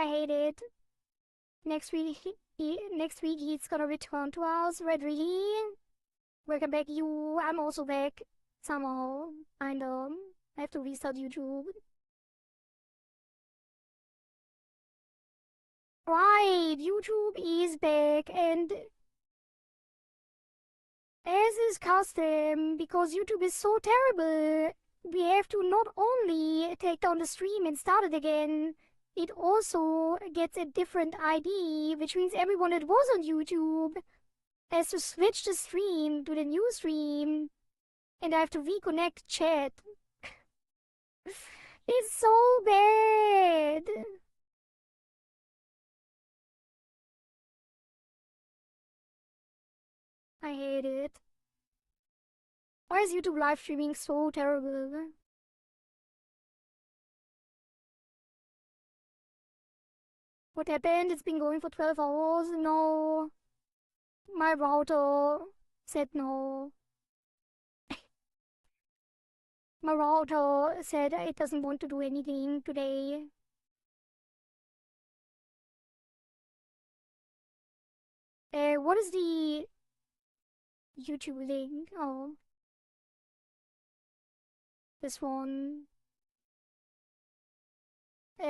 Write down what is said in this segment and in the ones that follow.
I hate it. Next week he's gonna return to us. Red Really? Welcome back, you. I'm also back. Somehow. I have to restart YouTube. Right, YouTube is back, and as is custom, because YouTube is so terrible, we have to not only take down the stream and start it again, it also gets a different ID, which means everyone that was on YouTube has to switch the stream to the new stream, and I have to reconnect chat. It's so bad. I hate it. Why is YouTube live streaming so terrible? What happened? It's been going for 12 hours? No. My router said no. My router said it doesn't want to do anything today. What is the YouTube link? Oh. This one. How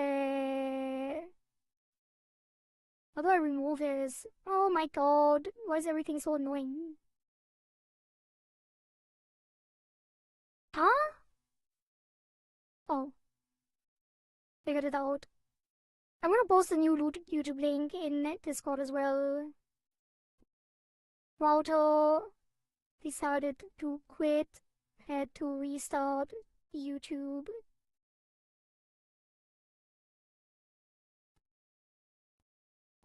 do I remove this? Oh my god, why is everything so annoying? Huh? Oh. Figured it out. I'm gonna post a new YouTube link in Discord as well. Router decided to quit, had to restart YouTube.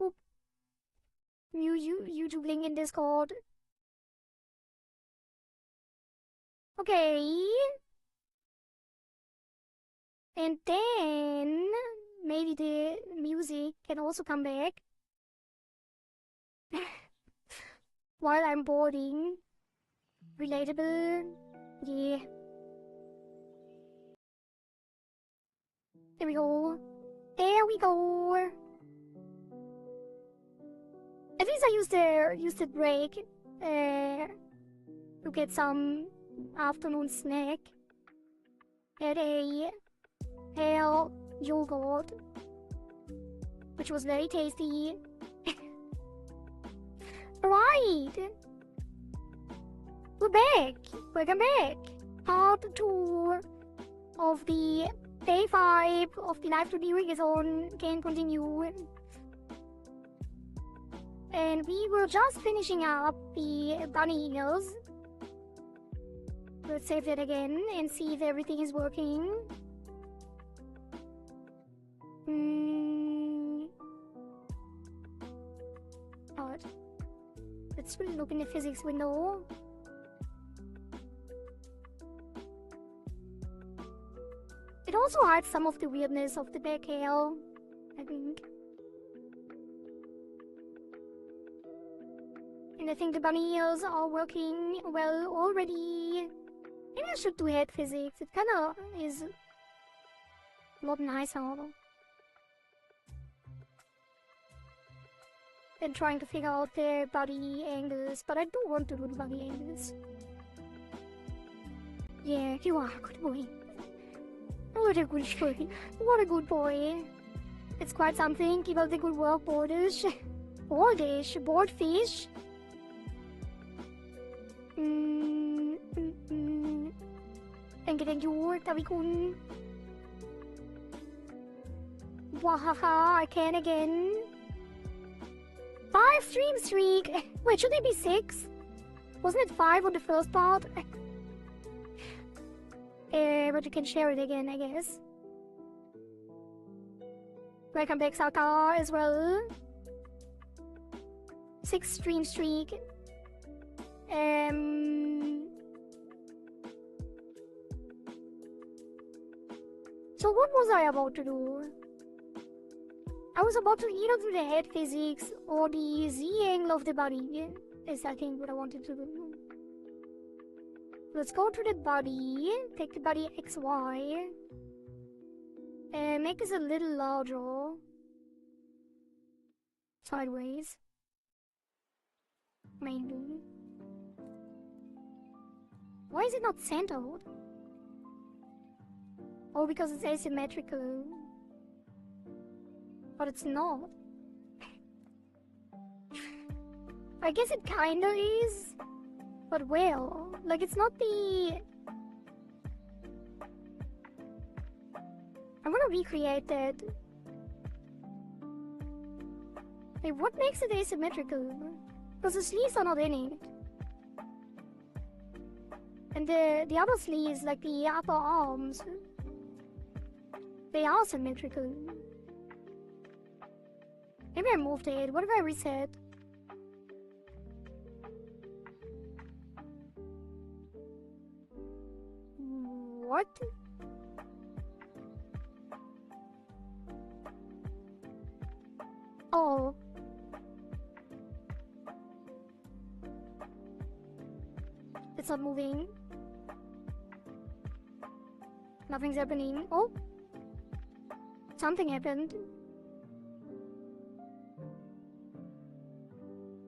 Oop. New YouTube link in Discord. Okay. And then maybe the music can also come back while I'm boarding. Relatable. Yeah. There we go. There we go. At least I used the break to get some afternoon snack at a hell yogurt, which was very tasty. Right, we're back. Welcome back. Part 2 of the day 5 of the Live2D Rigathon can continue. And we were just finishing up the bunny ears. Let's save that again and see if everything is working. Alright. Let's look in the physics window. It also hides some of the weirdness of the back hair, I think. And I think the bunny ears are working well already. Maybe I should do head physics. It kinda is a lot nicer than trying to figure out the body angles, but I do want to do the body angles. Yeah, you are a good boy. What a good boy. What a good boy. It's quite something. Keep up the good work, Boardish. Boardish? Boardfish? Thank you, Tavi-kun. Wahaha, I can again. 5 stream streak! Wait, should it be 6? Wasn't it 5 on the first part? But you can share it again, I guess. Welcome back, Saka, as well. 6 stream streak. So what was I about to do? I was about to either do the head physics or the Z angle of the body. Is I think what I wanted to do. Let's go to the body, take the body XY, and make this a little larger. sideways. Mainly. Why is it not centered? Oh, because it's asymmetrical. But it's not. I guess it kinda is. But well, like it's not the... I'm gonna recreate that. Wait, what makes it asymmetrical? Because the sleeves are not in it. And the other sleeves, like the upper arms, they are symmetrical. Maybe I moved it. What if I reset? What? Oh. It's not moving. Nothing's happening. Oh. Something happened.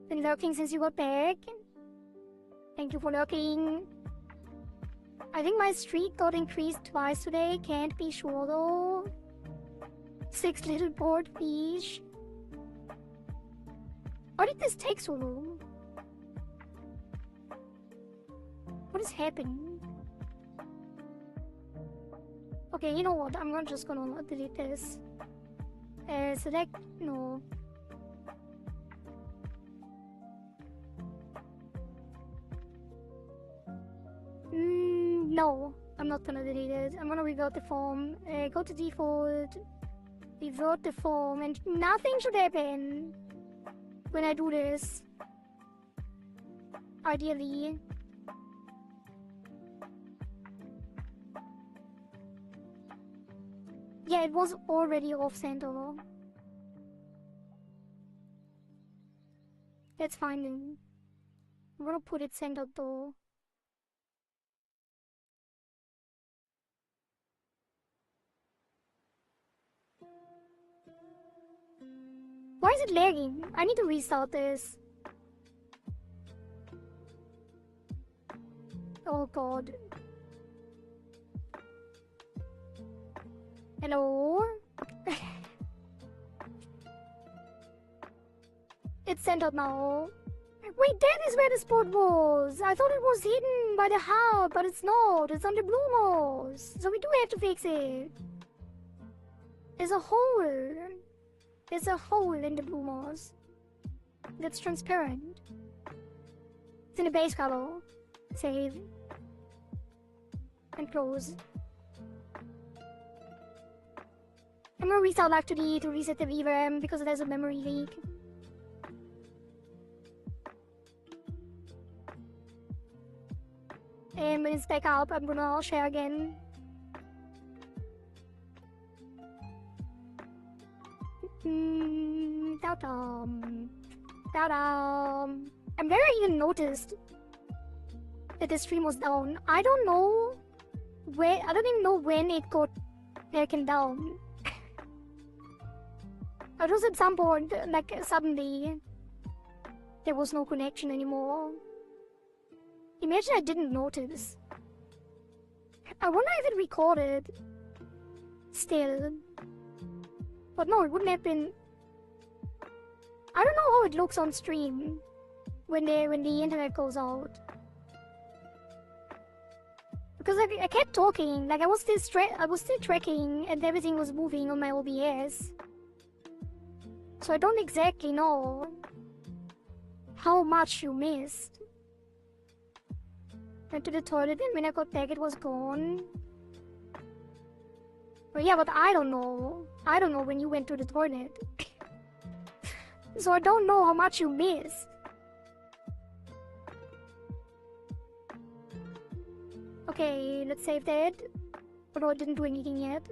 Been lurking since you got back. Thank you for lurking. I think my streak got increased twice today. Can't be sure though. 6 little bored fish. Why did this take so long? What is happening? Okay, you know what? I'm just gonna delete this. Select... no. No, I'm not gonna delete it. I'm gonna revert the form. Go to default. Revert the form, and nothing should happen when I do this. Ideally. Yeah, it was already off center. That's fine then. I'm gonna put it centered though. Why is it lagging? I need to restart this. Oh god. Hello? It's centered now. Wait, that is where the spot was. I thought it was hidden by the heart, but it's not. It's on the blue mouse. So we do have to fix it. There's a hole. There's a hole in the blue mouse. That's transparent. It's in the base color. Save. And close. I'm gonna restart Live2D to reset the VRAM because there's a memory leak. And when it's back up, I'm gonna share again. Ta-dum. Ta-dum. I never even noticed that the stream was down. I don't know where, I don't even know when it got taken down. It was at some point, like suddenly, there was no connection anymore. Imagine I didn't notice. I wonder if it recorded still. But no, it wouldn't have been. I don't know how it looks on stream when the internet goes out. Because I kept talking, like I was still tracking and everything was moving on my OBS. So I don't exactly know how much you missed. Went to the toilet and when I got back it was gone. But yeah, but I don't know. I don't know when you went to the toilet. So I don't know how much you missed. Okay, let's save that. Although it didn't do anything yet.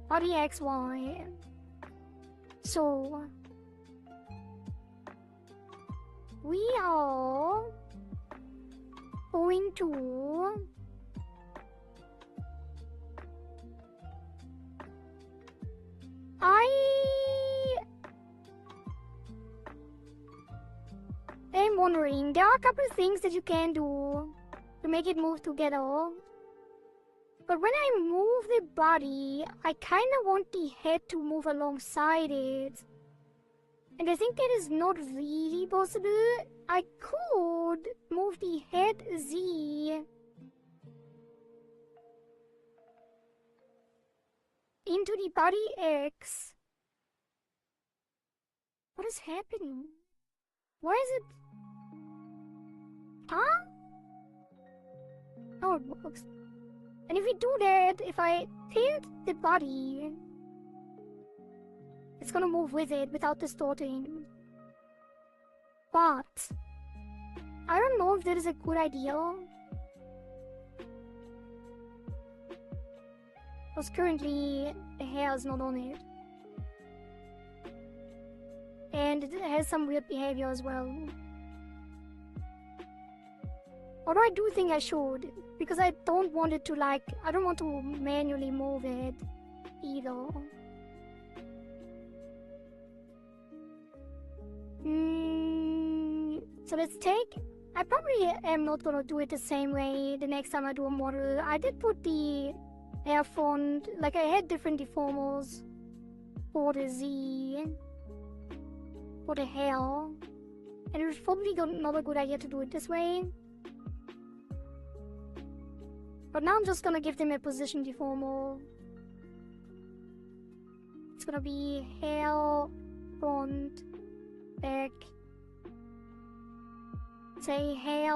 RDXY. So we are going to I wondering, there are a couple of things that you can do to make it move together. But when I move the body, I kinda want the head to move alongside it. And I think that is not really possible. I could move the head Z into the body X. What is happening? Why is it... Huh? Oh, it works. And if we do that, if I tilt the body, it's gonna move with it without distorting. But I don't know if that is a good idea. Because currently the hair is not on it. And it has some weird behavior as well. Although I do think I should, because I don't want it to I don't want to manually move it either. So let's take... I probably am not gonna do it the same way the next time I do a model. I did put the hair font, I had different deformers for the Z, for the hair. And it was probably not a good idea to do it this way. But now I'm just gonna give them a position deformer. It's gonna be hair, front, back. Say hair.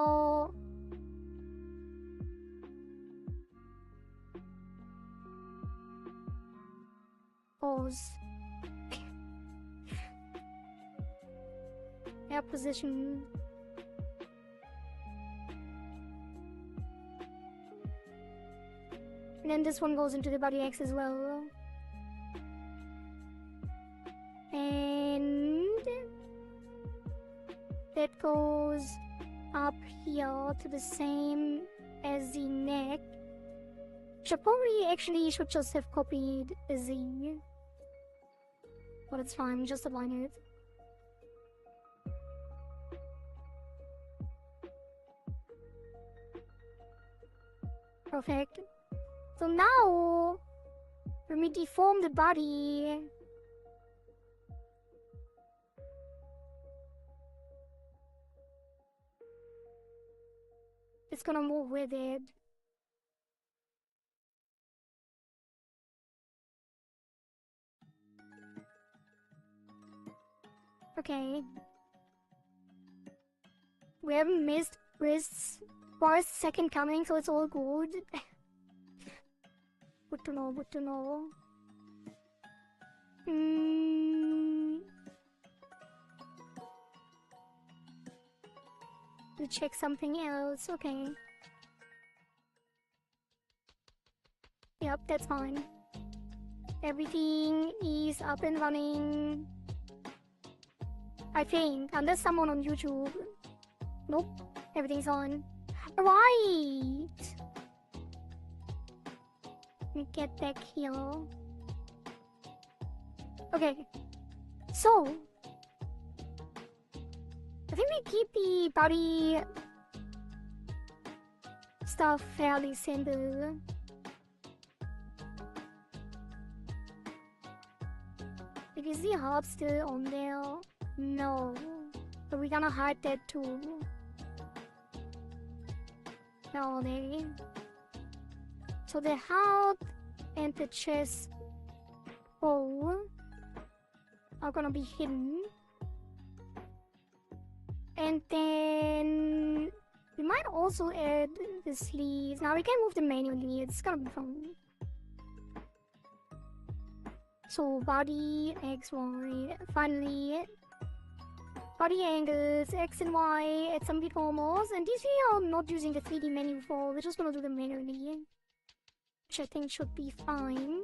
Pose. Hair position. And then this one goes into the body X as well. And that goes up here to the same as the neck. Which I probably actually should just have copied the Z. But it's fine, just align it. Perfect. So now, when we deform the body, it's gonna move with it. Okay. We haven't missed wrists for a second coming, so it's all good. Good to know, good to know. To check something else, okay. Yep, that's fine. Everything is up and running. I think, unless someone on YouTube. Nope, everything's on. Right! Let me get back here. Okay, so I think we keep the body stuff fairly simple. Is the heart still on there? No. But we're gonna hide that too. Where are they? So the heart and the chest hole are gonna be hidden. And then we might also add the sleeves. Now we can move them manually, it's gonna be fun. So body, X, Y, finally body angles, X and Y, add some deformers, and these we are not using the 3D menu for, we're just gonna do them manually. Which I think should be fine.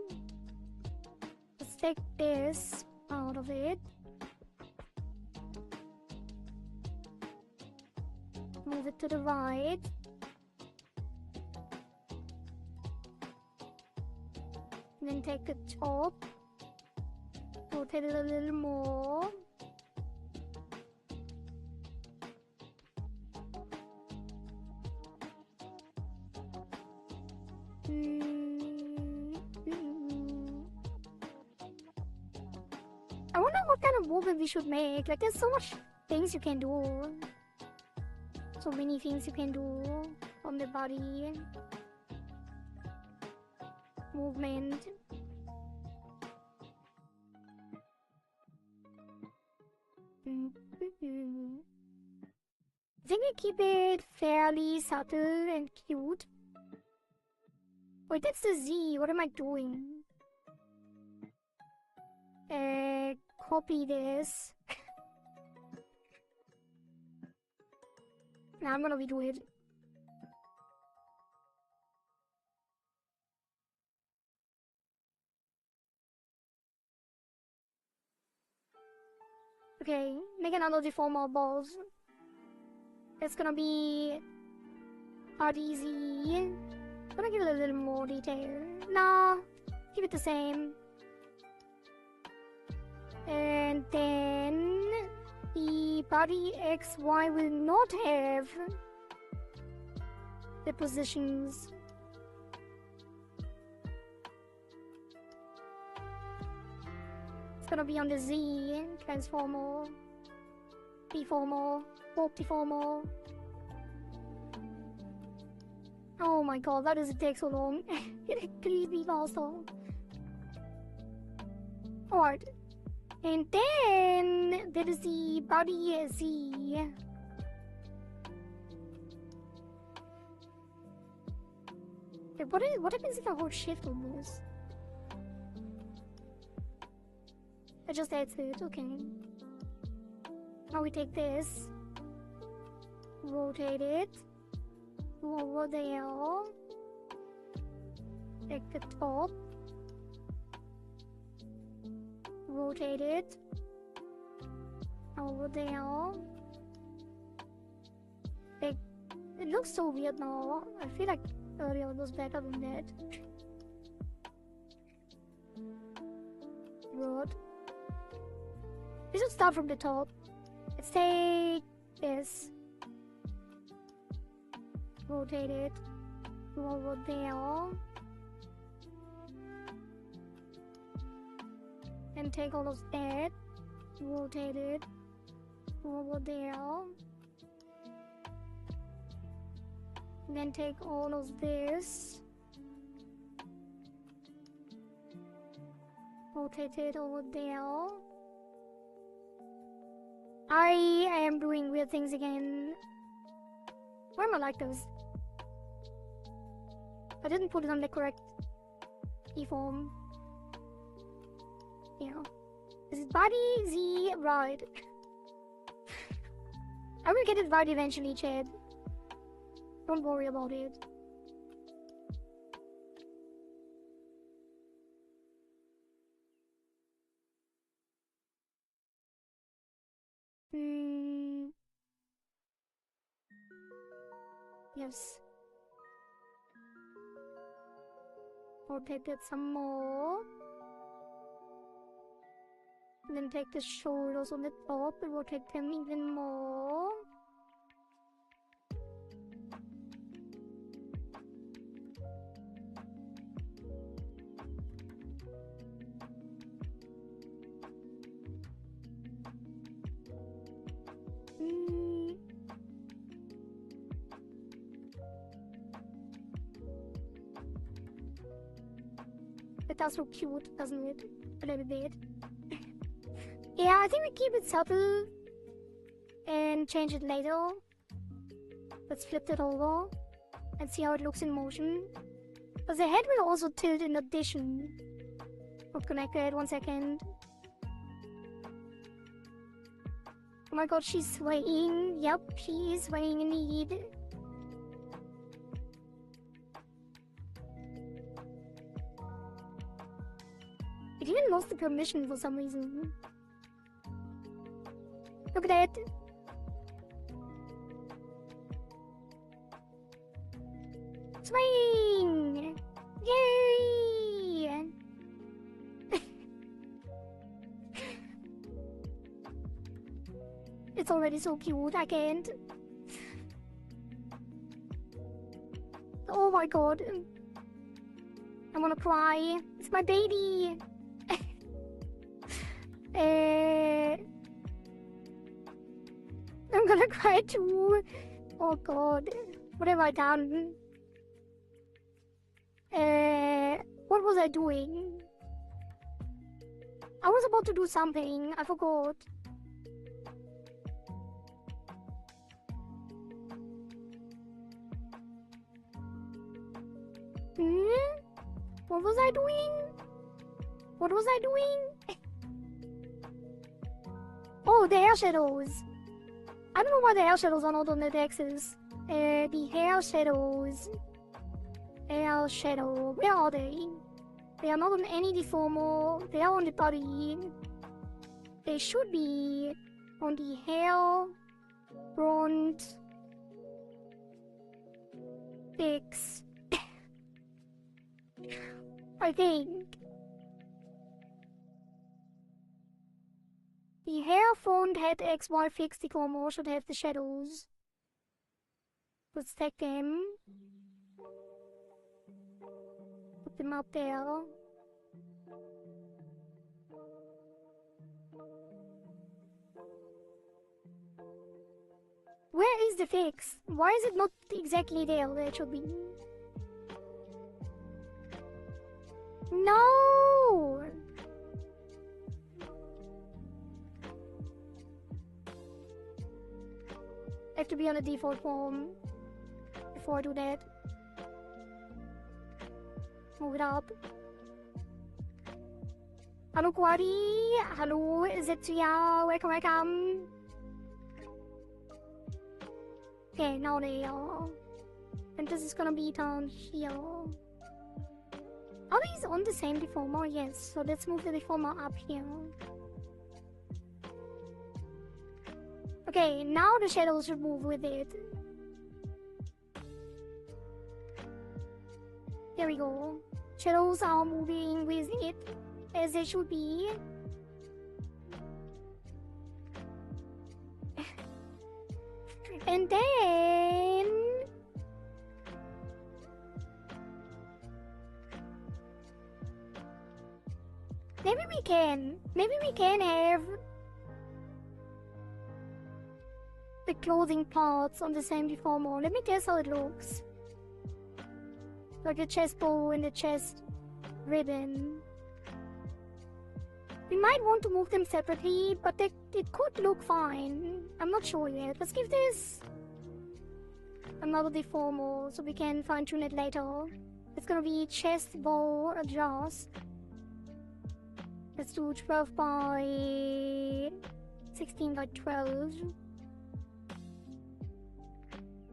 Let's take this out of it. Move it to the right. And then take the top. Rotate it a little more. I wonder what kind of movement we should make. Like, there's so much things you can do. So many things you can do on the body. Movement. I think we keep it fairly subtle and cute. Wait, that's the Z. What am I doing? Copy this. Now I'm gonna redo it. Okay, make another deformer balls. It's gonna be hard easy. Gonna give it a little more detail. Nah, keep it the same. And then the body XY will not have the positions. It's gonna be on the Z transformer, deformer, warp deformer. Oh my god, why does it take so long? Please be faster. Alright. And then there is the body Z. What happens if I hold shift on this? I just adds it, okay. Now we take this, rotate it over there, take the top, rotate it over there. Like, it looks so weird now. I feel like earlier it was better than that. Good. We should start from the top. Let's take this, rotate it over there, and take all of that, rotate it over there, and then take all of this, rotate it over there. I am doing weird things again. Why am I like this? I didn't put it on the correct keyform. Yeah. This is body Z right. I will get it right eventually, Chad. Don't worry about it. Yes. Rotate it some more. And then take the shoulders on the top and rotate them even more. It does look cute, doesn't it? A little bit. Yeah, I think we keep it subtle and change it later. Let's flip it over and see how it looks in motion. Because the head will also tilt in addition. Not connected, 1 second. Oh my god, she's swaying. Yep, she is swaying indeed. It even lost the permission for some reason. Look at that. Swing! Yay! It's already so cute, I can't. Oh my god. I wanna cry. It's my baby. I'm gonna cry too. Oh god. What have I done? What was I doing? I was about to do something. I forgot. What was I doing? What was I doing? Oh, the hair shadows. I don't know why the hair shadows are not on the Dexes. The hair shadows. Hair shadow. Where are they? They are not on any deformer. They are on the body. They should be on the hair, front, fix. I think. The hair, front, head, X, Y, fix deformer should have the shadows. Let's take them. Put them up there. Where is the fix? Why is it not exactly there where it should be? No! I have to be on the default form before I do that. Move it up. Hello, Kohari. Hello, Zetsuya. Welcome, welcome. Okay, now they are. And this is gonna be down here. Are these on the same deformer? Yes. So let's move the deformer up here. Okay, now the shadows should move with it. There we go. Shadows are moving with it as they should be. And then maybe we can have the clothing parts on the same deformer. Let me guess how it looks. Like the chest bow and the chest ribbon. We might want to move them separately, but it could look fine. I'm not sure yet. Let's give this another deformer so we can fine tune it later. It's gonna be chest bow adjust. Let's do 12 by 16 by 12.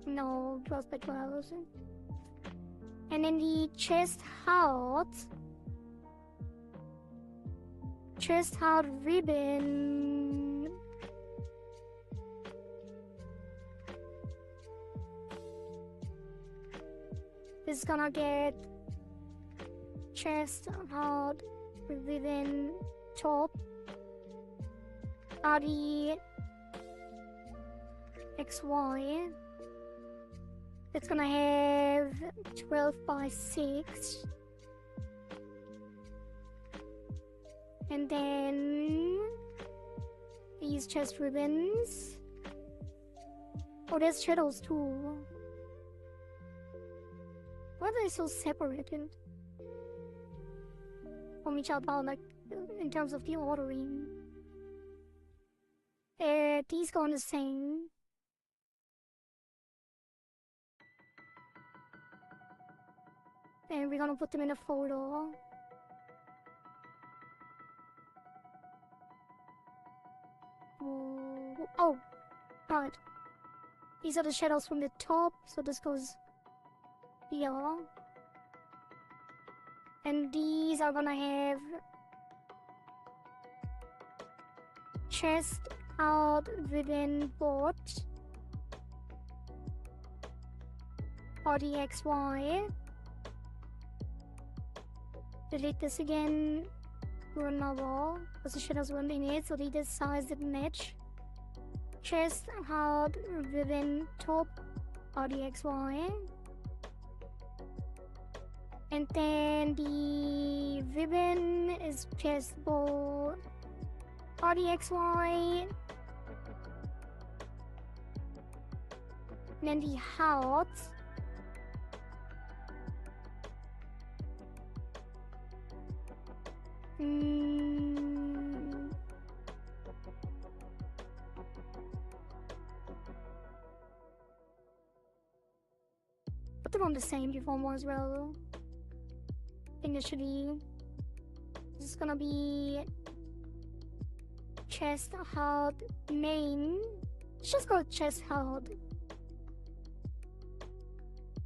No, 12 by 12. And then the chest heart ribbon. This is gonna get chest heart ribbon top. RD XY. It's gonna have 12 by 6. And then these chest ribbons. Oh, there's shadows too. Why are they so separated from each other, like in terms of the ordering? These go on the same. And we're gonna put them in a folder. Oh, right. These are the shadows from the top, so this goes here. And these are gonna have chest out within bot. Body XY. Delete this again. Do another, because the shadows weren't in it, so they did size didn't match. Chest hard within top body XY. And then the ribbon is just both RDXY. And then the heart. Put them on the same deformer as well. Initially, this is gonna be chest heart main. It's just called chest heart.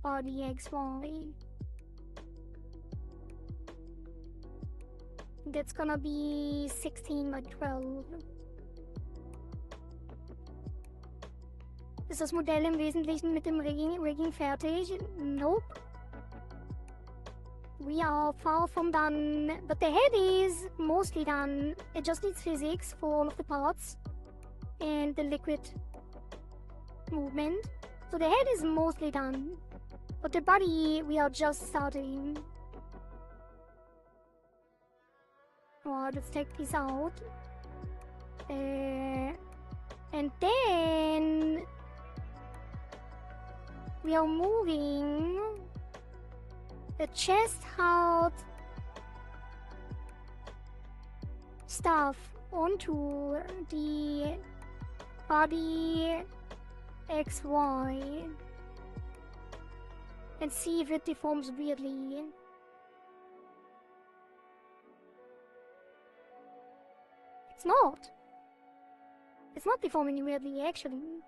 RDXY. That's gonna be 16 by 12. Ist das Modell im Wesentlichen mit dem Rigging fertig? Nope. We are far from done, but the head is mostly done. It just needs physics for all of the parts and the liquid movement. So the head is mostly done, but the body we are just starting. Alright, let's take this out. And then we are moving the chest heart stuff onto the body XY and see if it deforms weirdly. It's not. It's not deforming weirdly, actually.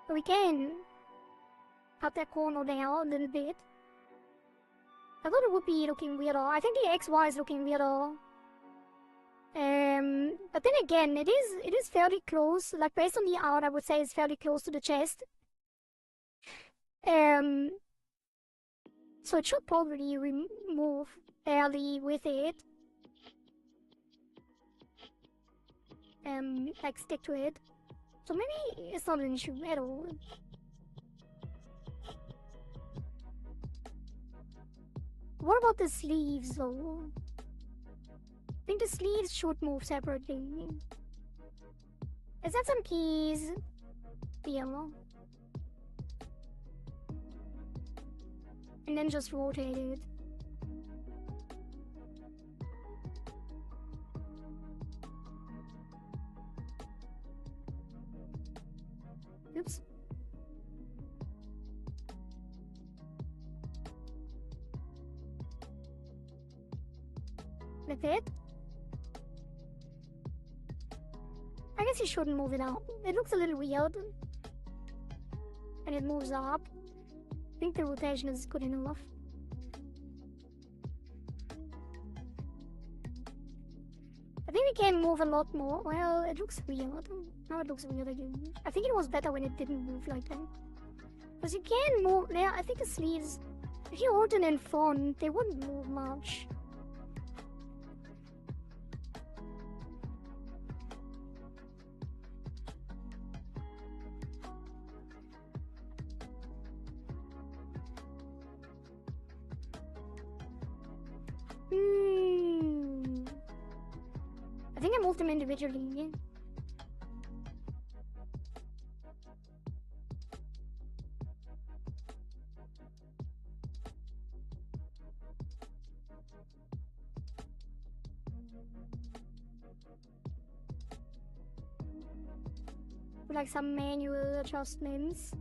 So we can cut that corner down a little bit. I thought it would be looking weirder. I think the XY is looking weirder. But then again, it is fairly close. Like based on the art, I would say it's fairly close to the chest. So it should probably move fairly with it. Like stick to it. So maybe it's not an issue at all. What about the sleeves though? I think the sleeves should move separately. Is that some keys? Yellow. And then just rotate it. Oops. Like that? I guess you shouldn't move it out. It looks a little weird. And it moves up. I think the rotation is good enough. I think we can move a lot more. Well, it looks weird. Now it looks weird again. I think it was better when it didn't move like that. Because you can move. Yeah, I think the sleeves, if you hold it in front, they wouldn't move much. I think I moved them individually. Like some manual adjustments.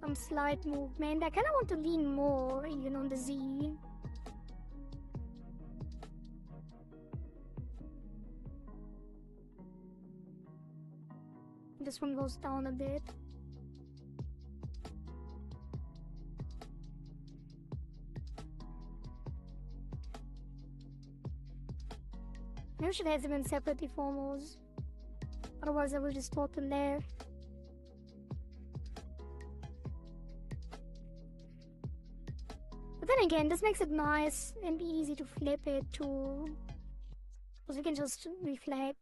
Some slight movement. I kind of want to lean more even on the Z. This one goes down a bit. Maybe I should have them in separate deformers. Otherwise I will distort them there. But then again, this makes it nice and easy to flip it too. Because we can just reflect.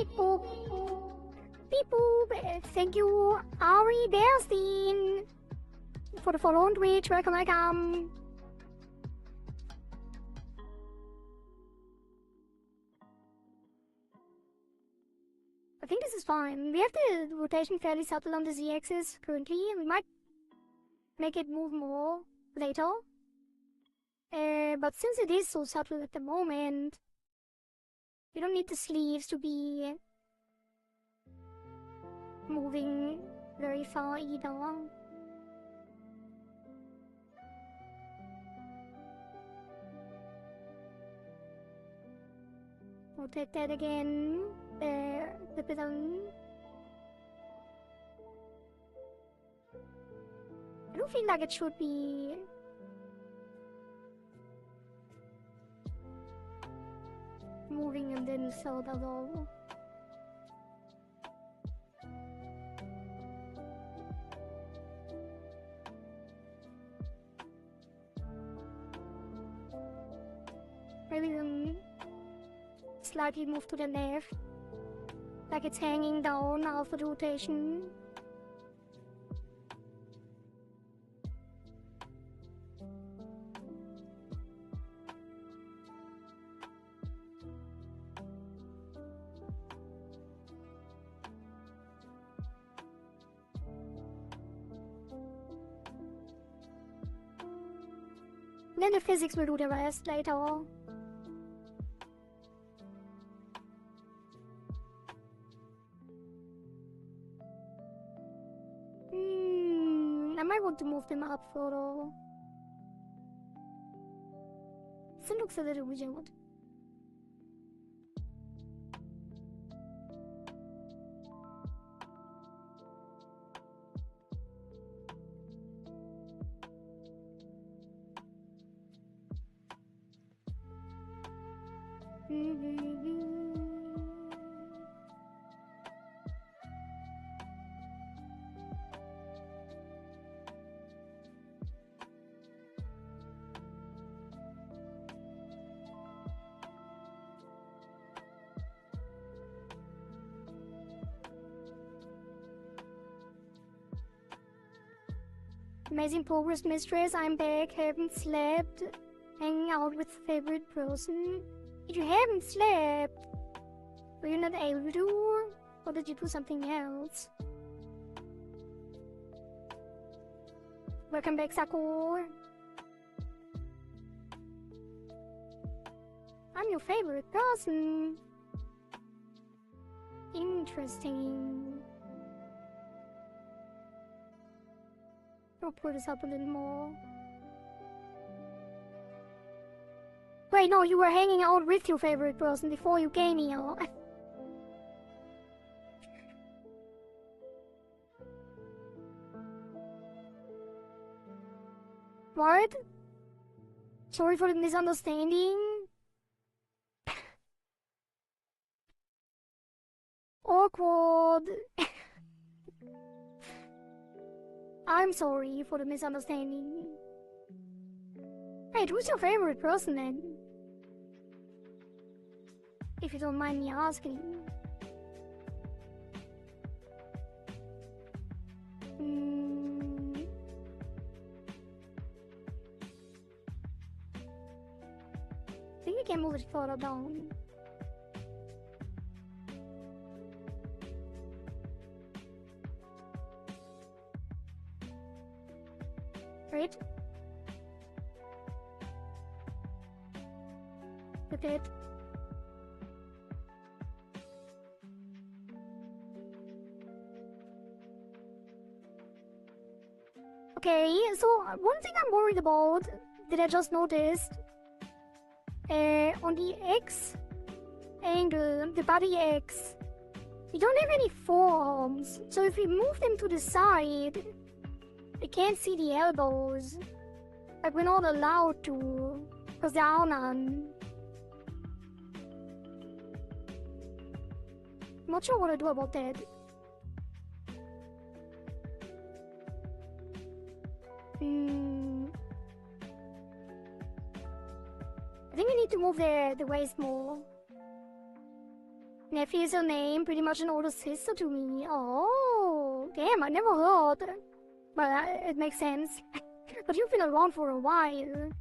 Beep boop. Beep boop. Thank you, Ari Derstein, for the follow on Twitch. Welcome, welcome. I think this is fine. We have the rotation fairly subtle on the z-axis currently, and we might make it move more later. But since it is so subtle at the moment, we don't need the sleeves to be moving very far either. Rotate that again. There, flip it on. I don't feel like it should be moving and then south at all. Maybe then slightly move to the left, like it's hanging down after the rotation. Then the physics will do the rest later. I might want to move them up further. This looks a little weird. Amazing progress, mistress. I'm back. Haven't slept. Hanging out with favorite person. If you haven't slept, were you not able to? Or did you do something else? Welcome back, Sako. I'm your favorite person. Interesting. I'll pull this up a little more. Wait, no, you were hanging out with your favorite person before you came here. What? Sorry for the misunderstanding. Awkward. I'm sorry for the misunderstanding. Wait, who's your favorite person then? If you don't mind me asking. I think we can move it further down. Right? Look at it. Okay, so one thing I'm worried about that I just noticed on the X angle, the body X, we don't have any forearms. So if we move them to the side, we can't see the elbows. Like, we're not allowed to, because there are none. I'm not sure what to do about that. I think we need to move the waist more. Nephi is her name, pretty much an older sister to me. Oh, damn, I never heard. But it makes sense. But you've been around for a while.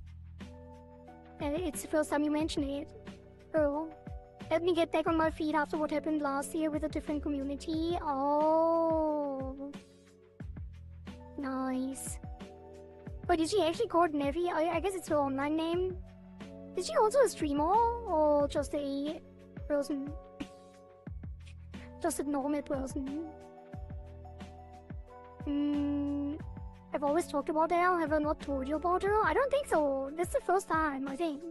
And it's the first time you mention it. Oh, let me get back on my feet after what happened last year with a different community. Oh. Nice. But did she actually call it Nevi? I guess it's her online name. Is she also a streamer? Or just a person? Just a normal person? I've always talked about her. Have I not told you about her? I don't think so. This is the first time, I think.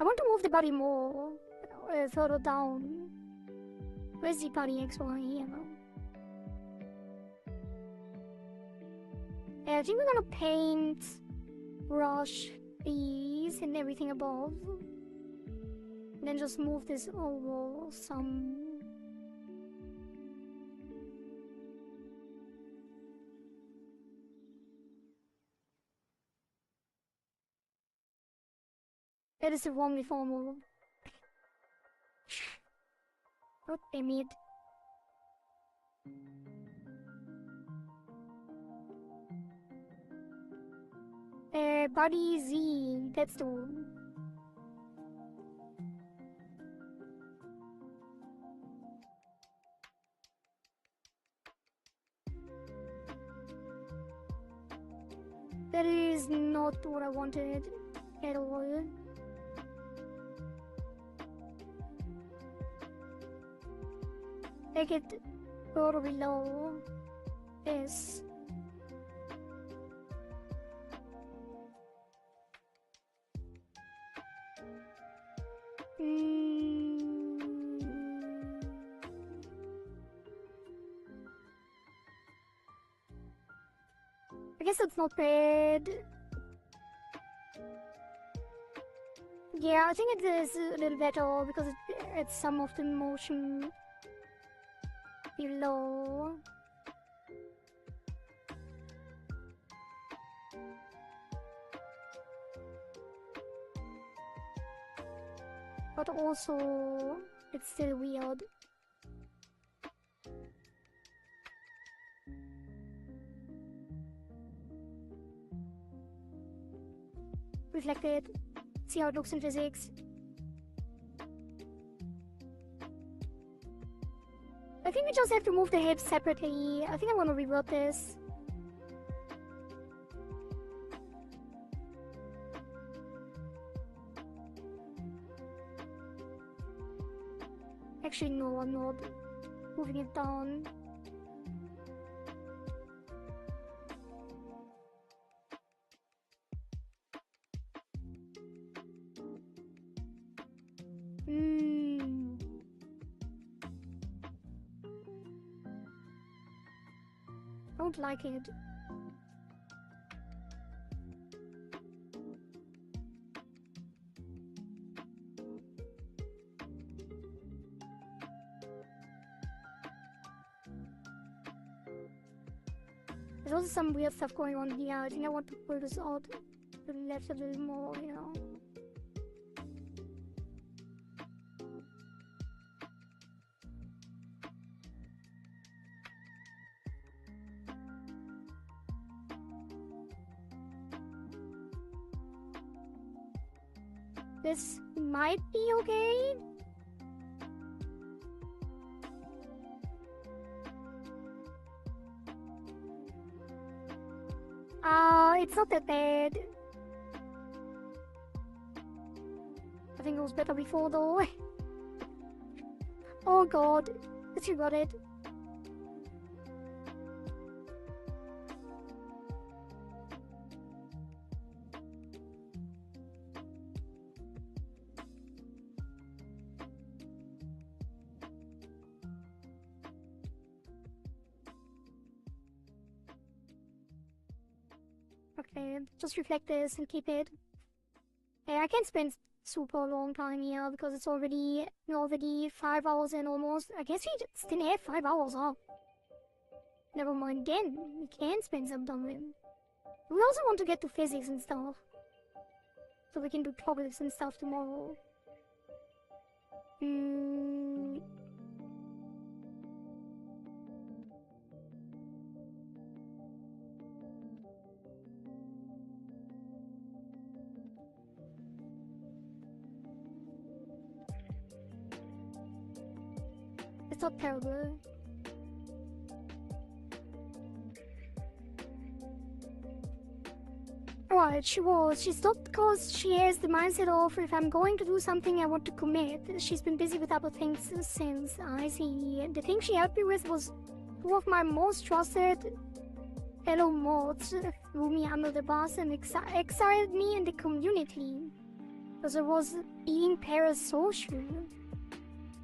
I want to move the body more further down. Where's the body XY? Yeah, I think we're gonna paint, brush these and everything above. And then just move this over some. That is the wrong reform. God damn it. Body Z, that's the one. That is not what I wanted at all. Make it go below this. I guess it's not bad. Yeah, I think it is a little better because it adds some of the motion below. But also, it's still weird. Reflect it. See how it looks in physics. I think we just have to move the hips separately. I think I want to revert this. Actually, no, I'm not. Moving it down. I don't like it. There's also some weird stuff going on here. I think I want to pull this out to the left a little more, you know. This might be okay. It's not that bad. I think it was better before though. Oh god, you got it. Okay, just reflect this and keep it. Yeah, I can't spend super long time here because it's already 5 hours in almost. I guess we just didn't have 5 hours, huh? Never mind, then we can spend some time with him. We also want to get to physics and stuff. So we can do topics and stuff tomorrow. It's not terrible. Right, she stopped because she has the mindset of, if I'm going to do something, I want to commit. She's been busy with other things since. I see. The thing she helped me with was two of my most trusted fellow mods threw me under the bus and exiled me in the community. Because I was being parasocial.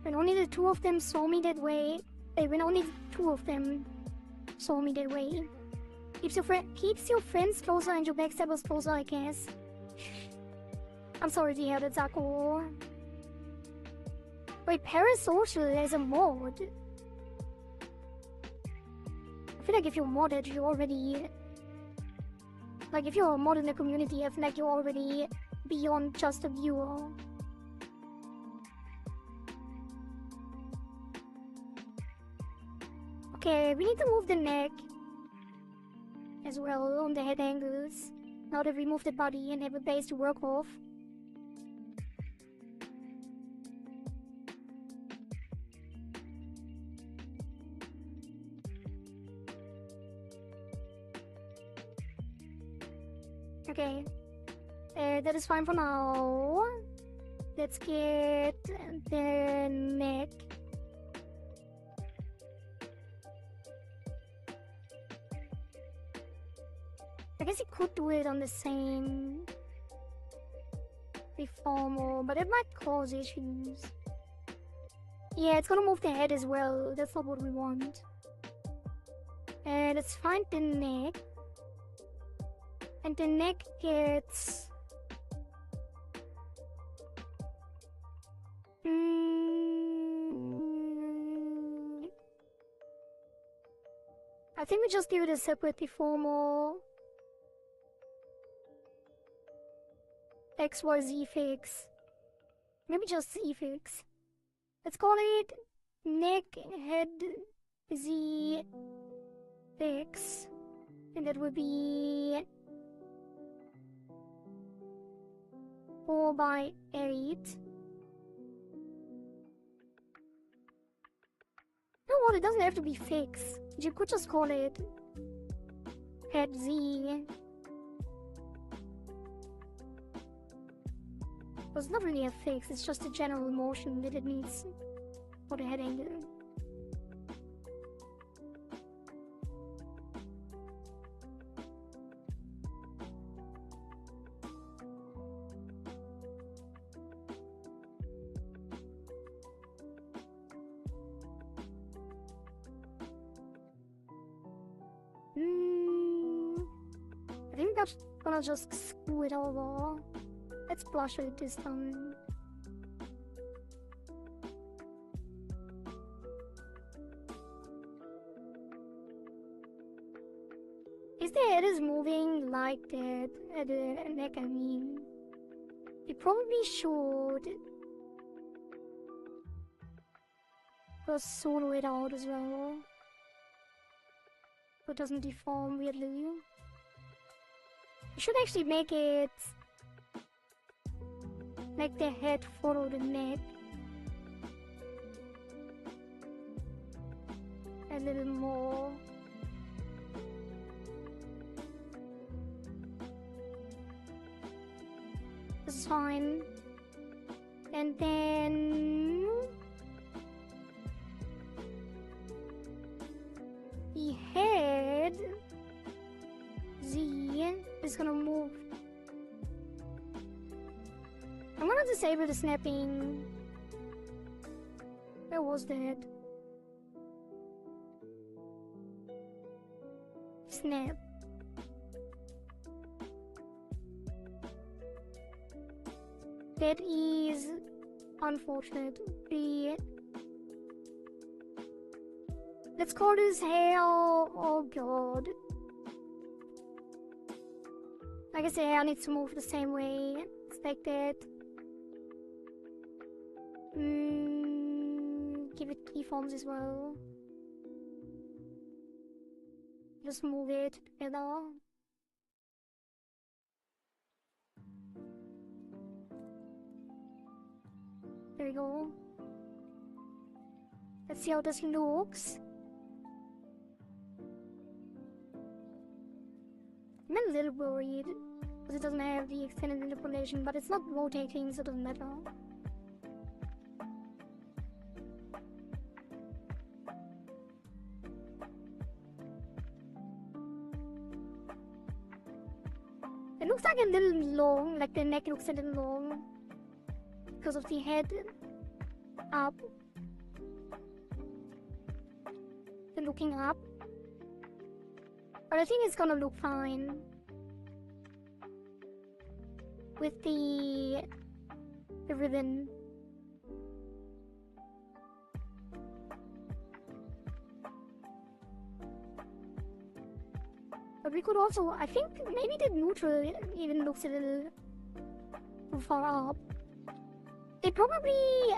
When only the two of them saw me that way, Keeps your friends closer and your backstabbers closer, I guess. I'm sorry to hear that, Zako. Wait, parasocial as a mod? I feel like if you're modded, you already... Like, if you're a mod in the community, I feel like you're already beyond just a viewer. Okay, we need to move the neck as well on the head angles. Now that we moved the body and have a base to work off. Okay, that is fine for now. Let's get the neck. I guess you could do it on the same reformer, but it might cause issues. Yeah, it's gonna move the head as well. That's not what we want. Let's find the neck. And the neck gets... I think we just do it a separate deformer. XYZ fix. Maybe just Z fix. Let's call it neck head Z fix. And that would be 4x8. You know what? It doesn't have to be fixed. You could just call it head Z. It's not really a fix, it's just a general motion that it needs for the head angle. I think that's gonna just screw it over. Let's blush it this time. If the head is moving like that at the neck, I mean, it probably should just solo it out as well, so it doesn't deform weirdly. You should actually make it like the head follow the neck a little more. This is fine. And then the head Z is gonna move. I'm gonna disable the snapping. Where was that? Snap. That is unfortunate. Let's call this hair. Oh god. I guess the hair needs to move the same way. Expected. Give it keyforms as well. Just move it together. There we go. Let's see how this looks. I'm a little worried because it doesn't have the extended interpolation, but it's not rotating, so it doesn't matter. It looks like a little long, like the neck looks a little long because of the head up. The looking up. But I think it's gonna look fine with the ribbon. But we could also, I think maybe the neutral even looks a little too far up. They probably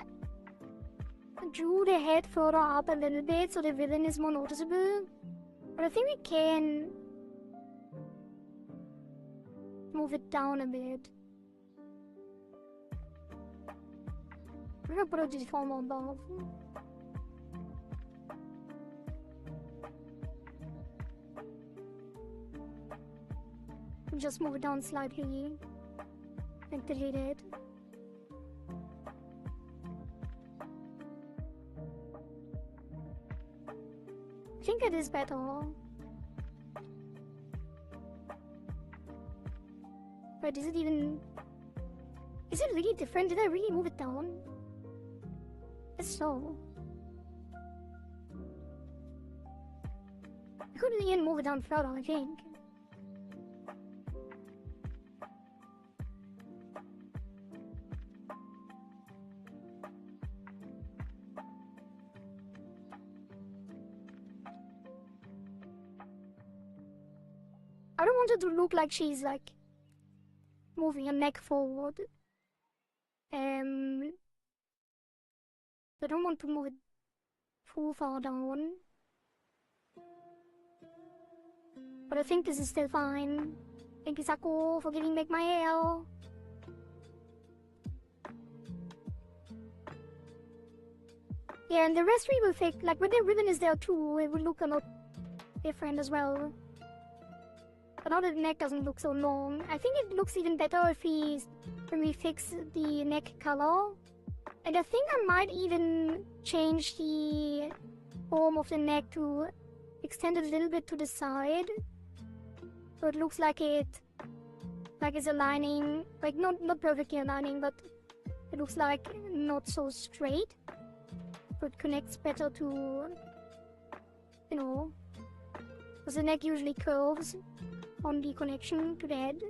drew the head further up a little bit so the ribbon is more noticeable. But I think we can move it down a bit. We're gonna put a deformer above. Just move it down slightly and delete it. I think it is better. But is it even... Is it really different? Did I really move it down? It's so. I couldn't even move it down further, I think. I don't want it to look like she's like moving her neck forward. I don't want to move it too far down. But I think this is still fine. Thank you, Sako, for giving back my hair. Yeah, and the rest we will fix. Like when the ribbon is there too, it will look a lot different as well. But now the neck doesn't look so long. I think it looks even better if when we fix the neck color. And I think I might even change the form of the neck to extend it a little bit to the side. So it looks like it's aligning, like not perfectly aligning, but it looks like not so straight. So it connects better to, you know, because the neck usually curves on the connection to the head.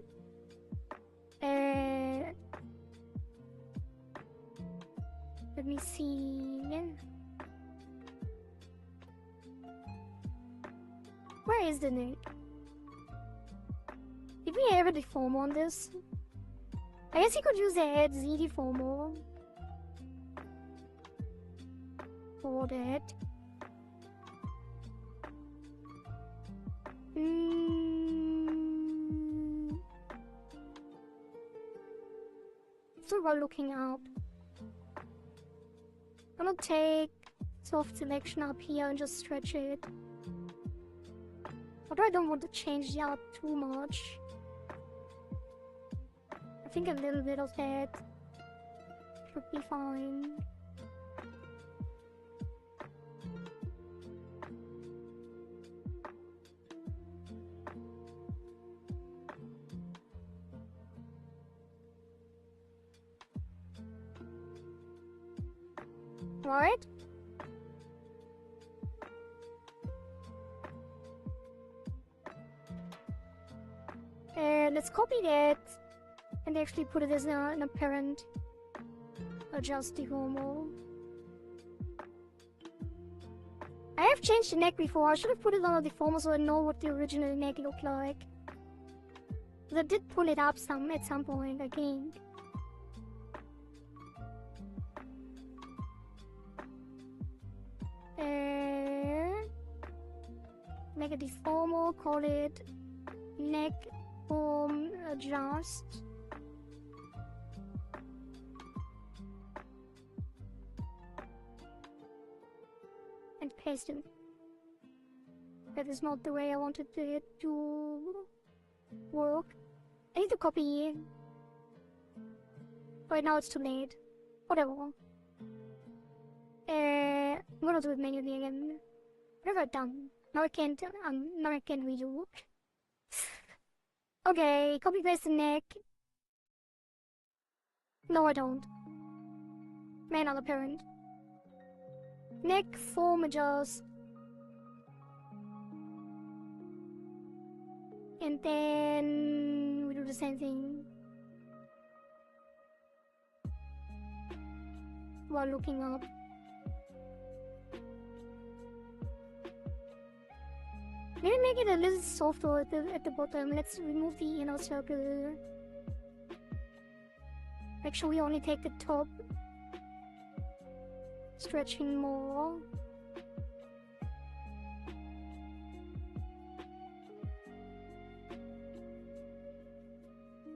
Let me see. Where is the neck? Did we have a deformer on this? I guess you could use the head Z deformer for that. So we're looking up. I'm gonna take soft selection up here and just stretch it. Although I don't want to change the art too much. I think a little bit of that should be fine. Right? Let's copy that and actually put it as an apparent adjust deformer. I have changed the neck before. I should have put it on a deformer so I know what the original neck looked like. I did pull it up at some point, I think. Make a deformer, call it neck form adjust. And paste it. That is not the way I wanted it to work. I need to copy. Right now it's too late. Whatever. I'm gonna do it manually again. What have I done? Now I can't redo. Okay, copy paste the neck. No, I don't. Man, other parent. Neck form adjust. And then we do the same thing while looking up. Maybe make it a little softer at the bottom. Let's remove the inner circle. Make sure we only take the top. Stretching more.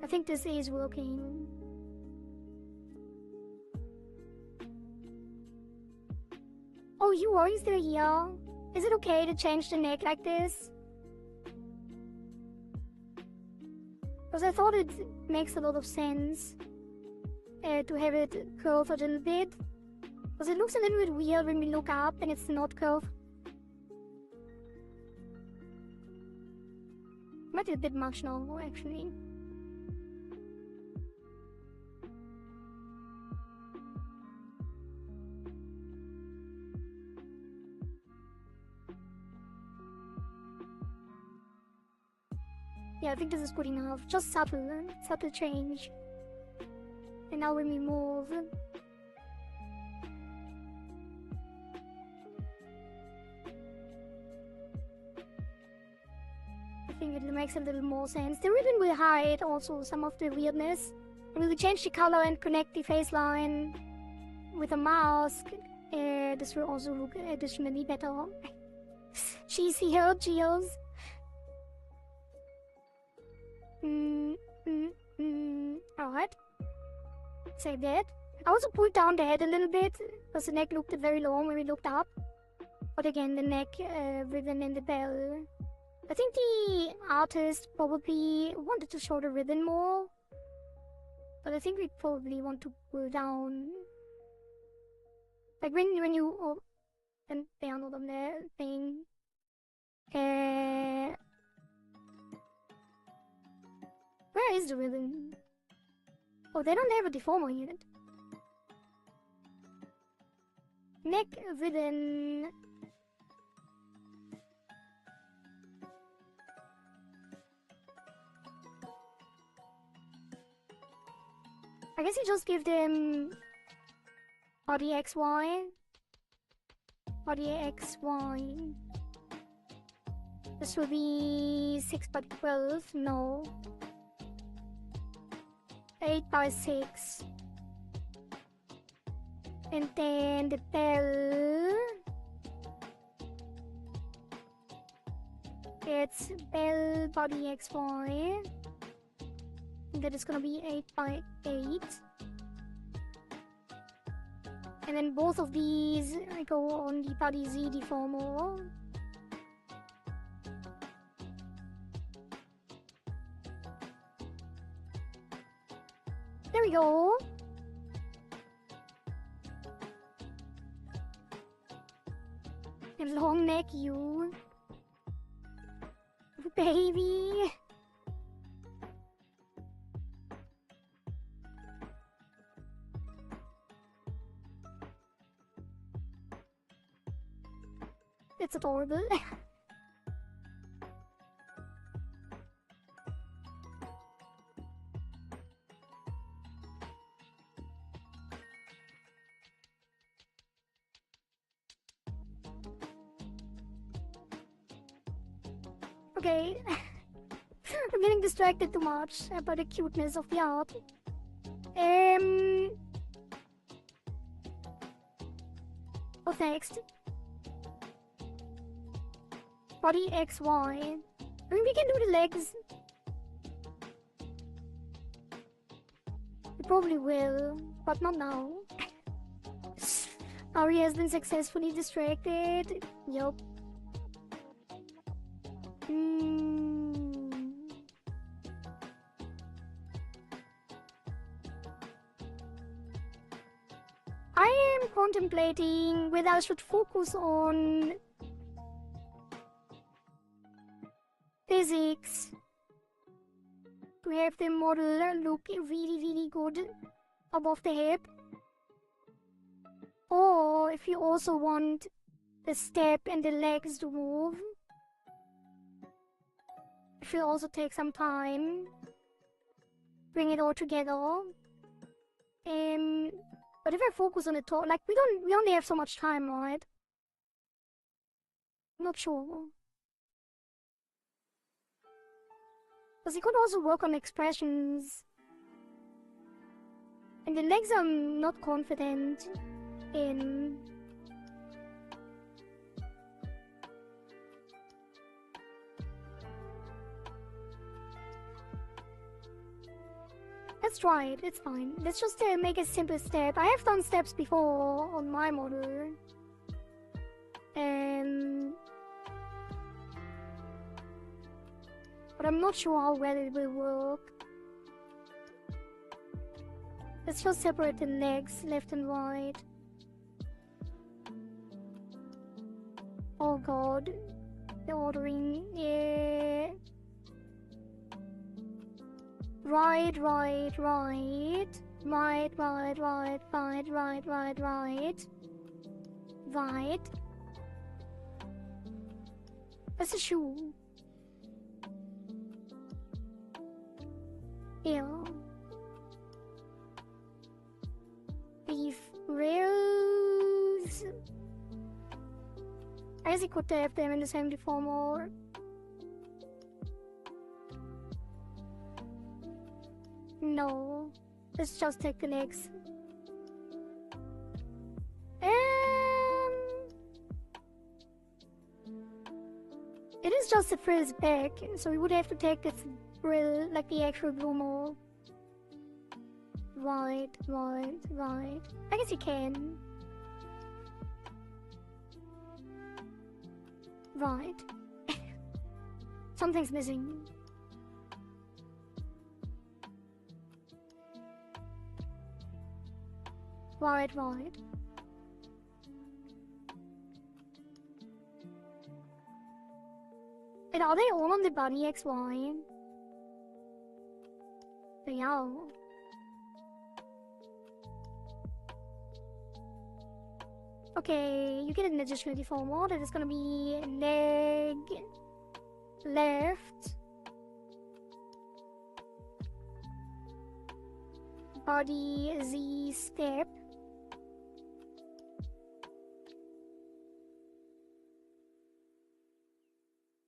I think this is working. Oh, you are still here? Is it okay to change the neck like this? Because I thought it makes a lot of sense to have it curve a little bit. Because it looks a little bit weird when we look up and it's not curved. Might be a bit much now, actually. Yeah, I think this is good enough. Just subtle change. And now when we move, I think it makes a little more sense. The ribbon will hide also some of the weirdness. And we will change the color and connect the face line with a mask. This will also look additionally better. She's here, cheers. Alright. Save that. I also pulled down the head a little bit because the neck looked very long when we looked up. But again, the neck ribbon and the bell. I think the artist probably wanted to show the ribbon more. But I think we probably want to pull down. Like when you... Oh, and they are not on the thing. Where is the ribbon? Oh, they don't have a deformer yet. Neck ribbon. I guess you just give them body XY. Body XY. This will be 6 by 12. No. 8 by 6. And then the bell. It's bell body XY. That is gonna be 8 by 8. And then both of these go on the body Z deformer. There we go. And long neck you. Baby. It's adorable. Okay. I'm getting distracted too much by the cuteness of the art. What's next? Body XY. I mean, we can do the legs. We probably will, but not now. Ari has been successfully distracted. Yup. I am contemplating whether I should focus on physics to have the model look really good above the hip, or if you also want the step and the legs to move, it will also take some time. Bring it all together. But if I focus on the top, like we only have so much time, right? I'm not sure. Because you could also work on expressions. And the legs I'm not confident in. Let's try it, it's fine. Let's just make a simple step. I have done steps before on my model. But I'm not sure how well it will work. Let's just separate the legs, left and right. Oh god. The ordering, yeah. Right. That's a shoe. Yeah. Beef rails. I guess I could have them in the same deformer. No, let's just take the legs. It is just a frills back, so we would have to take the frill like the actual bloomer. Right. I guess you can. Right. Something's missing. Right. And are they all on the body XY? They are. Okay, you get an additional deformer that is gonna be leg left, body Z step.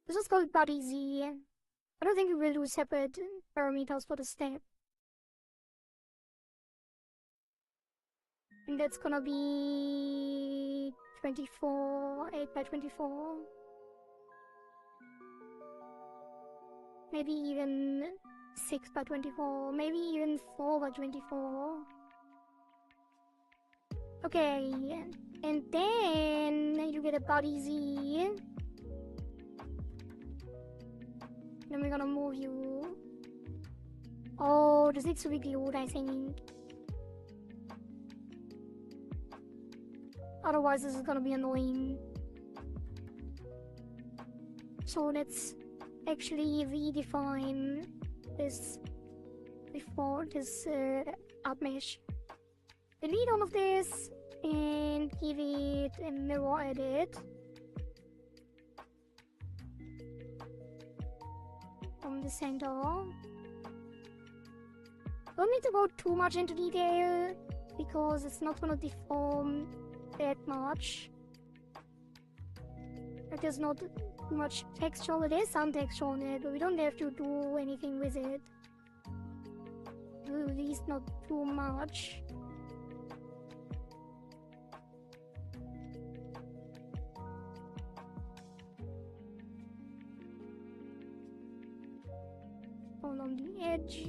Let's just call it body Z. I don't think we will do separate parameters for the step. And that's gonna be 24, 8 by 24. Maybe even 6 by 24, maybe even 4 by 24. Okay, and then you get a body Z. Then we're gonna move you. Oh, this needs to be glued, I think. Otherwise, this is gonna be annoying. So let's actually redefine this before this up mesh. Delete all of this and give it a mirror edit. From the center. Don't need to go too much into detail because it's not gonna deform that much. Like there's not much texture. There's some texture on it, but we don't have to do anything with it. At least not too much. All on the edge.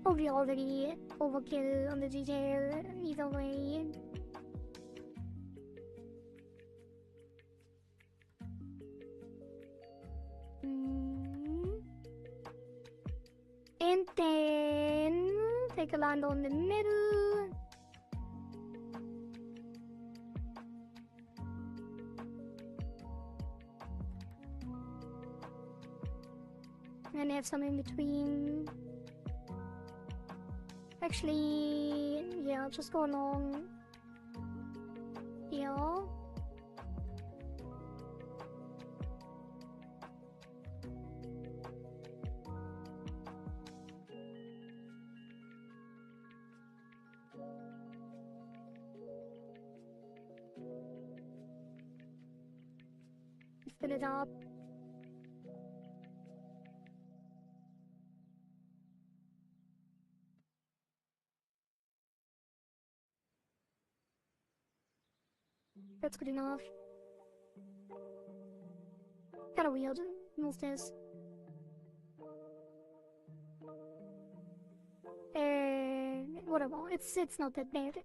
Probably already overkill on the detail either way. And then take a line on the middle. And have some in between. Actually, yeah, just go along here. Fill it up. That's good enough. Kinda weird. Move this. Whatever. It's not that bad.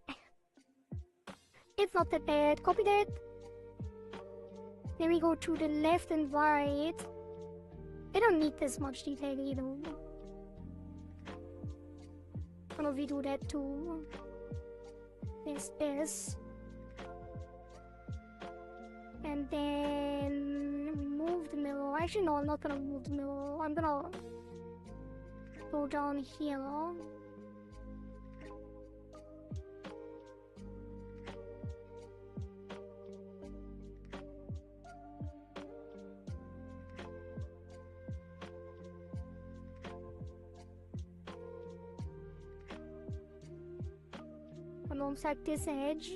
It's not that bad. Copy that. Then we go to the left and right. I don't need this much detail either. Why don't we do that too? There's this. And then remove the mirror. Actually, no, I'm not gonna remove the mirror. I'm gonna go down here. Alongside this edge.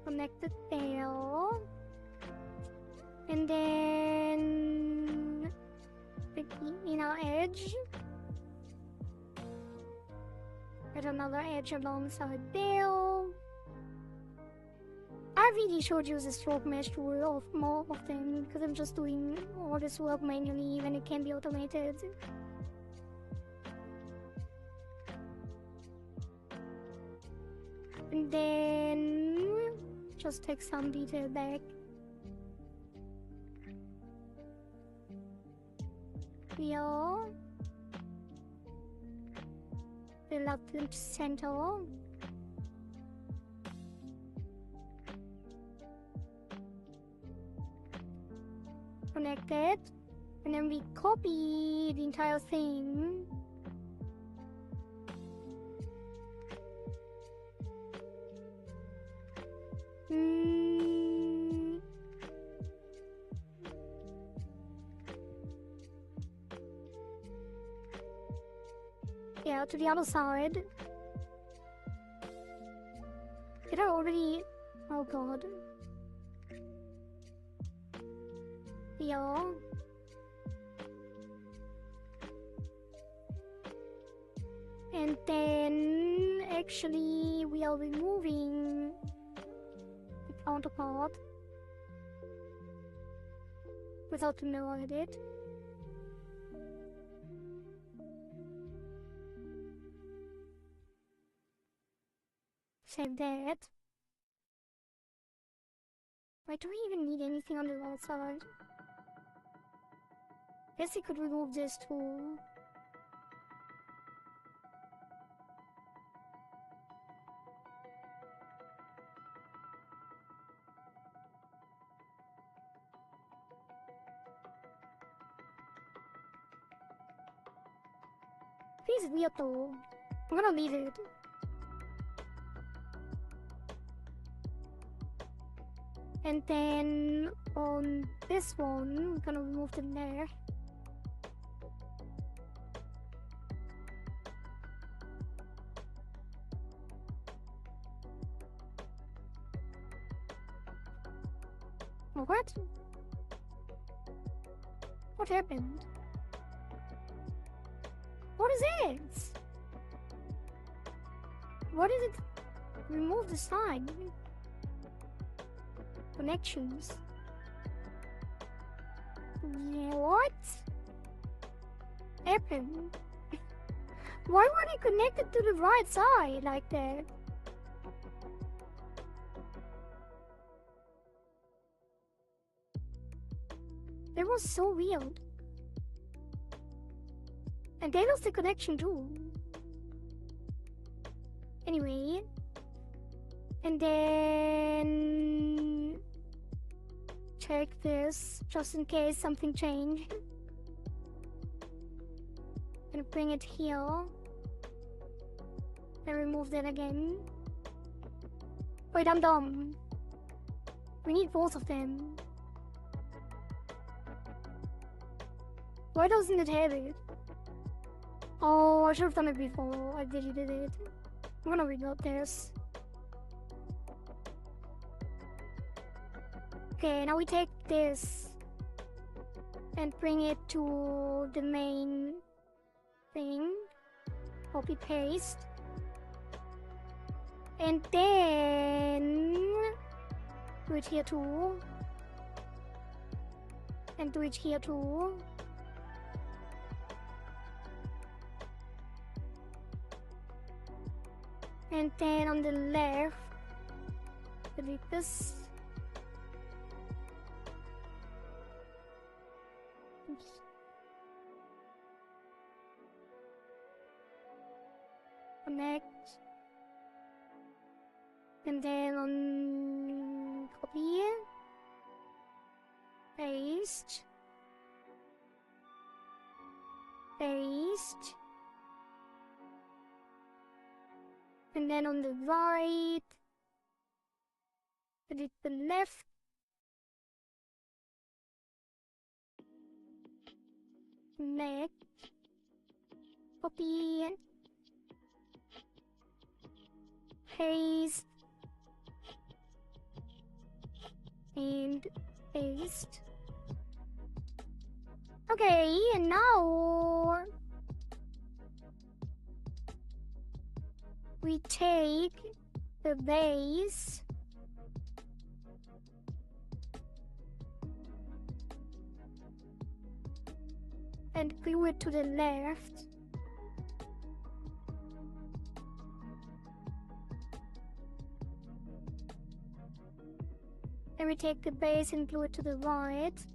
Connect it there. And then the inner edge. Add another edge alongside there. I really should use the stroke mesh tool more often because I'm just doing all this work manually when it can be automated. And then just take some detail back. Here. Fill up the center. Connect it, and then we copy the entire thing. Yeah, to the other side. Did I already? Oh god. Yeah. And then actually we are removing the counterpart without the mirror edit. Save that. Why do we even need anything on the outside? Guess we could remove this too. face is weird though. I'm gonna leave it. And then on this one, we're gonna remove them there. What? What happened? What is it? What did it remove the sign? Connections. Yeah, what happened? Why weren't it connected to the right side like that? That was so weird. And they lost the connection too. Anyway. And then check this just in case something changed. Gonna bring it here. And remove that again. Wait, I'm dumb. We need both of them. Why doesn't it have it? Oh, I should have done it before I deleted it. I'm gonna rebuild this. Okay, now we take this and bring it to the main thing. Copy paste. And then do it here too. And do it here too. And then on the left, delete this. Oops. Connect. And then on copy, paste, paste. And then on the right, delete the left. Connect. Copy. Paste. And paste. Okay, and now we take the base and glue it to the left. And we take the base and glue it to the right.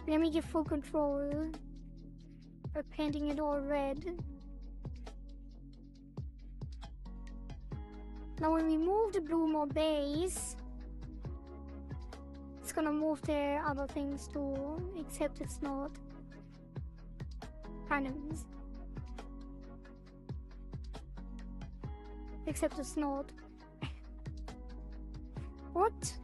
Let me get full control by painting it all red. Now when we move the bloom or base, it's gonna move the other things too, except it's not. Kind of is. Except it's not. What?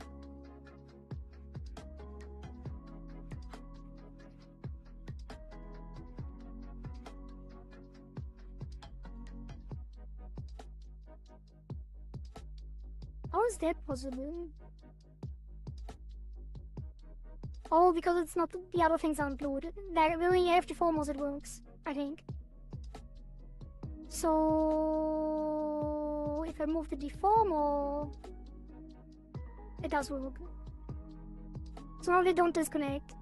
How is that possible? Oh, because it's not the other things aren't glued. Like, when you have deformers, it works, I think. So if I move the deformer, it does work. So now they don't disconnect.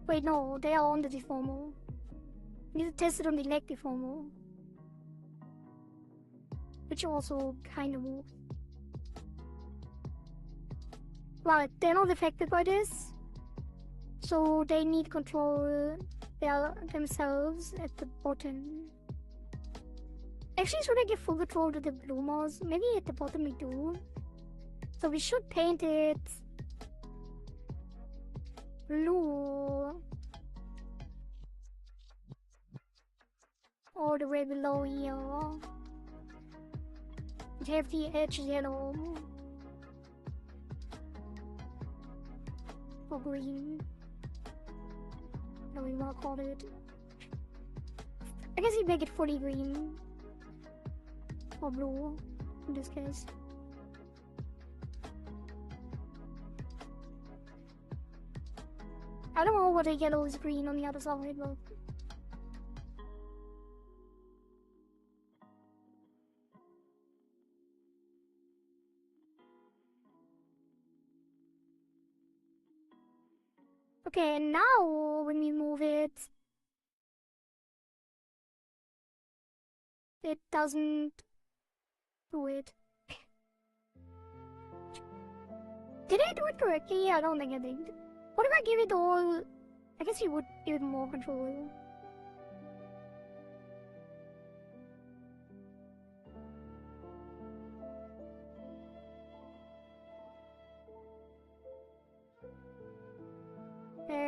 Wait, no, they are on the deformer. I need to test it on the leg deformer. Which also kind of works. Right, they're not affected by this. So they need control themselves at the bottom. Actually, should I give full control to the blue mouse? Maybe at the bottom we do. So we should paint it blue all the way below here. And have the edge yellow or green. No, we want to call it. I guess you make it fully green or blue in this case. I don't know what the yellow is green on the other side, but okay, and now when we move it, it doesn't do it. Did I do it correctly? I don't think I did. What if I give it all? I guess you would give it more control.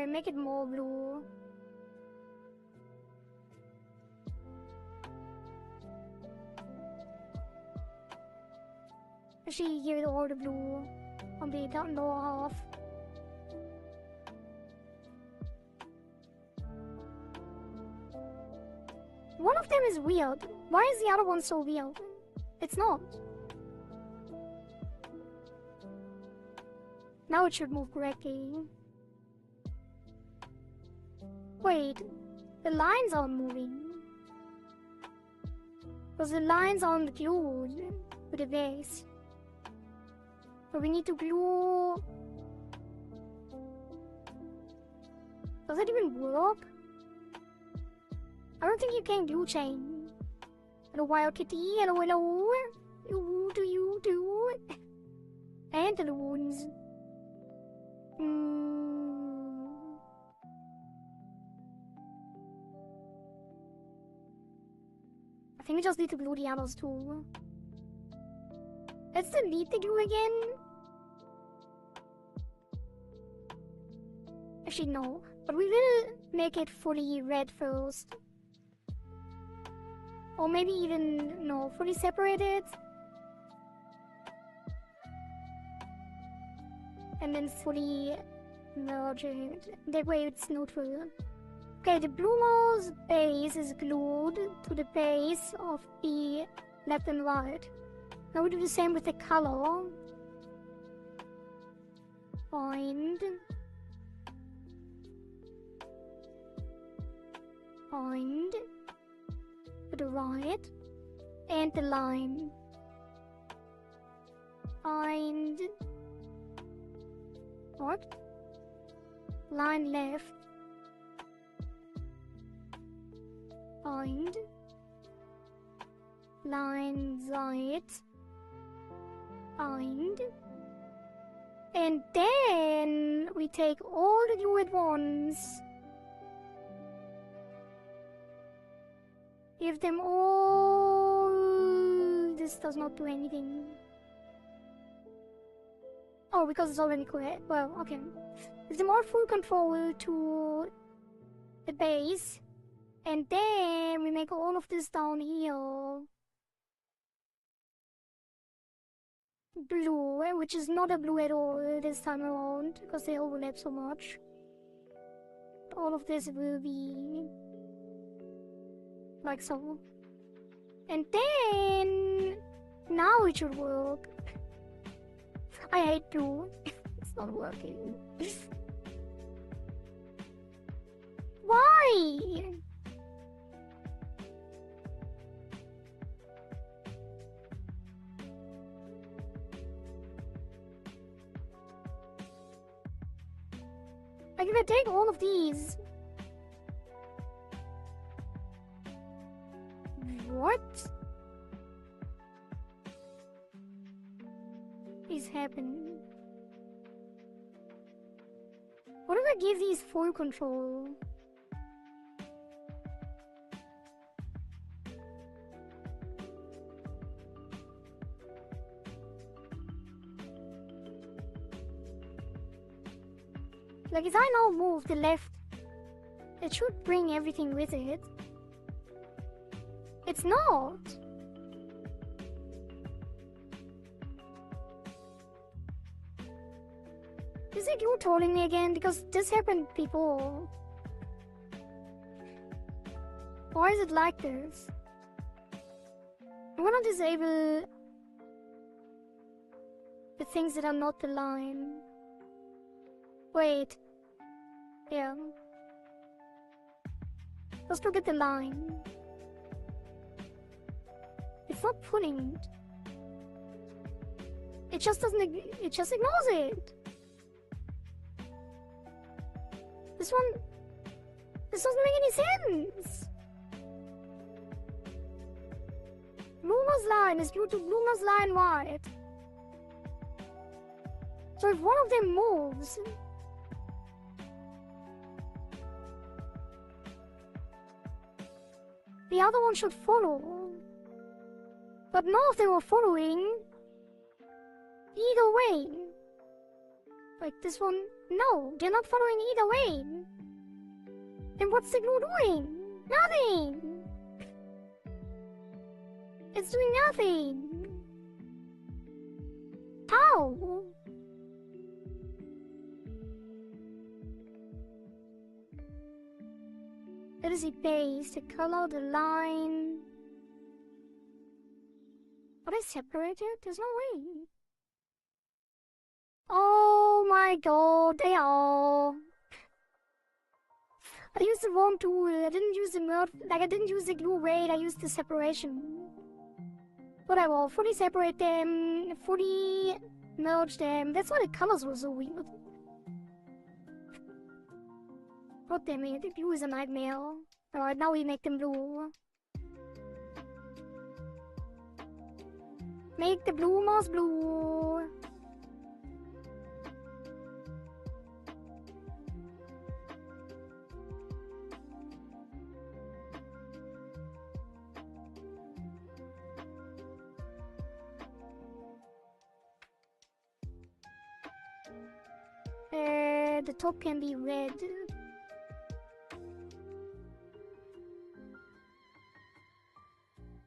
Make it more blue. Actually, give it all the blue on the lower half. One of them is weird. Why is the other one so weird? It's not. Now it should move correctly. Wait, the lines aren't moving. Because the lines aren't glued to the base. So we need to glue... Does that even work? I don't think you can glue chain. Hello, Wild Kitty. Hello, hello. You do. And the wounds. I think we just need to glue the others too. Let's delete the glue again. Actually, no. But we will make it fully red first. Or maybe even, no, fully separated. And then fully merge it. That way it's neutral. Okay, the blue mouse base is glued to the base of the left and right. Now we do the same with the color. Find to the right and the line. Find what? Line left. Find line right. Find. And then we take all the glue at once. Give them all... This does not do anything. Oh, because it's already correct. Well, okay. Give them all full control to the base. And then we make all of this down here blue, which is not a blue at all this time around, because they overlap so much. All of this will be like so. And then now it should work. I hate blue. It's not working. Why? Like, if I take all of these... What is happening? What if I give these full control? Like, if I now move the left, it should bring everything with it. It's not! Is it you trolling me again? Because this happened before. Why is it like this? I wanna disable the things that are not the line. Wait. Yeah. Let's look at the line. It's not pulling it. It just doesn't. It just ignores it. This one. This doesn't make any sense. Luna's line is due to Luna's line right. So if one of them moves, the other one should follow. But none of them are following either way. Like this one, no, they're not following either way. Then what's the glue doing? Nothing! It's doing nothing! How? Let us see base, the color, the line. Are they separated? There's no way. Oh my god, they are. I used the wrong tool. I didn't use the merge, like I didn't use the glue weight, I used the separation. Whatever, fully separate them, fully merge them. That's why the colors were so weird. God damn it, the glue is a nightmare. Alright, now we make them blue. Make the blue mouse blue. The top can be red.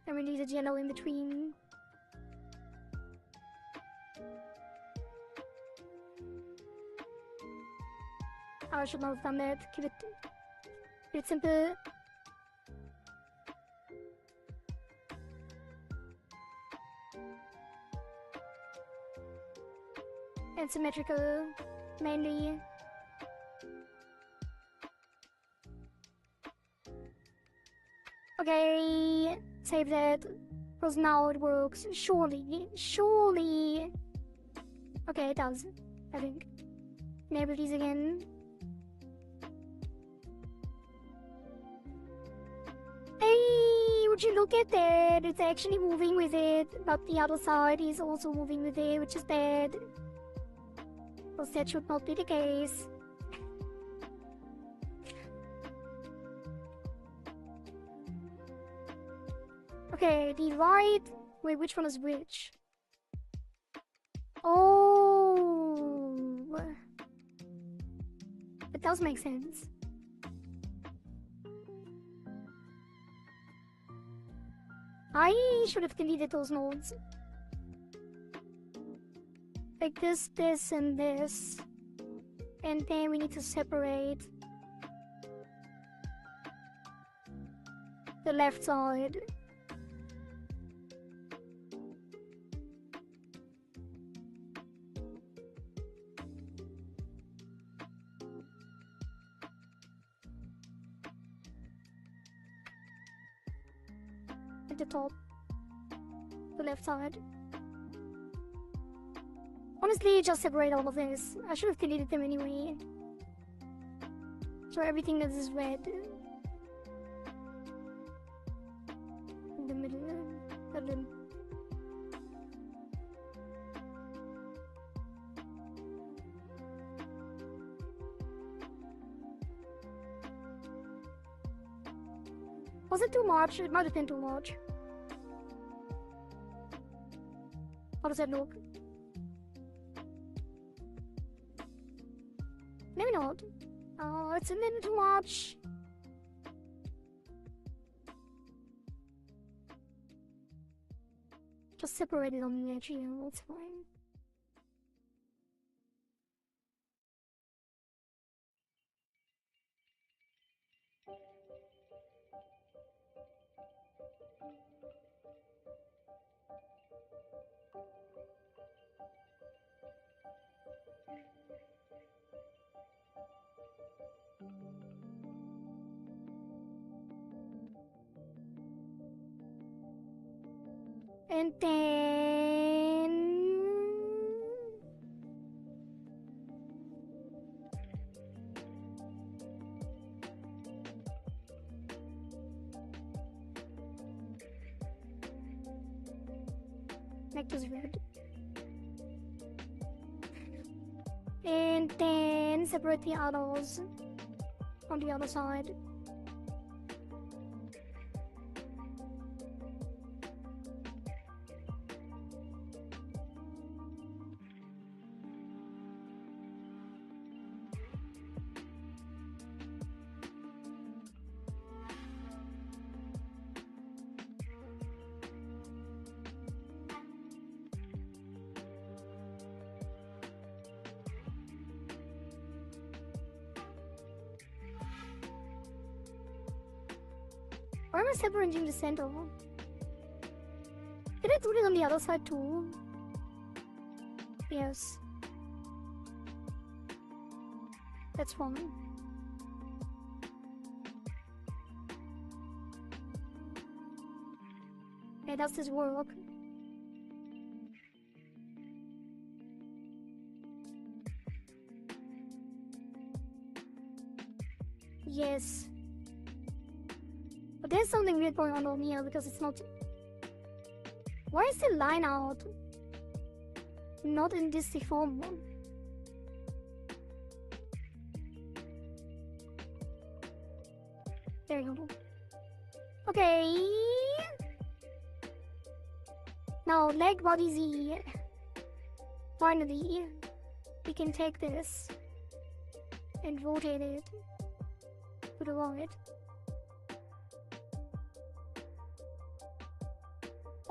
And we need a yellow in between. I should not have done that. Keep it simple. And symmetrical, mainly. Okay, save that, because now it works. Surely. Okay, it does, I think. Enable these again. Hey, would you look at that? It's actually moving with it, but the other side is also moving with it, which is bad. Because that should not be the case. Okay, the right... Wait, which one is which? Oh... It does make sense. I should have deleted those nodes. Like this, this, and this. And then we need to separate the left side. At the top. The left side. Honestly, just separate all of this. I should have deleted them anyway. So everything that is red. In the middle. Was it too much? It might have been too much. How does that look? Maybe not. Oh, it's a little too much. Just separate it on the edge here, that's fine. And then... make this red. And then separate the others on the other side. Why am I separating the center? Did I do it on the other side too? Yes. That's fine. Okay, does this work? Yes. But there's something weird going on here because it's not... Why is the line out? Not in this deformed one. There you go. Okay. Now, leg, body, Z. Finally, we can take this and rotate it to the right.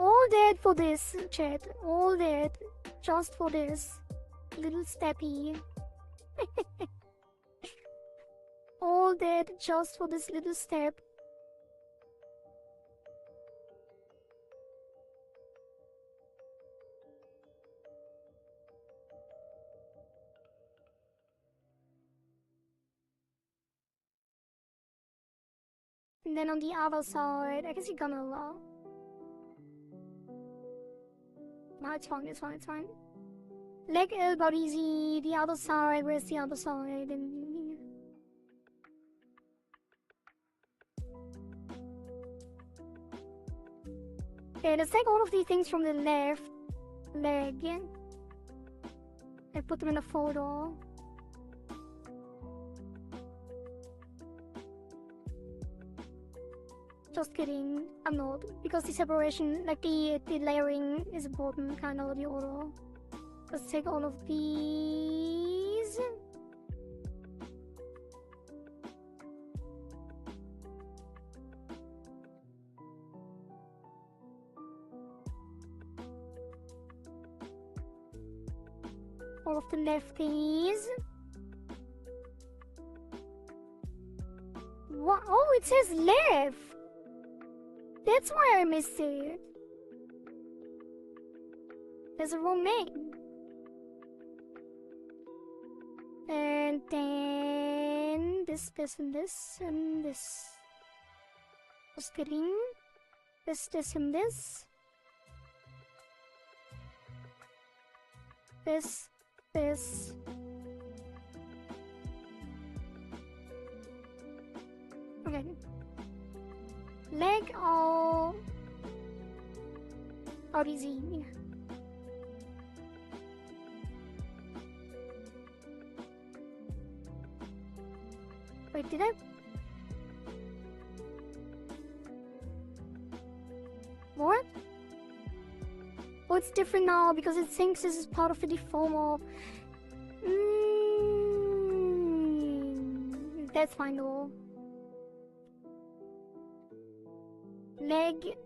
All that for this, chat. All that just for this little steppy. All that just for this little step. And then on the other side, I guess you're gonna allow. No, it's fine, it's fine, it's fine. Leg, L, body, Z, the other side, where's the other side? And... okay, let's take all of these things from the left leg and put them in a folder. Just kidding, I'm not, because the separation, like the layering is important, kind of the order. Let's take all of these. All of the lefties. What? Oh, it says left! That's why I missed it. There's a wrong name. And then this, and this, and this. Just kidding. This, and this. This. Okay. Leg or easy. Wait, did I? it's different now because it thinks this is part of the deformer. That's fine though. Leg.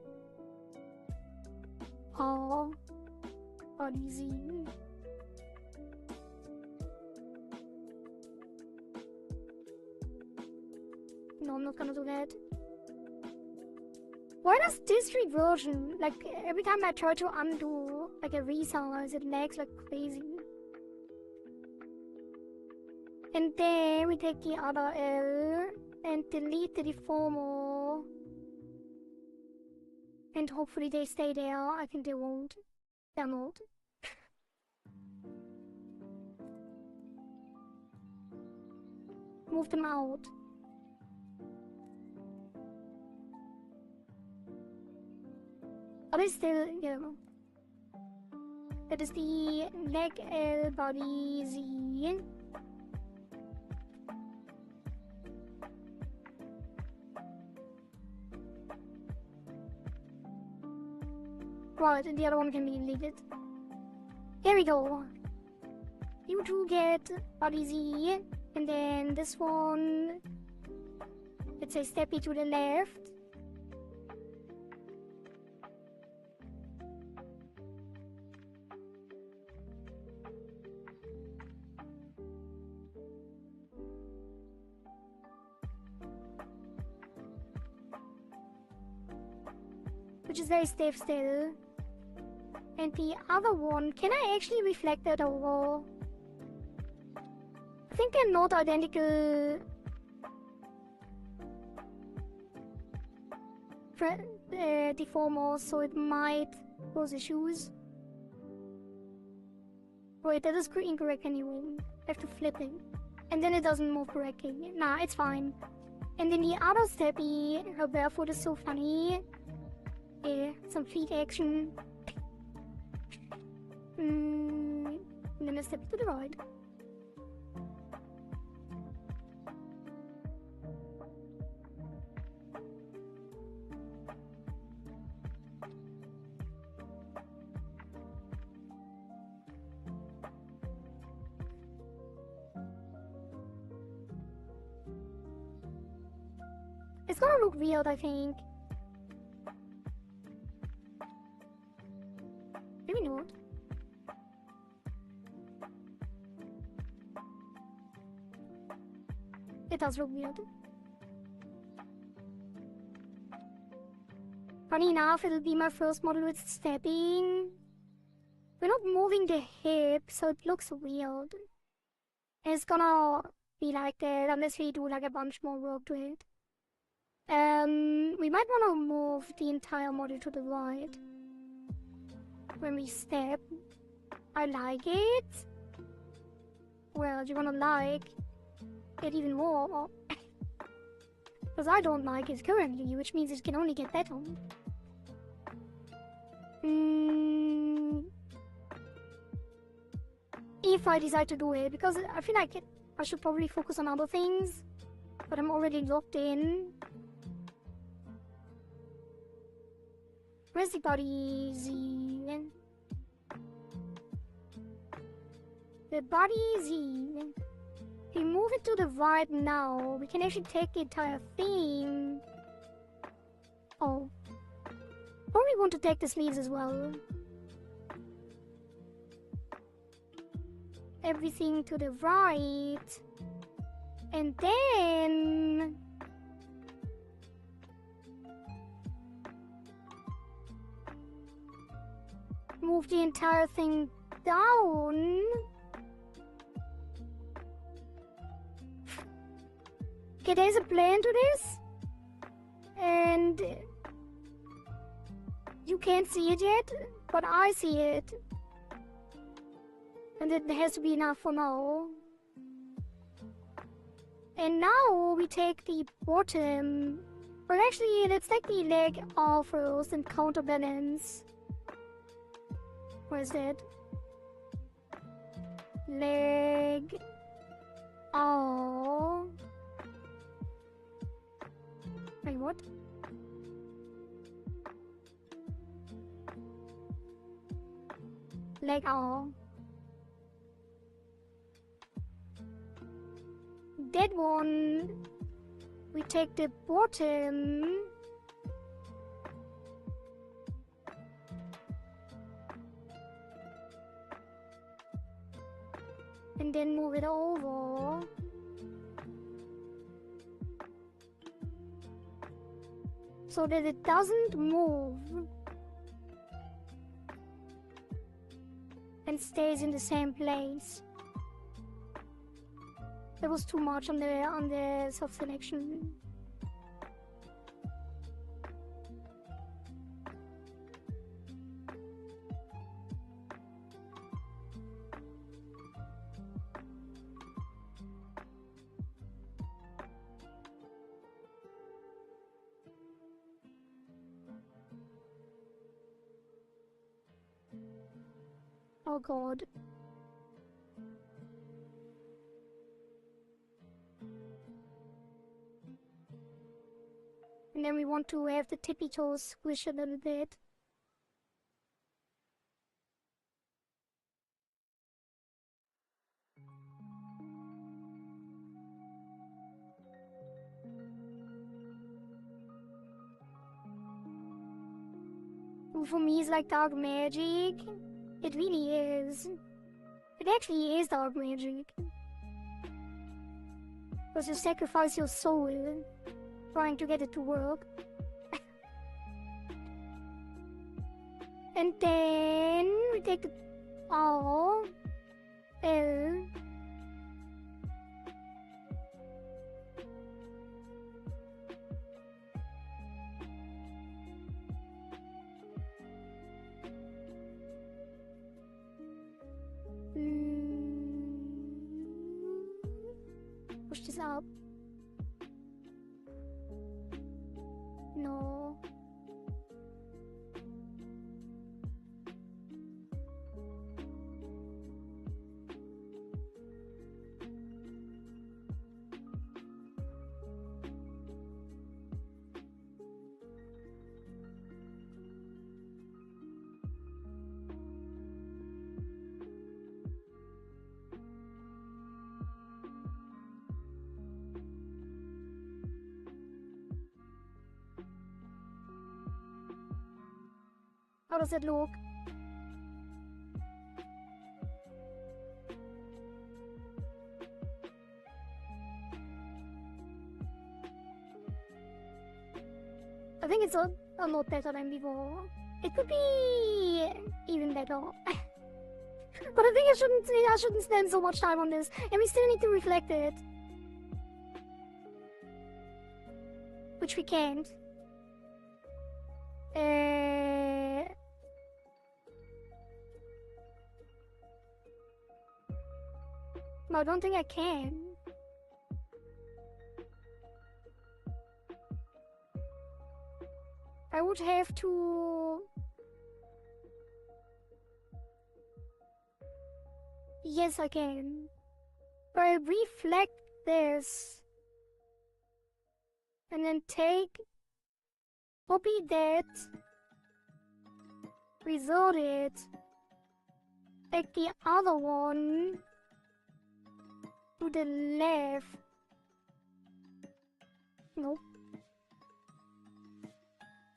Oh. Not easy. No, I'm not gonna do that. Why does this reversion, like every time I try to undo like a resize, it lags like crazy? And then we take the other L and delete the deformer. And hopefully they stay there. I think they won't. They're not. Move them out. Are they still, yeah. That is the leg L body Z. Right, and the other one can be deleted. There we go. You two get body Z, and then this one, let's say steppy to the left. Which is very stiff still. And the other one, can I actually reflect that over? I think they're not identical deformers, so it might cause issues. Wait, that is incorrect anyway. I have to flip it. And then it doesn't move correctly. Nah, it's fine. And then the other steppy, her barefoot is so funny. Yeah, some feet action. And then a step to the right. It's gonna look weird, I think. Maybe not. It does look weird. Funny enough, it'll be my first model with stepping. We're not moving the hip, so it looks weird. And it's gonna be like that unless we do like a bunch more work to it. We might want to move the entire model to the right. When we step. I like it. Well, you wanna like it even more. Because I don't like it currently, which means it can only get better. If I decide to do it, because I feel like I should probably focus on other things. But I'm already locked in. Where's the body Z? The body Z. If we move it to the right now, we can actually take the entire thing. Oh. Probably want to take the sleeves as well. Everything to the right. And then... move the entire thing down. Okay, there's a plan to this. And you can't see it yet, but I see it. And it has to be enough for now. And now we take the bottom. Well, actually, let's take the leg off first and counterbalance. Where's that? Leg. Oh. Wait, what? Like, oh. That one. We take the bottom. And then move it over. So that it doesn't move. And stays in the same place. That was too much on the self-selection. Oh god. And then we want to have the tippy toes squish a little bit. Ooh, for me, it's like dark magic. It really is. It actually is dark magic. Because you sacrifice your soul trying to get it to work. And then we take the R, L, push this up. No. How does it look? I think it's a lot better than before. It could be even better. But I think I shouldn't spend so much time on this, and we still need to reflect it. Which we can't. No, I don't think I can. I would have to... Yes, I can. But I reflect this. And then copy that. Resort it. Take the other one. To the left. Nope.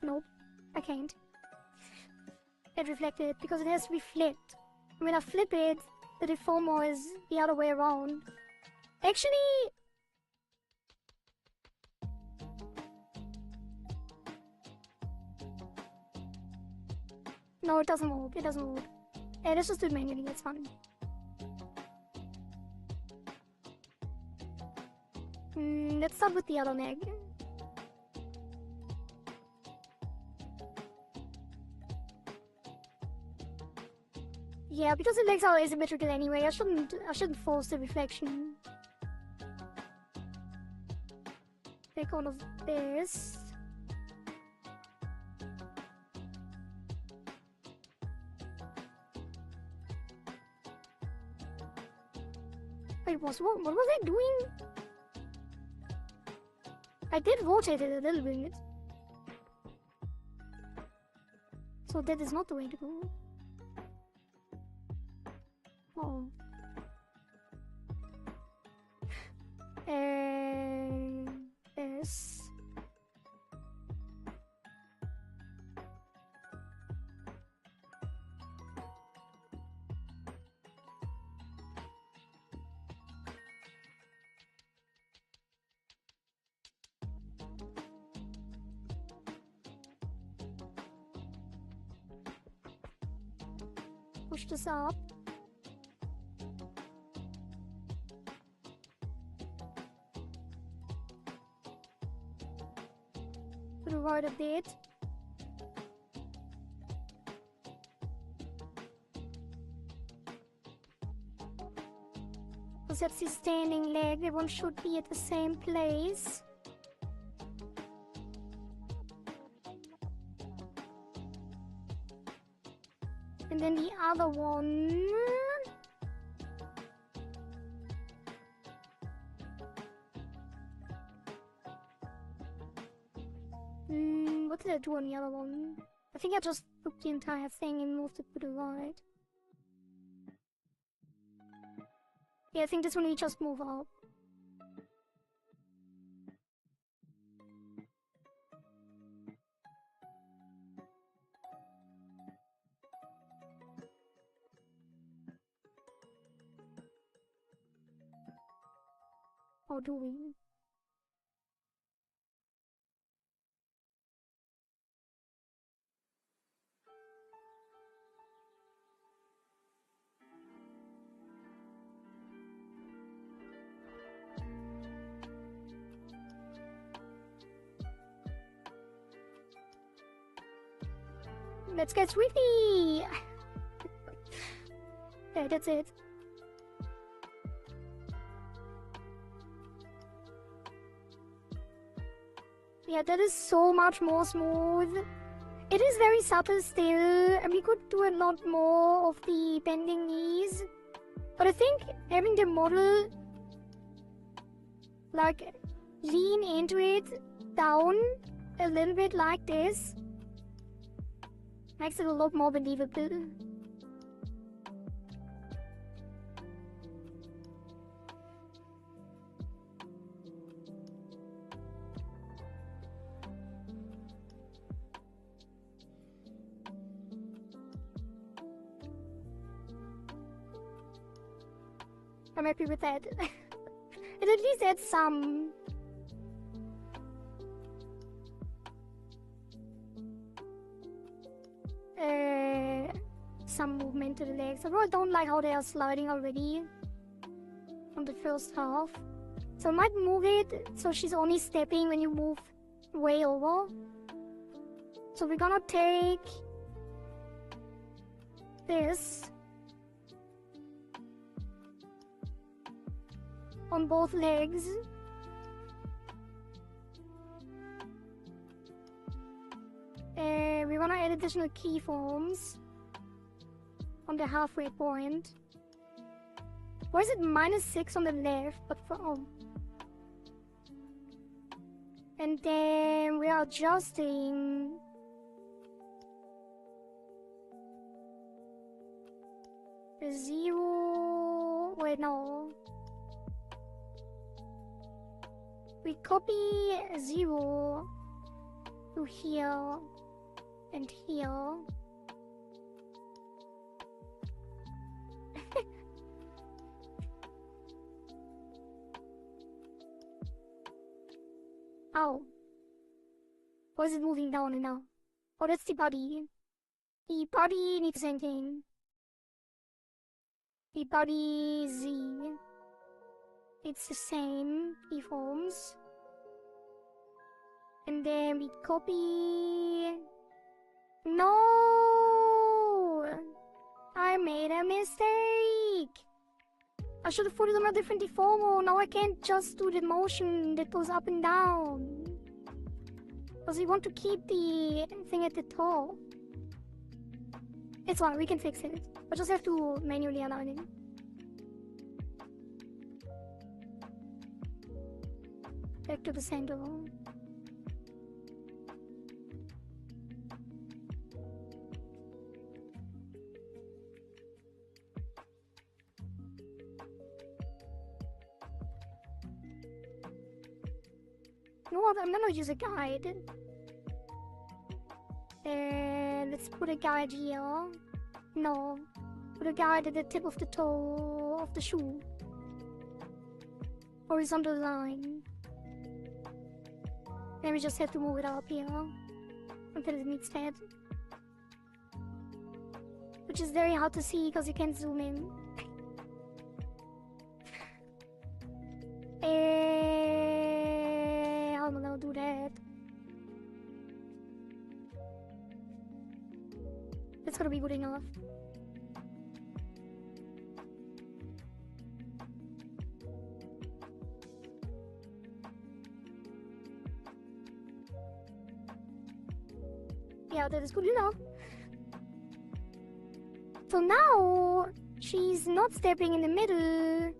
Nope. I can't. It reflected because it has to be flipped. When I flip it, the deformer is the other way around. Actually... No, it doesn't work. It doesn't work. Let's just do it manually. It's fine. Let's start with the other leg. Yeah, because the legs are asymmetrical anyway, I shouldn't force the reflection. Take all of this. Wait, what was I doing? I did rotate it a little bit. So that is not the way to go. Oh. This. Push this up. To the right a bit. Because that's the standing leg, everyone should be at the same place. And then the other one. What did I do on the other one? I think I just took the entire thing and moved it to the right. Yeah, I think this one we just move up. Or do we? Let's get sweetie! Yeah, that's it. Yeah, that is so much more smooth. It is very subtle still, and we could do a lot more of the bending knees. But I think having the model, like, lean into it down a little bit like this makes it a lot more believable. I'm happy with that. It at least adds some. Some movement to the legs. I really don't like how they are sliding already on the first half. So I might move it so she's only stepping when you move way over. So we're gonna take this on both legs. We wanna add additional keyforms on the halfway point. Why is it -6 on the left? But for and then we are adjusting the 0. Wait, no. We copy 0 to here and here. Ow. Why is it moving down and now? Oh, that's the body. The body needs the same thing. The body Z. It's the same keyforms. And then we copy. No! I made a mistake! I should have put it on a different deformer. Now I can't just do the motion that goes up and down. Because we want to keep the thing at the top. It's fine, we can fix it. I just have to manually align it. Back to the center. You know what? I'm gonna use a guide. Let's put a guide here. No. Put a guide at the tip of the toe of the shoe. Horizontal line. Then we just have to move it up here until it meets that. Which is very hard to see because you can't zoom in. How am I gonna do that? That's gonna be good enough. Yeah, that is good enough. So now, she's not stepping in the middle.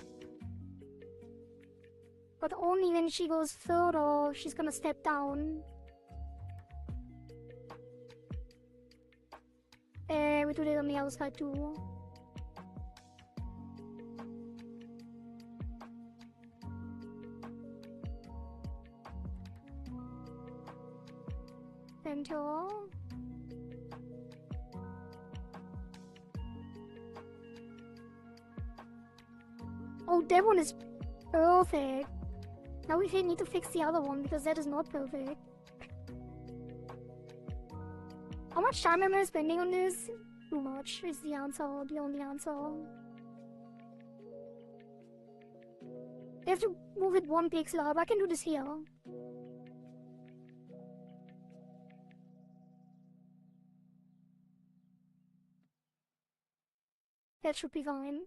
But only when she goes further, she's gonna step down. We do that on the other side too. Center. Oh, that one is perfect. Now we need to fix the other one because that is not perfect. How much time am I spending on this? Too much is the answer, the only answer. I have to move it 1 pixel up. I can do this here. That should be fine.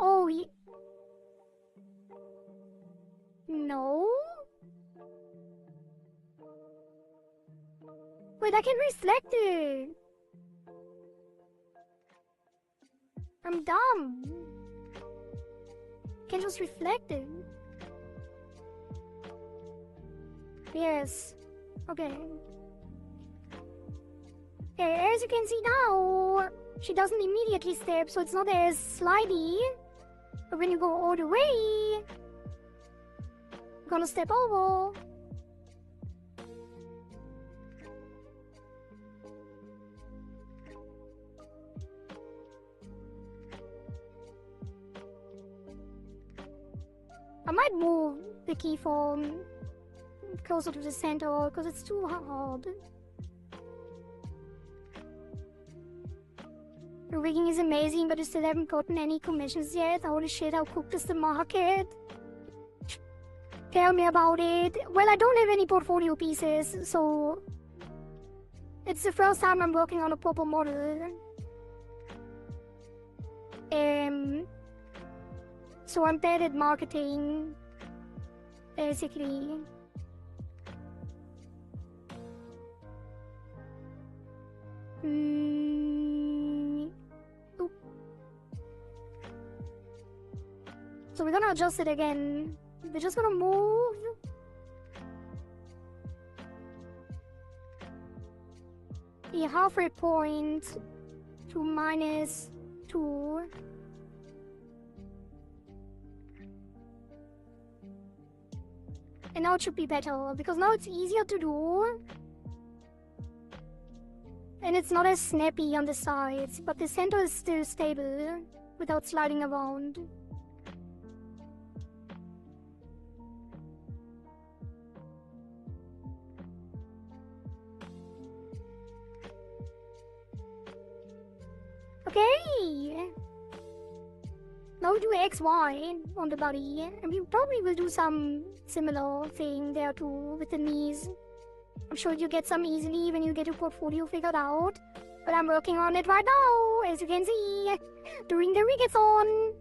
Oh, no? Wait, I can reflect it. I'm dumb. Can just reflect it. Yes. Okay. Okay, as you can see now, she doesn't immediately step, so it's not as slidey. But when you go all the way, you're gonna step over. I might move the keyform closer to the center because it's too hard. The rigging is amazing, but I still haven't gotten any commissions yet. Holy shit, how cooked is the market? Tell me about it. Well, I don't have any portfolio pieces, so it's the first time I'm working on a proper model. So I'm bad at marketing, basically. Oop. So we're gonna adjust it again. We're just gonna move the halfway point to -2. And now it should be better, because now it's easier to do. And it's not as snappy on the sides, but the center is still stable, without sliding around. Okay! Now we do XY on the body, and we probably will do some similar thing there too with the knees. I'm sure you get some easily when you get your portfolio figured out, but I'm working on it right now, as you can see, during the Rigathon.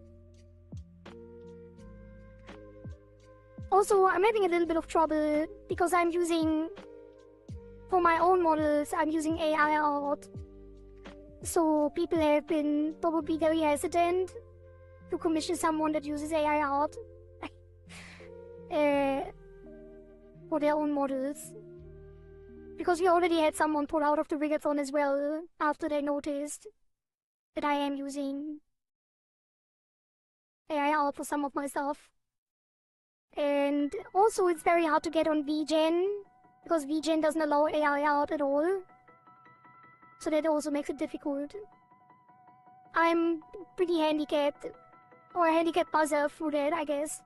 Also, I'm having a little bit of trouble because I'm using, for my own models, I'm using AI art. So people have been probably very hesitant to commission someone that uses AI art for their own models. Because we already had someone pull out of the Rigathon as well after they noticed that I am using AI art for some of my stuff. And also it's very hard to get on VGen, because VGen doesn't allow AI out at all. So that also makes it difficult. I'm pretty handicapped, or handicapped myself through that, I guess.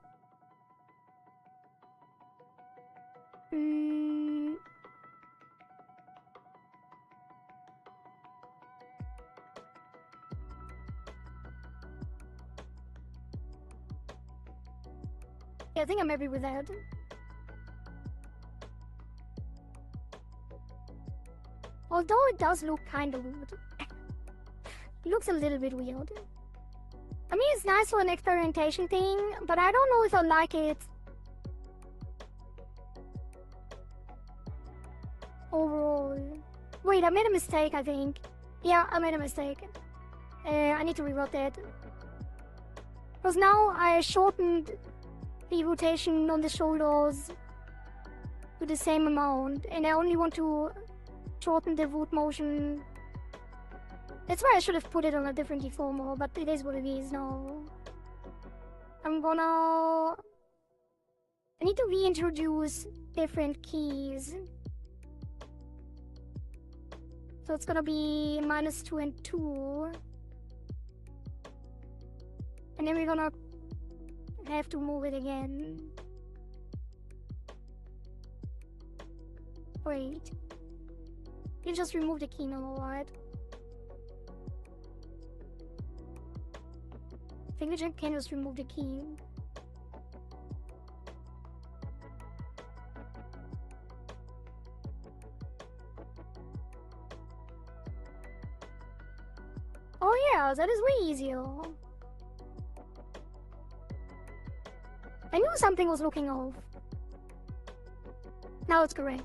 Yeah, I think I'm happy with that. Although it does look kind of weird. It looks a little bit weird. I mean, it's nice for an experimentation thing, but I don't know if I like it overall. Wait, I made a mistake, I think. Yeah, I made a mistake. I need to rewrite that. Because now I shortened the rotation on the shoulders to the same amount, and I only want to shorten the root motion. That's why I should have put it on a different deformer, but it is what it is now. I need to reintroduce different keys. So it's gonna be -2 and 2. And then we're gonna have to move it again. Wait. You just remove the key now, right? I think we can just remove the key. Oh yeah, that is way easier. I knew something was looking off. Now it's correct.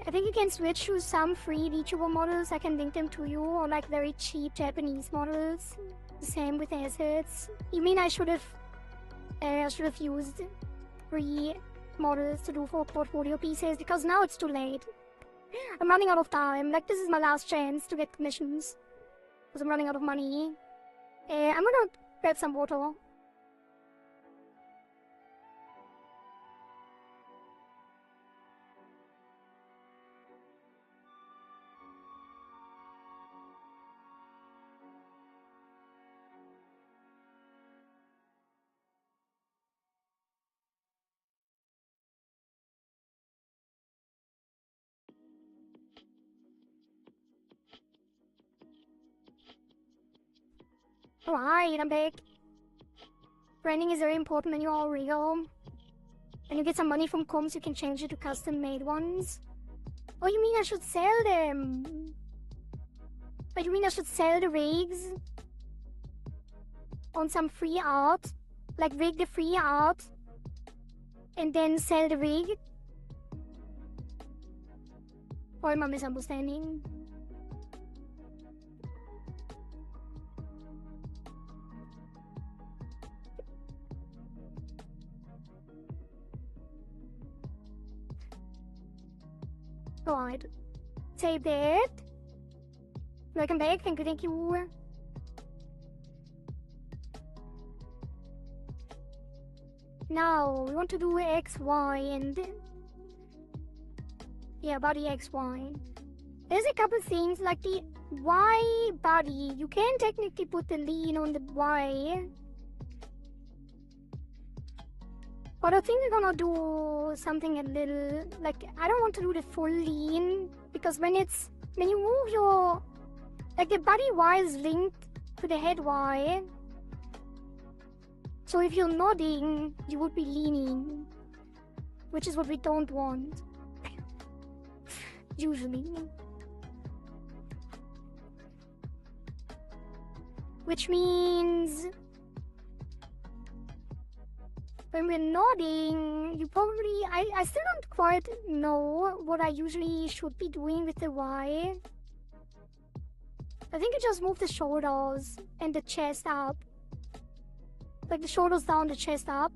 I think you can switch to some free VTuber models. I can link them to you, or like very cheap Japanese models. The same with assets. You mean I should have used free models to do for portfolio pieces, because now it's too late. I'm running out of time. Like, this is my last chance to get commissions, because I'm running out of money. I'm gonna grab some water. Alright, I'm back. Branding is very important when you are real. When you get some money from comms, you can change it to custom-made ones. Oh, you mean I should sell them? But you mean I should sell the rigs on some free art? Like, rig the free art and then sell the rig? Or am I misunderstanding? Alright. Save that. Welcome back. Thank you. Now, we want to do X, Y, and... yeah, body X, Y. There's a couple things, like the Y body. You can technically put the lean on the Y. But I think we're gonna do something a little... like, I don't want to do the full lean, because when you move your... like, the body Y is linked to the head Y. So if you're nodding, you would be leaning. Which is what we don't want. Usually. Which means... when we're nodding, you probably... I still don't quite know what I usually should be doing with the Y. I think you just move the shoulders and the chest up. Like the shoulders down, the chest up.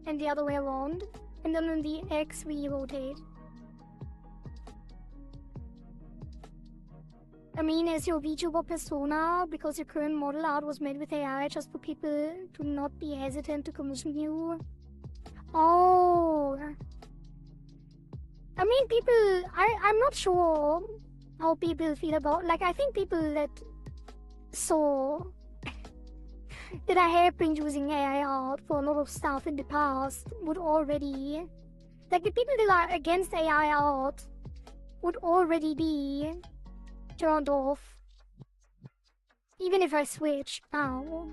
and the other way around, and then on the X we rotate. I mean, as your VTuber persona, because your current model art was made with AI just for people to not be hesitant to commission you. Oh. I mean, people, I'm not sure how people feel about, like, I think people that saw that I have been using AI art for a lot of stuff in the past would already, like, the people that are against AI art would already be turned off, even if I switch now.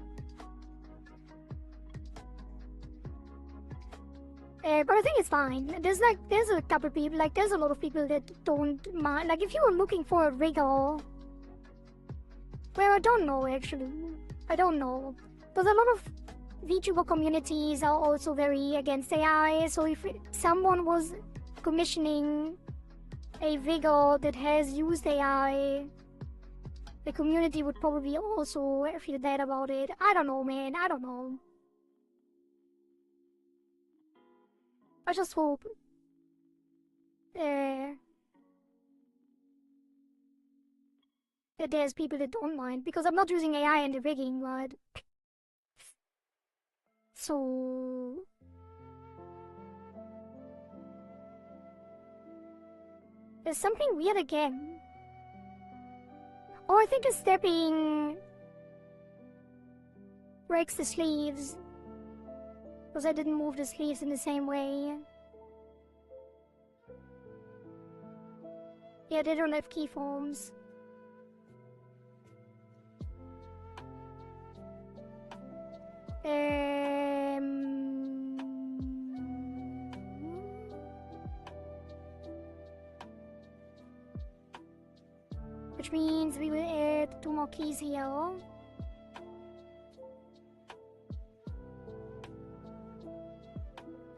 But I think it's fine. There's a couple people, like, there's a lot of people that don't mind. Like, if you were looking for a rigger, well, I don't know, actually. I don't know. Because a lot of VTuber communities are also very against AI, so if someone was commissioning a vigor that has used AI, the community would probably also feel bad about it. I don't know, man. I don't know. I just hope that there's people that don't mind, because I'm not using AI in the rigging, but so there's something weird again. Oh, I think the stepping breaks the sleeves, because I didn't move the sleeves in the same way. Yeah, they don't have keyforms. Which means we will add 2 more keys here.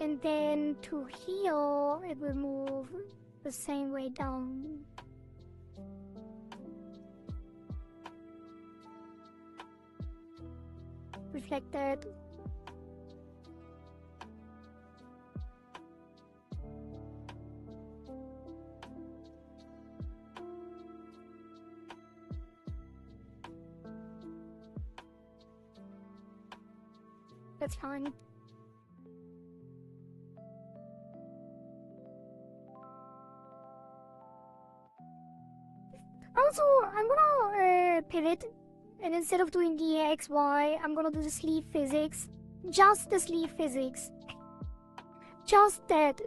And then to here, it will move the same way down. Reflected. That's fine. Also, I'm gonna pivot, and instead of doing the XY, I'm gonna do the sleeve physics. Just the sleeve physics. Just that.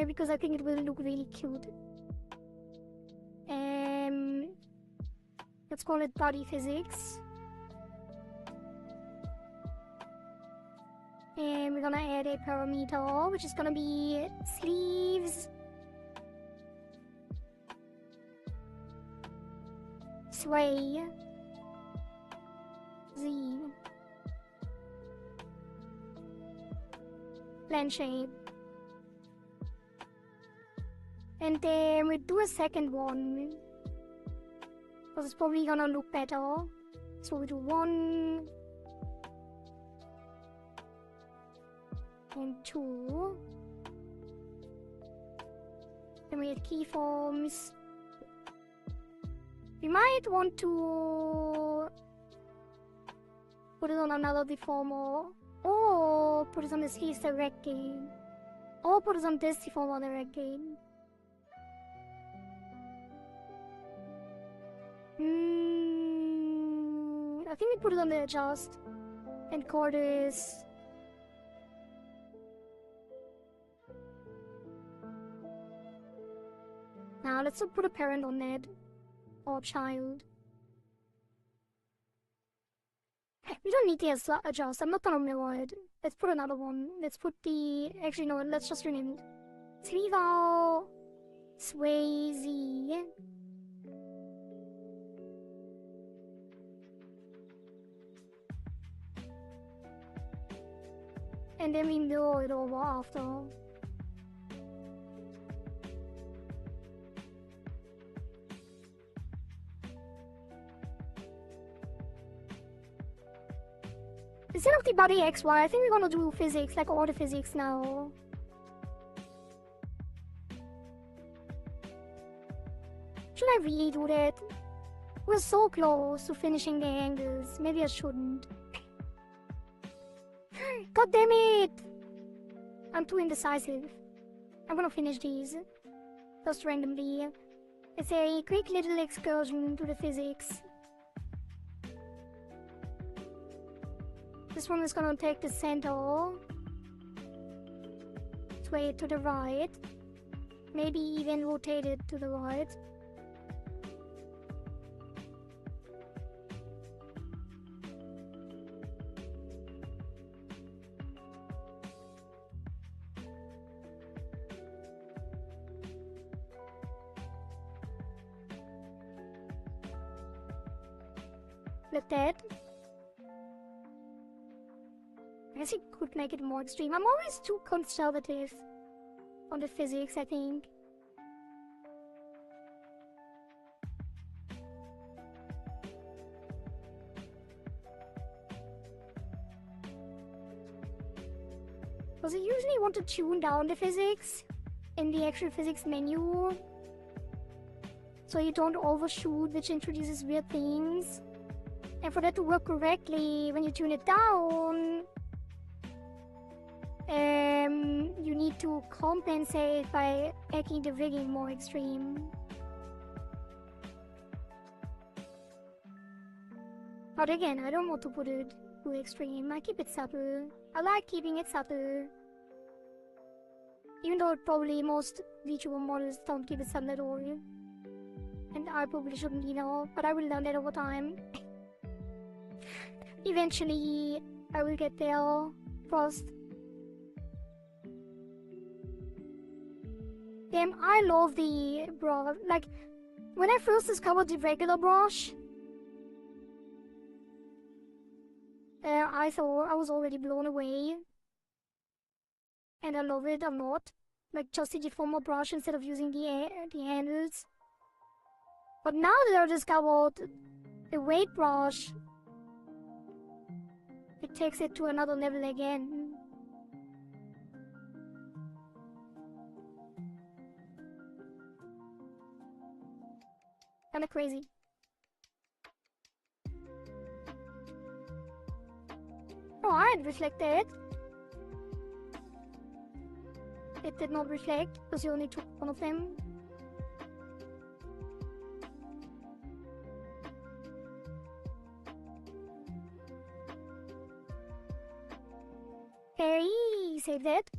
Because I think it will look really cute. Let's call it body physics. And we're gonna add a parameter, which is gonna be sleeves sway Z blend shape. And then we do a second one, because it's probably gonna look better. So we do 1 and 2. Then we add keyforms. We might want to put it on another deformer, or put it on the sleeves directly, or put it on this deformer directly. I think we put it on the adjust and call this now. Let's not put a parent on it or child. We don't need the adjust. I'm not gonna mirror it. Let's put another one. Let's put the, actually no, let's just rename it. Sleeve out sway Z. And then we mirror it over after. Instead of the body XY, I think we're gonna do physics, like all the physics now. Should I really do that? We're so close to finishing the angles. Maybe I shouldn't. God damn it! I'm too indecisive. I'm gonna finish these. Just randomly. It's a quick little excursion into the physics. This one is gonna take the center. Sway it to the right. Maybe even rotate it to the right. Like that. I guess you could make it more extreme. I'm always too conservative on the physics, I think. Because I usually want to tune down the physics in the actual physics menu, so you don't overshoot, which introduces weird things. And for that to work correctly, when you tune it down, you need to compensate by making the rigging more extreme. But again, I don't want to put it too extreme. I keep it subtle. I like keeping it subtle. Even though probably most VTuber models don't keep it subtle at all. And I probably shouldn't either, but I will learn that over time. Eventually, I will get there. First. Damn, I love the brush. Like, when I first discovered the regular brush, I thought I was already blown away. And I love it a lot. Like, just the deformer brush instead of using the handles. But now that I discovered the weight brush, it takes it to another level again. Kinda crazy. Oh, I had reflected. It did not reflect because you only took one of them. Okay, save that.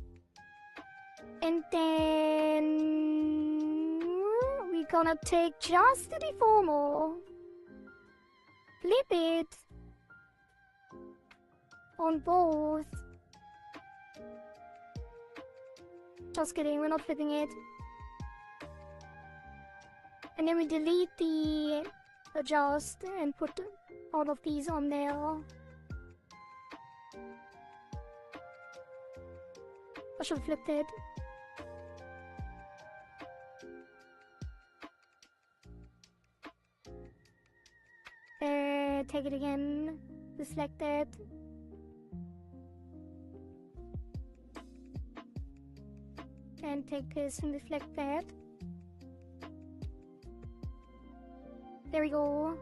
And then we're gonna take just the deformer, flip it on both. Just kidding, we're not flipping it. And then we delete the adjust and put all of these on there. I should have flipped it. Take it again. Select it. And take this and deflect that. There we go.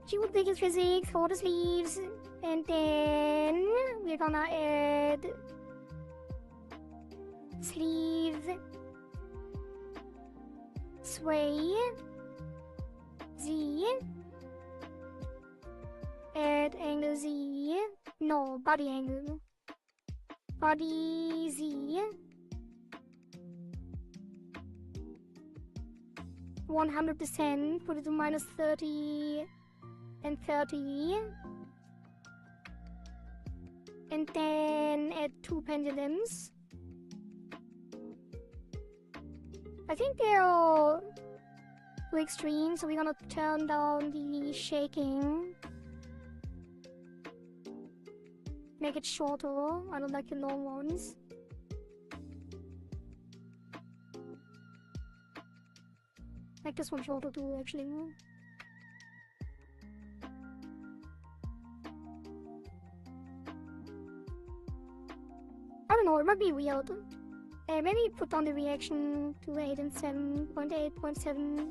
Cute biggest physics for the sleeves. And then we're gonna add sleeve, sway, Z, add angle Z, no, body angle, body Z, 100%, put it to minus 30 and 30, and then add 2 pendulums. I think they're all too extreme, so we're gonna turn down the shaking. Make it shorter. I don't like the long ones. Make this one shorter too, actually. don't know, it might be weird. Maybe put down the reaction to 8 and 7.8.7.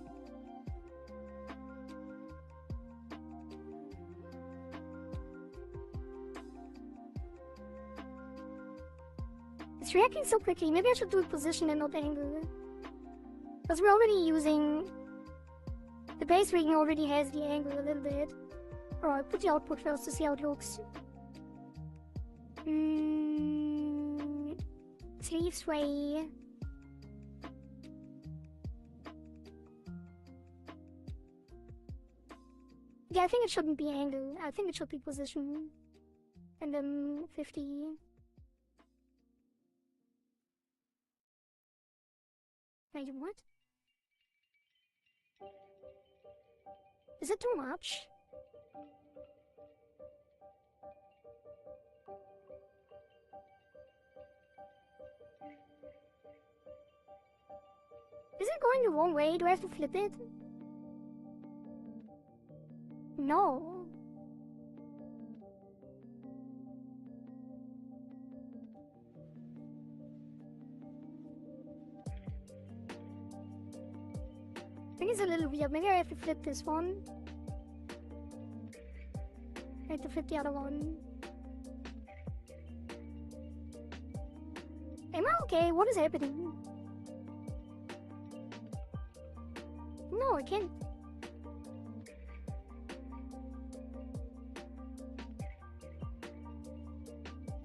It's reacting so quickly. Maybe I should do position and not angle. Because we're already using... The base rigging already has the angle a little bit. Alright, put the output first to see how it looks. Sleeve sway. Yeah, I think it shouldn't be angle. I think it should be position. And then 50. Wait, what? Is it too much? Is it going the wrong way? Do I have to flip it? No. I think it's a little weird. Maybe I have to flip this one. I have to flip the other one. Am I okay? What is happening? No, I can't.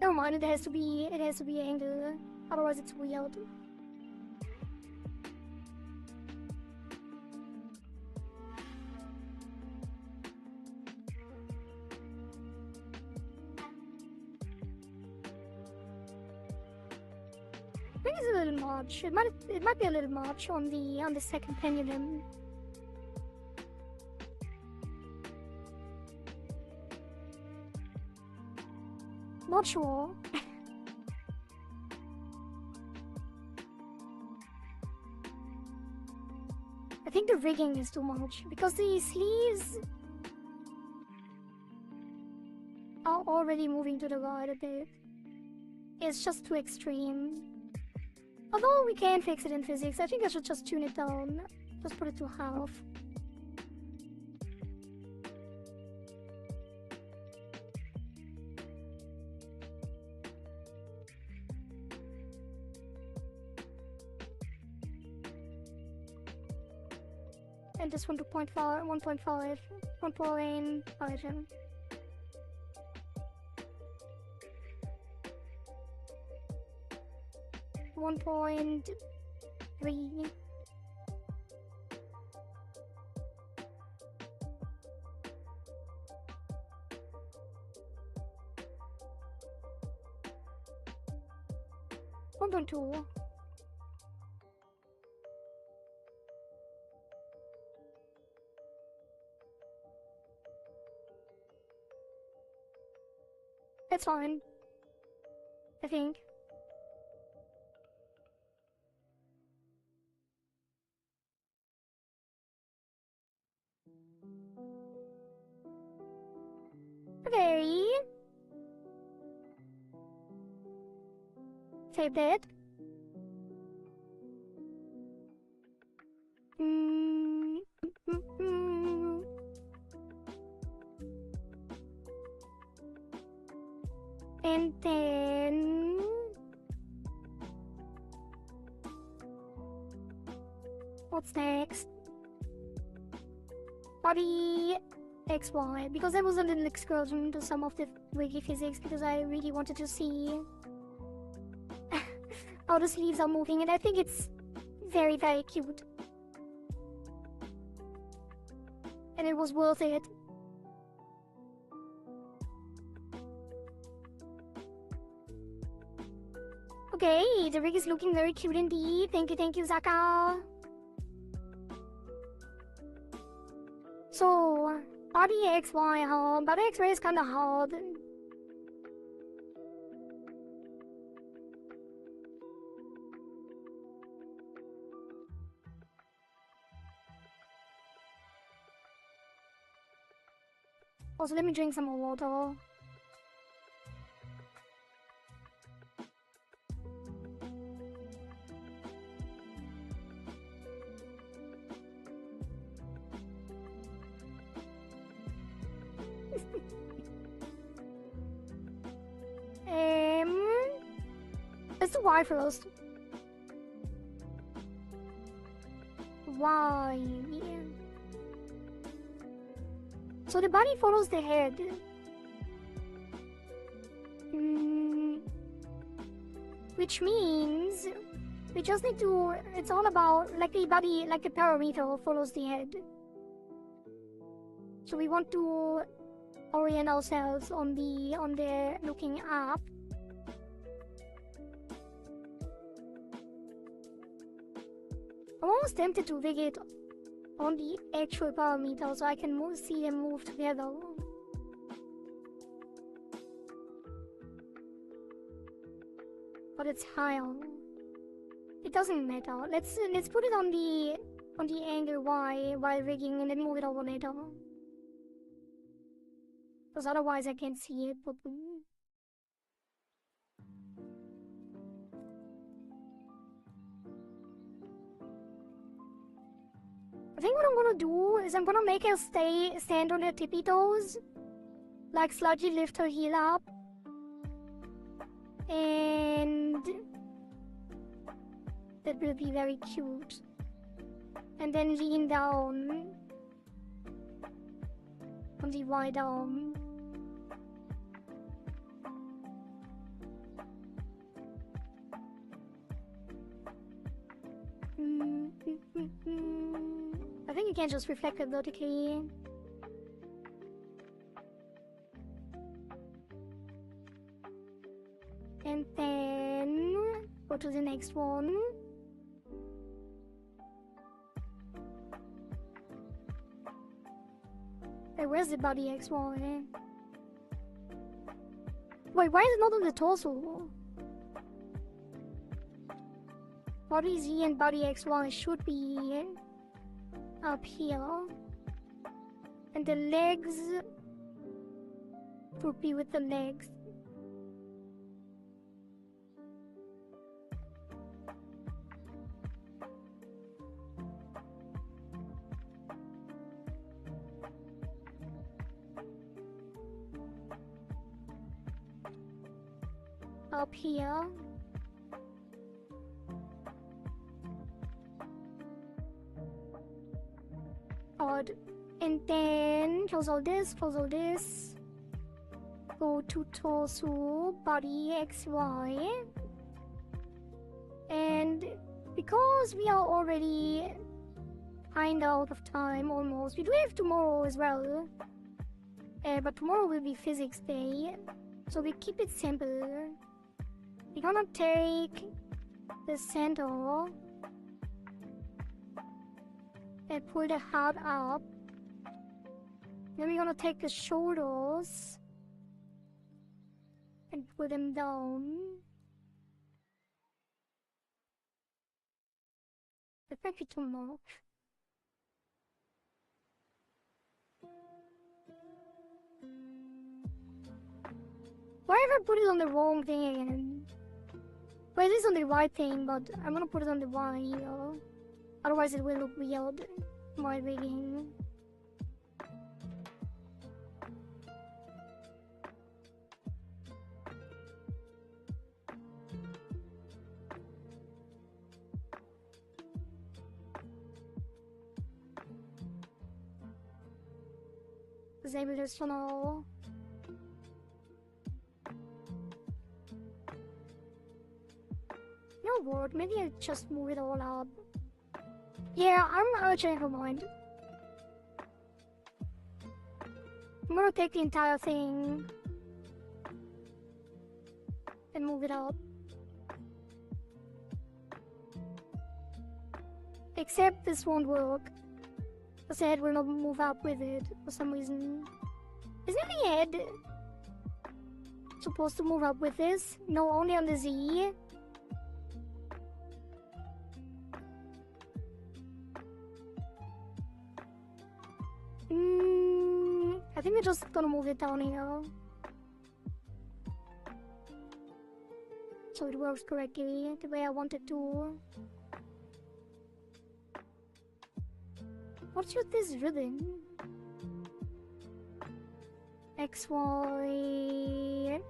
Never mind, it has to be angle. Otherwise it's weird. I think it's a little much. It might be a little much on the second pendulum. Not sure. I think the rigging is too much because the sleeves are already moving to the right a bit. It's just too extreme. Although we can fix it in physics, I think I should just tune it down. Just put it to half. And this one to 0.5, 1.5, 1.5. 1.3. One point two. That's fine. I think. Okay. Save that. And then what's next? Body XY, because I was a little excursion to some of the wiki physics because I really wanted to see how the sleeves are moving, and I think it's very, very cute. And it was worth it. Okay, the rig is looking very cute indeed. Thank you, Zaka. So, body XY hard. Body X-ray is kinda hard. Also, let me drink some more water. Let's do Y first. Y. Yeah. So the body follows the head. Which means we just need to. It's all about like the body, like the parameter follows the head. So we want to orient ourselves on the looking up. I'm almost tempted to rig it on the actual parameter so I can see them move together. But it's higher. It doesn't matter. Let's put it on the angle Y while rigging and then move it over later. Because otherwise I can't see it. But I think what I'm gonna do is I'm gonna make her stand on her tippy toes, like sludgy lift her heel up, and that will be very cute. And then lean down on the wide arm. I think you can just reflect it vertically. And then go to the next one. Hey, where's the body XY? Wait, why is it not on the torso? Body Z and body XY should be up here. And the legs would be with the legs. Up here. Odd. And then close all this, go to torso, body XY. And because we are already kind of out of time almost, we do have tomorrow as well. But tomorrow will be physics day, so we keep it simple. We're gonna take the center and pull the heart up. Then we're gonna take the shoulders and pull them down. That might be too much. Why have I put it on the wrong thing again? Well, it is on the right thing, but I'm gonna put it on the Y here. Otherwise it will look weird while rigging. Disable this for now. No word, maybe I'll just move it all up. Yeah, I'll change my mind. I'm gonna take the entire thing and move it up. Except this won't work. The head will not move up with it for some reason. Isn't the head supposed to move up with this? No, only on the Z. I think we're just gonna move it down here, so it works correctly the way I want it to. What's with this ribbon? XY.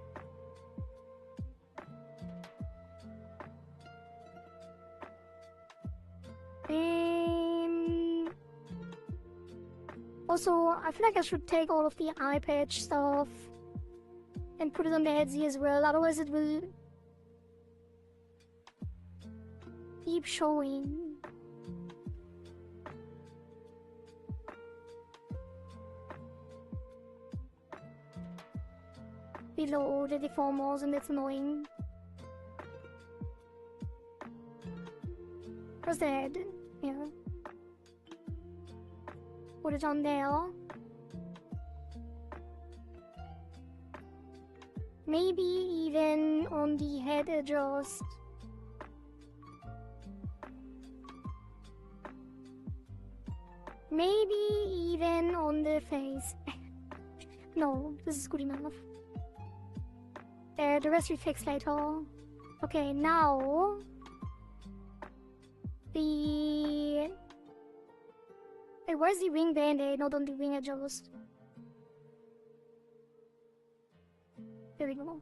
Also, I feel like I should take all of the eye patch stuff and put it on the Etsy as well, otherwise it will keep showing. Below the deformers, and that's annoying. What's that? Yeah. Put it on there. Maybe even on the head adjust. Maybe even on the face. No, this is good enough. There, the rest we fix later. Okay, now the... Hey, where's the wing band-aid? Not on the wing adjust. There we go.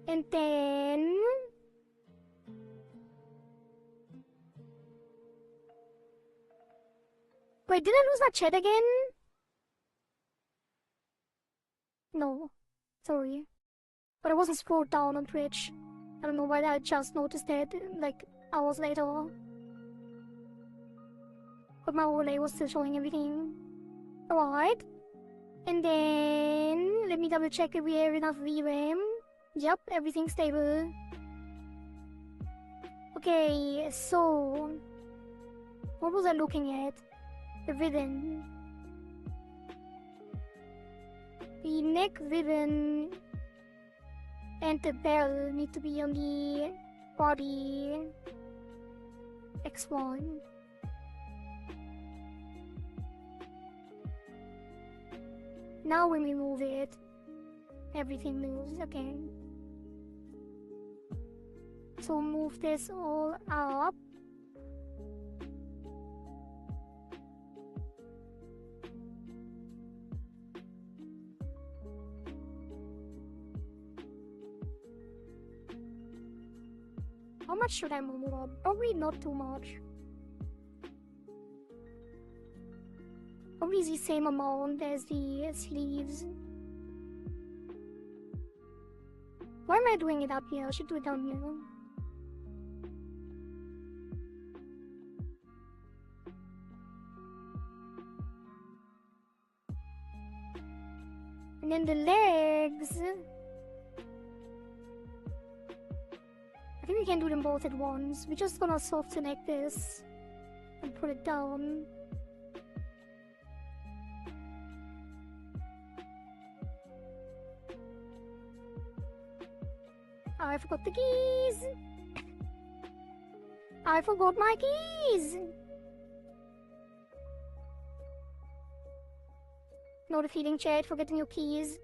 And then... Wait, did I lose my chat again? No. Sorry. But I wasn't scrolled down on Twitch. I don't know why I just noticed that, like, hours later. But my overlay was still showing everything. Alright. And then... Let me double check if we have enough VRAM. Yep, everything's stable. Okay, so... What was I looking at? The ribbon. The neck ribbon and the barrel need to be on the body X1. Now when we move it, everything moves, okay. So move this all up. How much should I move up? Probably not too much. Probably the same amount as the sleeves. Why am I doing it up here? I should do it down here. And then the legs. I think we can do them both at once. We're just gonna soft select this and put it down. I forgot the keys! I forgot my keys! No defeating chat, forgetting your keys.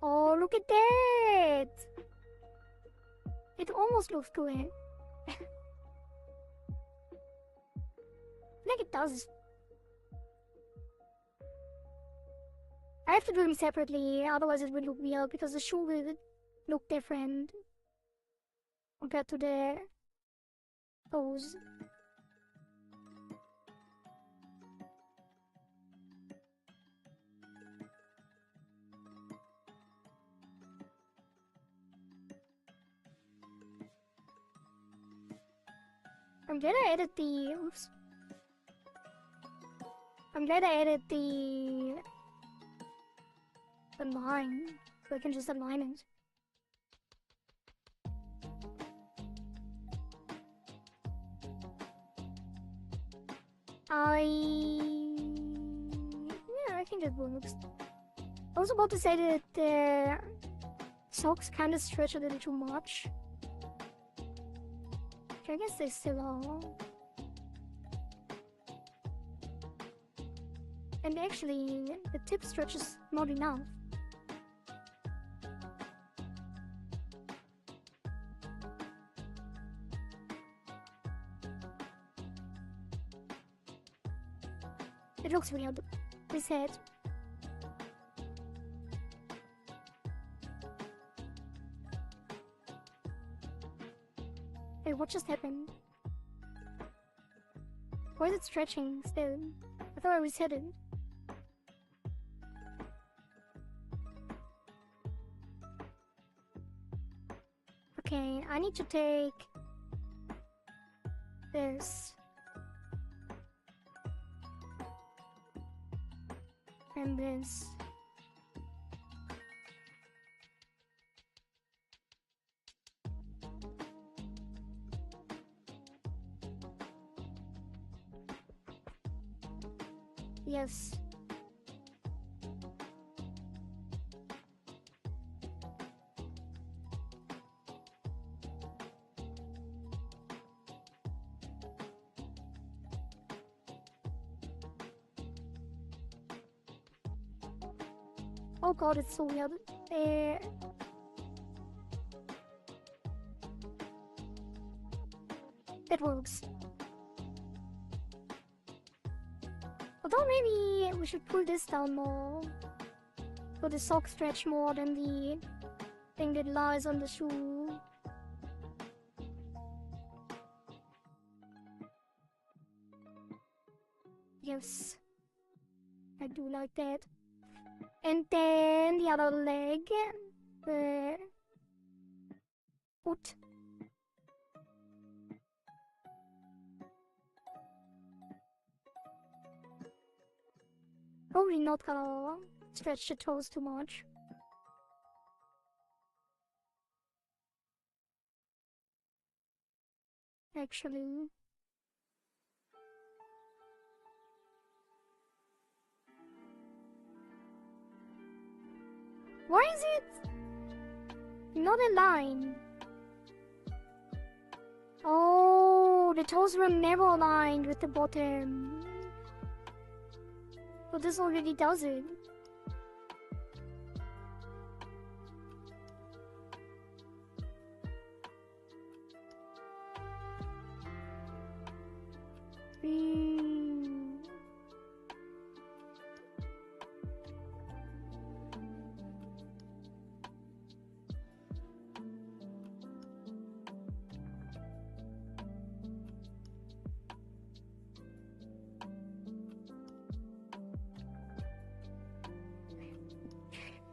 Oh, look at that! It almost looks good. Like it does. I have to do them separately, otherwise it will look weird, because the shoe will look different compared to the toes. I'm glad I added the... Oops. I'm glad I added the line, so I can just align it. Yeah, I think that works. I was about to say that the socks kind of stretch a little too much. I guess they still are. And actually, the tip stretch is not enough. It looks weird. Reset. Wait, what just happened? Why is it stretching still? I thought I reset it. Okay, I need to take this and this. Yes. Oh god, it's so weird. That works. Although maybe we should pull this down more. So the sock stretch more than the thing that lies on the shoe. Yes. I do like that. And then the other leg. The foot. Probably not gonna stretch the toes too much. Actually. Why is it not aligned? Oh, the toes were never aligned with the bottom. So this already does it.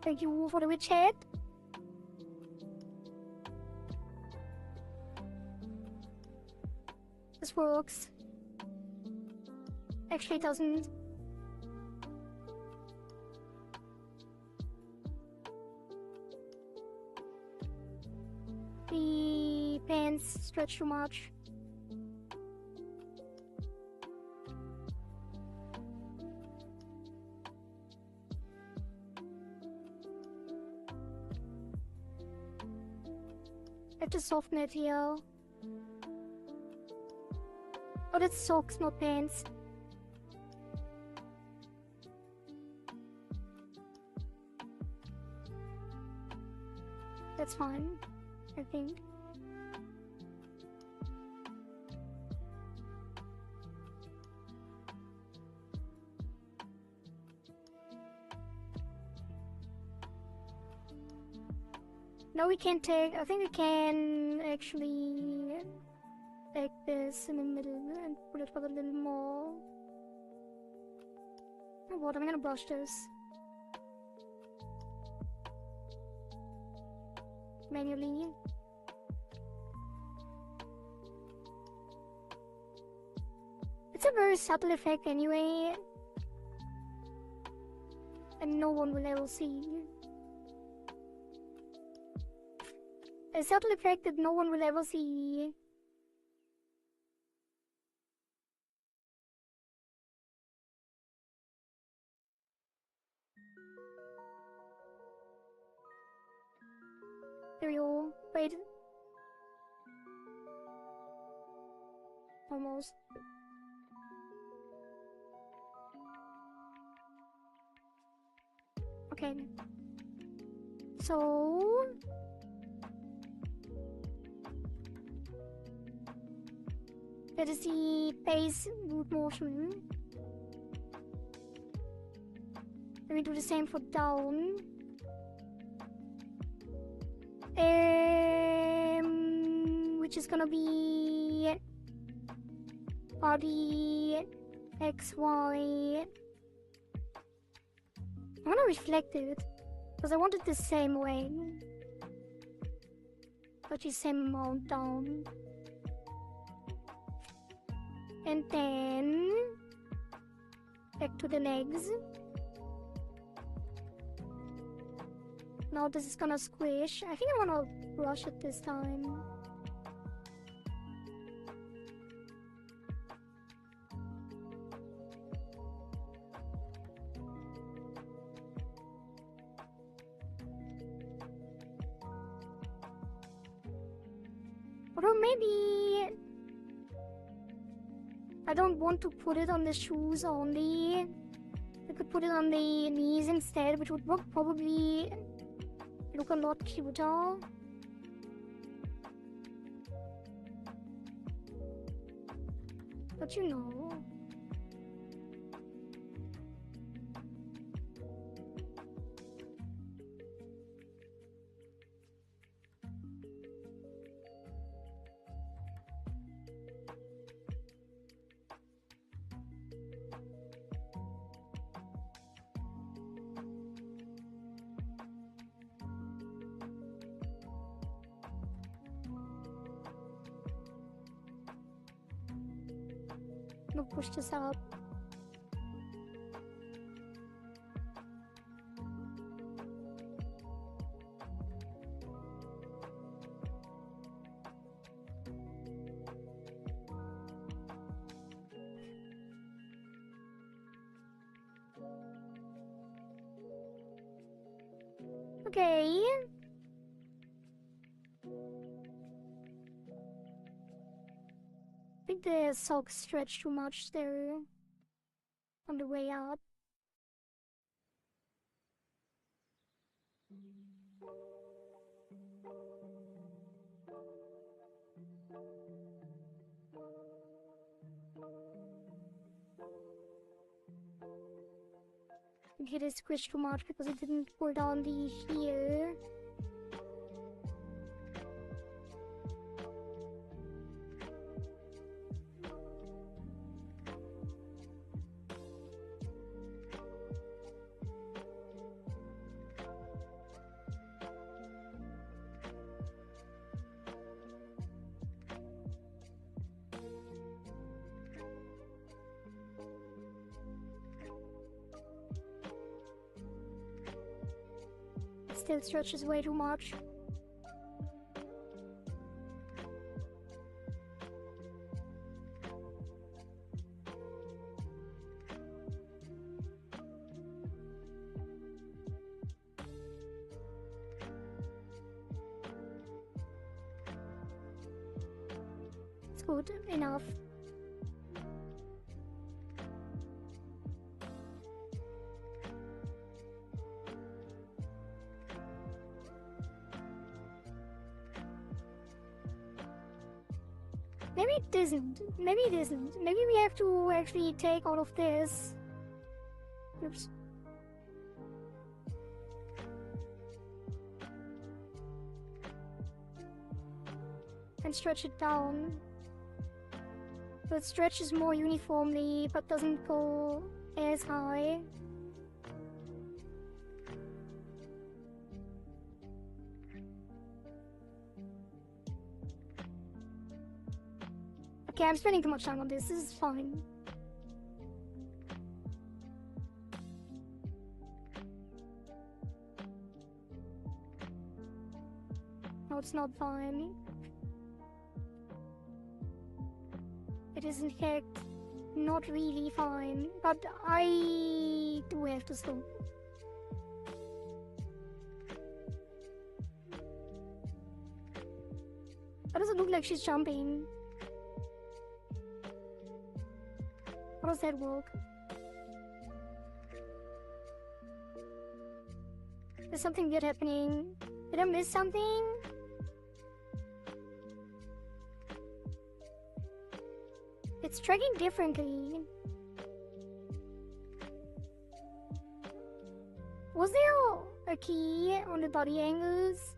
Thank you for the witch head. This works. Actually, it doesn't. The pants stretch too much. I have to soften it here. Oh, that's socks, not pants. That's fine, I think. No, we can't take. I think we can actually take this in the middle and put it for a little more. Oh, what? I'm gonna brush this manually. It's a very subtle effect anyway, and no one will ever see. A subtle effect that no one will ever see. There we go. Wait. Almost. Okay. So... that is the base root motion. Let me do the same for down. Which is is gonna be body XY. I'm gonna reflect it because I want it the same way, but the same amount down. And then back to the legs. Now this is gonna squish. I think I wanna brush it this time. Or maybe I don't want to put it on the shoes only. I could put it on the knees instead, which would probably look a lot cuter. But you know. I'm gonna push this up. Okay. I think the socks stretch too much there on the way up. Okay, they squished too much because it didn't pull down the heel. Still stretches way too much. It's good enough. Maybe it isn't. Maybe it isn't. Maybe we have to actually take all of this. Oops. And stretch it down. So it stretches more uniformly, but doesn't go as high. Okay, I'm spending too much time on this. This is fine. No, it's not fine. It is in fact not really fine, but I do have to stop. Why does it look like she's jumping? How does that work? There's something weird happening. Did I miss something? It's tracking differently. Was there a key on the body angles?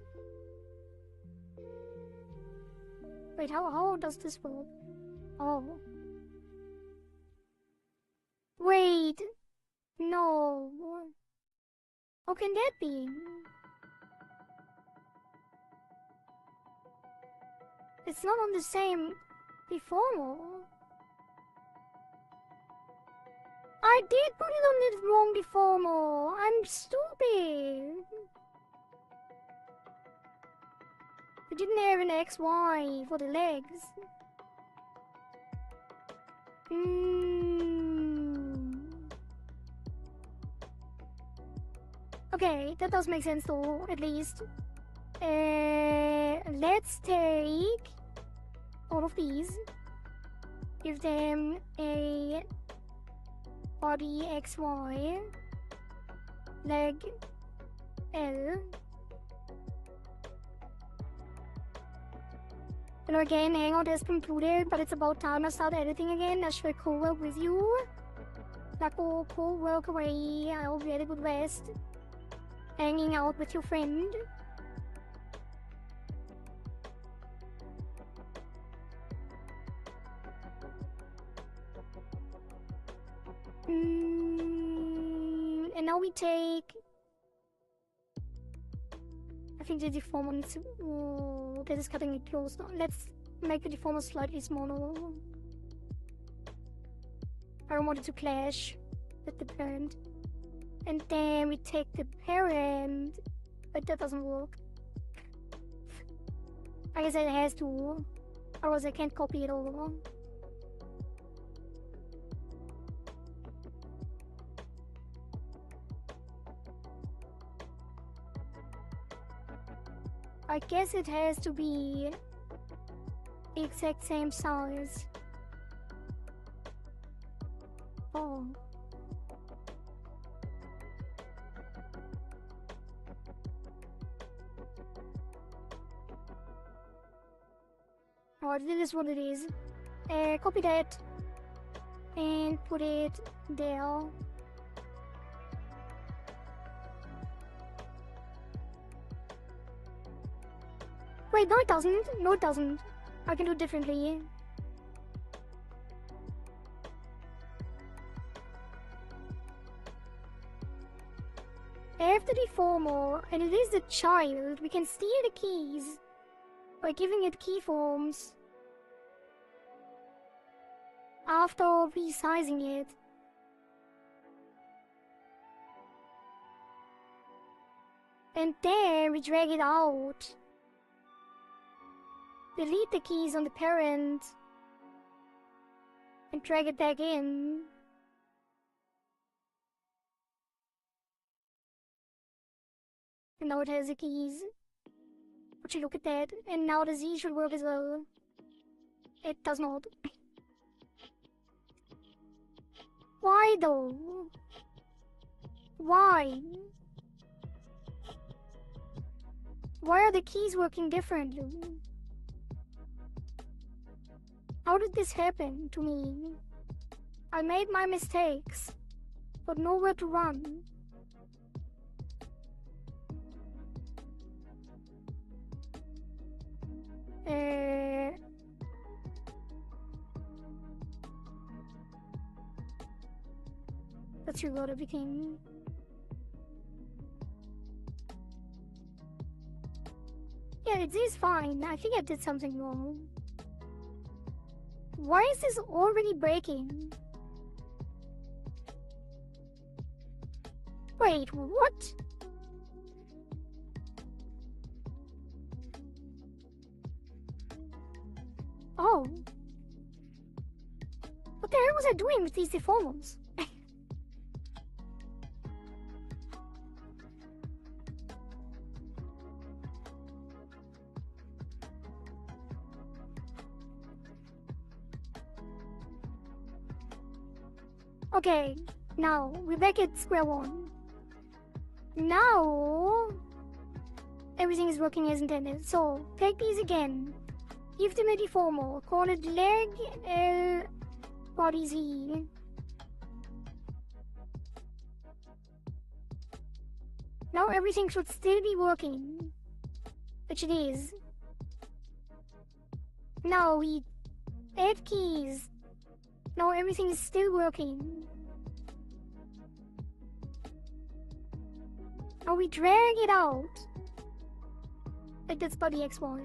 Wait, Wait, how does this work? Oh. Wait. No. How can that be? It's not on the same deformer. I did put it on the wrong deformer. I'm stupid. I didn't have an XY for the legs. Okay, that does make sense though, at least. Let's take all of these. Give them a body XY, leg L. And again, Hangout has concluded, but it's about time I start editing again. I shall co-work with you. Like, co-work away. I hope you had a good rest. Hanging out with your friend. And now we take... I think the deformer needs to... Oh, that is cutting it close now. Let's make the deformer slightly smaller. I don't want it to clash with the parent. And then we take the parent... But that doesn't work. I guess it has to. Otherwise I can't copy it over. I guess it has to be the exact same size. Oh. Oh, this is what it is. Copy that and put it there. Wait, no it doesn't. No it doesn't. I can do it differently. After the deformer, and it is the child, we can steal the keys by giving it keyforms after resizing it. And then we drag it out. Delete the keys on the parent and drag it back in. And now it has the keys. Would you look at that? And now the Z should work as well. It does not. Why though? Why? Why are the keys working differently? How did this happen to me? I made my mistakes, but nowhere to run. Let's reload everything. Yeah, it is fine. I think I did something wrong. Why is this already breaking? Wait, what? Oh. What the hell was I doing with these deformers? Okay, now we're back at square one. Now everything is working as intended. So take these again. Give them a deformer. Call it leg L body Z. Now everything should still be working, which it is. Now we add keys. Now everything is still working. Now we drag it out. Like that's body XY.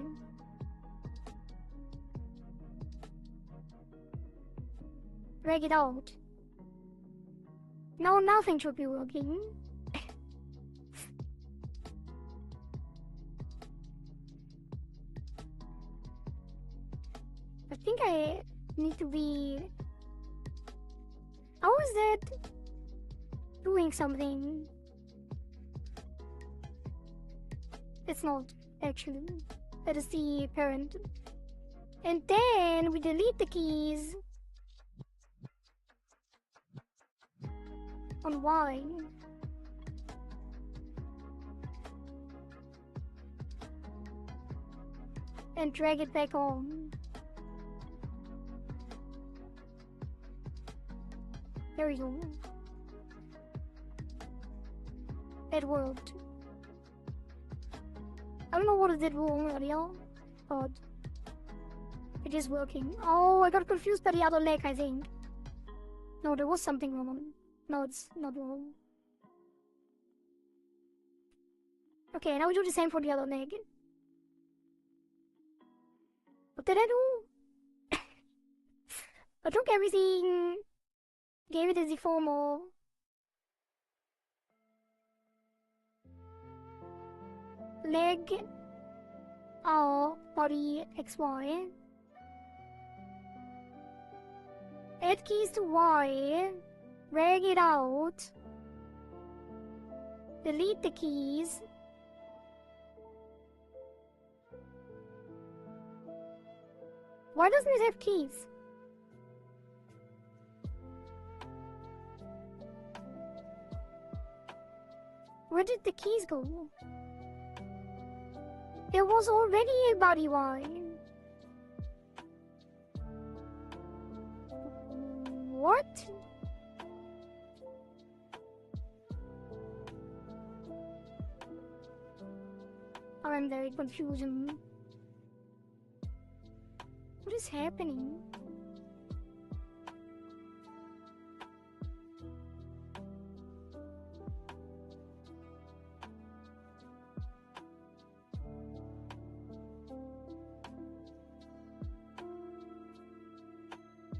Drag it out. Now nothing should be working. I think I need to be... How is that doing something? It's not, actually. That is the parent. And then we delete the keys on Y. And drag it back on. There we go. It worked. I don't know what I did wrong earlier, but it is working. Oh, I got confused by the other leg, I think. No, there was something wrong. No, it's not wrong. Okay, now we do the same for the other leg. What did I do? I took everything, gave it a deformer. Leg, R, body, XY. Add keys to Y. Drag it out. Delete the keys. Why doesn't it have keys? Where did the keys go? There was already a body Y. What? I'm very confused. What is happening?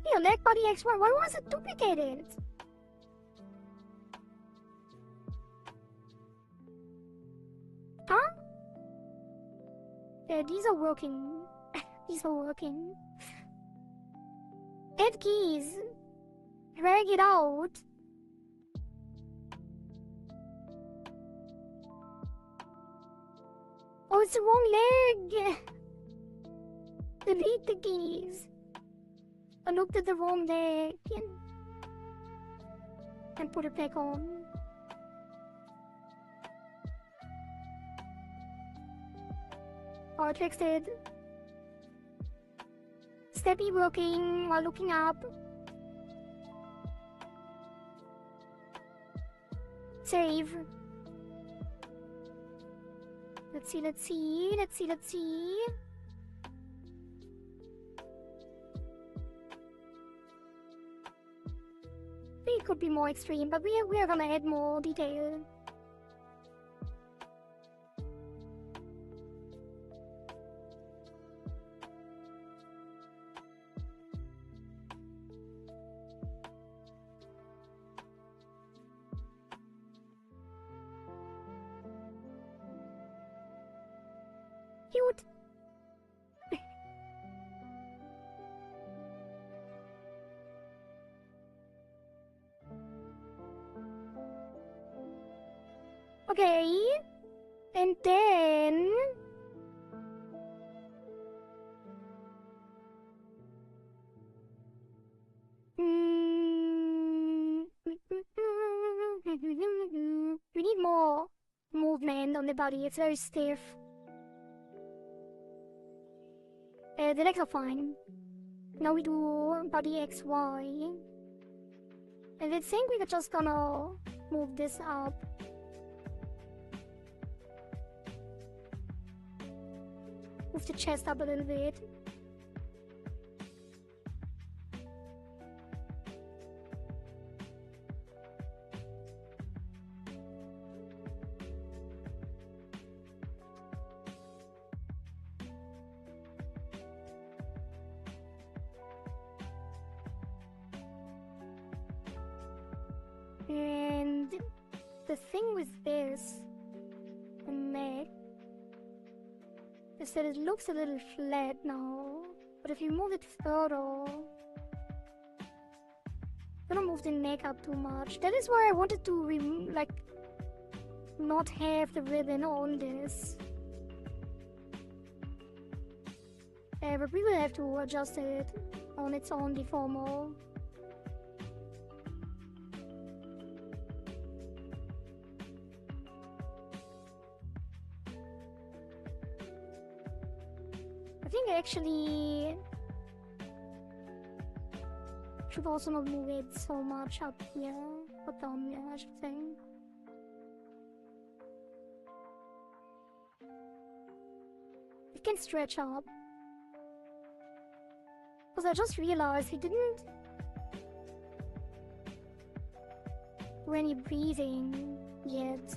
Here, leg body XY. Why was it duplicated? Huh? Yeah, these are working. These are working. Add keys. Drag it out. Oh, it's the wrong leg. Delete the keys. I looked at the wrong leg. And put it back on. Oh, I fixed it. Steady working while looking up. Save. Let's see. It could be more extreme, but we are gonna add more detail. Cute. Okay, and then we need more movement on the body. It's very stiff. The legs are fine. Now we do body XY. And I think we're just gonna move this up. Move the chest up a little bit. And the thing with this, the neck, is that it looks a little flat now. But if you move it further, don't move the neck up too much. That is why I wanted to not have the ribbon on this. But we will have to adjust it on its own deformer. I think actually should also not move it so much up here, or down here, I should say. It can stretch up. Because I just realized he didn't do any breathing yet.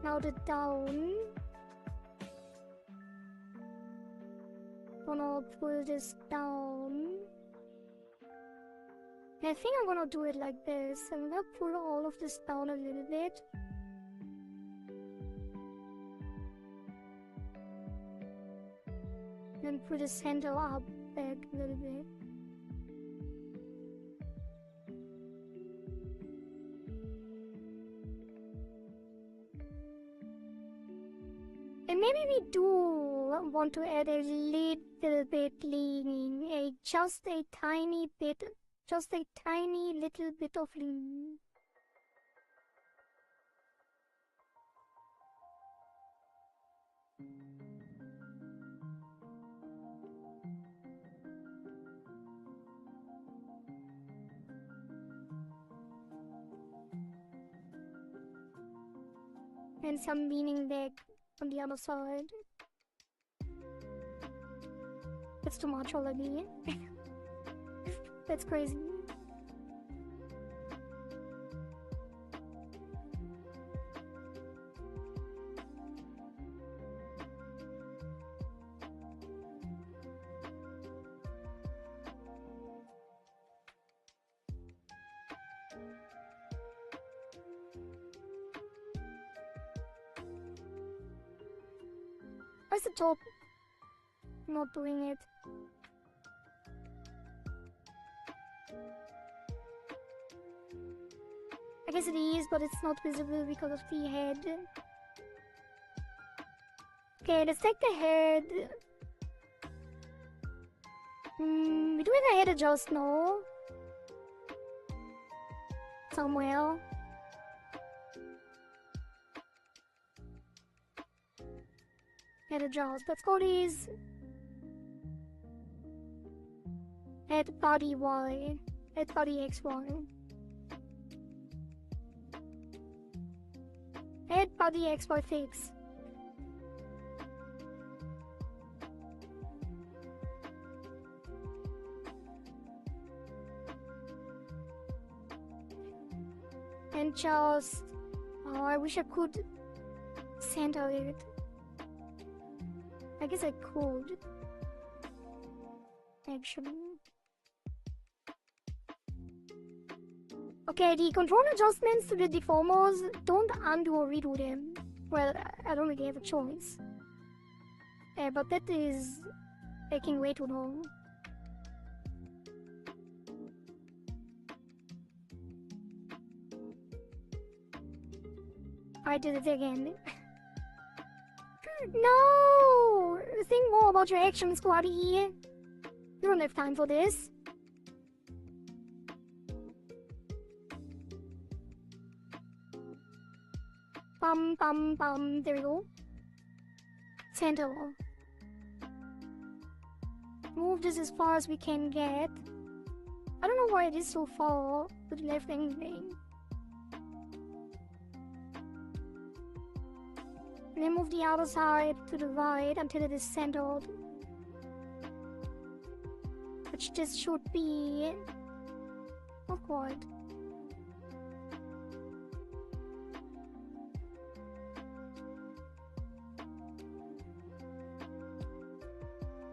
Now the down. Gonna pull this down. I think I'm gonna do it like this. I'm gonna pull all of this down a little bit. And pull the center up back a little bit. And maybe we do want to add a little bit leaning, just a tiny little bit of lean. And some leaning back on the other side. That's too much already. That's crazy. Where's the top? Not doing it. I guess it is, but it's not visible because of the head. Okay, let's take the head. We do have a head adjust now. Somewhere. Head adjust. Let's go these. Head body Y. Head body XY. Head body XY fix. And just... oh, I wish I could center it. I guess I could. Actually. Okay, the control adjustments to the deformers, don't undo or redo them. Well, I don't really have a choice. But that is taking way too long. I did it again. No! Think more about your actions, Kohari. You don't have time for this. Bum bum bum. There we go. Center. Move this as far as we can get. I don't know why it is so far to the left anyway. And then move the outer side to the right until it is centered. Which this should be... Not quite.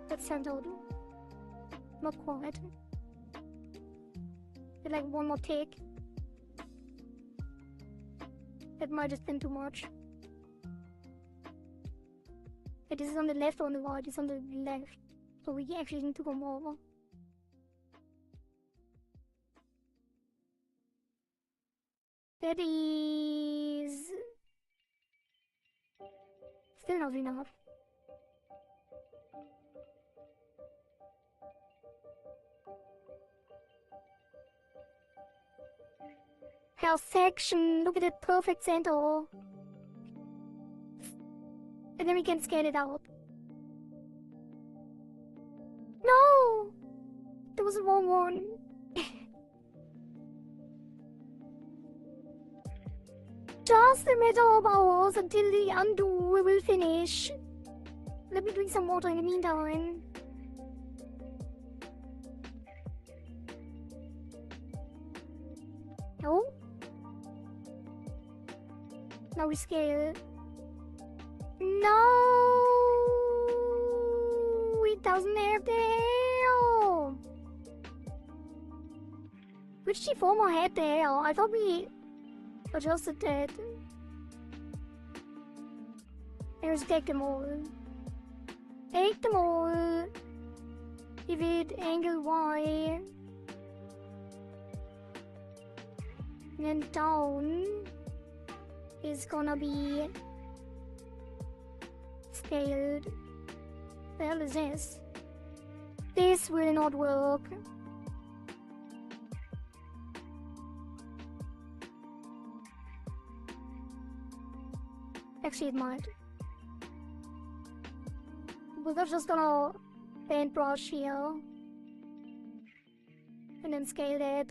That's sent out. Not quite. Did like one more take. That might have been too much. But this is on the left or on the right? It's on the left. So we actually need to go more. That is... still not enough. Health section, look at that perfect center. And then we can scale it out. No! There was the wrong one. Just a matter of hours until the undo will finish. Let me drink some water in the meantime. No? Now we scale. No! It doesn't have the hair! Which deformer had the hair? I thought we adjusted that. Let's take them all. Take them all. Give it angle Y. And down is gonna be scaled. The hell is this? This will not work. Actually, it might. We're just gonna paintbrush here and then scale that.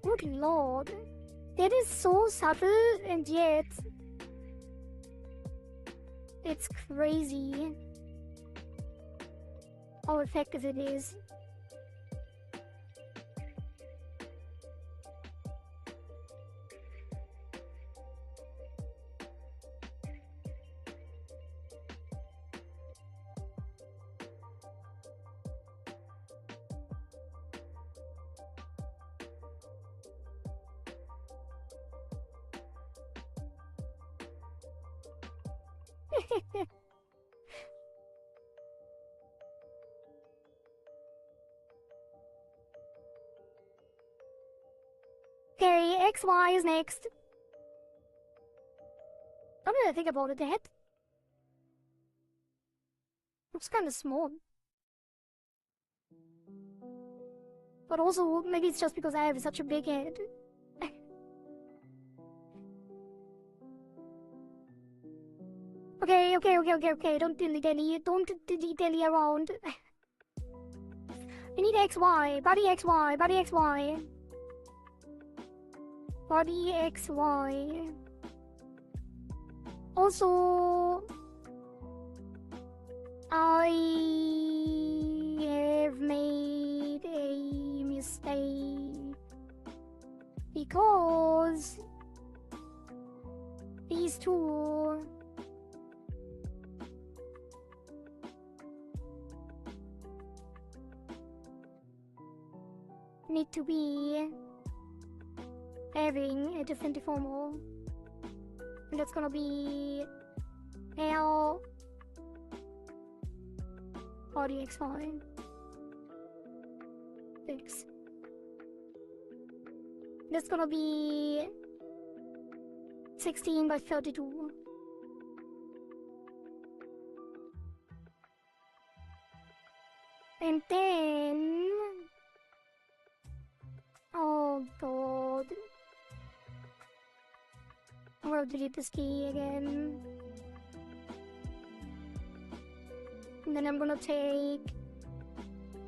Good lord, that is so subtle and yet it's crazy how effective it is. Okay, XY is next. Now that I think about it, the head looks kind of small. But also, maybe it's just because I have such a big head. Okay. Don't dilly-dally. Don't dilly-dally around. We need XY. Body XY. Body XY. Body XY. Also, I have made a mistake because these two need to be having a different deformer, and that's gonna be L body XY 6. That's gonna be 16 by 32. And then, oh god, I'm gonna delete this key again. And then I'm gonna take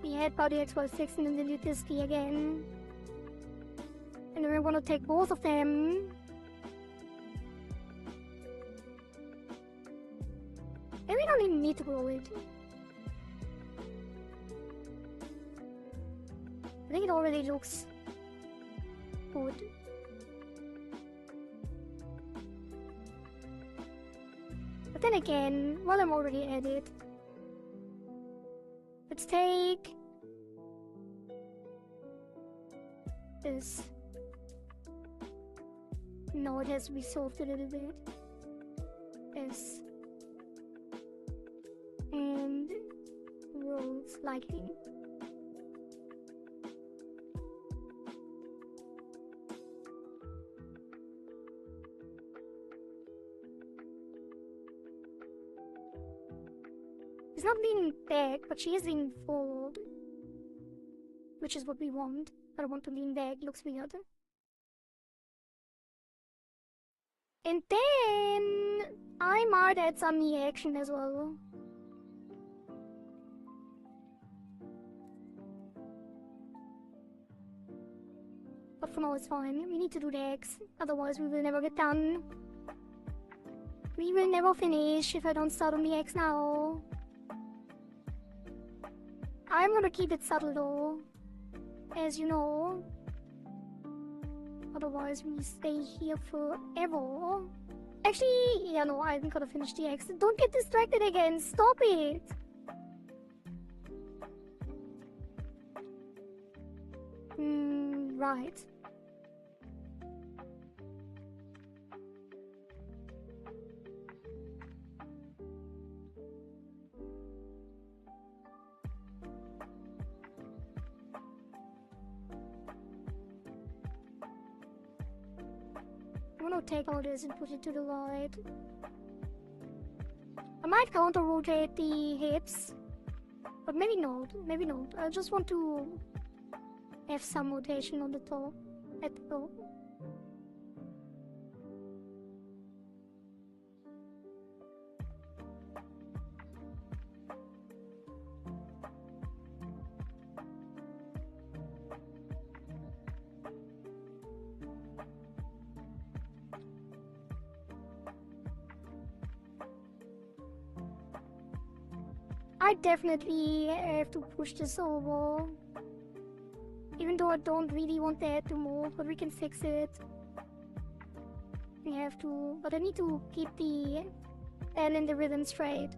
the head body XY6 and then delete this key again. And And then we're gonna take both of them. And we don't even need to grow it. I think it already looks good. But then again, while I'm already at it, let's take this. No, it has to be soft a little bit. This. And roll slightly. It's not leaning back, but she is leaning forward. Which is what we want. I don't want to lean back, looks weird. And then I might add some knee action as well. But for now it's fine. We need to do the X, otherwise we will never get done. We will never finish if I don't start on the X now. I'm gonna keep it subtle though, as you know. Otherwise we stay here forever. Actually, yeah, no, I'm gonna finish the X. Don't get distracted again, stop it! Right. I'm gonna take all this and put it to the right. I might counter rotate the hips, but maybe not, maybe not. I just want to have some rotation on the top, at the top. I definitely have to push this over. Even though I don't really want that to move, but we can fix it. We have to, but I need to keep the L and the rhythm straight.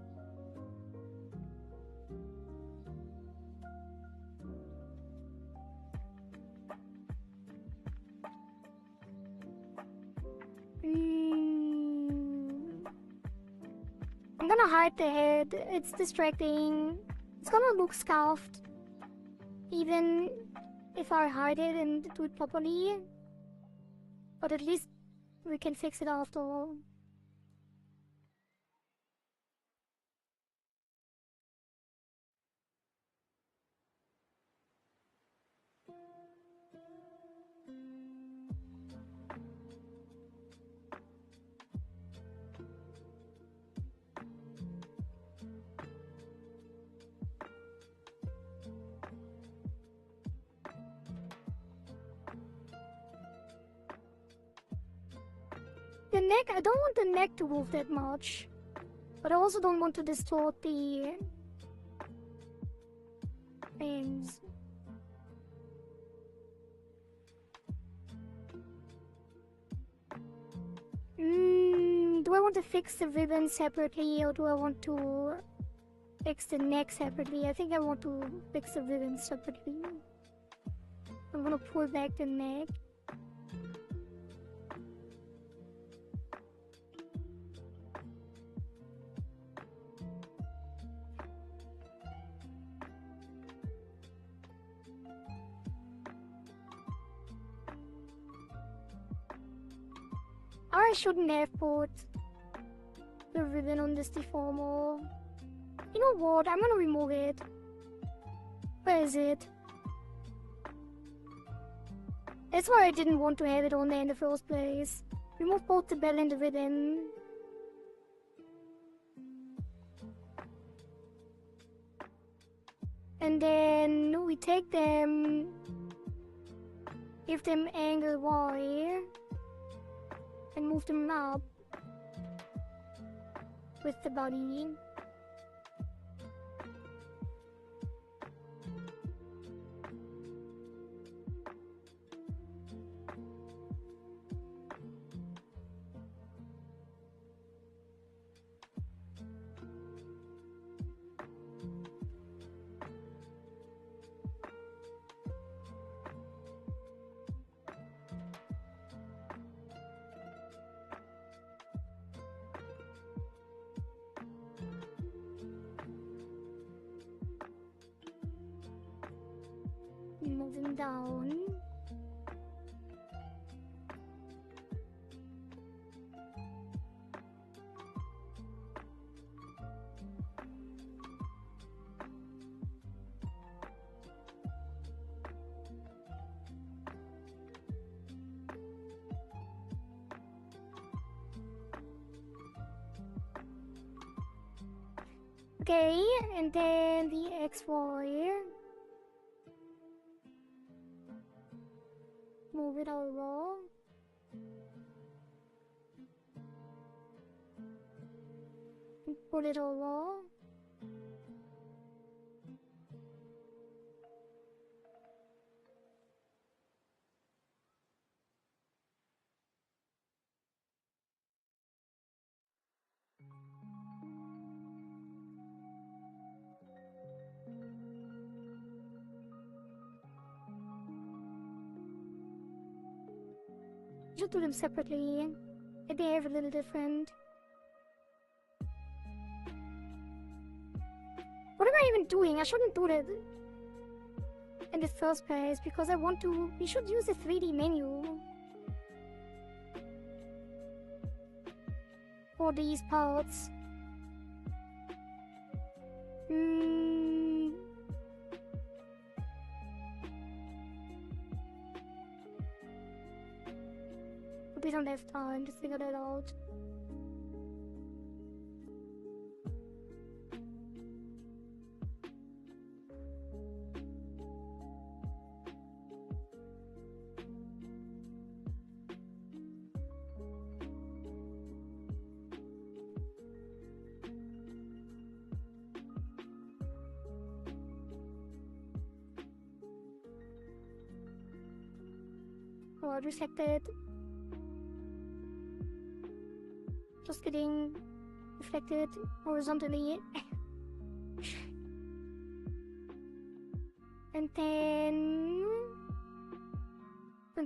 I'm gonna hide the head, it's distracting. It's gonna look scuffed, even if I hide it and do it properly. But at least we can fix it after all. The neck, I don't want the neck to move that much. But I also don't want to distort the things. Do I want to fix the ribbon separately or do I want to fix the neck separately? I think I want to fix the ribbon separately. I'm gonna pull back the neck. I shouldn't have put the ribbon on this deformer. You know what? I'm gonna remove it. Where is it? That's why I didn't want to have it on there in the first place. Remove both the bell and the ribbon. And then we take them give them angle Y and move them up with the body. Move them down. Okay, and then the XY. Move it over. And pull it over. Should do them separately. They behave a little different. What am I even doing? I shouldn't do that in the first place because I want to. We should use the 3D menu for these parts. We don't have time to figure that out. Oh, reflected. Just getting reflected horizontally. And then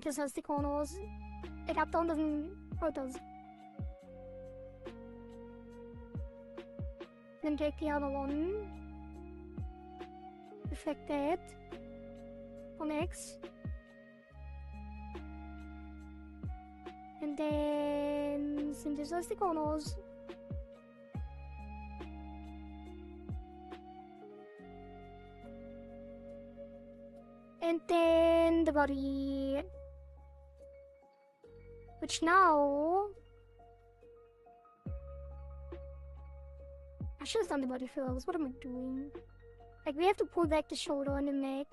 this has the corners. Like up down doesn't. Oh, it does. Then take the other one. Reflect that on X. And then synthesize the corners. And then the body. Which now I should have done the body first. What am I doing? Like, we have to pull back the shoulder and the neck.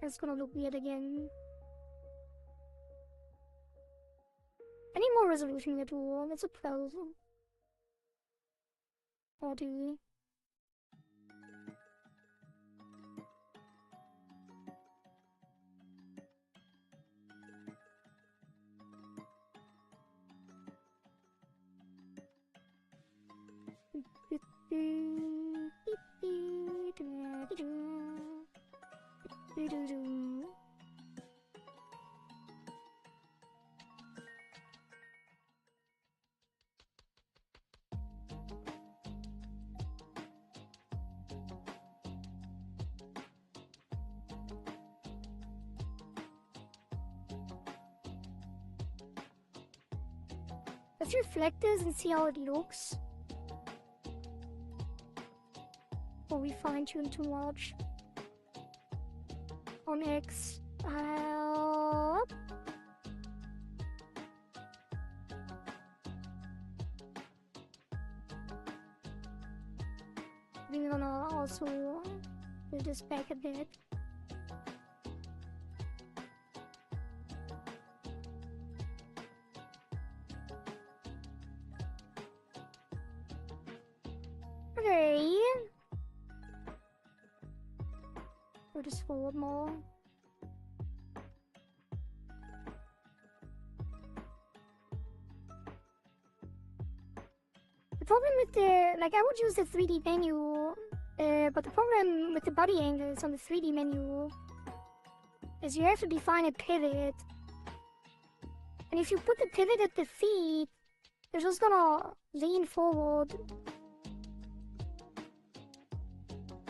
It's gonna look weird again. I need more resolution here too. That's a 12. 40. Let's reflect this and see how it looks. Or we fine-tune too much. On X. We're gonna also We'll just back a bit. Okay. We'll just forward more. The problem with the, like, I would use the 3D menu, but the problem with the body angles on the 3D menu is you have to define a pivot. And if you put the pivot at the feet, they're just gonna lean forward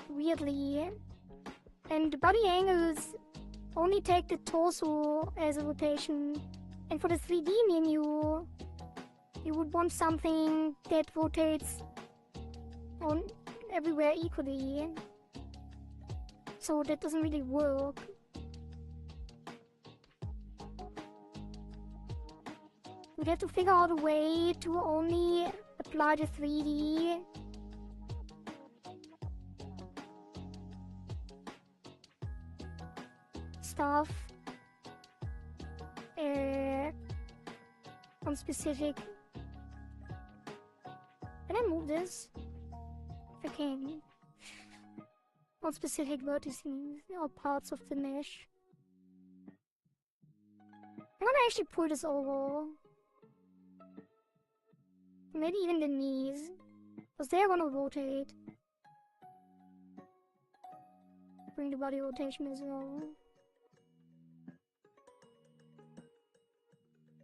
weirdly. And the body angles only take the torso as a rotation. And for the 3D menu, you would want something that rotates on everywhere equally. So that doesn't really work. We'd have to figure out a way to only apply the 3D stuff on specific. Can I move this? If I can. On specific vertices or parts of the mesh. I'm gonna actually pull this over. Maybe even the knees. Because they're gonna rotate. Bring the body rotation as well.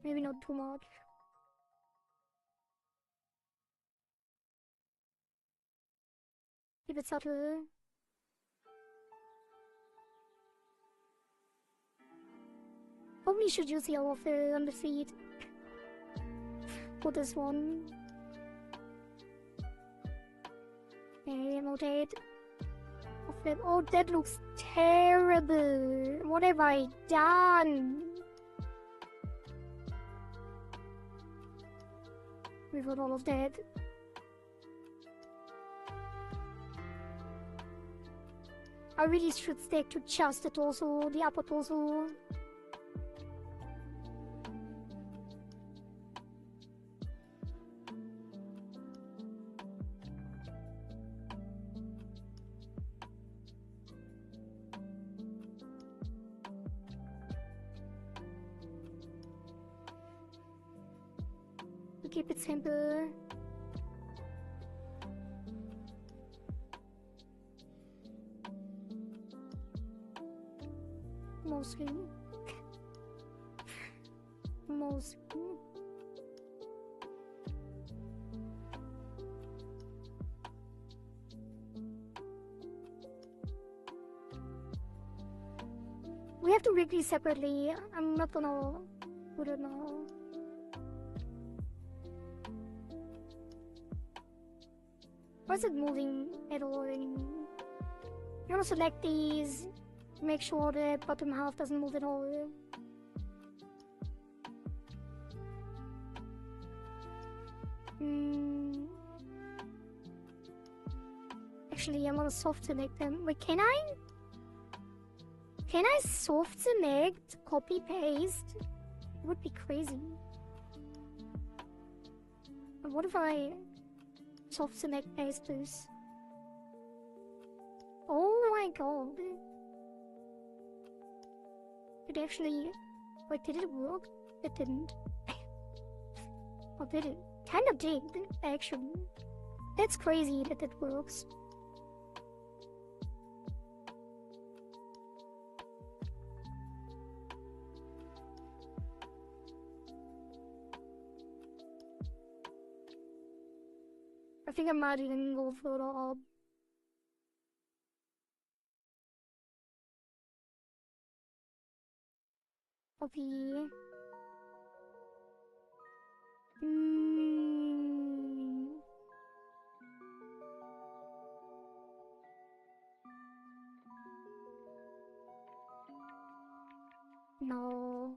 Maybe not too much. Keep it subtle. Probably should use the overfill on the feet. For this one. Okay, rotate. Flip. Oh, that looks terrible. What have I done? Without all of that. I really should stick to just the torso, the upper torso. Keep it simple. Mostly. Mostly. We have to rig these separately. I'm not gonna put it now. Why is it moving at all? You want to select these, make sure the bottom half doesn't move at all. Actually, I want to soft select them. Wait, can I? Can I soft select, copy paste? It would be crazy. But what if I soft select paste this? Oh my god. It actually... Wait, did it work? It didn't. Or did it? Kinda did, actually. That's crazy that it works. I think I might even go further up. Copy. No.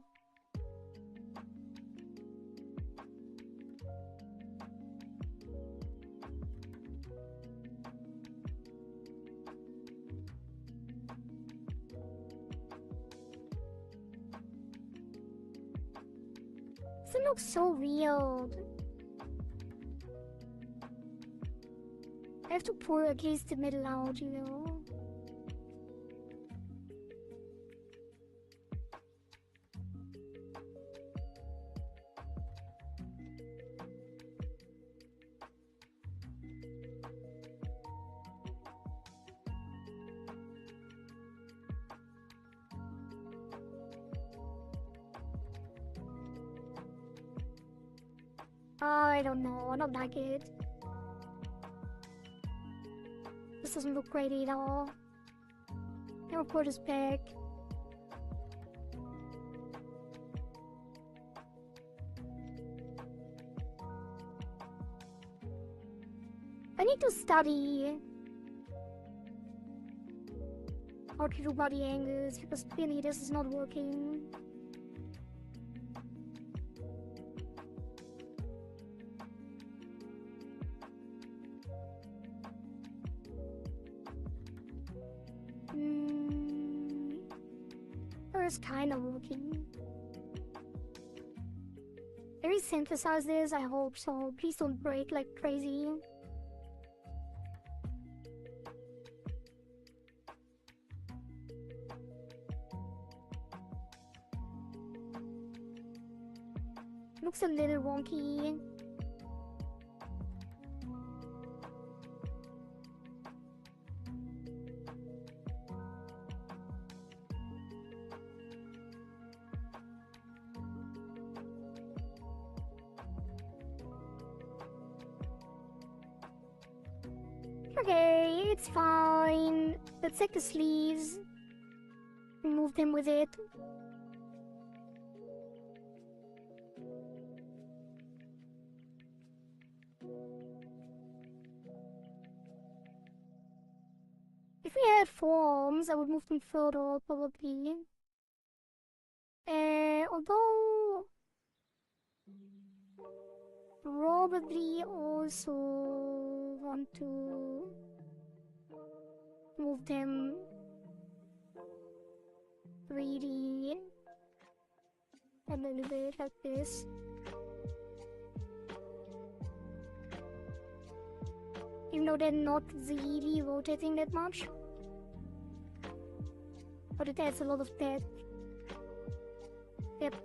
Doesn't look so weird. I have to pull at least the middle out, you know. I don't know, I don't like it. This doesn't look great at all. I'll put this back. I need to study how to do body angles because clearly this is not working. It's kind of working. Can we synthesize this? I hope so. Please don't break like crazy. Looks a little wonky. Okay, it's fine. Let's take the sleeves. Remove them with it. If we had forearms, I would move them further, probably. Although... probably also want to move them 3D a little bit like this. Even though they're not really rotating that much. But it adds a lot of depth. Depth.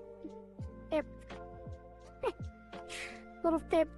A lot of depth.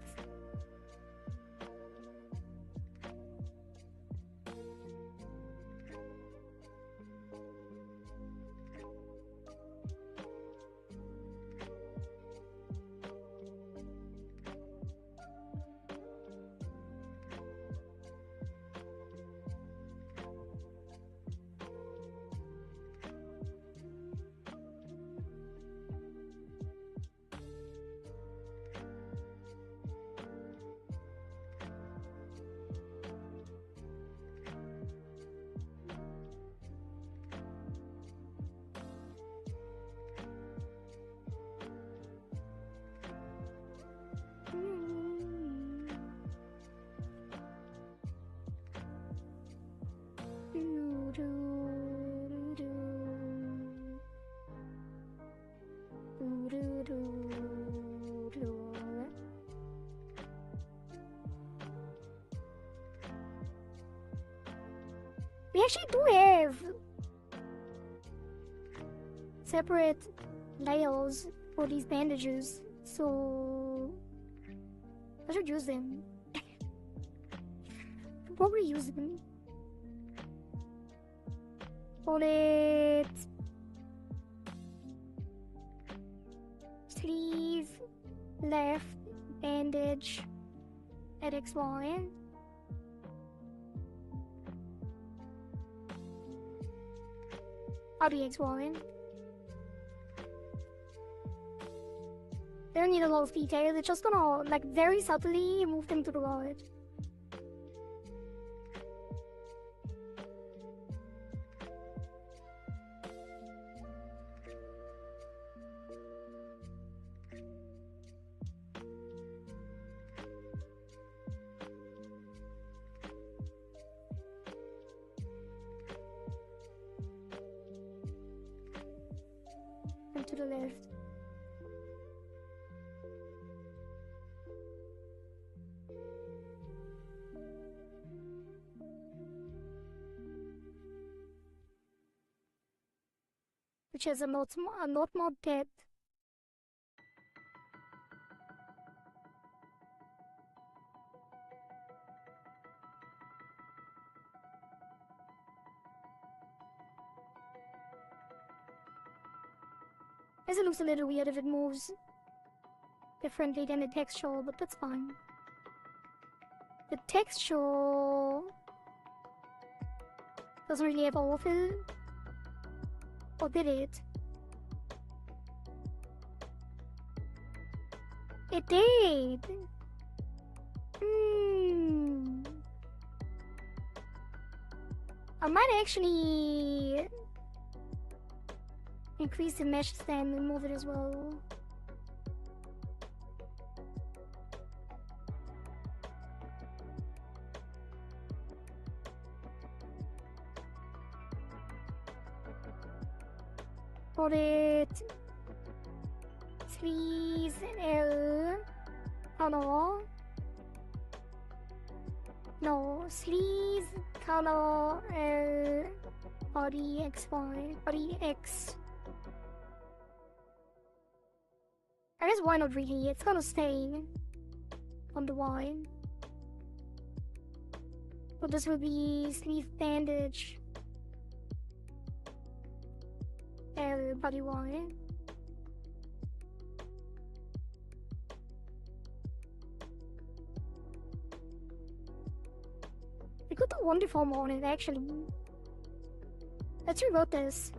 We actually do have separate layers for these bandages, so I should use them. I'll probably use them. Hold it. Sleeve, left, bandage, at XY. I'll be XY. They don't need a lot of detail, they're just gonna, like, very subtly move them to the right. And to the left. which has a lot more depth. Guess it looks a little weird if it moves differently than the texture, but that's fine. The texture doesn't really have overfill. Or did it? It did! I might actually increase the mesh stand and move it as well. Put it sleeves L. Color. No, sleeves color L. Body XY. Body X. I guess why not really? It's gonna stay on the Y. So this will be sleeve bandage L body Y. We could do one deform on it actually. Let's rewrote this.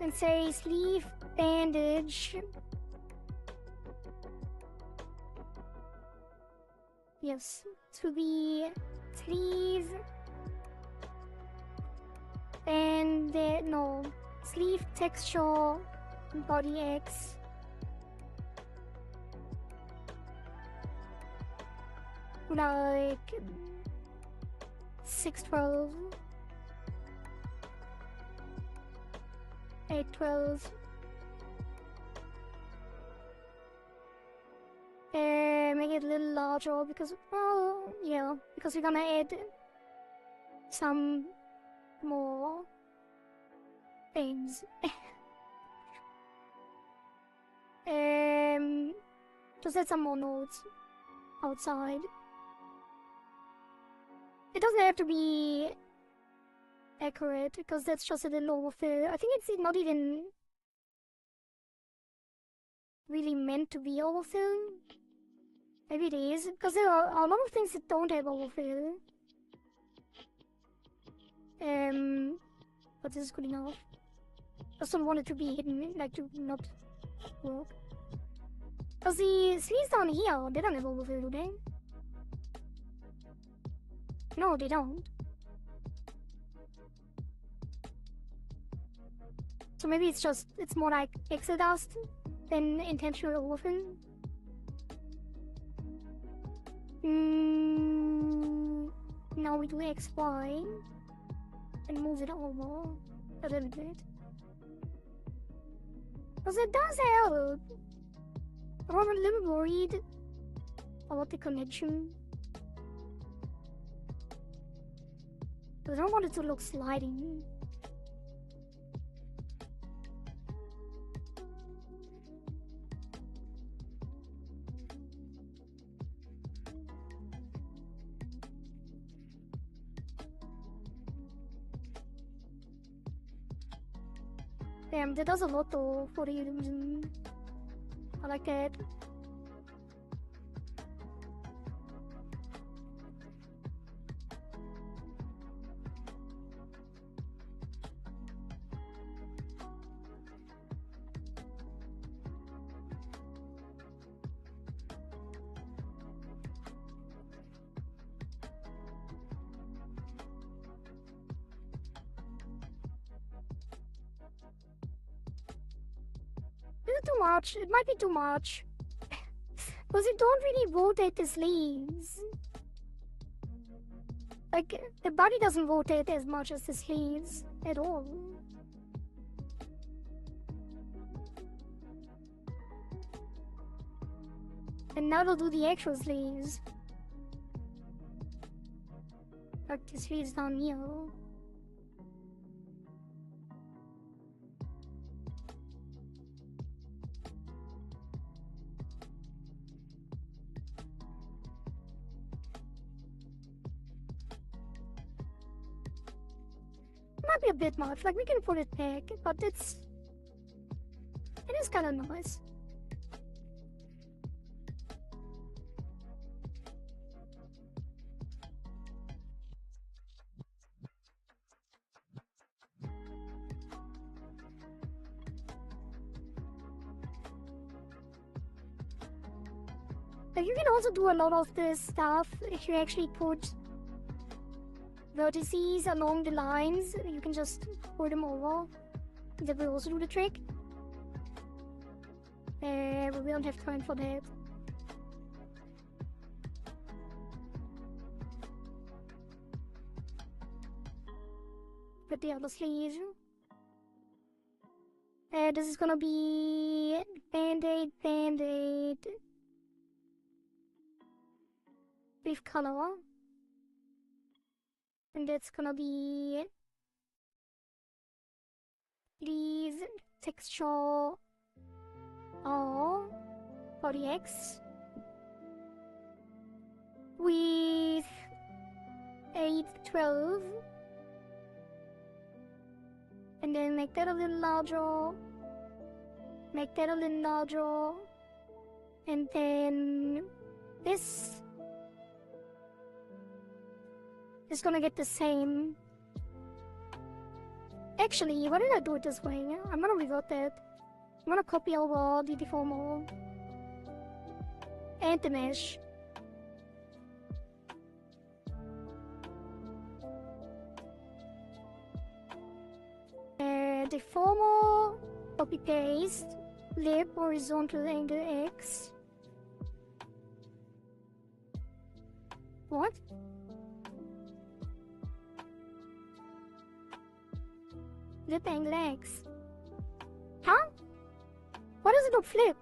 And say sleeve bandage. Yes, to be sleeve and no sleeve texture body X. Like 612. 812. Make it a little larger because, well, yeah, because we're gonna add some more things. Just add some more nodes outside. It doesn't have to be accurate because that's just a little overfill. I think it's not even really meant to be overfill. Maybe it is, because there are a lot of things that don't have overfill. But this is good enough. Just don't want it to be hidden, like to not work. Because the sleeves down here, they don't have overfill, do they? No, they don't. So maybe it's more like pixel dust than intentional overfill. Now we do XY and move it over a little bit. Because it does help. I'm a little worried about the connection. I don't want it to look sliding. Damn, that does a lot though for the illusion. I like that. Is it too much? It might be too much. Because you don't really rotate the sleeves. Like, the body doesn't rotate as much as the sleeves at all. And now they'll do the actual sleeves. Like the sleeves down here. Might be a bit much, like we can put it back, but it is kind of nice. Like you can also do a lot of this stuff if you actually put vertices along the lines. You can just pour them over. That will also do the trick. But we don't have time for that. Put the other sleeve. This is gonna be band-aid, band-aid with color. And that's gonna be please texture R for the X with 812, and then make that a little larger, make that a little larger, and then this is gonna get the same. Actually, why did I do it this way? I'm gonna revert that. I'm gonna copy over the deformer and the mesh. Deformer, copy paste, lip horizontal angle X. What? Lip angle X. Huh? Why does it not flip?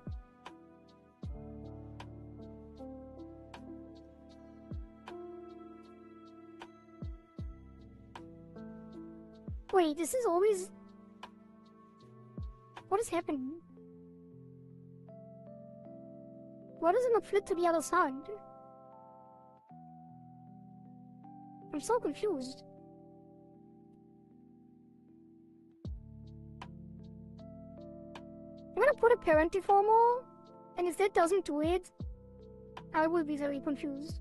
Wait, this is always... What is happening? Why does it not flip to the other side? I'm so confused. I'm gonna put a parent deformer, and if that doesn't do it, I will be very confused.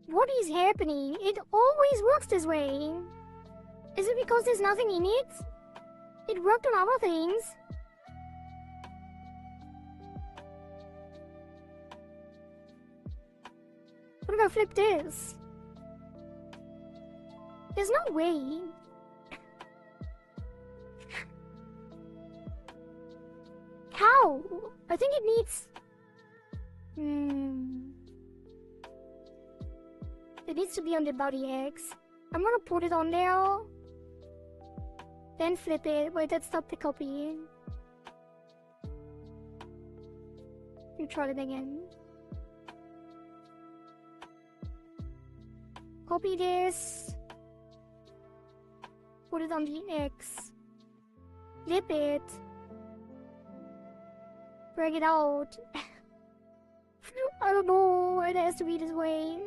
What is happening? It always works this way. Is it because there's nothing in it? It worked on other things. What if I flip this? There's no way. How? I think it needs... It needs to be on the body X. I'm gonna put it on there. Then flip it. Wait, that's not the copy. You try it again. Copy this. Put it on the X. Flip it. Break it out. I don't know. It has to be this way.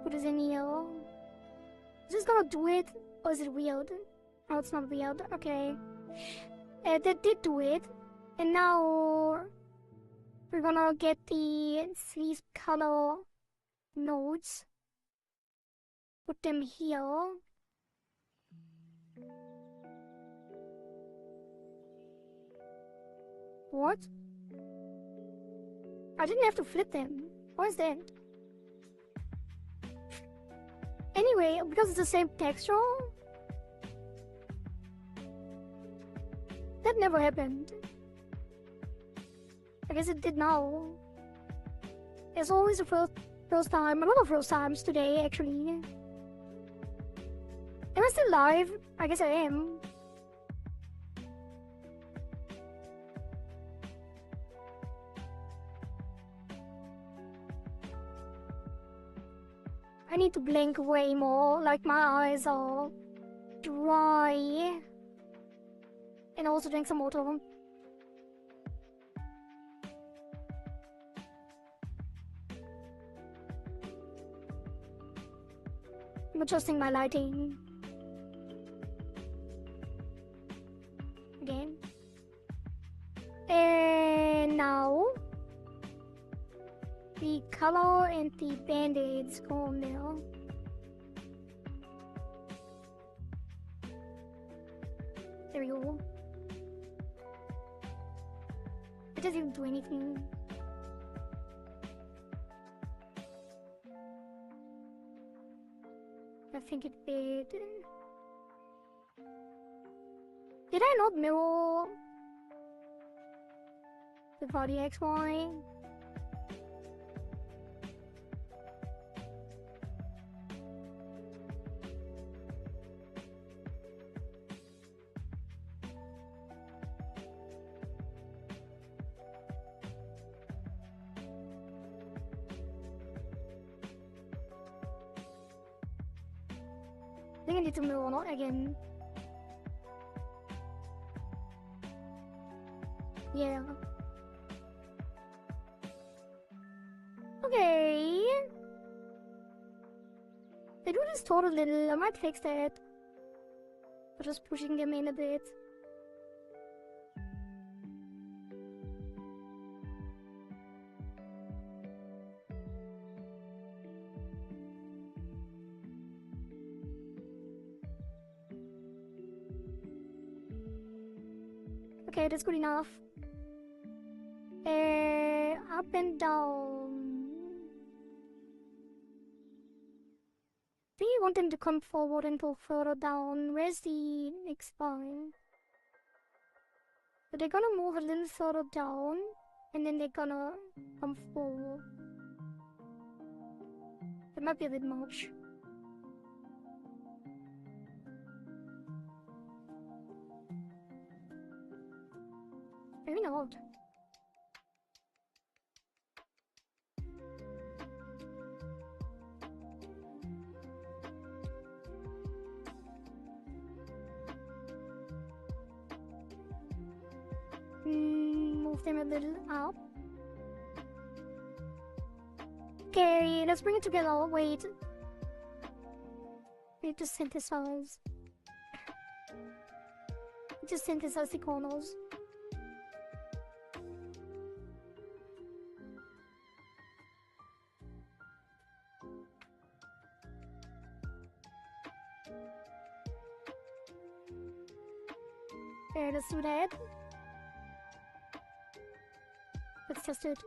Put this in here. Is this gonna do it? Or is it weird? Oh, it's not weird. Okay. That did do it. And now we're gonna get the sleeve color nodes. Put them here. What? I didn't have to flip them. Why is that? Anyway, because it's the same texture, that never happened. I guess it did now. It's always the first time. A lot of first times today, actually. Am I still live? I guess I am. I need to blink way more, like my eyes are dry. And also drink some water. I'm adjusting my lighting. Again. And now the color and the band-aids go on there. There we go. It doesn't even do anything. I think it did. Did I not mirror the body XY? I think I need to mirror not again. Yeah. Okay. They do distort a little. I might fix that. By just pushing them in a bit. Okay, that's good enough. Up and down. Do you want them to come forward and go further down? Where's the next line? So they're gonna move a little further down, and then they're gonna come forward. That might be a bit much. Maybe not. Move them a little up. Okay, let's bring it together. Wait. We need to synthesize. Just synthesize the corners. Okay, let's do that. Let's test it.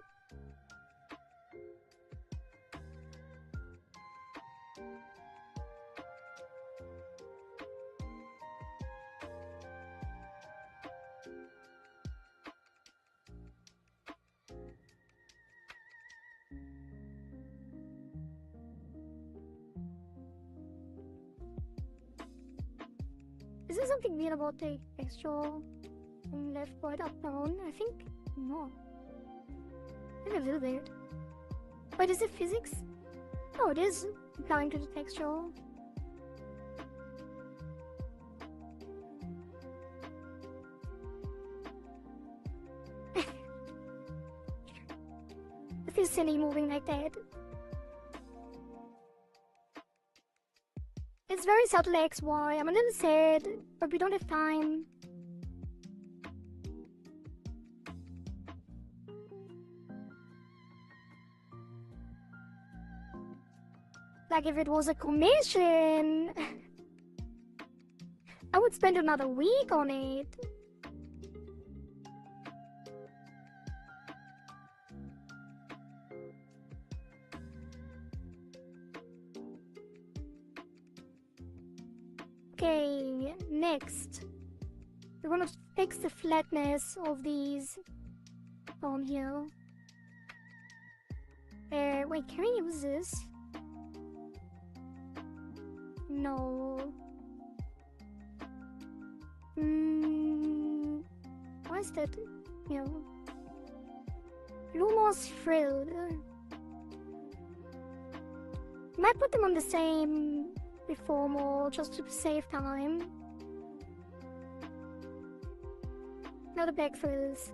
Is there something weird about the texture from left, right, up, down? I think no. I think a little bit. Wait, is it physics? No, it is applying to the texture. It feels silly moving like that. It's very subtle XY. I'm a little sad, but we don't have time. Like if it was a commission, I would spend another week on it. Okay, next. We're gonna fix the flatness of these down here. Wait, can we use this? No. Why is that? Yeah. Lumos frilled. Might put them on the same reformer just to save time. Now the backfills.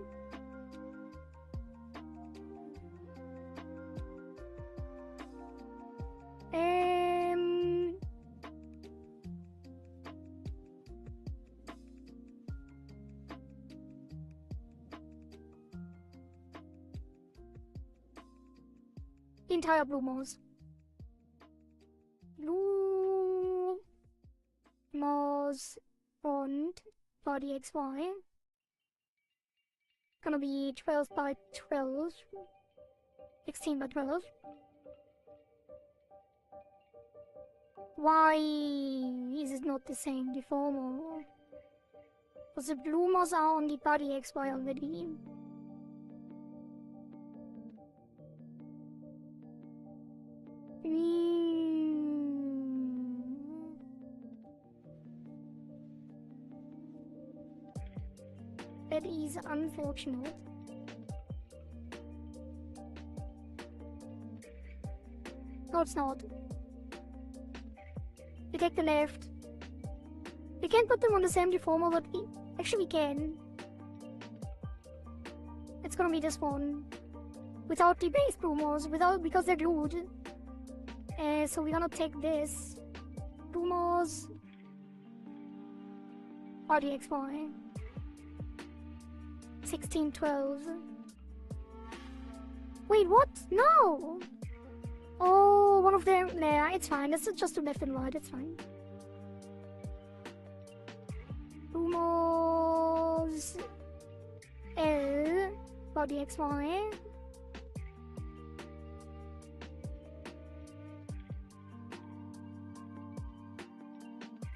The entire blue mouse. Blue mouse front body XY. Gonna be 12 by 12. 16 by 12. Why is it not the same deformer? Because the blue mouse are on the body XY already. That is unfortunate. No, it's not. We take the left. We can't put them on the same deformer, but actually we can. It's gonna be this one. Without the base promos, because they're glued. So we're gonna take this. Promos. RDXY. 1612. Wait, what? No! Oh, one of them. Nah, it's fine. It's just a left and right. It's fine. Promos. L. RDXY.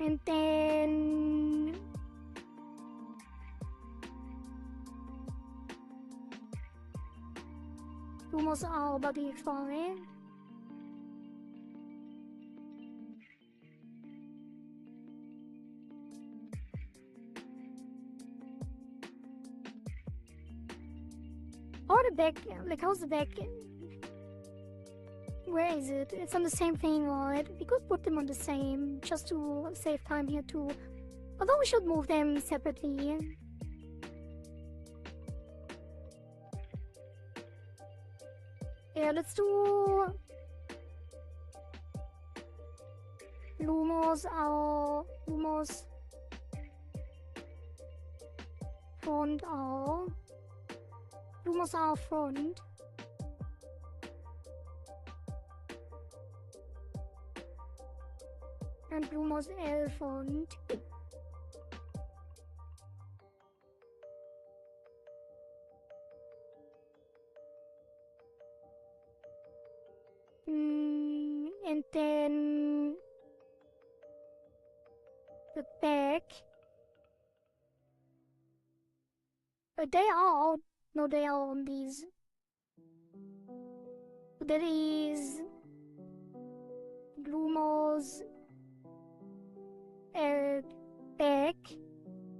And then almost all about the exploring. Or the back, like how's the back? Where is it? It's on the same thing, right? We could put them on the same, just to save time here too. Although we should move them separately. Yeah, let's do Lumos, our Lumos front, our Lumos, our front. And Lumos L front. And then the back. They are out. No, they are on these. That is Lumos back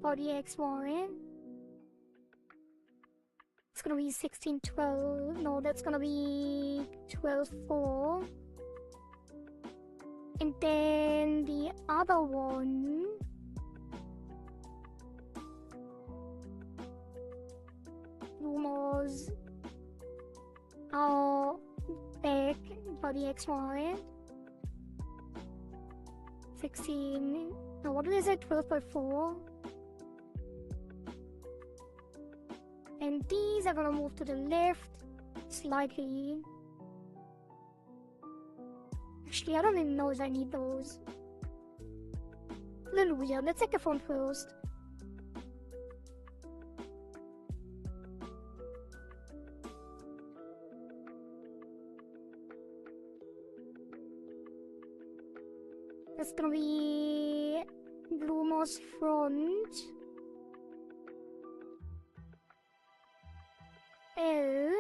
body XY. It's gonna be 1612. No, that's gonna be 12.4. And then the other one. Lumos our back body XY. 16. No, what is it? 12.4. And these are gonna move to the left slightly. Actually, I don't even know if I need those. Hallelujah, let's take the front first. That's gonna be Lumos front. L.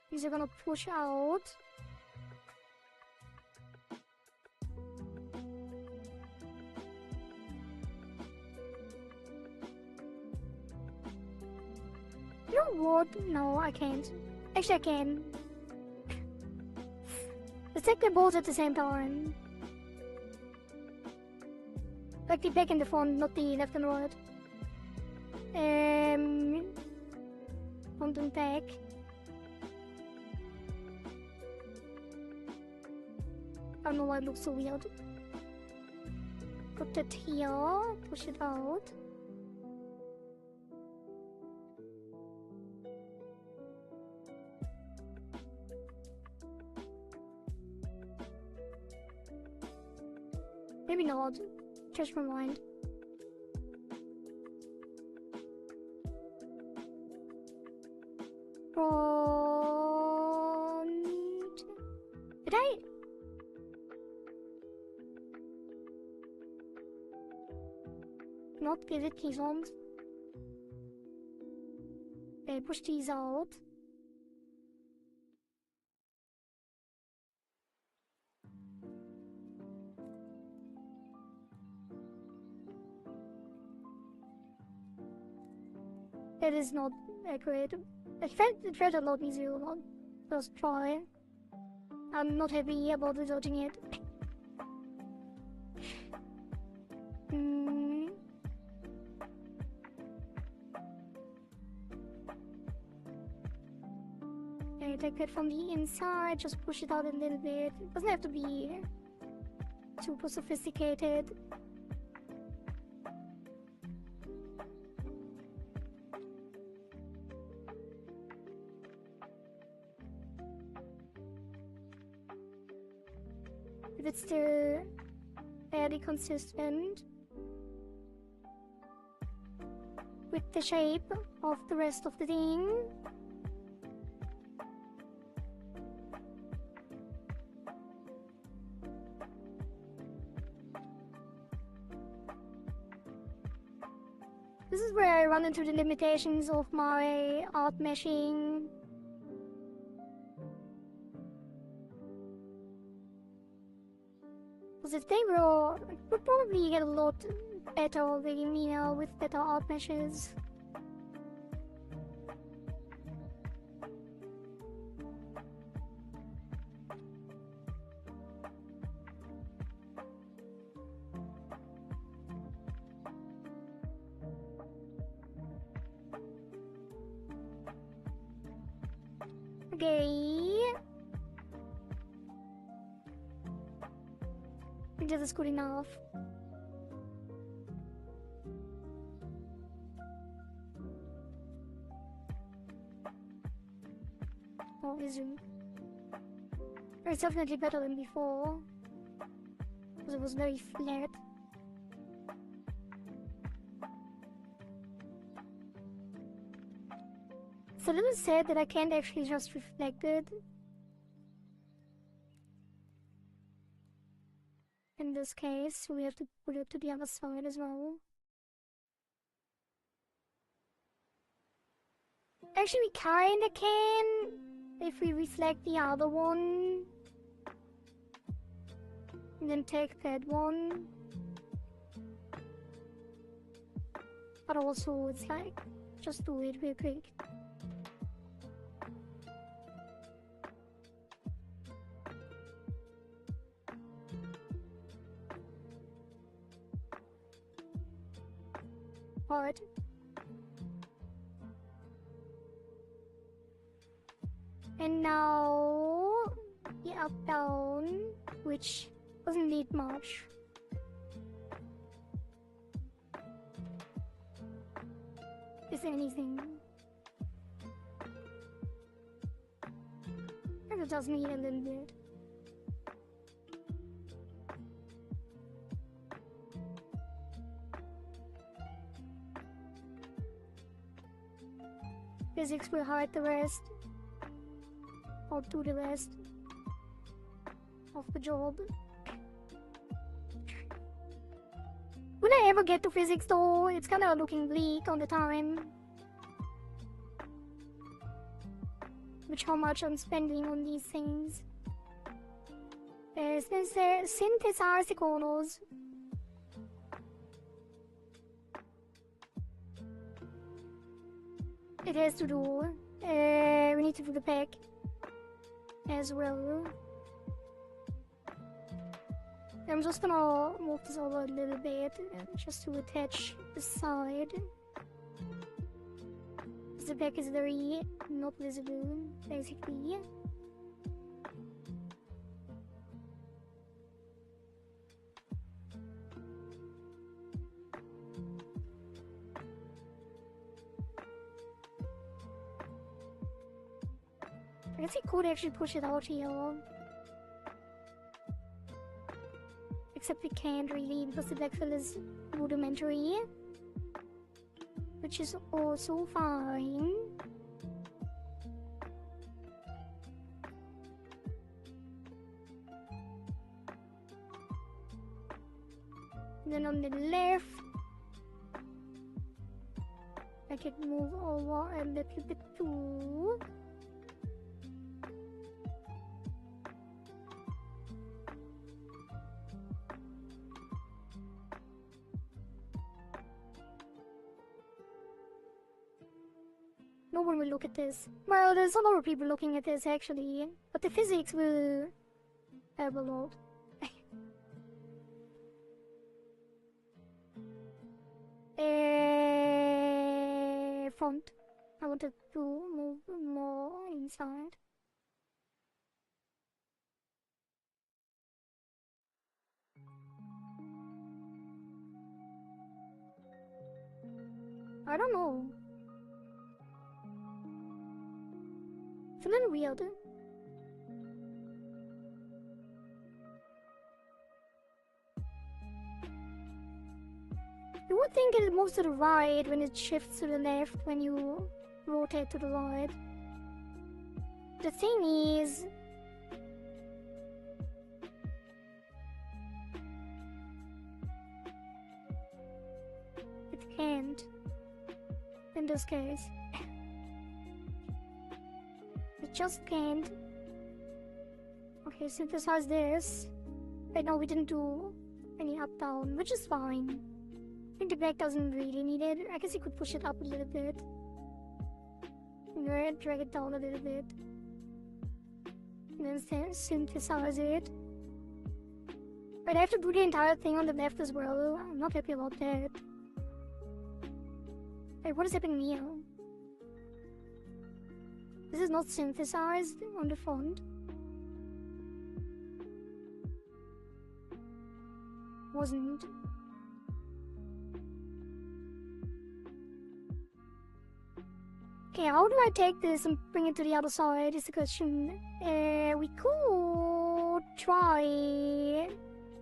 These are gonna push out. You know what? No, I can't. Actually, I can. Let's take them both at the same time. Like the back and the front, not the left and right. Front and back. I don't know why it looks so weird. Put it here, push it out. Maybe not. Change my mind. Front. Did I? Not give it keys on. Okay, push these out. It is not accurate. It felt a lot easier on first try. I'm not happy about researching it. Okay, take it from the inside, just push it out a little bit. It doesn't have to be super sophisticated. If it's still fairly consistent with the shape of the rest of the thing. This is where I run into the limitations of my art meshing. Because if they were, it would probably get a lot better, you know, with better art meshes. Okay. I think this is good enough. Oh, is it? It's definitely better than before. Because it was very flat. It's a little sad that I can't actually just reflect it. In this case, we have to put it to the other side as well. Actually, we kinda can if we reflect the other one. And then take that one. But also, it's like, just do it real quick. Alright. And now the up down, which doesn't need much. If anything. And it does need a little bit. Physics will hide the rest. Or do the rest of the job. Will I ever get to physics though? It's kinda looking bleak on the time. Which how much I'm spending on these things. Synthesize the corners. It has to do. We need to do the pack as well. I'm just gonna move this over a little bit just to attach the side. The back is very not visible, basically. I guess I could actually push it out here. Except we can't really because the backfill is rudimentary. Which is also fine. And then on the left, I can move over a little bit too. No one will look at this. Well, there's a lot of people looking at this actually, but the physics will help a lot. Font. I wanted to move more inside. I don't know. It's a little weird. You would think it moves to the right when it shifts to the left when you rotate to the right. The thing is, it can't in this case. It just can't. Okay, synthesize this. Right now we didn't do any up down, which is fine. I think the back doesn't really need it. I guess you could push it up a little bit. And drag it down a little bit. And then synthesize it. But I have to do the entire thing on the left as well. I'm not happy about that. Hey, what is happening here? This is not synthesized on the font. Wasn't. Okay, how do I take this and bring it to the other side is the question. We could try...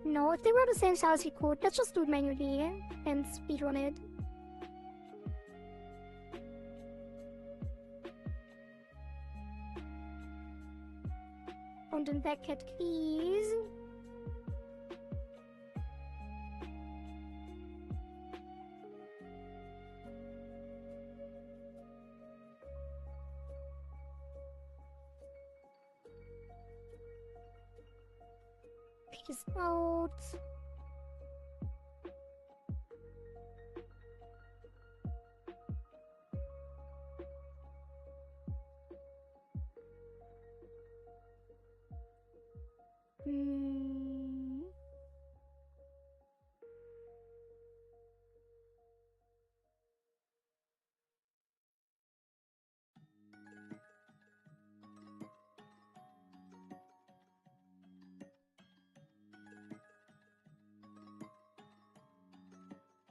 No, if they were the same size we could. Let's just do it manually and speedrun it. Front and back cat keys. Peace out.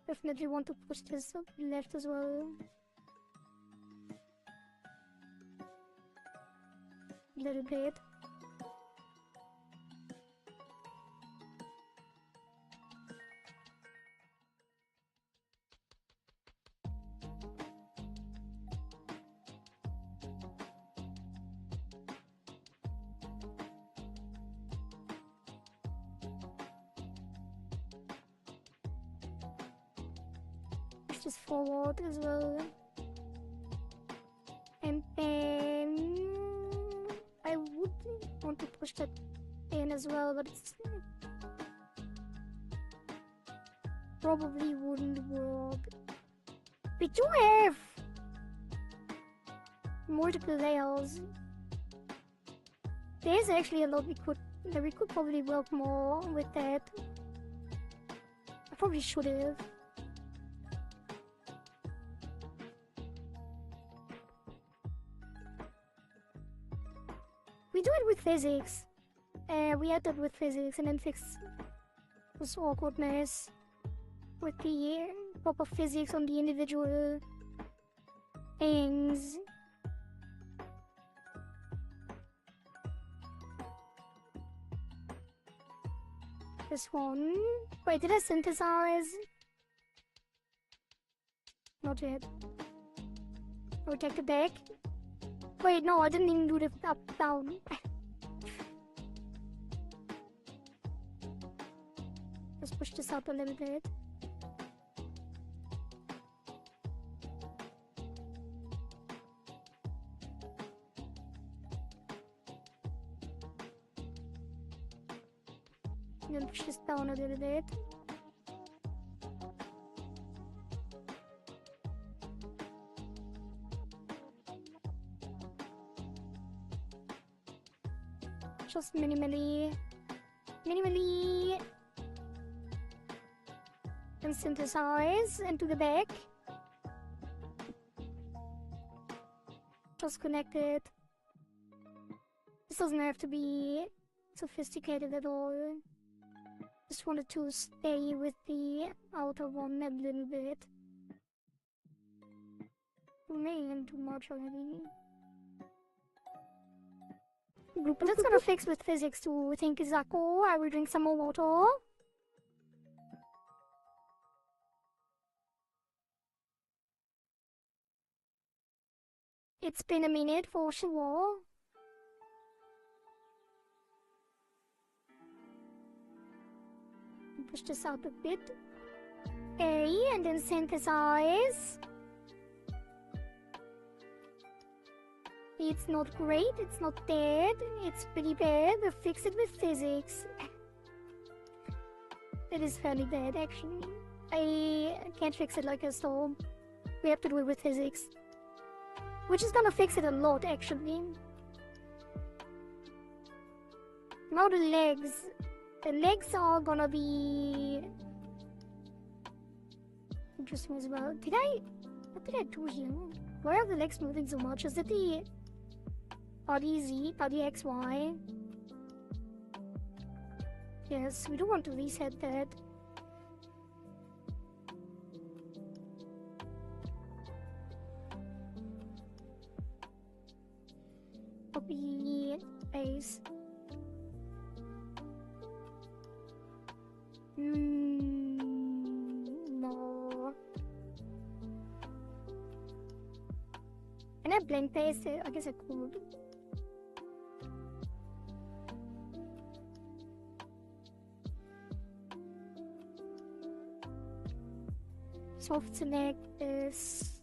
Definitely want to push this up left as well. A little bit. Just forward as well. And then I would want to push that in as well, but it's probably wouldn't work. We do have multiple layers. There's actually a lot we could Yeah, we could probably work more with that. I probably should have. We do it with physics. We had that with physics and then fix this awkwardness with the proper physics on the individual things. This one. Wait, did I synthesize? Not yet. Oh, take the back. Wait, no, I didn't even do the up, down. Let's push this up a little bit. And then push this down a little bit. Just minimally. And synthesize and to the back. Just connect it. This doesn't have to be sophisticated at all. Just wanted to stay with the outer one a little bit. Man, too much already. But that's gonna fix with physics too. Thank you, Zako. I will drink some more water. It's been a minute for sure. Push this out a bit. Okay, and then synthesize. It's not great, it's not dead, it's pretty bad, but fix it with physics. It is fairly bad, actually. I can't fix it like a storm. We have to do it with physics. Which is gonna fix it a lot, actually. Now the legs. The legs are gonna be interesting as well. What did I do here? Why are the legs moving so much? Is it the body Z, body XY? Yes, we do want to reset that. Copy, paste. No. Can I blank paste it? I guess I could. Soft select this.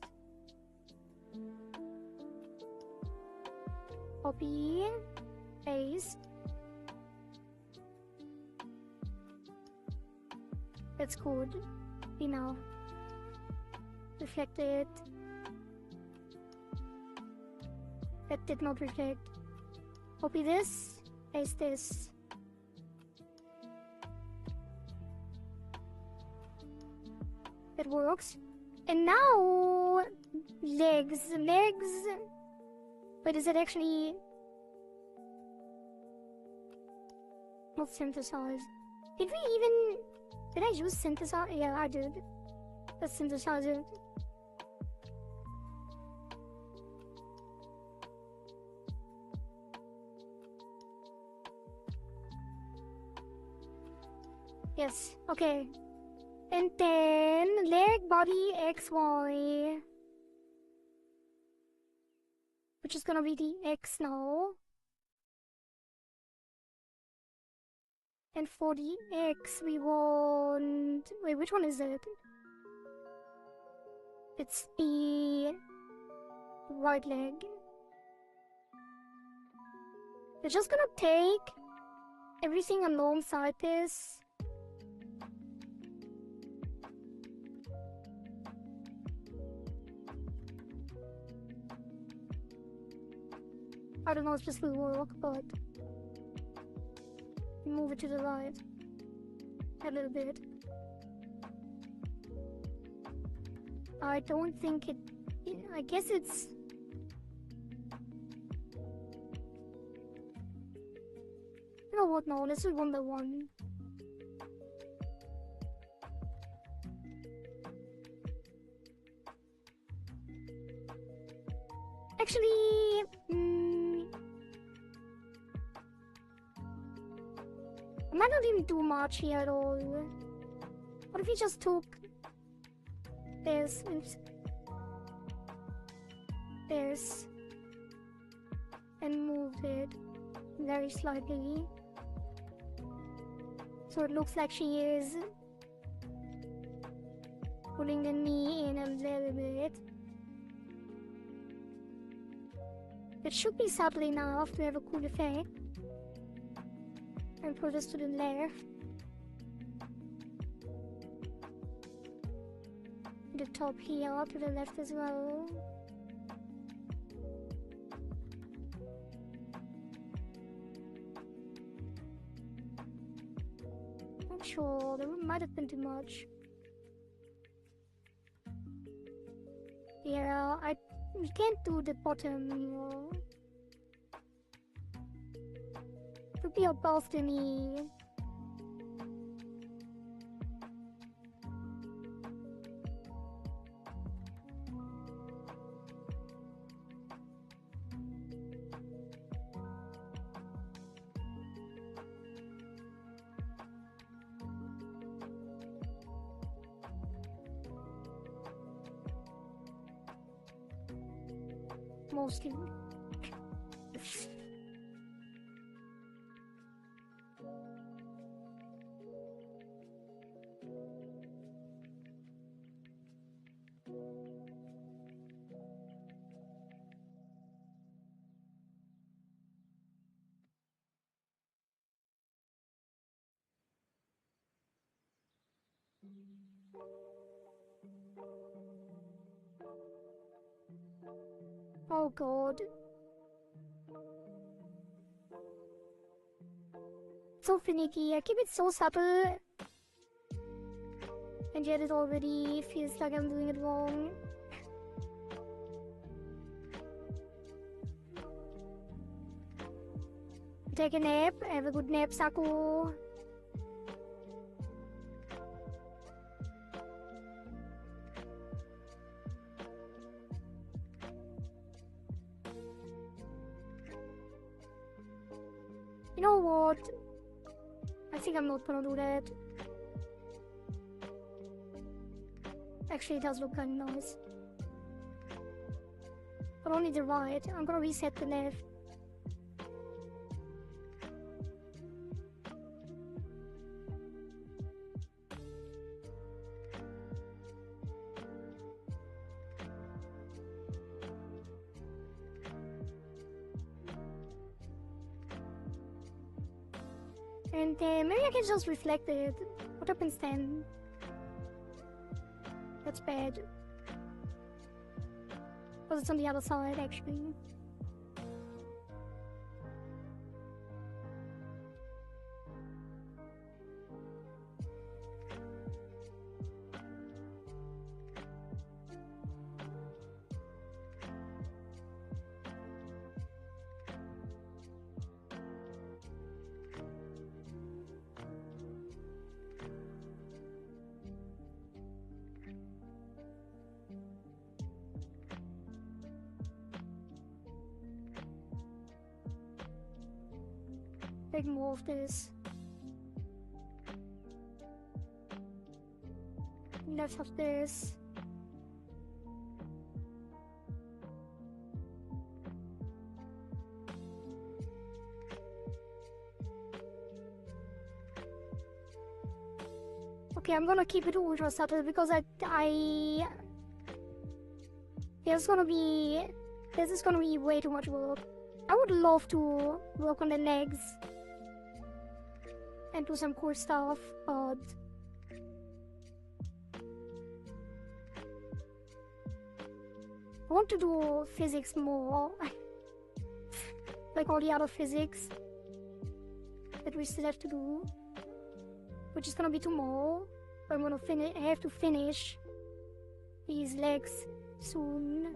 Copy, paste. That's good. Enough. Reflect it. That did not reflect. Copy this. Paste this. That works. And now legs. But is it actually not synthesized? Did I use synthesize? Yeah, I did. Let's synthesize it. Yes, okay. And then leg, body, XY. Which is gonna be the X now. And for the X, we want... Wait, which one is it? It's the right leg. We're just gonna take everything alongside this. I don't know if this will work, but... Move it to the right. A little bit. I don't think it... I guess it's... You know what, no, let's do one by one. Actually... I might not even do much here at all. What if we just took this and moved it very slightly so it looks like she is pulling the knee in a little bit. It should be subtle enough to have a cool effect. And put this to the left. The top here to the left as well. Not sure, there might have been too much. Yeah, we can't do the bottom here. Could be above the knee. Mostly. Oh god. So finicky. I keep it so subtle. And yet it already feels like I'm doing it wrong. Take a nap. Have a good nap, Sako. You know what? I think I'm not gonna do that. Actually, it does look kinda nice. But only the right. I'm gonna reset the left. And maybe I can just reflect it. What happens then? That's bad. Because it's on the other side, actually. Take more of this. Less of this. Okay, I'm gonna keep it ultra subtle because this is gonna be way too much work. I would love to work on the legs and do some cool stuff, but I want to do physics more, like all the other physics. that we still have to do, which is gonna be tomorrow. I'm gonna have to finish these legs soon.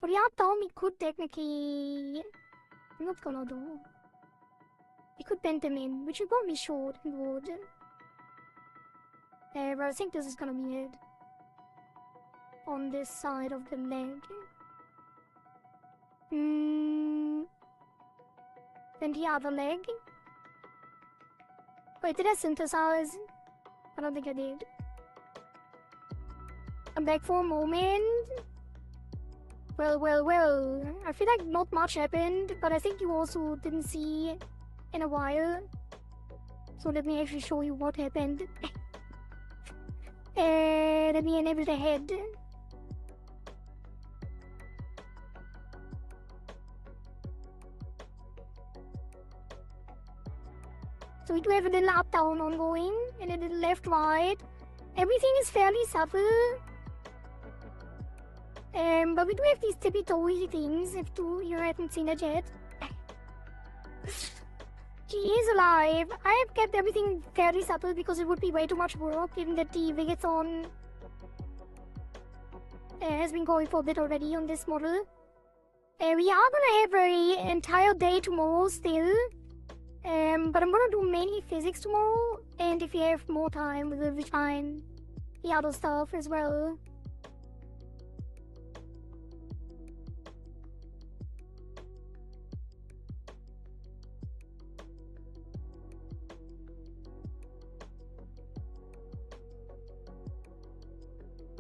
For the up down, we could technically... I'm not gonna do. We could bend them in, which we probably should and would. But I think this is gonna be it. On this side of the leg. Then the other leg. Wait, did I synthesize? I don't think I did. I'm back for a moment. Well. I feel like not much happened, but I think you also didn't see in a while. So let me actually show you what happened. Let me enable the head. So we do have a little up-down ongoing, and a little left-right. Everything is fairly subtle. But we do have these tippy-toey things, if you haven't seen it yet. She is alive. I have kept everything fairly subtle because it would be way too much work, given that the Rigathon has been going for a bit already on this model. We are gonna have an entire day tomorrow still. But I'm gonna do mainly physics tomorrow, and if we have more time, we will refine the other stuff as well.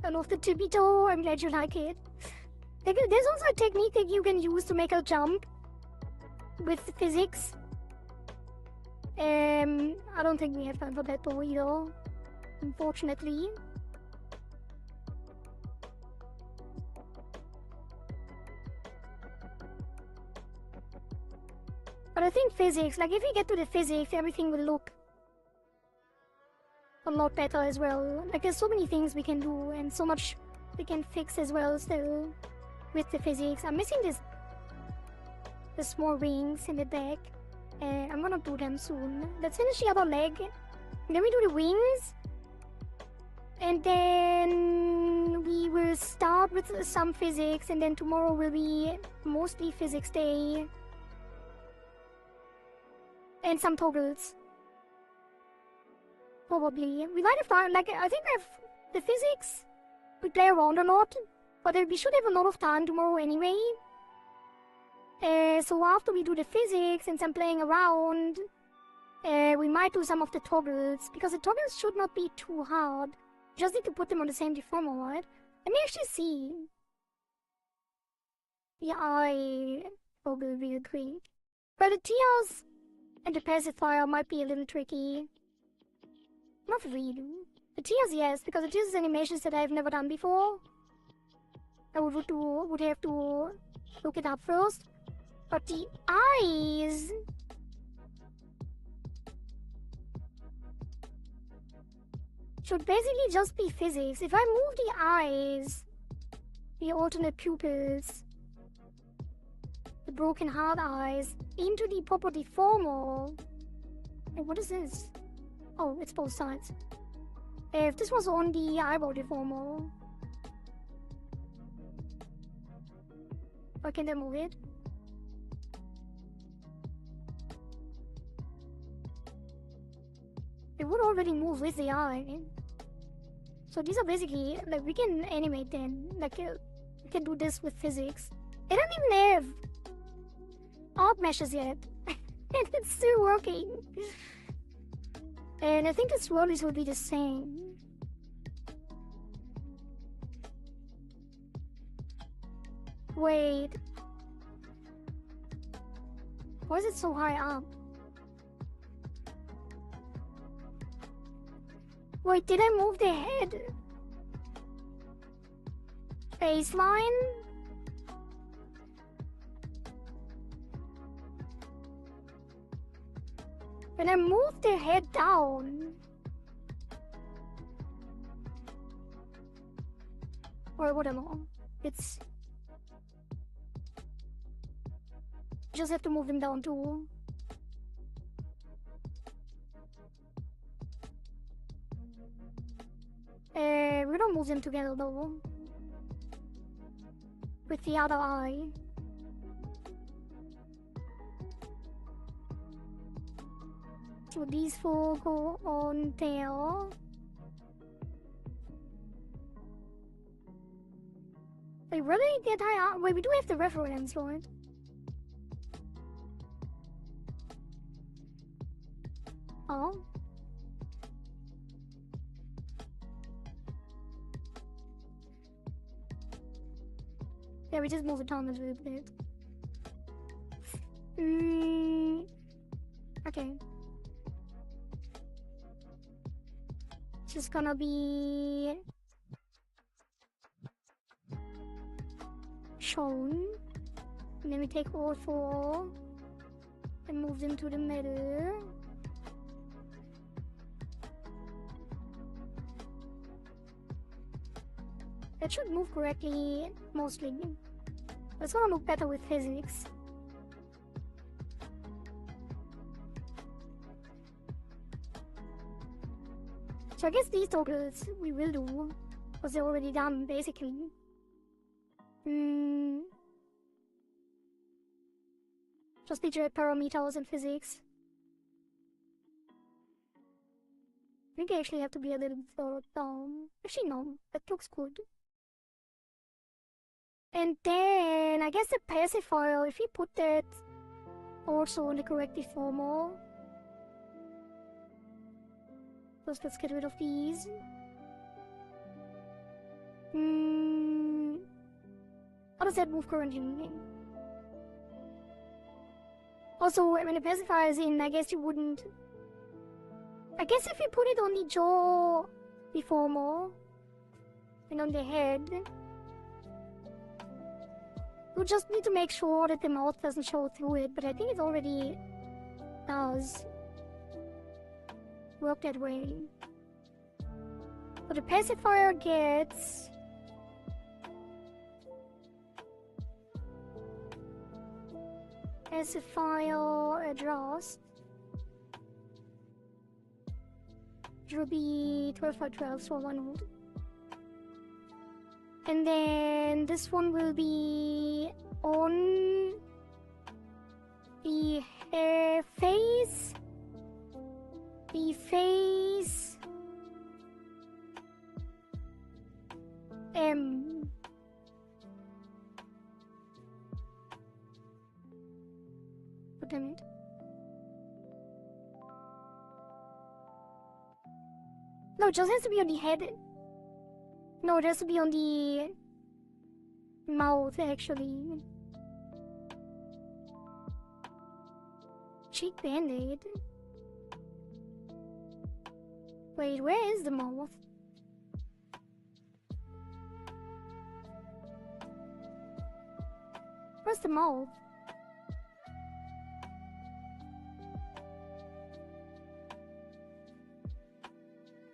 I love the tippy toe, I'm glad you like it. There's also a technique that you can use to make a jump with physics. I don't think we have time for that though either, unfortunately. But I think physics, like if we get to the physics, everything will look a lot better as well. Like there's so many things we can do and so much we can fix as well still with the physics. I'm missing the small rings in the back. I'm gonna do them soon. Let's finish the other leg. Then we do the wings. And then we will start with some physics, and then tomorrow will be mostly physics day. And some toggles. Probably. We might have time, like, I think we have the physics. We play around a lot, but we should have a lot of time tomorrow anyway. So after we do the physics and some playing around, we might do some of the toggles, because the toggles should not be too hard. Just need to put them on the same deformer, right? Let me actually see. The eye toggle real quick. But the tears and the pacifier might be a little tricky. Not really. The tears, yes, because the tears is animations that I've never done before. I would have to look it up first. But the eyes... should basically just be physics. If I move the eyes, the alternate pupils, the broken heart eyes, into the proper deformer... Hey, what is this? Oh, it's both sides. If this was on the eyebrow deformer... Why can't I move it? It would already move with the eye. So these are basically, like, we can animate them. Like, we can do this with physics. It doesn't even have art meshes yet. And it's still working. And I think the swirlies will be the same. Wait. Why is it so high up? Wait, did I move the head? Baseline? When I move the head down... Or what am I on? It's... just have to move them down too. We don't move them together though. With the other eye. So these four go on there. Wait, really? The entire... wait, we do have the reference, right? Oh. Yeah, we just move it down a little bit. Okay. It's just gonna be... shown. And then we take all four and move them to the middle. That should move correctly, mostly. But it's gonna look better with physics. So I guess these toggles we will do, because they're already done, basically. Just the parameters and physics. I think I actually have to be a little bit further down. Actually, no, that looks good. And then, I guess the pacifier, if we put that also in the correct deformer. First, let's get rid of these. How does that move currently? Also, when the pacifier is in, I guess you wouldn't... I guess if you put it on the jaw deformer and on the head, you just need to make sure that the mouth doesn't show through it, but I think it already does work that way. So the pacifier gets... pacifier adjust. It will be 12 by 12, so 1 volt. And then this one will be on the face. The face M. Oh, damn it. No, it just has to be on the head. No, it has to be on the mouth, actually. Cheek band-aid. Wait, where is the mouth? Where's the mouth?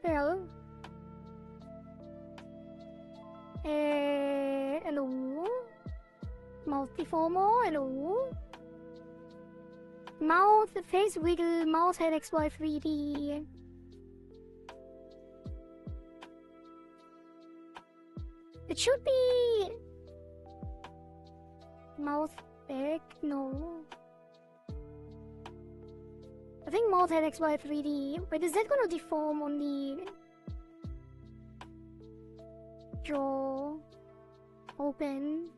Well... hello? Mouth deformer, hello? Mouth, face wiggle, mouse head XY 3D. It should be... mouth back? No. I think mouth head XY 3D. Wait, is that gonna deform on the... jaw? Open?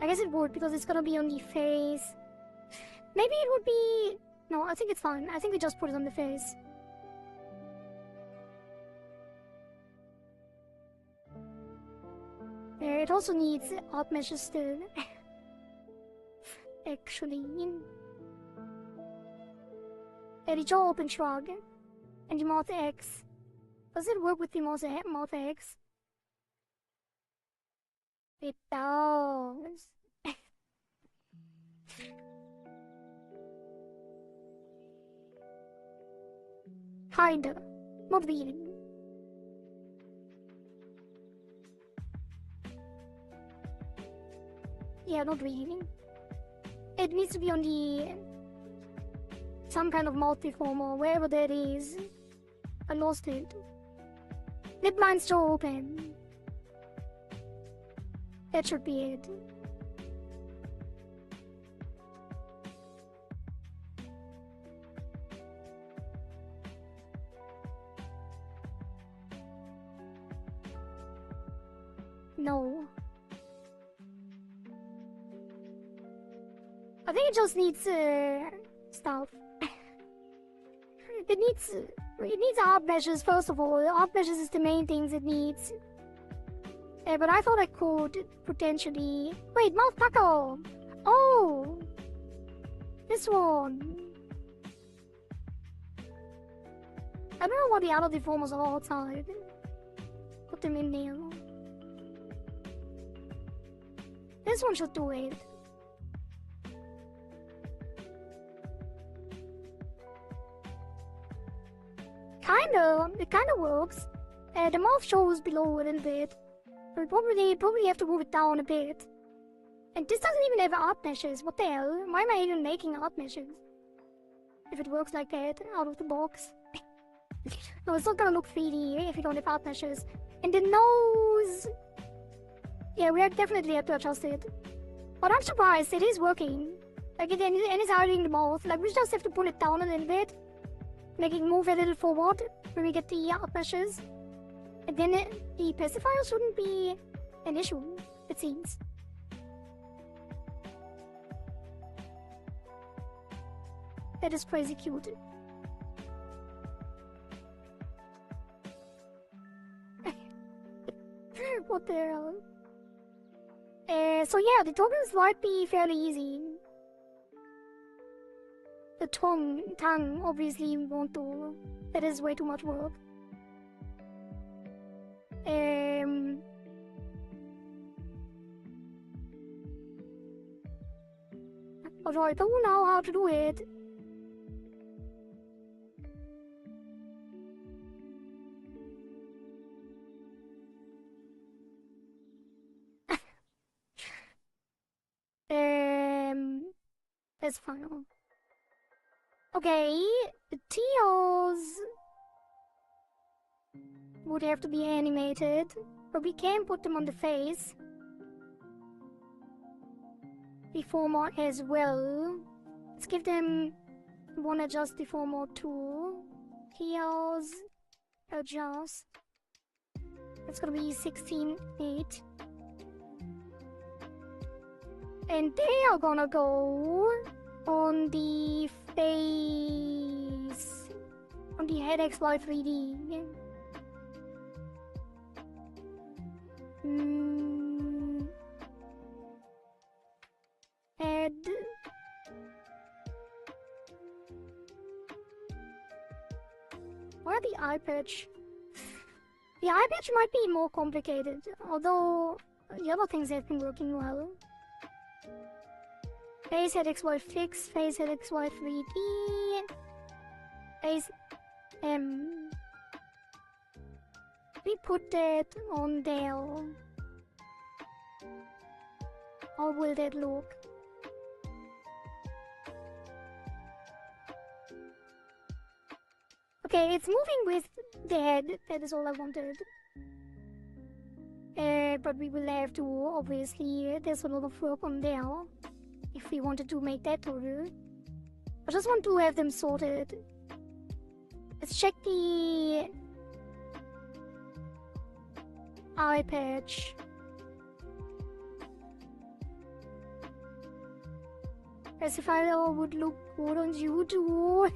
I guess it would, because it's gonna be on the face. Maybe it would be... no, I think it's fine. I think we just put it on the face. Yeah, it also needs art measures still. Actually. Yeah, the jaw open shrug. And the mouth X. Does it work with the mouth X? It does. Kinda. Not really. Yeah, not really. It needs to be on the... some kind of mouth deformer, wherever that is. I lost it. Lip line's still open. That should be it. No. I think it just needs stuff. It needs art measures first of all. Art measures is the main things it needs. But I thought I could potentially... Wait, mouth pucker! Oh! This one. I don't know what the other deformers are outside. Put them in there. This one should do it. It kinda works. The mouth shows below a little bit. We probably have to move it down a bit. And this doesn't even have art meshes. What the hell? Why am I even making art meshes? If it works like that, out of the box. No, it's not gonna look 3D if you don't have art meshes. And the nose... Yeah, we definitely have to adjust it. But I'm surprised, it is working. Like, and it's hiding the mouth. Like, we just have to pull it down a little bit. Make it move a little forward when we get the art meshes. And then the pacifier shouldn't be an issue, it seems. That is crazy cute. What the hell? So yeah, the tokens might be fairly easy. The tongue, obviously won't do. That is way too much work. Although I don't know how to do it. That's fine. Okay, the Teals would have to be animated, but we can put them on the face. Deformer as well. Let's give them one adjust deformer 2. Teals adjust. That's gonna be 16.8. And they are gonna go on the face, on the head XY 3D. Head. Where the eye patch? The eye patch might be more complicated, although the other things have been working well. Face head XY fix, face head XY 3D, face M. We put that on there. How will that look? Okay, it's moving with the head. That is all I wanted. But we will have to, obviously, there's a lot of work on there. If we wanted to make that total. I just want to have them sorted. Let's check the eye patch. Pacifier would look good on you too.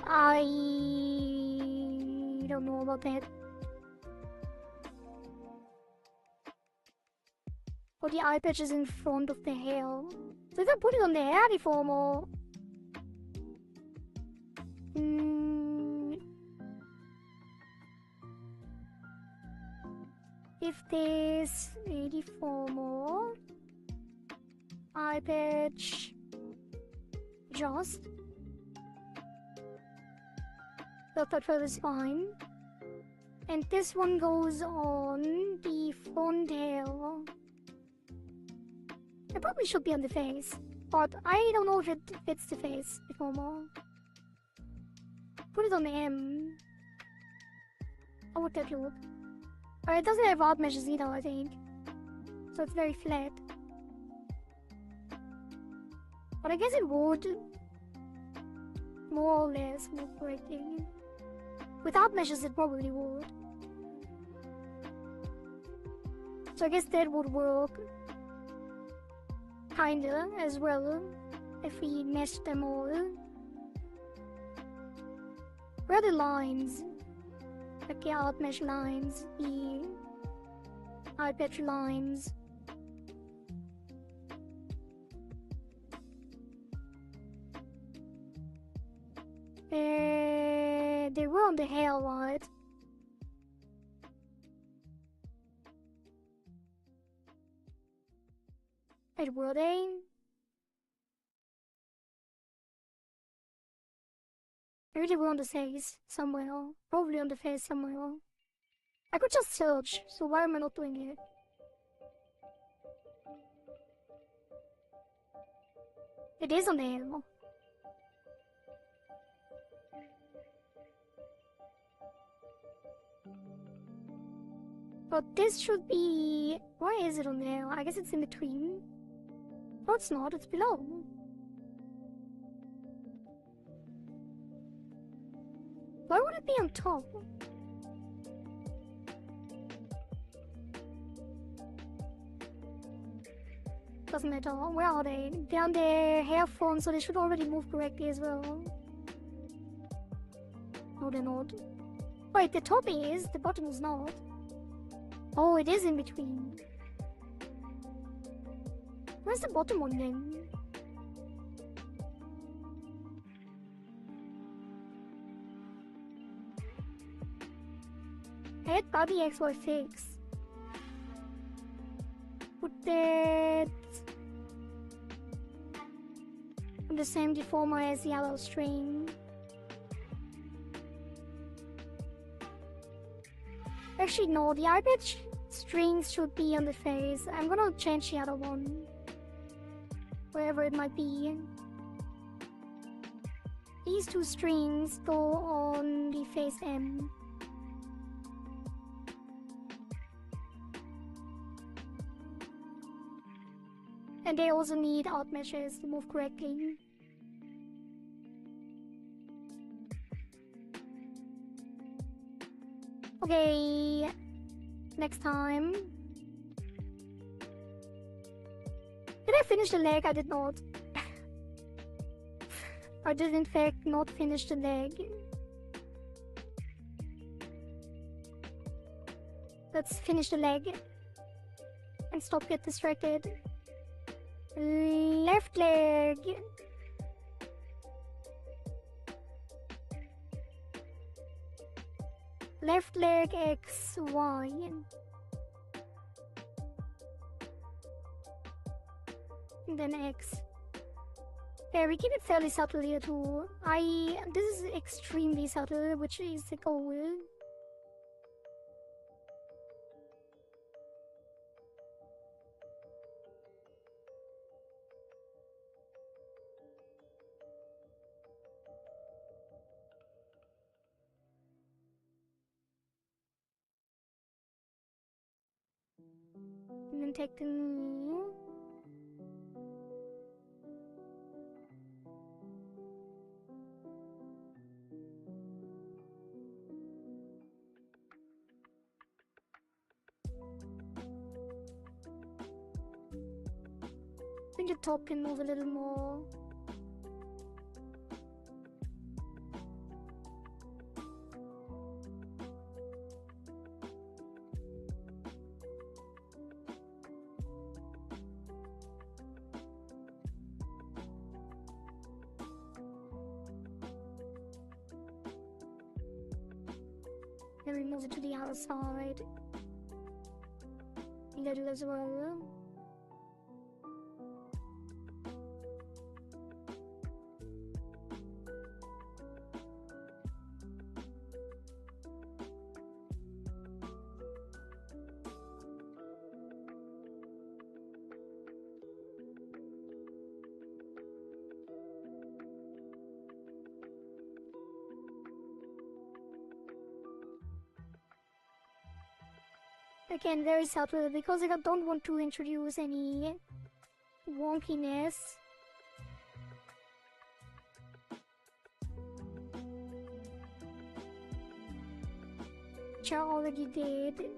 I don't know about that. Or the eye patch is in front of the hair. So if I put it on the hair deformer... If there's a deformer... Eye patch... Just... that is fine. And this one goes on the front hair. It probably should be on the face, but I don't know if it fits the face before more. Put it on the M. How would that look? It doesn't have art meshes either, I think. So it's very flat. But I guess it would. More or less move correctly. With art meshes it probably would. So I guess that would work. Kinda, as well. If we meshed them all. Where are the lines? Like the art mesh lines, the art patch lines. They were on the hair, right? Wait, were they? Maybe they were on the face somewhere. Probably on the face somewhere. I could just search, so why am I not doing it? It is on the hair. But this should be... Why is it on there? I guess it's in between. No, it's not. It's below. Why would it be on top? Doesn't matter. Where are they? They're on their hair front, so they should already move correctly as well. No, they're not. Wait, the top is, the bottom is not. Oh, it is in between. Where's the bottom one then? Head body XY fix. Put that on the same deformer as the other string. Actually, no, the eye patch strings should be on the face. I'm gonna change the other one. Wherever it might be. These two strings go on the face M. And they also need out meshes to move correctly. Okay, next time. Did I finish the leg? I did not. I did in fact not finish the leg. Let's finish the leg and stop get distracted. Left leg. Left leg X, Y. And then X. Yeah, we keep it fairly subtle here too. This is extremely subtle, which is the goal. And then take the knee. I think the top can move a little more. Then we move it to the other side. A little as well. Again, very subtle because I don't want to introduce any wonkiness. Which I already did.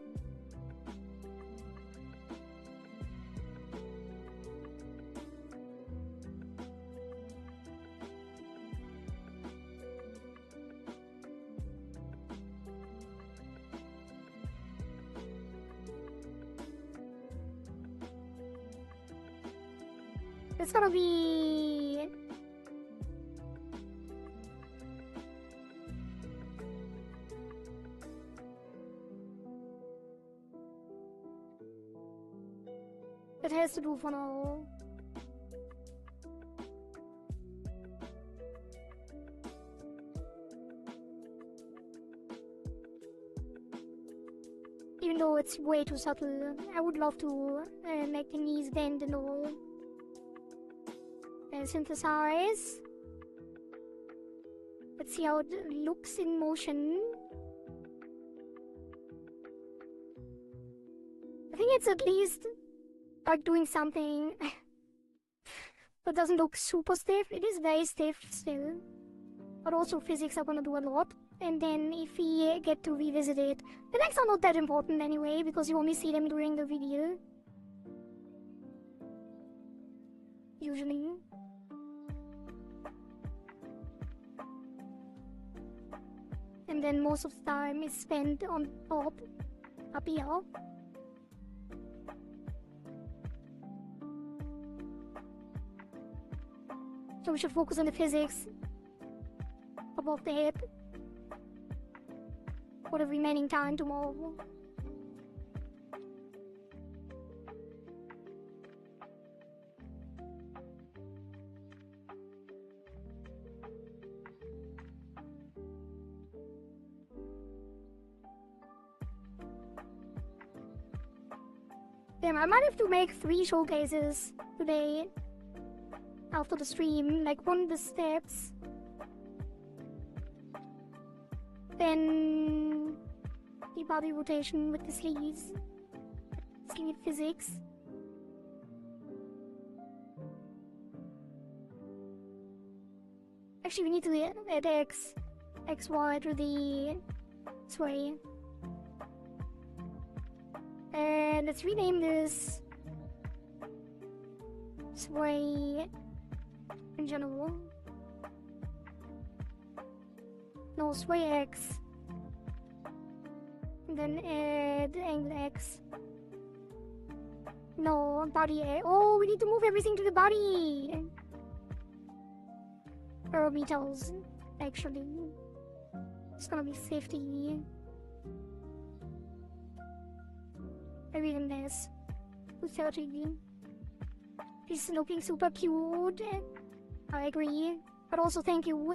It's gonna be... It has to do for now. Even though it's way too subtle, I would love to make the knees bend and all. Synthesize. Let's see how it looks in motion. I think it's at least like doing something that doesn't look super stiff. It is very stiff still. But also physics are gonna do a lot. And then if we get to revisit it, the legs are not that important anyway, because you only see them during the video. Usually. And then most of the time is spent on top, up here. So we should focus on the physics above the head for the remaining time tomorrow. Damn, I might have to make 3 showcases today after the stream, like one the steps, then the body rotation with the sleeves, sleeve physics. Actually, we need to add XY to the sway. And let's rename this sway in general. No, sway X. And then add angle X. No, body A. Oh, we need to move everything to the body. Orbitals, actually. It's gonna be 50. Maybe even less. 230. He's looking super cute. I agree. But also thank you.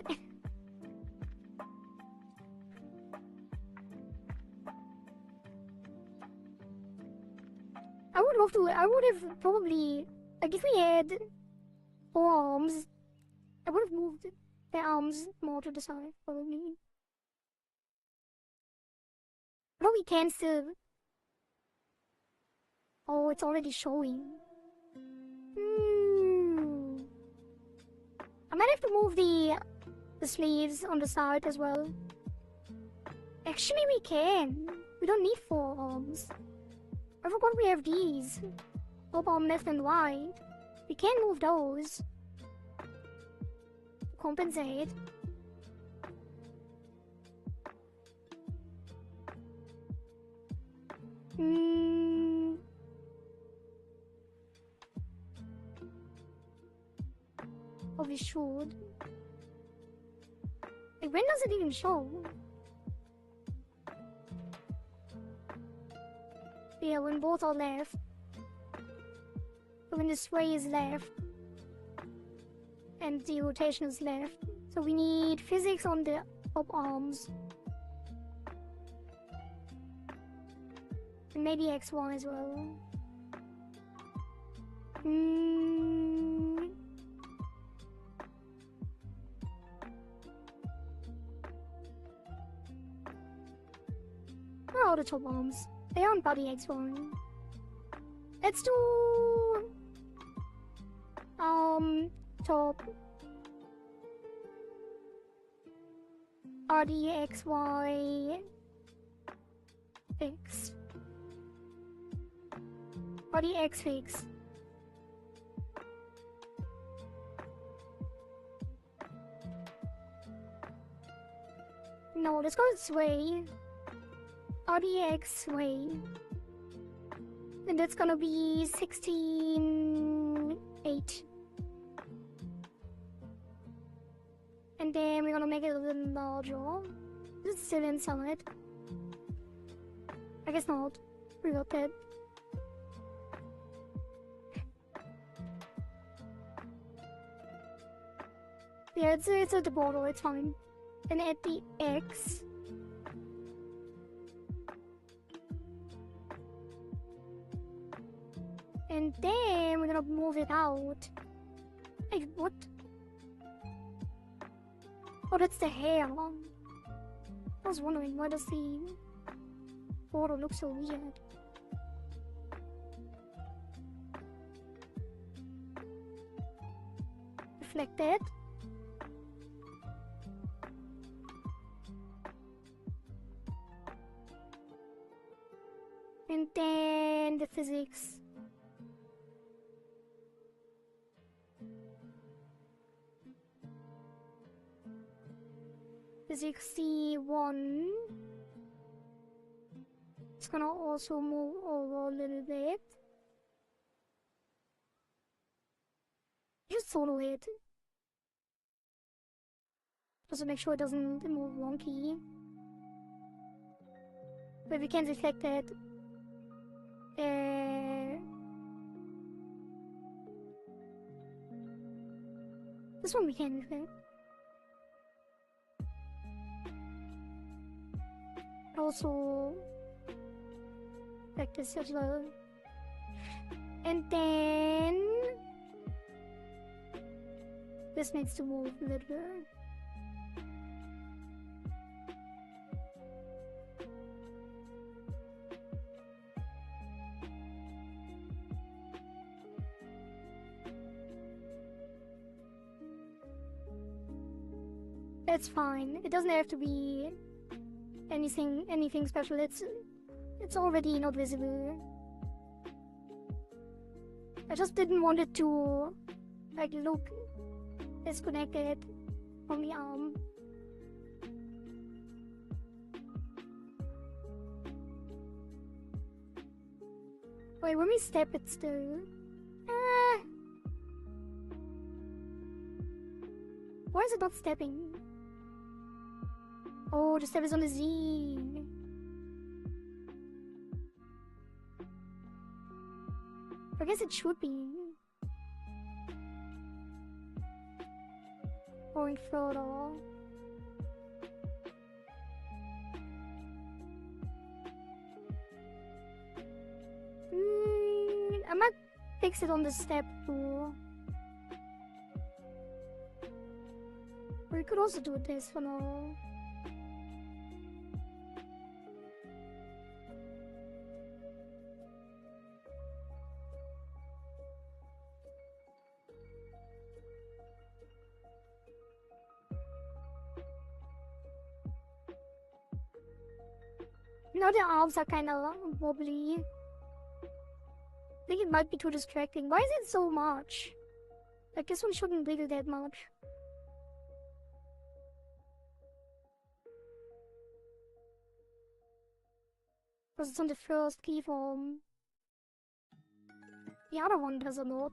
I would love to. I would have probably, like, if we had 4 arms, I would have moved their arms more to the side, probably. But we can still. Oh, it's already showing. I might have to move the sleeves on the side as well. Actually, we can. We don't need 4 arms. I forgot we have these. Top arm left and right. We can move those. Compensate. Oh, we should. Like, when does it even show? Yeah, when both are left. So when the sway is left. And the rotation is left. So we need physics on the top arms. And maybe XY as well. Where are the top arms? They aren't body X1. Let's do... top. RDXY fixed. RDX fixed. No, let's go this way. RDX way. And that's gonna be 16.8. And then we're gonna make it a little larger. Is it still inside? I guess not. Revert that. Yeah, it's at the border, it's fine. And at the X. And then we're gonna move it out. Hey, what? Oh, that's the hair. I was wondering, why does the border look so weird? Reflect that. And then the physics. Physics C1. It's gonna also move over a little bit. Just solo it. Just to make sure it doesn't move wonky. But we can reflect that. This one we can reflect. Also like this as well. And then this needs to move a little bit. It's fine. It doesn't have to be anything special. It's already not visible. I just didn't want it to like look disconnected from the arm. Wait, when we step it still. Why is it not stepping? Oh, the step is on the Z. I guess it should be. Going further. I might fix it on the step too. We could also do this for now. Now the arms are kind of wobbly. I think it might be too distracting. Why is it so much? Like this one shouldn't wiggle that much. Because it's on the first keyform. The other one does a lot.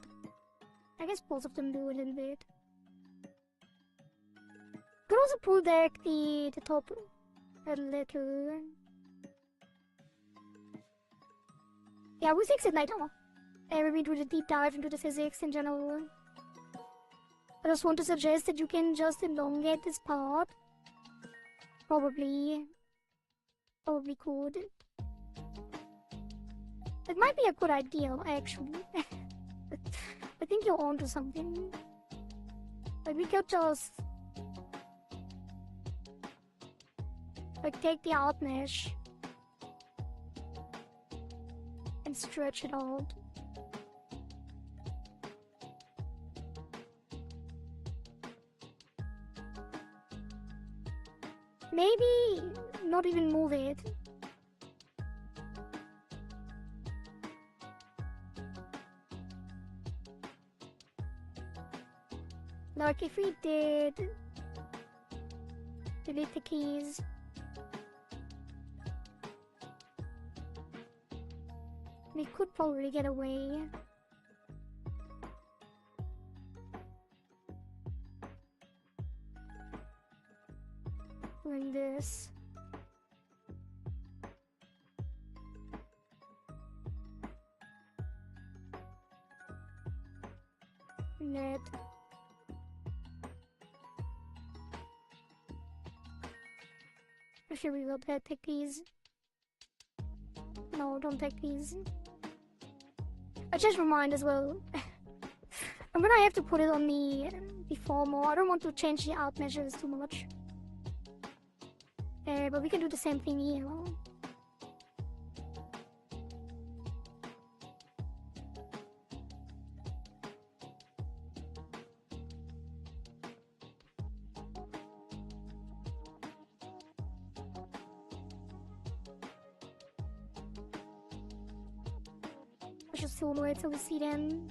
I guess both of them do a little bit. Could also pull back the top a little. Yeah, we'll fix it later. Maybe we do the deep dive into the physics in general. I just want to suggest that you can just elongate this part. Probably could. It might be a good idea, actually. I think you're onto something. Like we could just like take the art mesh and stretch it out. Maybe not even move it. Like if we did delete the keys. We could probably get away. Doing this. Net. Actually, we will take these. No, don't take these. I just remind as well. I'm gonna have to put it on the formal. I don't want to change the out measures too much. But we can do the same thing here. Let's just hold away till we see them.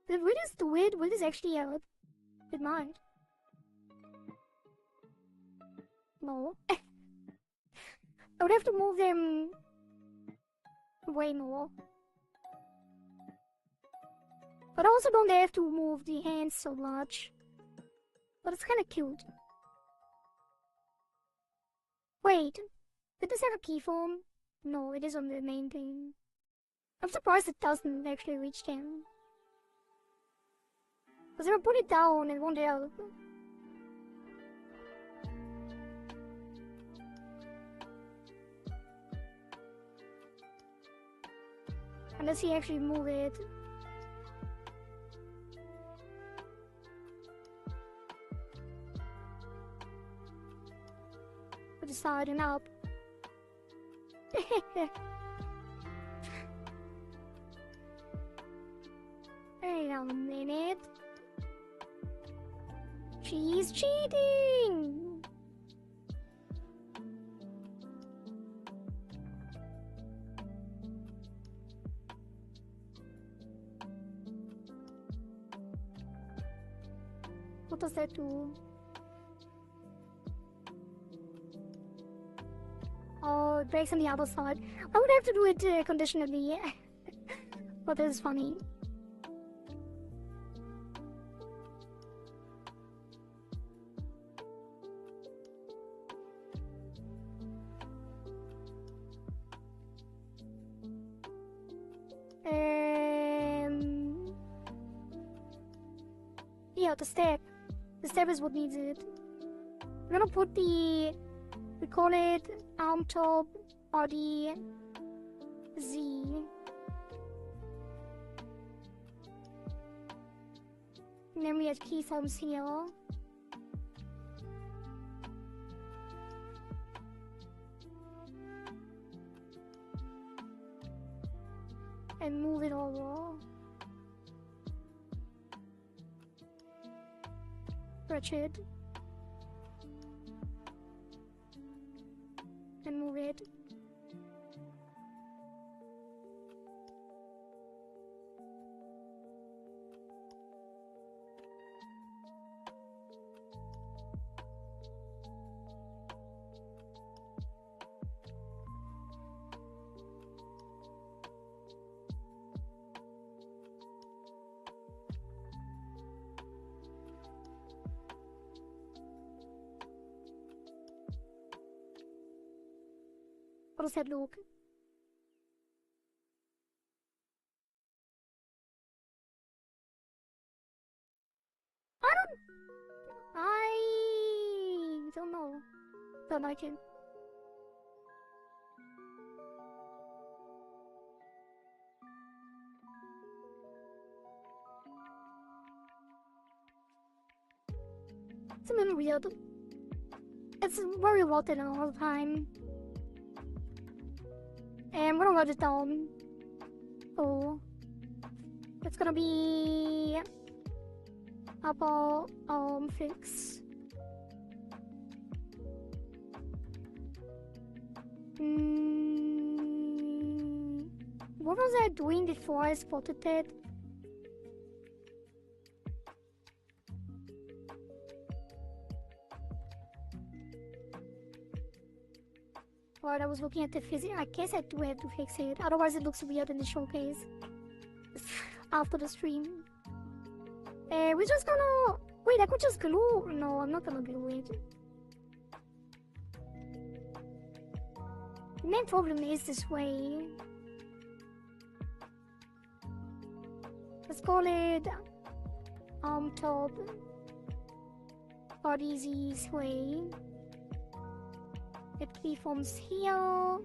The wind is the wind is actually out. It might. No. I would have to move them way more. But I also don't have to move the hands so much. But it's kinda cute. Wait, did this have a keyform? No, it is on the main thing. I'm surprised it doesn't actually reach them. Because if I put it down, it won't help. Unless he actually move it. Put the side and up. Wait a minute. She's cheating! What does that do? Oh, it breaks on the other side. I would have to do it conditionally. But this is funny. Yeah, the step. The step is what needs it. I'm gonna put we call it arm top, body, Z. And then we have keyforms here. And move it over. Stretch it. And move it. How does that look? I don't know. Don't like it. It's a little weird. It's very rotten all the time. And we're gonna write it down. Oh. It's gonna be upper arm fix. What was I doing before I spotted that? Right, I was looking at the physics. I guess I do have to fix it. Otherwise, it looks weird in the showcase. After the stream. We're just gonna... Wait, I could just glue... No, I'm not gonna glue it. The main problem is this way. Let's call it... top. Body's this way. It reforms here.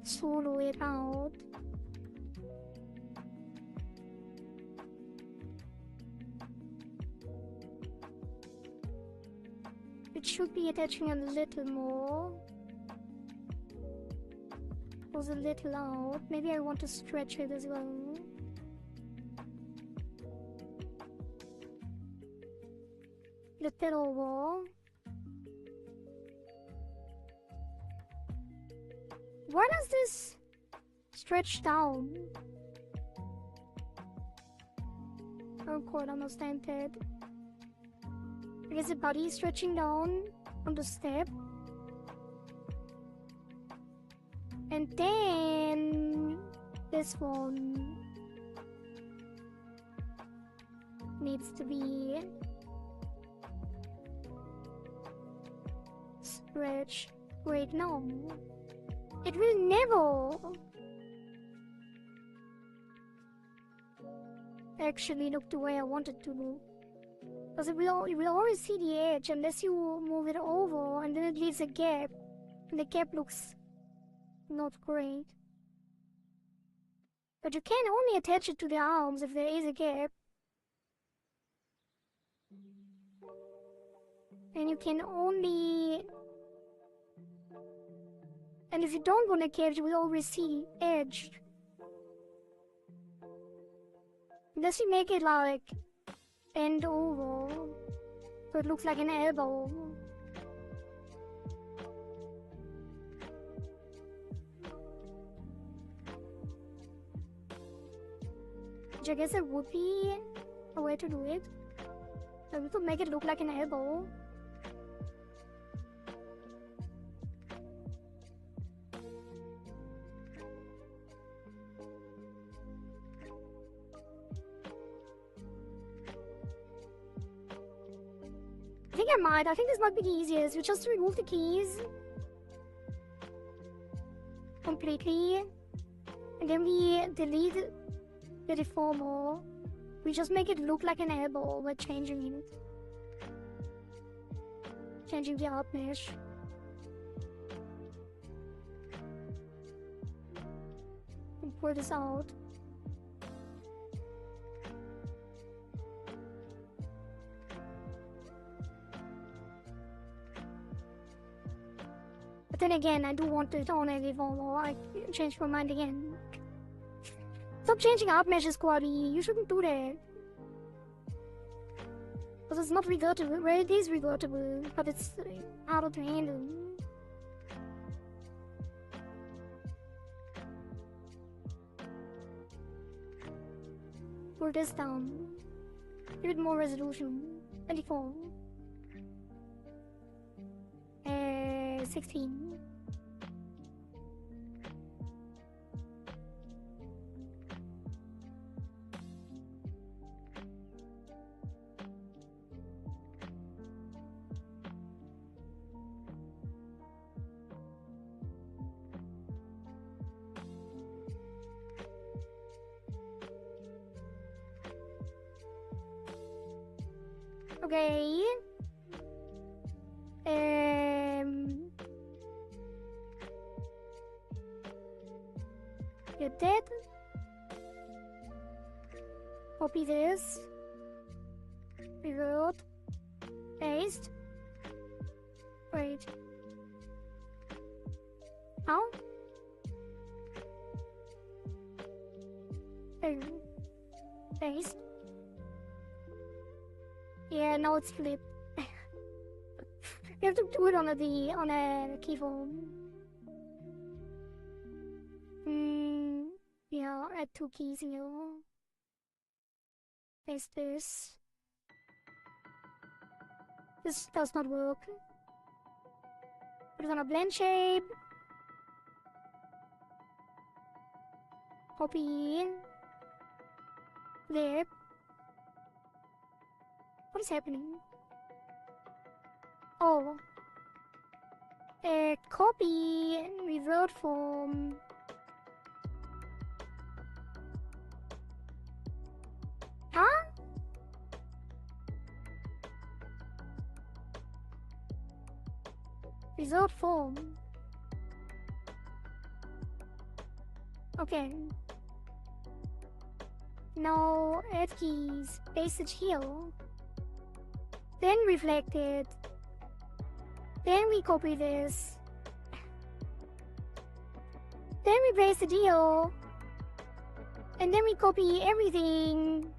Solo it out. It should be attaching a little more. Goes a little out. Maybe I want to stretch it as well. Flip it over. Why does this stretch down? I don't quite understand that. Because the body is stretching down on the step. And then this one needs to be stretched. Wait, no. It will never actually look the way I want it to look. Because you will always see the edge unless you move it over, and then it leaves a gap. And the gap looks not great. But you can only attach it to the arms if there is a gap. And you can only... And if you don't want a gap, you will always see the edge. Unless you make it like bend over, so it looks like an elbow. Which I guess there would be a way to do it. So we could make it look like an elbow. I think this might be the easiest. We just remove the keys completely, and then we delete the deformer. We just make it look like an elbow by changing it. Changing the art mesh. And pull this out. But then again, I do want it on a deformer. I changed my mind again. Stop changing art meshes, Kohari. You shouldn't do that. Because it's not revertible. Well, it is revertible, but it's harder to handle. Pull this down. Give it more resolution. 24. 16. Okay. Get that. Copy this. Revert. Paste. Wait. How? Paste. Yeah, now it's flipped. You have to do it on a keyform. Yeah, add 2 keys here. Paste this. This does not work. Put it on a blend shape. Copy. Flip. What is happening? Oh. Copy and revert form. Huh? Result form. Okay. Now add keys. Paste it here. Then reflect it. Then we copy this. Then we paste it here. And then we copy everything.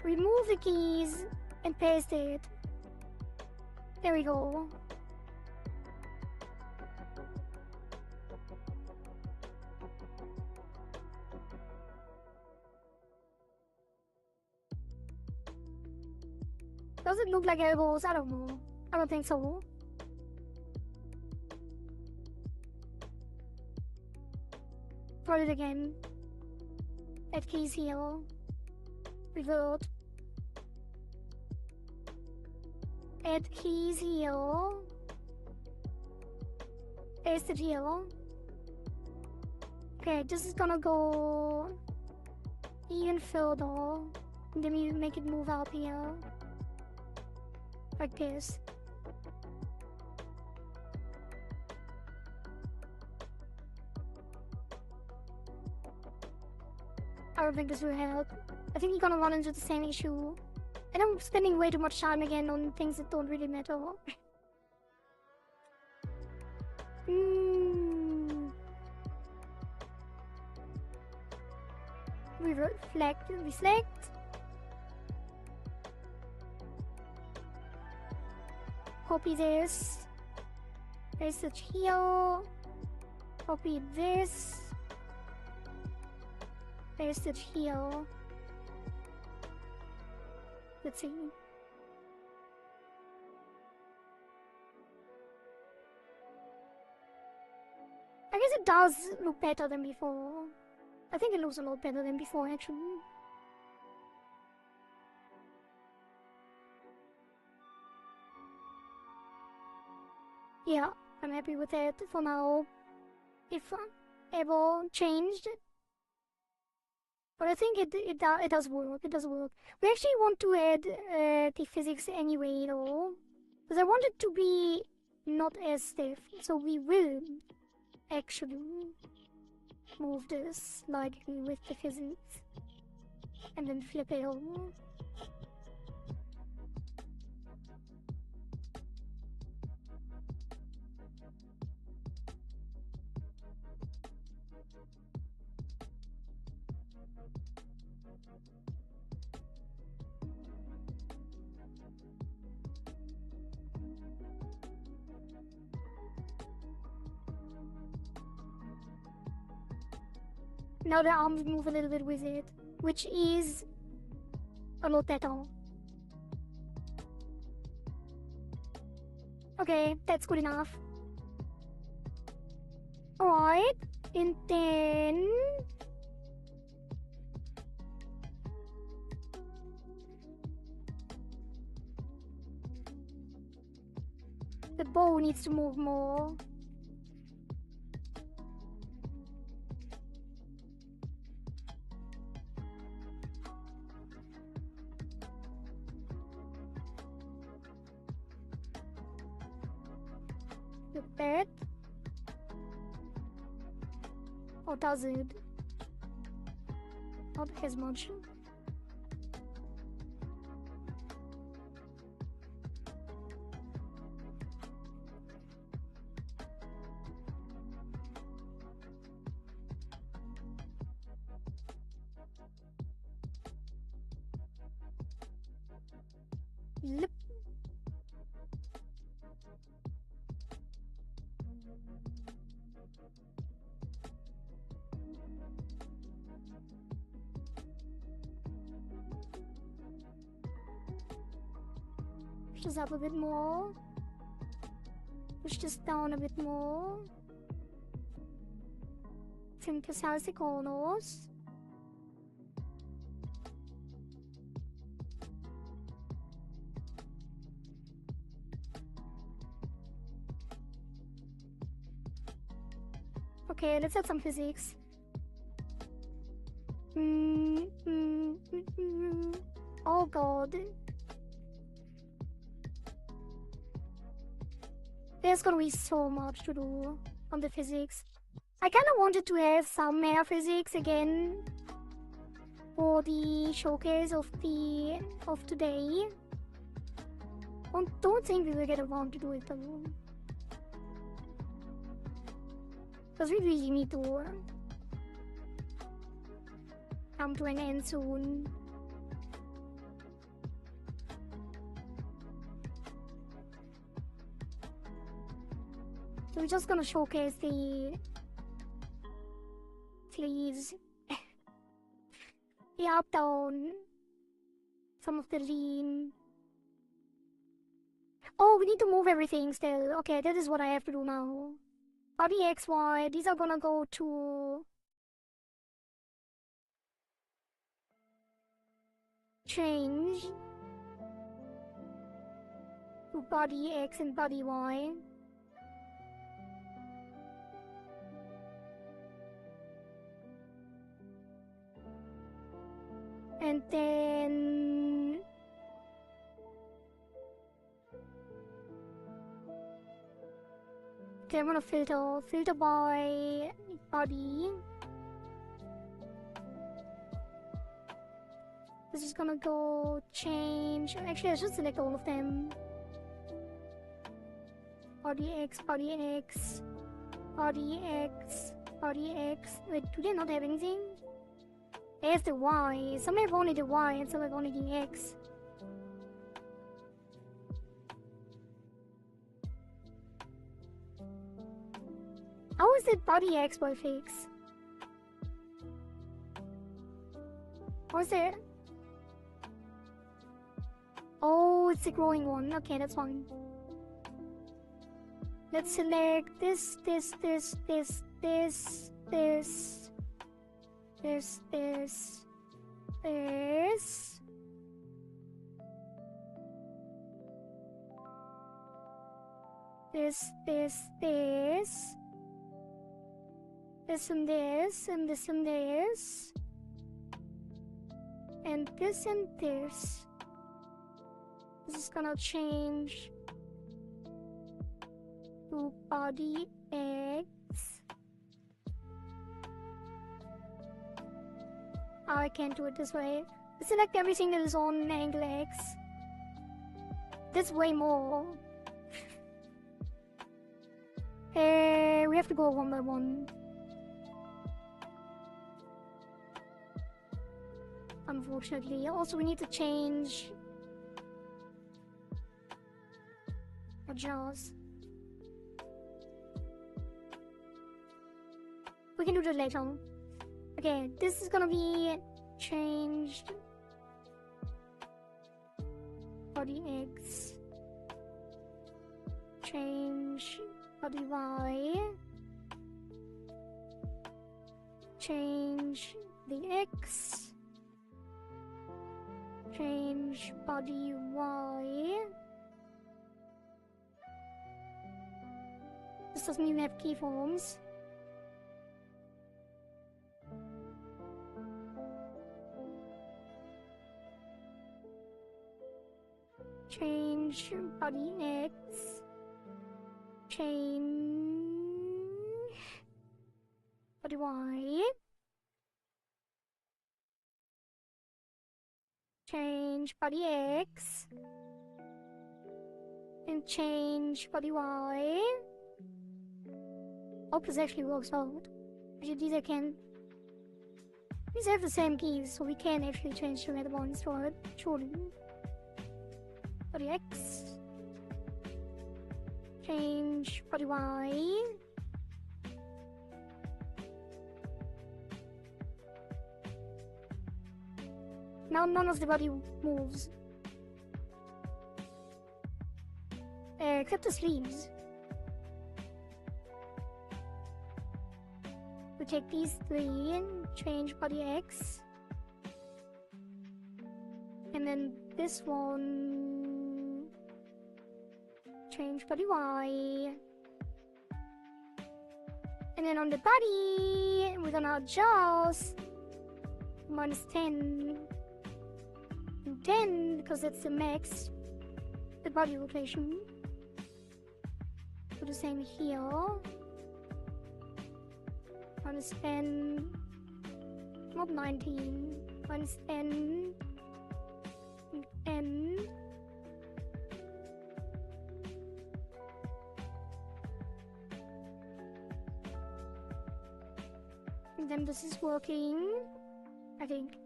Remove the keys and paste it. There we go. Does it look like elbows? I don't know. I don't think so. Try it again. Add keys here. Revert. Add keys here. Paste it here. Okay, this is gonna go even further. And then we make it move up here. Like this. I don't think this will help. I think you're gonna run into the same issue. And I'm spending way too much time again on things that don't really matter. We reflect. Copy this. Paste it here. Copy this. Paste it here. Let's see. I guess it does look better than before. I think it looks a lot better than before, actually. Yeah, I'm happy with it for now. If ever changed. But I think it does work. It does work. We actually want to add the physics anyway, though, because I want it to be not as stiff. So we will actually move this slightly with the physics, and then flip it over. Now the arms move a little bit with it, which is a lot better. Okay, that's good enough. Alright, and then... the bow needs to move more. Like that. Or does it? Not as much. Lip. Push this up a bit more. Push this down a bit more. Synthesize the corners. Okay, let's add some physics. Oh god. There's gonna be so much to do on the physics. I kinda wanted to have some air physics again for the showcase of today. Don't think we will get around to do it though. Because we really need to come to an end soon. So we're just gonna showcase the sleeves, the up down, some of the lean. Oh, we need to move everything still. Okay, that is what I have to do now. Body XY, these are gonna go to change to body X and body Y. And then okay, I'm gonna filter by body. This is gonna go change. Actually, I should select all of them. Body X, body X, body X, body X. Wait, do they not have anything? They have the Y. Some have only the Y and some have only the X. How is it body X by fix? Or is it? Oh, it's the growing one. Okay, that's fine. Let's select this, this, this, this, this, this, this, this, this. This, this, this. This and this, and this and this. And this and this. This is gonna change to body X. Oh, I can't do it this way. Select everything that is on angle X. That's way more. We have to go one by one. Unfortunately. Also, we need to change our jaws. We can do that later. Okay, this is gonna be changed. Body X. Change body Y. Change the X. Change body Y. This doesn't even have keyforms. Change body X. Change body Y. Change body X. And change body Y. Hope this actually works out. Actually, these I can. These have the same keys, so we can actually change them at once, right? Surely. body X. Change body Y. Now none of the body moves. Except the sleeves. We take these three and change body X. And then this one, change body Y. And then on the body, we're gonna adjust -10 to 10 because that's the max, the body rotation. Do the same here. -10, not 19, -10. 10. And then this is working, I think.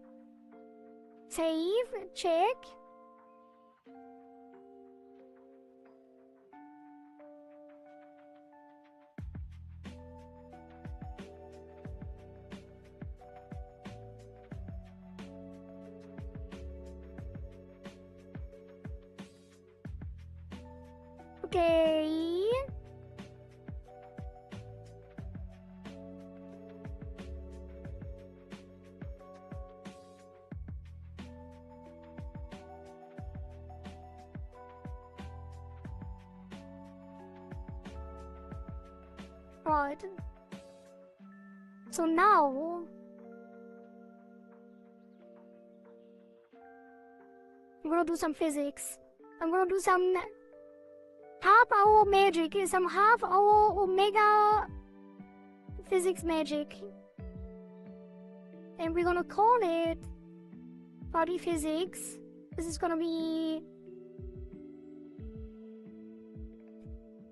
Save, check. Okay. Right. So now I'm gonna do some physics. I'm gonna do some half-hour magic, some half-hour omega physics magic. And we're gonna call it body physics. This is gonna be...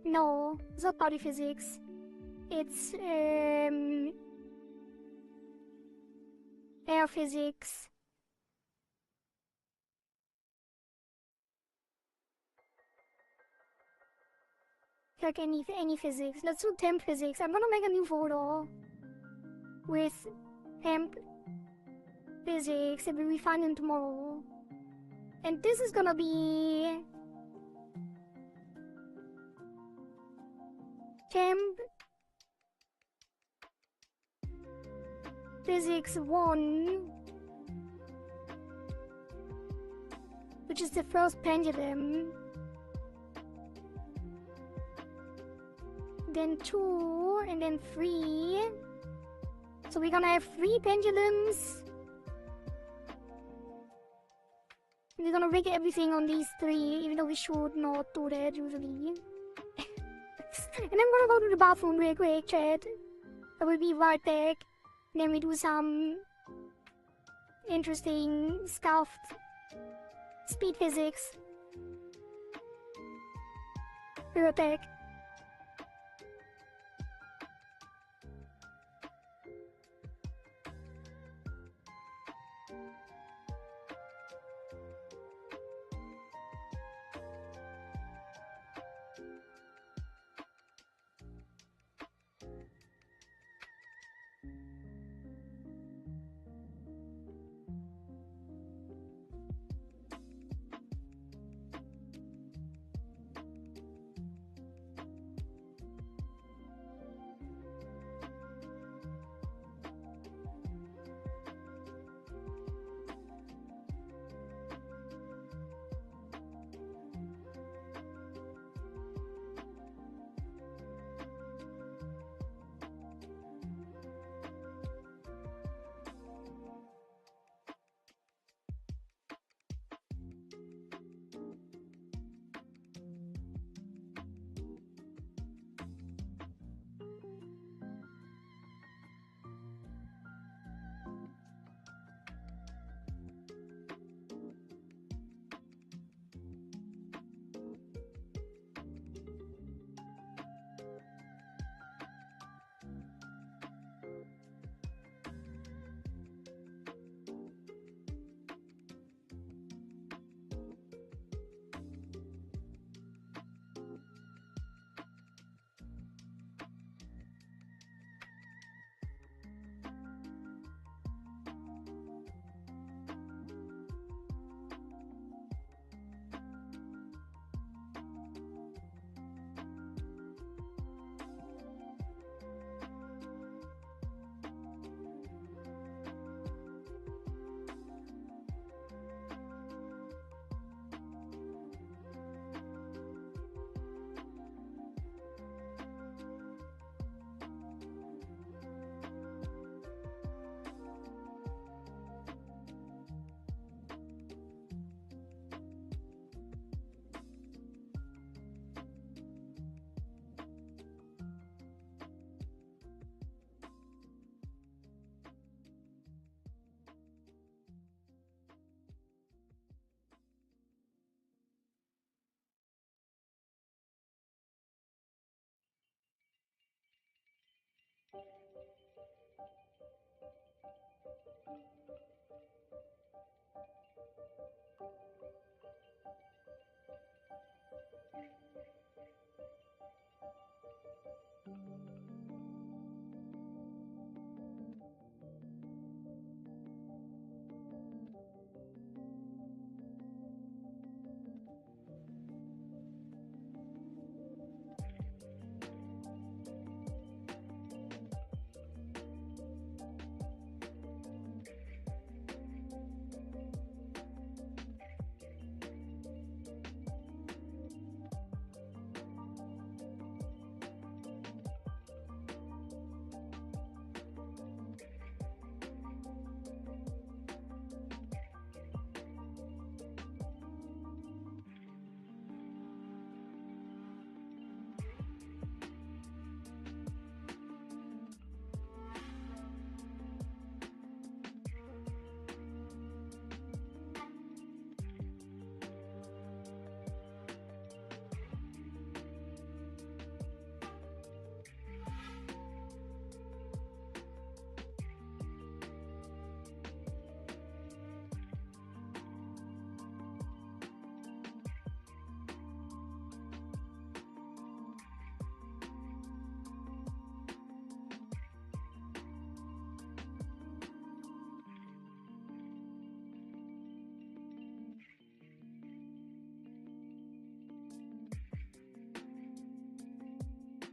No, it's not body physics. It's air physics. Like any physics. Let's do temp physics. I'm gonna make a new folder with temp physics and we'll refine it tomorrow. And this is gonna be temp physics 1, which is the first pendulum. Then 2, and then 3. So we're gonna have 3 pendulums. We're gonna rig everything on these 3, even though we should not do that usually. And I'm gonna go to the bathroom real quick, chat. I will be right back. And then we do some interesting stuff. Speed physics. Be right back.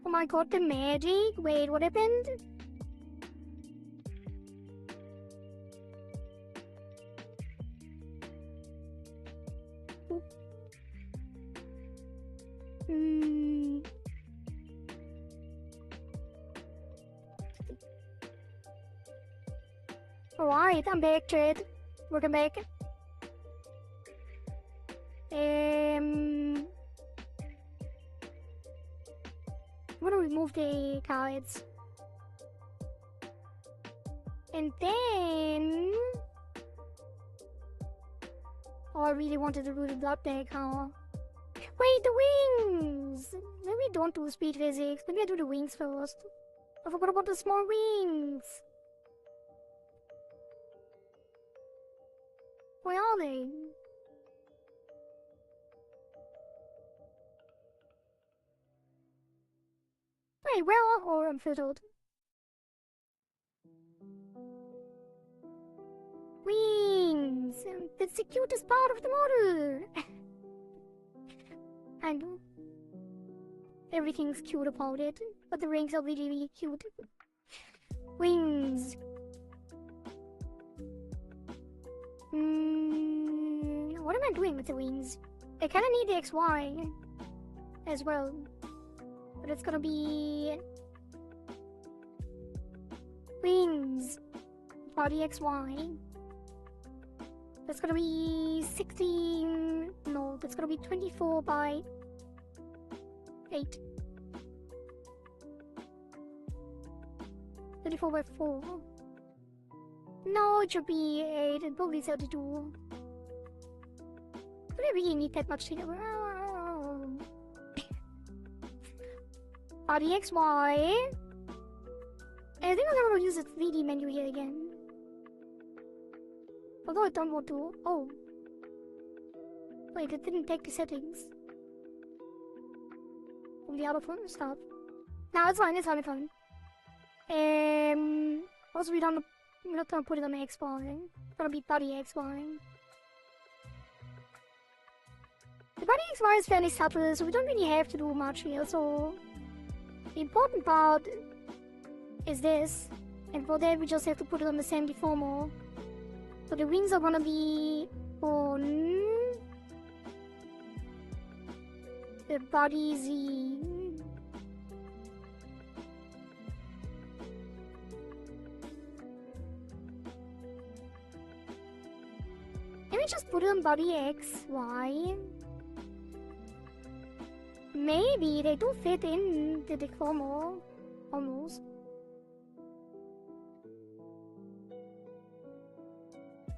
Oh my god, the magic! Wait, what happened? Alright, I'm back, Chad. Welcome back. I'm gonna remove the cards. And then... Oh, I really wanted to do the blood bag, huh? Wait, the wings! Maybe don't do speed physics. Maybe I do the wings first. I forgot about the small wings. Where are they? Wait, where are... Oh, I'm fiddled. Wings! That's the cutest part of the model! I know. Everything's cute about it, but the rings are really, really cute. Wings! What am I doing with the wings? I kinda need the XY as well. But it's gonna be... Wings! Body XY. That's gonna be 16... No, that's gonna be 24 by 8. 24 by 4. No, it should be 8 and probably 32. Do I really need that much together? Body XY. I think I'm gonna use the 3D menu here again. Although I don't want to. Oh. Wait, it didn't take the settings. From the other phone stuff. No, it's fine, it's fine, it's fine. Also we're not gonna put it on the XY. It's gonna be body XY. The body XY is fairly subtle, so we don't really have to do much here, so... The important part is this. And for that we just have to put it on the same deformer. So the wings are gonna be on the body Z. Let me just put it on body X, Y. Maybe they do fit in the deformer, almost.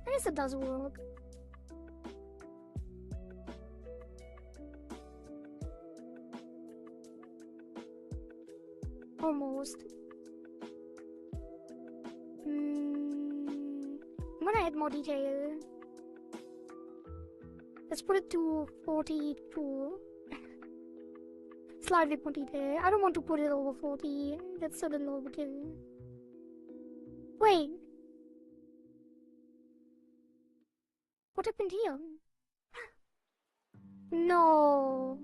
I guess it does work. Almost. I'm gonna add more detail. Let's put it to 42. Slightly more detail. I don't want to put it over 40. That's sort of overkill. Wait. What happened here? No.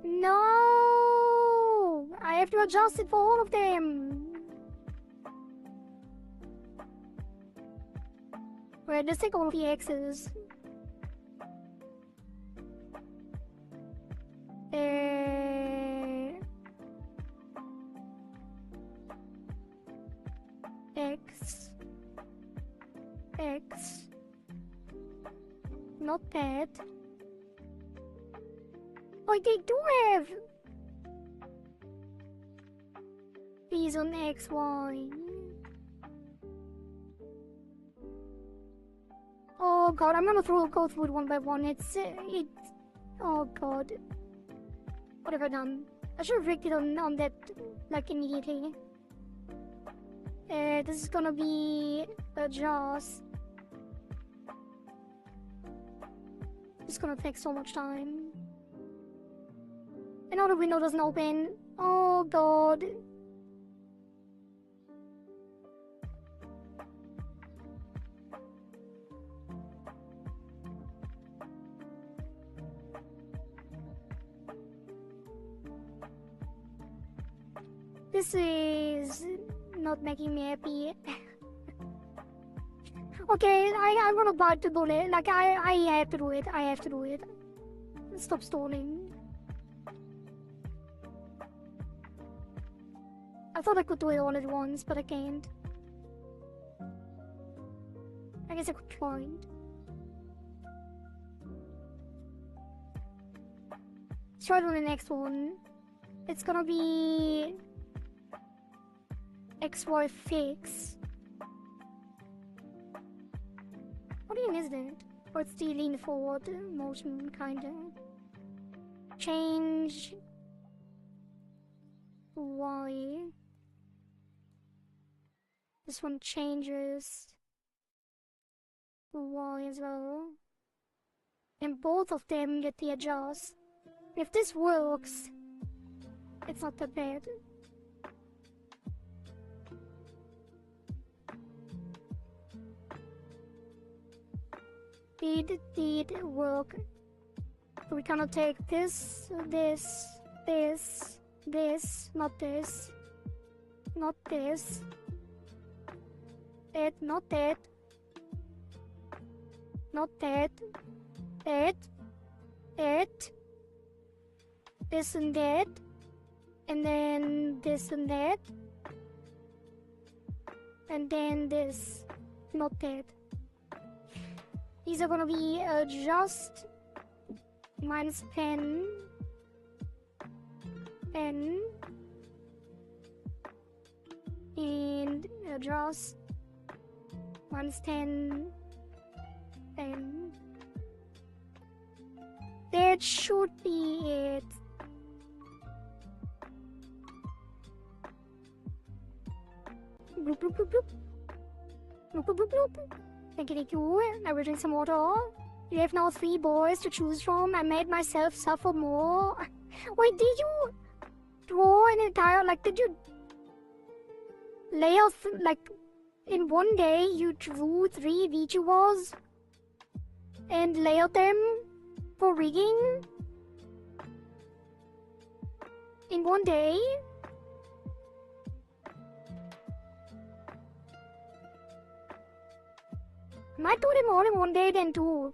No. I have to adjust it for all of them. Wait, let's take all of the X's. X. X. Not that. Oh, they do have these on X, Y. Oh god, I'm gonna go through it one by one. Oh god. What have I done? I should have rigged it on that, like, immediately. This is gonna be adjust. It's gonna take so much time. And now the window doesn't open. Oh god. This is not making me happy. Okay, I'm gonna bite the bullet. Like, I have to do it. I have to do it. Stop stalling. I thought I could do it all at once, but I can't. I guess I could try it. Let's try to do the next one. It's gonna be XY fix. What even is that? Or it's the lean forward motion, kinda. Change Y. This one changes Y as well. And both of them get the adjust. If this works, it's not that bad. Did work. We cannot take this, not this, not this, that, not that, not that, that, this and that, and then this and that, and then this, not that. These are gonna be just minus 10, and just minus 10, and that should be it. Bloop bloop bloop bloop. Bloop bloop bloop bloop. Thank you. I will drink some water. You have now 3 boys to choose from. I made myself suffer more. Wait, did you draw an entire, like, did you lay out, like, in one day you drew 3 VTubers and layered them for rigging? In one day? I might do them all in one day then too.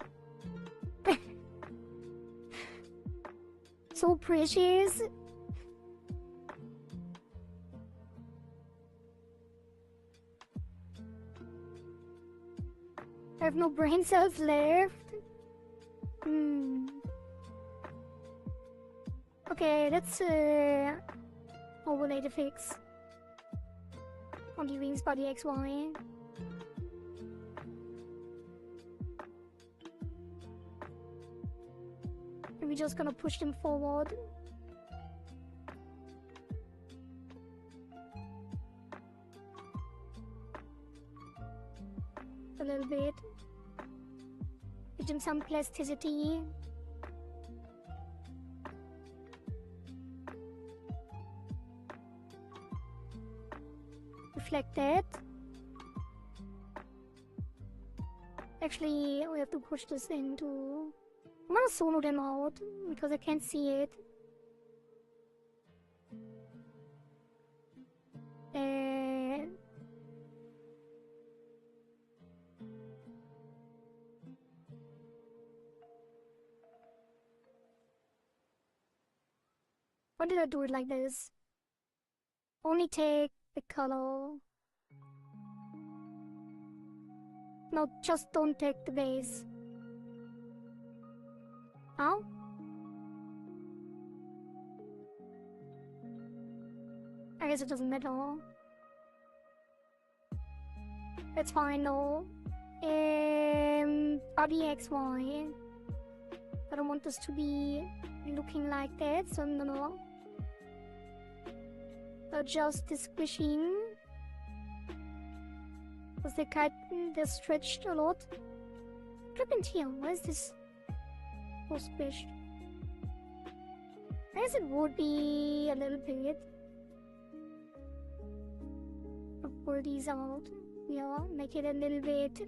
So precious. I have no brain cells left. Okay, let's overlay the fix on the wings body XY. And we're just gonna push them forward. A little bit. Give them some plasticity. Reflect that. Actually, we have to push this into... I'm gonna solo them out because I can't see it. And... why did I do it like this? Only take the color. No, just don't take the base. How? I guess it doesn't matter. It's fine though. Body XY. I don't want this to be looking like that, so no. Adjust the squishing. Because they're stretched a lot. Clip in here, why is this so squished? I guess it would be a little bit. I'll pull these out. Yeah, make it a little bit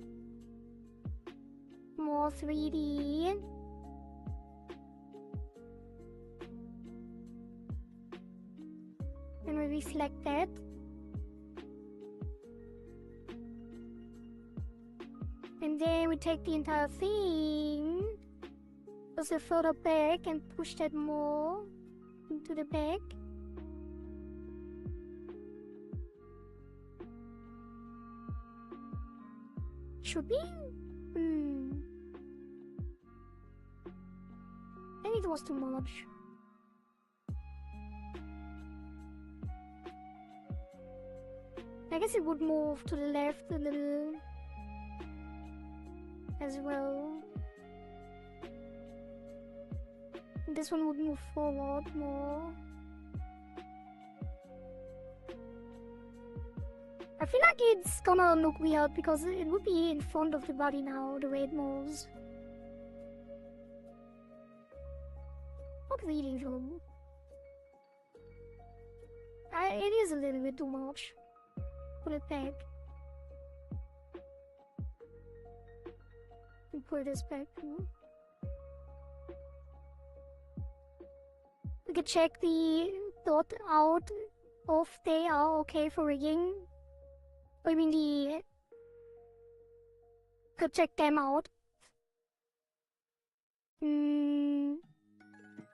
more 3D. And we reflect that. And then we take the entire thing also further back and push that more into the back. Should be? I think it was too much. I guess it would move to the left a little as well. This one would move forward more. I feel like it's gonna look weird because it would be in front of the body now, the way it moves. Not really though. It is a little bit too much. Put it back. And put this back. We could check the dot out if they are okay for rigging. I mean could check them out.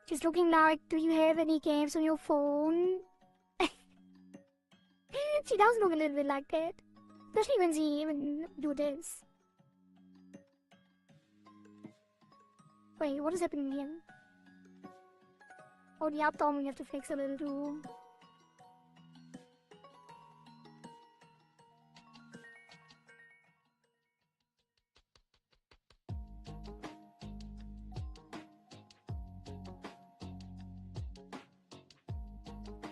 She's looking like, do you have any games on your phone? She does look a little bit like that. Especially when she even do this. Wait, what is happening here? Oh, the abdomen we have to fix a little too.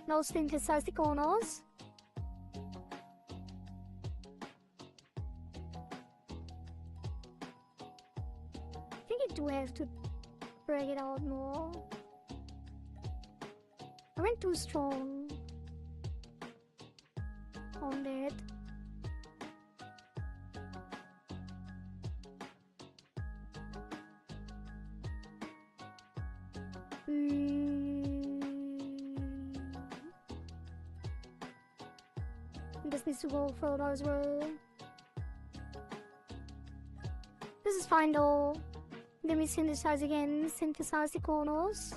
Now synthesize the corners. I think I do have to drag it out more. I went too strong on that. This needs to go further as well. This is fine though. Let me synthesize again. Synthesize the corners.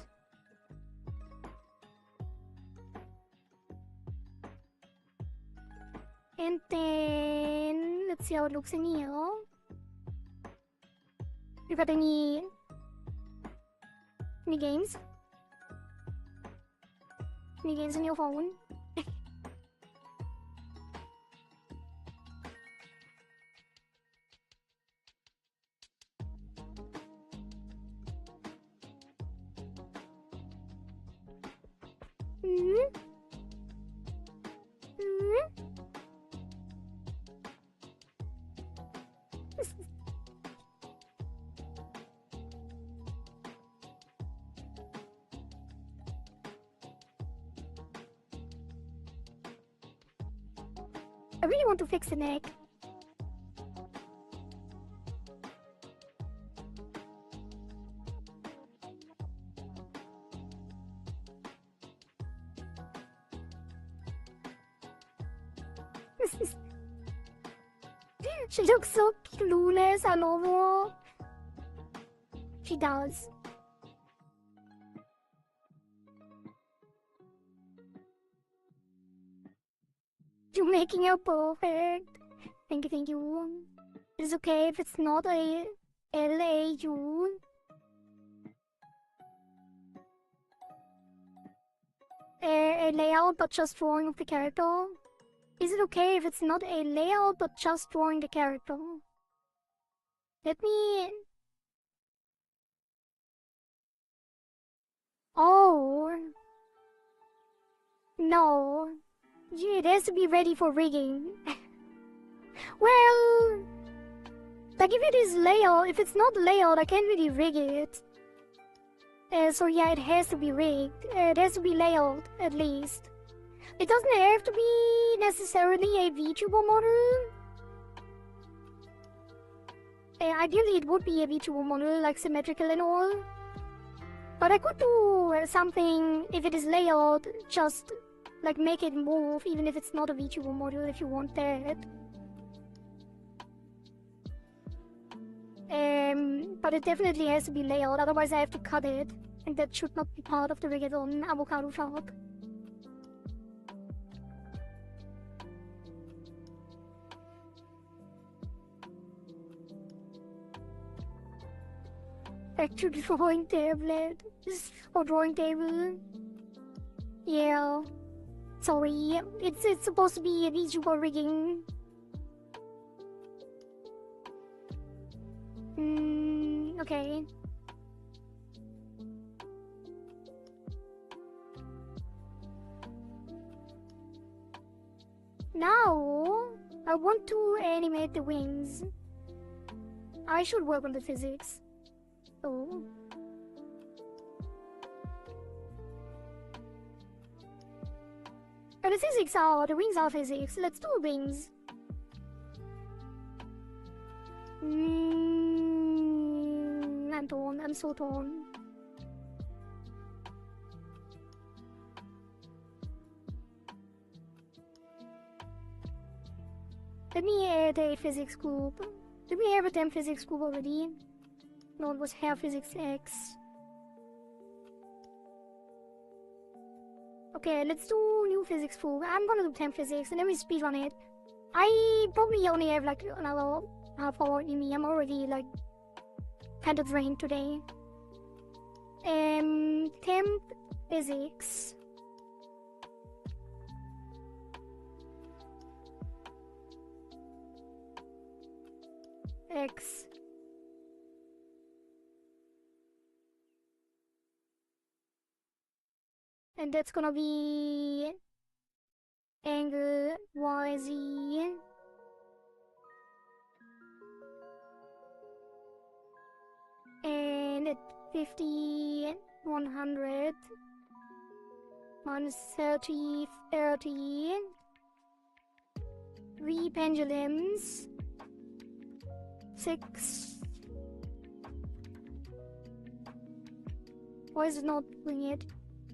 And then let's see how it looks in here. You got any games? Any games on your phone? I really want to fix the neck. She looks so clueless and over. She does. You're making her perfect. Thank you, thank you. It's okay if it's not a LAU. A layout but just drawing of the character. Is it okay if it's not a layout but just drawing the character? Let me... Oh. No. It has to be ready for rigging. Well... Like if it is layout, if it's not layout, I can't really rig it. So yeah, it has to be rigged. It has to be layout, at least. It doesn't have to be necessarily a VTuber model. Ideally it would be a VTuber model, like symmetrical and all. But I could do something, if it is layout, just like make it move, even if it's not a VTuber module, if you want that. But it definitely has to be layered, otherwise I have to cut it, and that should not be part of the Rigathon avocado shop. Back to the drawing tablet. Or drawing table. Yeah. Sorry. It's supposed to be a VTuber rigging. Okay. Now, I want to animate the wings. I should work on the physics. Oh. And the wings are physics. Let's do wings. I'm torn. I'm so torn. Let me add a physics group. Did we have a damn physics group already? No, it was hair physics X. Okay, let's do new physics group. I'm gonna do temp physics and then we speedrun it. I probably only have like another half hour in me. I'm already like kind of drained today. Temp physics. X. And that's gonna be angle YZ. And at 50, 100 minus 30, 30. 3 pendulums. 6. Why is it not doing it?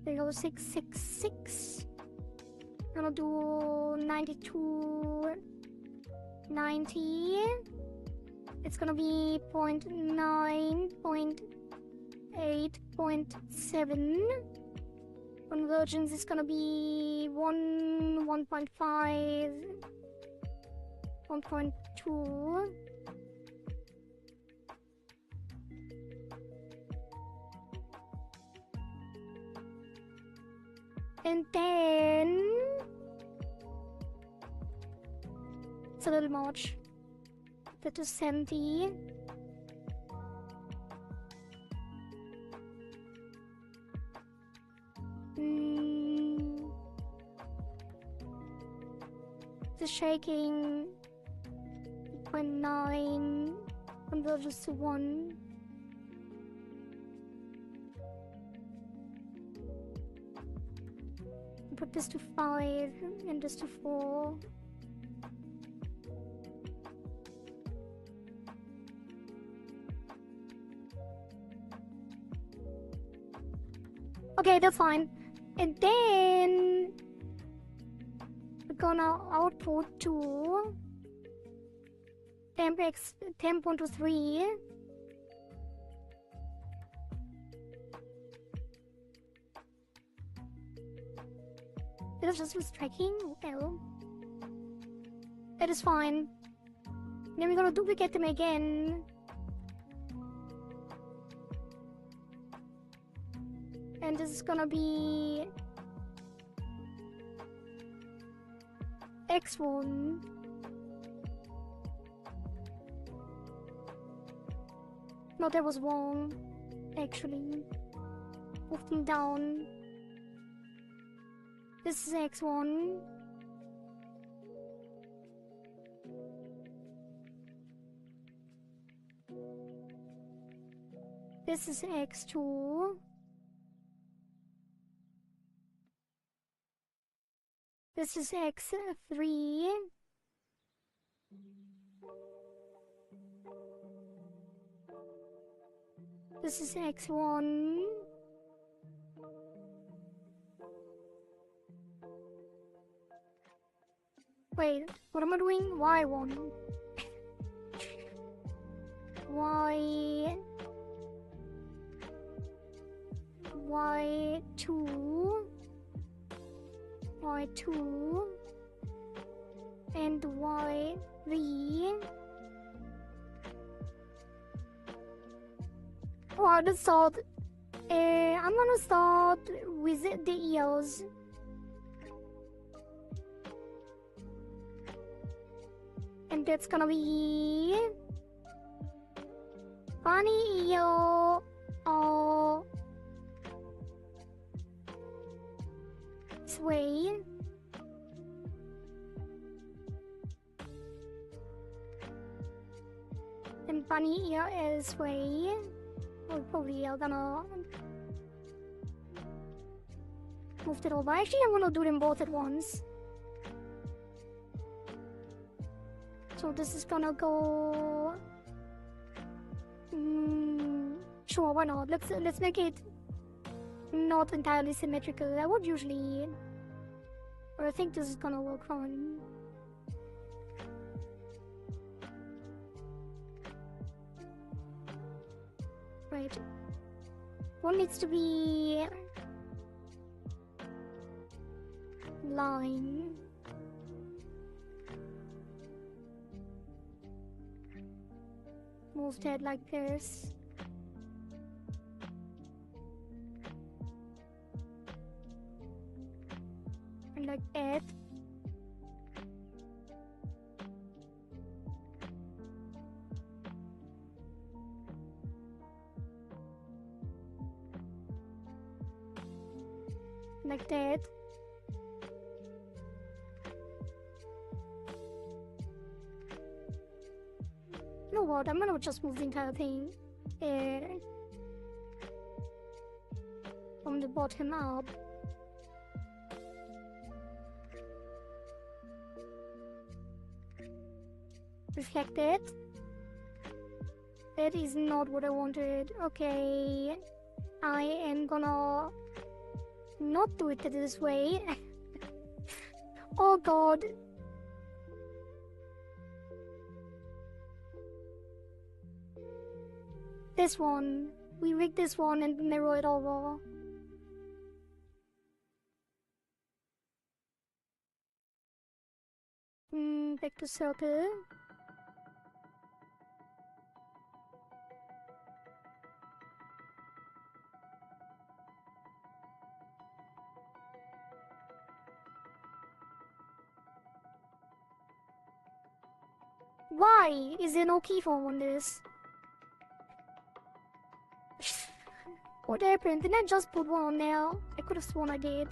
There you go, 6, 6, 6. I'm gonna do 92, 90. It's gonna be 0.9, 0.8, 0.7. Convergence is gonna be 1, 1.5, 1.2. And then it's a little much. That is 70. The shaking 0.9 converges to 1. Put this to 5 and this to 4. Okay, that's fine. And then we're gonna output to temp x 10.3. It just was tracking. Well, that is fine. Then we're gonna duplicate them again. And this is gonna be X1. No, that was wrong. Actually, move them down. This is X1. This is X2. This is X3. This is X1. Wait, what am I doing? Y1. Y... Y2... Y2... and Y3... Oh, let's start. I'm gonna start with the ears. And that's gonna be... bunny ear... or... sway. And bunny ear is sway. We're probably gonna move it over. Actually, I'm gonna do them both at once. So this is gonna go. Sure, why not? Let's make it not entirely symmetrical. I would usually, but I think this is gonna work fine. Right. One needs to be line. Move that like this. And like that. Like that. You know what? I'm gonna just move the entire thing from the bottom up. Reflect it. That is not what I wanted. Okay. I am gonna not do it this way. Oh god. This one. We rig this one and mirror it over. Back to circle. Why is there no keyform on this? What happened? Didn't I just put one on there? I could have sworn I did.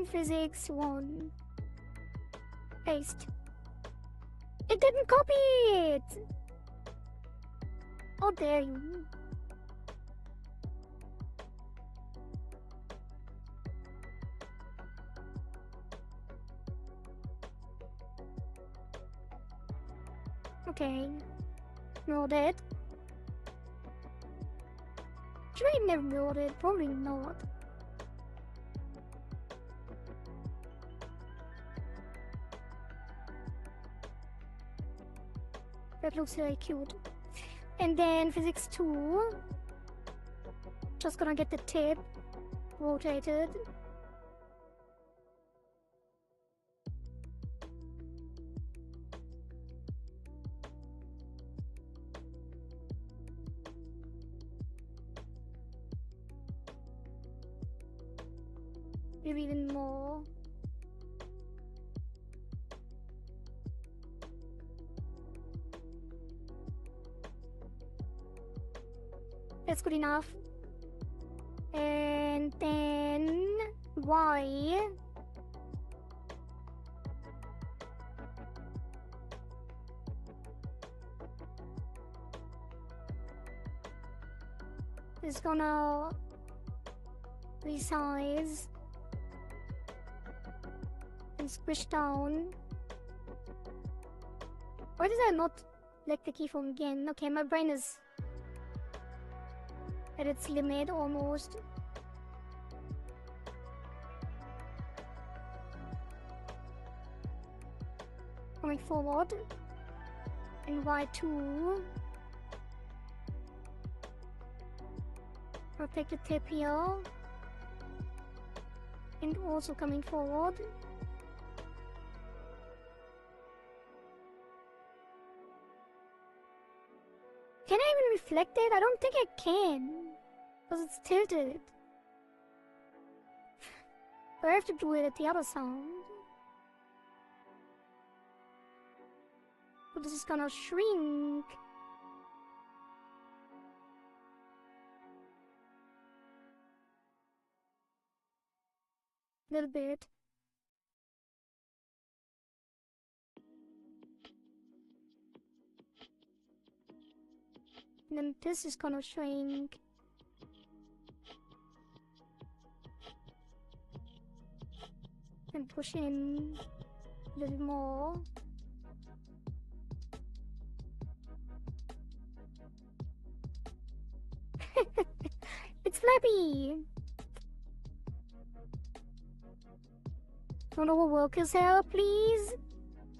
Physics 1. Paste. It didn't copy it! How dare you? Okay. Rolled it. Should I never rolled it? Probably not. That looks very cute. And then physics 2. Just gonna get the tip rotated. Maybe even more. That's good enough. And then Y. Is gonna resize and squish down. Why did I not like the keyform again? Okay, my brain is at its limit almost. coming forward. And Y2. Protect the tip here. And also coming forward. Can I even reflect it? I don't think I can. Because it's tilted. But I have to do it at the other side. So this is gonna shrink. A little bit. And then this is gonna shrink. And push in a little more. It's flappy! Don't overwork yourself, please.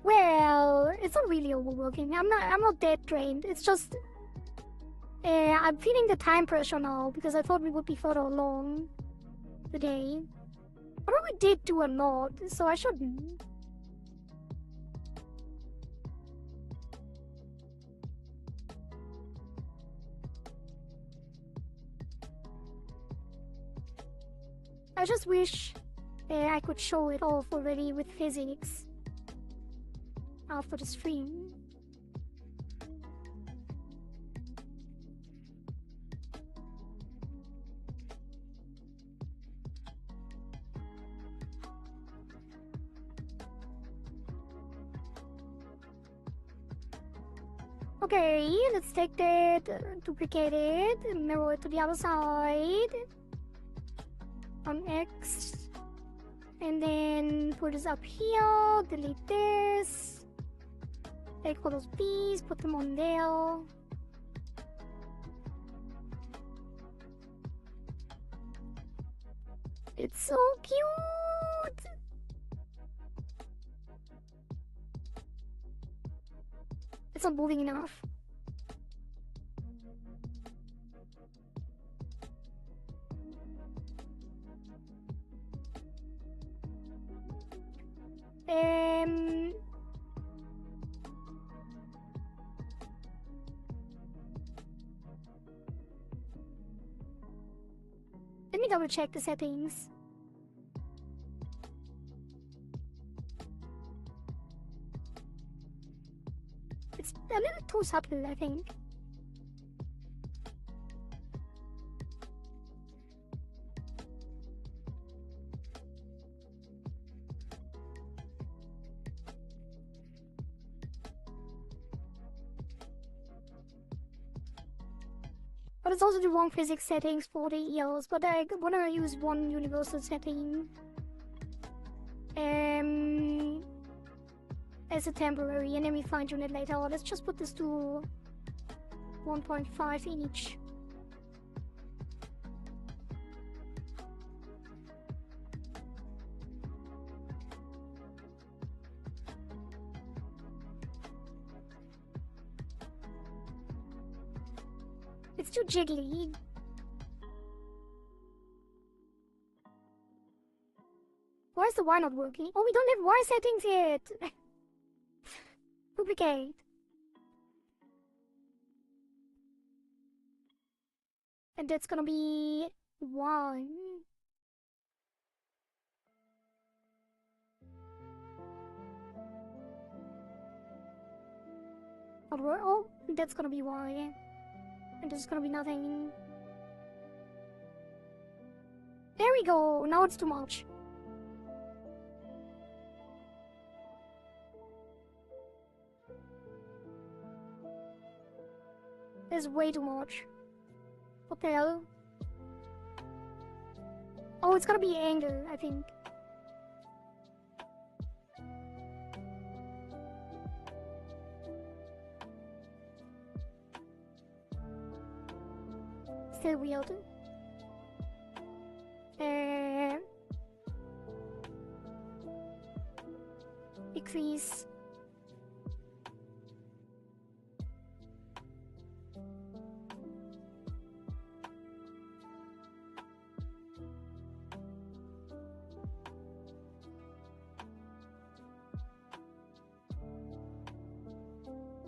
Well, it's not really overworking. I'm not that drained. It's just I'm feeling the time pressure now because I thought we would be further along today. Although we did do a lot, so I shouldn't. I just wish I could show it off already with physics after the stream. Okay, let's take that, duplicate it, mirror it to the other side on X, and then put this up here, delete this, take all those B's, put them on there. It's so cute! It's not moving enough. Let me double check the settings. It's a little too subtle, I think. But it's also the wrong physics settings for the EOs, but I want to use one universal setting as a temporary, and then we fine tune it later. Let's just put this to 1.5 each. It's too jiggly. Why is the Y not working? Oh, we don't have Y settings yet! Duplicate. And that's gonna be 1. Oh, that's gonna be Y. And this is gonna be nothing. There we go! Now it's too much. There's way too much. What the hell? Oh, it's gonna be angle, I think. Still weird. Decrease.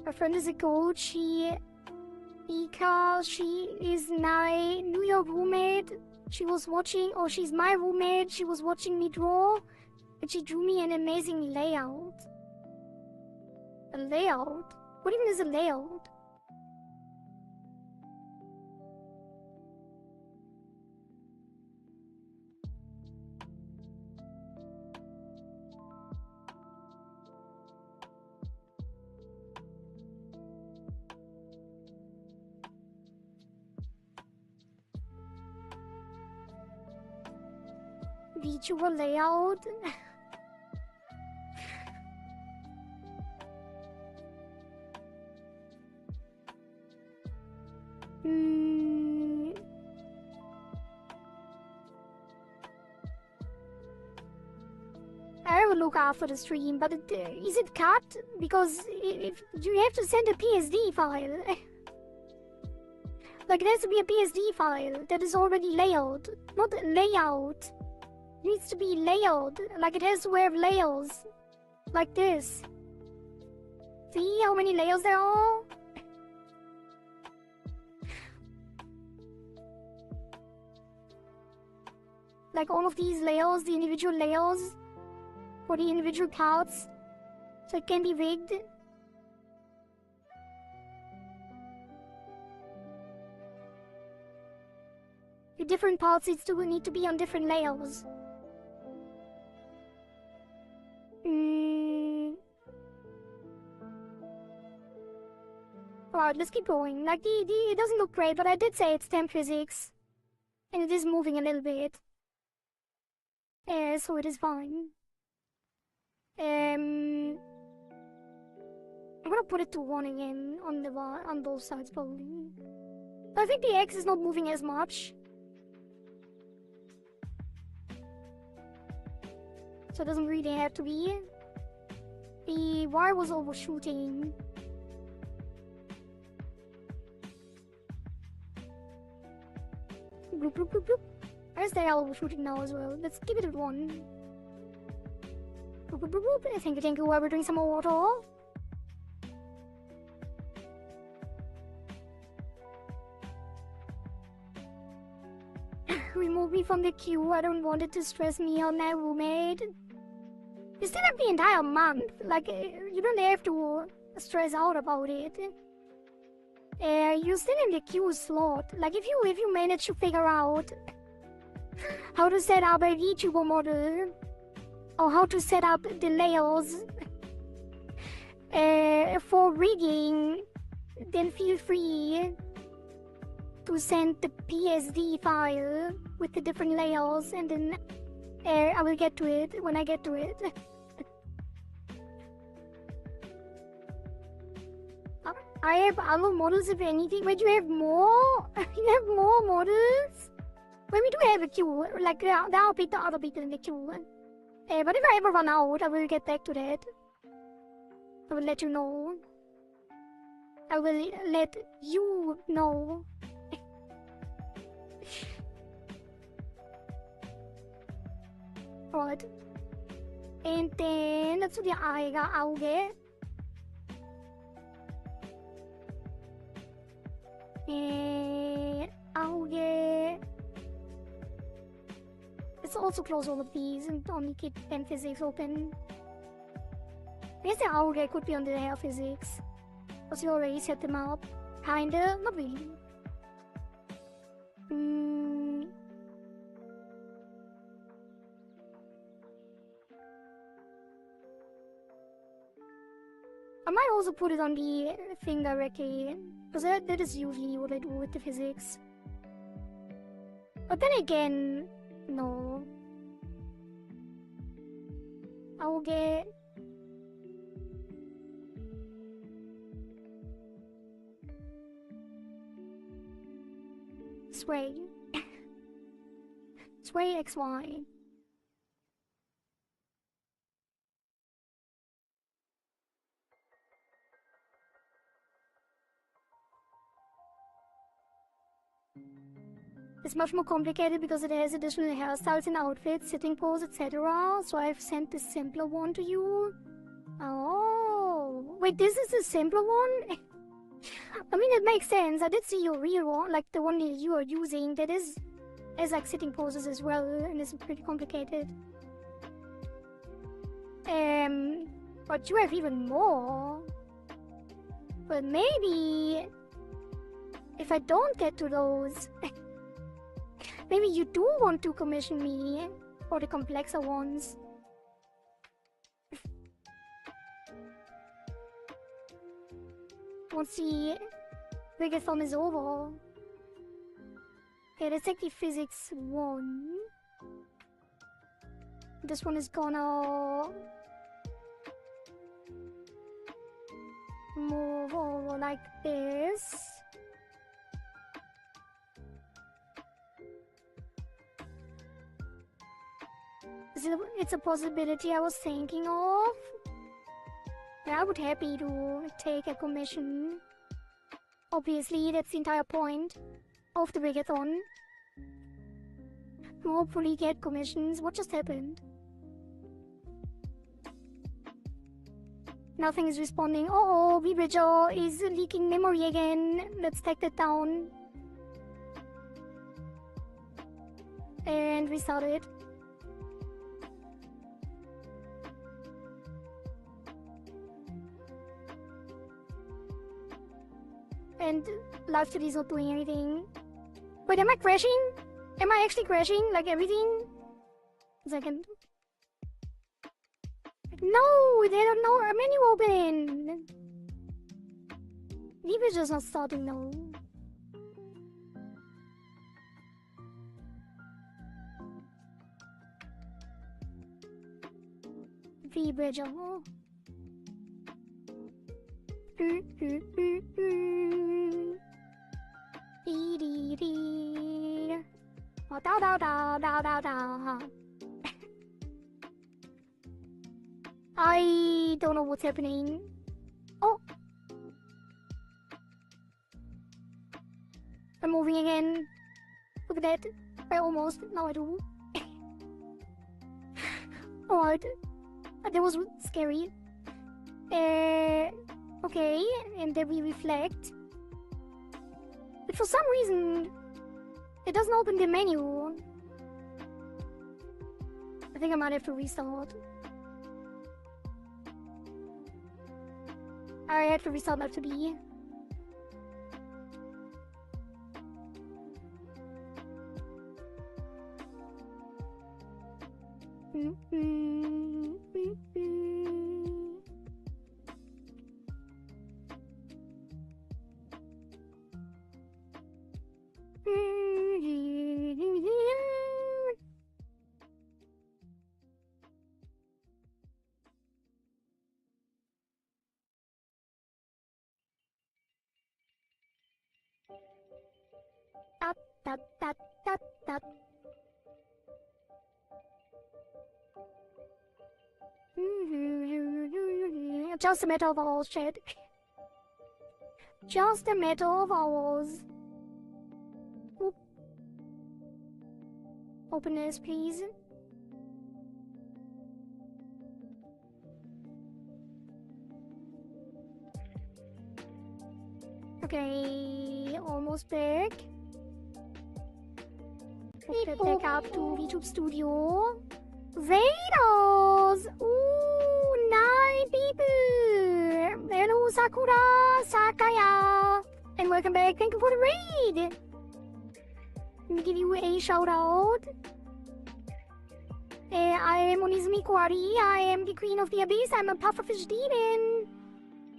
Her friend is a coach. Ika, she is my New York roommate. She was watching, or she's my roommate. She was watching me draw, and she drew me an amazing layout. A layout? What even is a layout? VTuber layout? I will look after the stream, but is it cut? Because if you have to send a PSD file. Like, it has to be a PSD file that is already layout, not layout. It needs to be layout, like it has to have layers. Like this. See how many layers there are? Like all of these layers, the individual layers for the individual parts, so it can be rigged. The different parts need to be on different layers. Alright, let's keep going. Like, it doesn't look great, but I did say it's temp physics. And it is moving a little bit. So it is fine. I'm gonna put it to 1 again on both sides, probably. I think the X is not moving as much. So it doesn't really have to be. The Y was overshooting. Bloop, bloop, bloop, bloop. I guess they are overshooting now as well. Let's keep it at 1. Bloop, bloop, bloop, bloop. Thank you, we're doing some more water. Remove me from the queue. I don't want it to stress me or my roommate. You still have the entire month. Like, you don't have to stress out about it. You're still in the queue slot. Like, if you manage to figure out how to set up a VTuber model, or how to set up the layers for rigging, then feel free to send the PSD file with the different layers, and then I will get to it when I get to it. I have other models, if anything. Wait, you have more? You have more models? Well, we do have a queue. Like, there are the other people in the queue. But if I ever run out, I will get back to that. I will let you know. I will let you know. Right. And then, let's do the auge. And auge. Let's also close all of these and only keep them physics open. I guess the auge could be under the hair physics. Because you already set them up. Kinda, not really. I might also put it on the thing directly, because that is usually what I do with the physics. But then again, no. I will get... Sway. Sway XY. It's much more complicated because it has additional hairstyles and outfits, sitting pose, etc. So I've sent this simpler one to you. Oh, wait, Wait, this is the simpler one? I mean, it makes sense. I did see your real one, like the one that you are using. That is like sitting poses as well, and it's pretty complicated. But you have even more. But maybe if I don't get to those, maybe you do want to commission me for the complexer ones. Once the Rigathon is over. Okay, let's take the physics one. This one is gonna move over like this. It's a possibility I was thinking of. Yeah, I would be happy to take a commission. Obviously, that's the entire point of the Rigathon. Hopefully get commissions. What just happened? Nothing is responding. Oh, VBridger is leaking memory again. Let's take that down. And restart it. And Live2D is not doing anything. Wait, am I crashing? Am I actually crashing? Like everything? Second. No, they don't know our menu open. VBridger's not starting now. VBridger. Oh, da da da da da da. I don't know what's happening. Oh, I'm moving again. Look at that. I almost. Now I do. Alright. That was scary. Okay, and then we reflect. But for some reason, it doesn't open the menu. I think I might have to restart. I have to restart Live2D. Just a matter of hours, chat. Just a matter of hours. Oop. Open this, please. Okay, almost back. Okay, back up to VTuber Studio. Raiders! Ooh, 9 people! Hello, Sakura, Sakaya! And welcome back. Thank you for the raid! Let me give you a shout out. I am Onizumi Kohari. I am the Queen of the Abyss. I'm a pufferfish demon.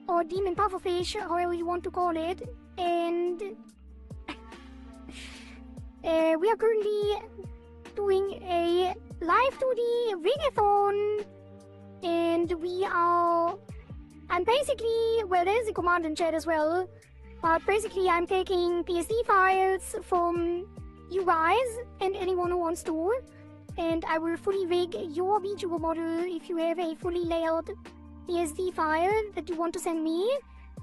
Or demon pufferfish, however you want to call it. And we are currently doing a Live2D Rigathon, and I'm basically, well, there's a command in chat as well, but basically I'm taking PSD files from you guys and anyone who wants to, and I will fully rig your VTuber model if you have a fully layered PSD file that you want to send me.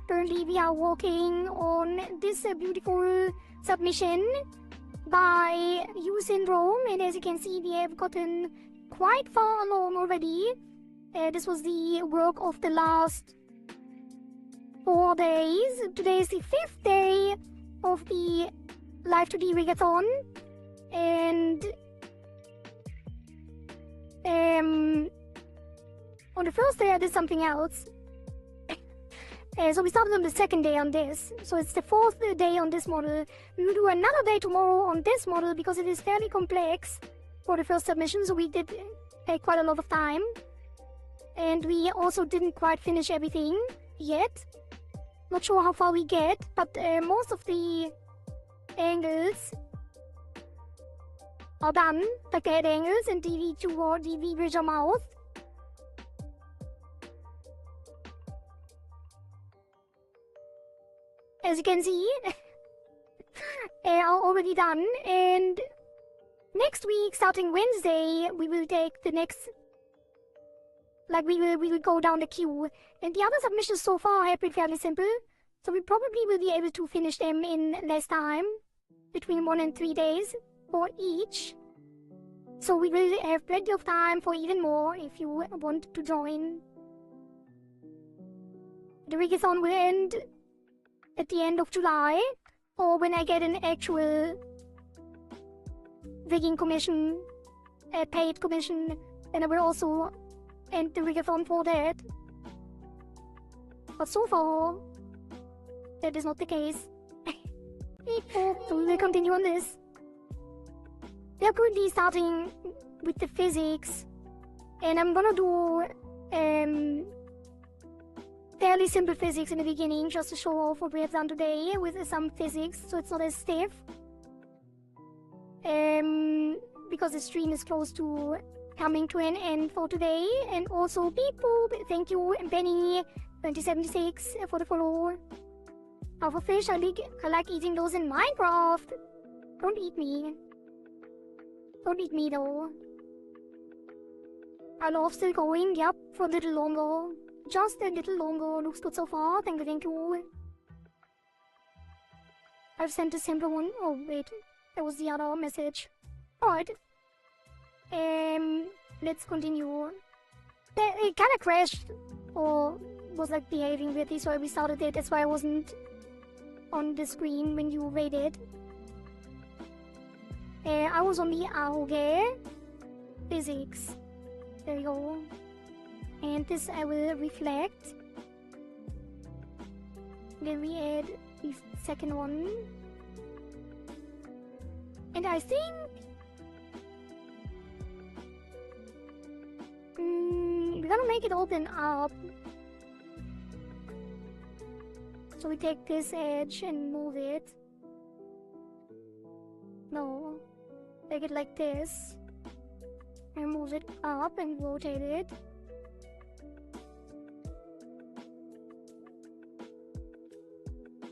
Currently we are working on this beautiful submission by U Syndrome, and as you can see we have gotten quite far along already. This was the work of the last 4 days. Today is the 5th day of the Live2D Rigathon. And on the first day I did something else. So we started on the second day on this. So it's the 4th day on this model. We will do another day tomorrow on this model because it is fairly complex for the first submission. So we did take quite a lot of time. And we also didn't quite finish everything yet. Not sure how far we get, but most of the angles are done. Like the head angles and the VTuber, the V-Bridger mouth. As you can see, are already done. And next week, starting Wednesday, we will take the next. Like we will go down the queue. And the other submissions so far have been fairly simple, so we probably will be able to finish them in less time, between 1 and 3 days for each. So we will have plenty of time for even more if you want to join. The Rigathon will end at the end of July, or when I get an actual rigging commission, a paid commission, and I will also end the Rigathon for that. But so far, that is not the case. So we will continue on this. We are currently starting with the physics, and I'm gonna do fairly simple physics in the beginning, just to show off what we have done today with some physics, so it's not as stiff. Because the stream is close to coming to an end for today. And also, people, thank you, Benny 2076 for the follow. Alphafish, I like eating those in Minecraft. Don't eat me. Don't eat me though. I love still going, yep, for a little longer. Just a little longer. Looks good so far. Thank you, thank you. I've sent a simple one. Oh, wait. That was the other message. Alright. Let's continue. It kinda crashed. Or was like behaving weirdly, so I restarted it. That's why I wasn't on the screen when you waited. I was on the AOG physics. There we go. And this I will reflect. Then we add the second one. And I think we're gonna make it open up. So we take this edge and move it. No. Make it like this. And move it up and rotate it.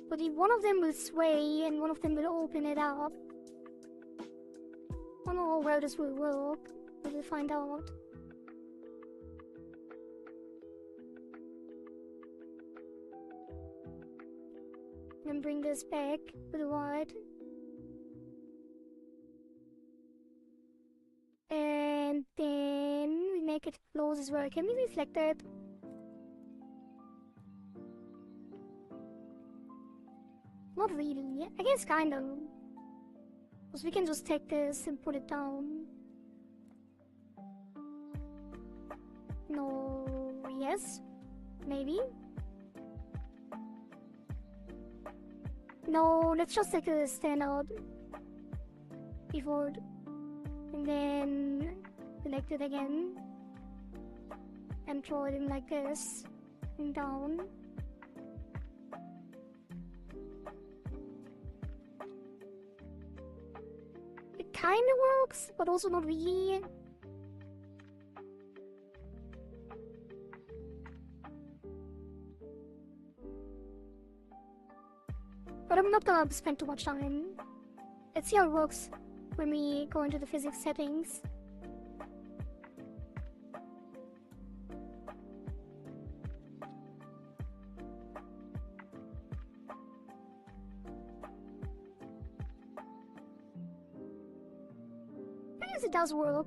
But one of them will sway and one of them will open it up. I don't know how well this will work. We will find out. And bring this back to the right. And then we make it close as well. Can we reflect it? Not really. I guess kind of. Because we can just take this and put it down. No. Yes? Maybe? No, let's just take a standard default. And then select it again. And draw it in like this. And down. It kinda works, but also not really. But I'm not gonna spend too much time. Let's see how it works when we go into the physics settings. I guess it does work.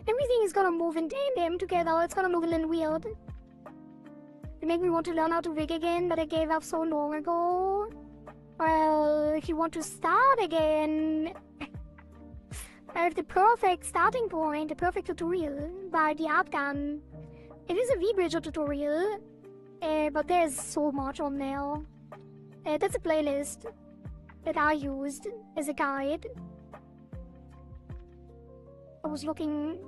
Everything everything is gonna move in tandem together. It's gonna move a little weird. It make me want to learn how to rig again, but I gave up so long ago. Well, if you want to start again, I have the perfect starting point, the perfect tutorial by the art gun. It is a V-Bridger tutorial, but there's so much on there. That's a playlist that I used as a guide. I was looking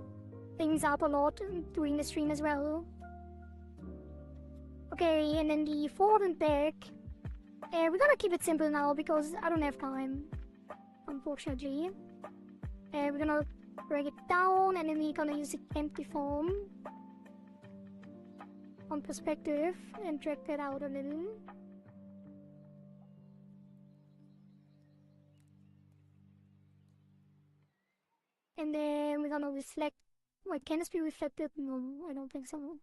things up a lot during the stream as well. Okay, and then the forward and back. We're gonna keep it simple now because I don't have time, unfortunately. We're gonna drag it down and then we're gonna use the empty form on perspective and drag that out a little. And then we're gonna reflect. Wait, can this be reflected? No, I don't think so.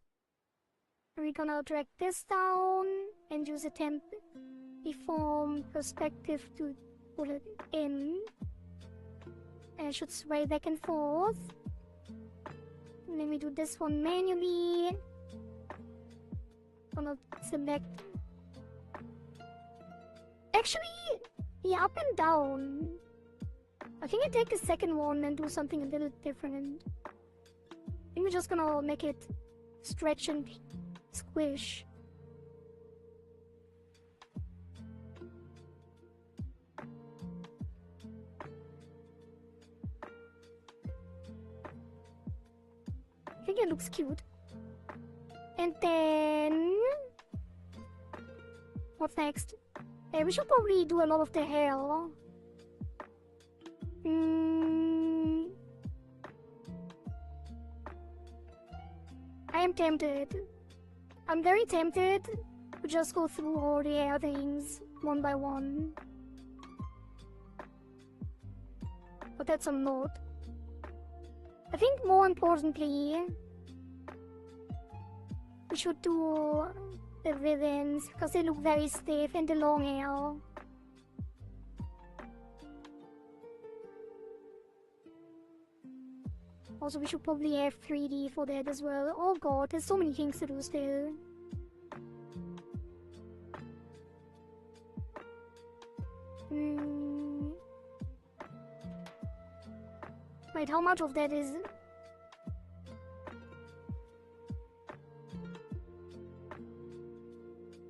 We're gonna drag this down and use a temp deform perspective to put it in. And it should sway back and forth. And then we do this one manually. Gonna select. Actually, yeah, up and down. I think I take the second one and do something a little different. I think we're just gonna make it stretch and squish. I think it looks cute. And then... what's next? We should probably do a lot of the hair. I am tempted. I'm very tempted to just go through all the hair things one by one. But that's a lot. I think more importantly, we should do the ribbons because they look very stiff and the long hair. Also, we should probably have 3D for that as well. Oh god, there's so many things to do still. Wait, how much of that is...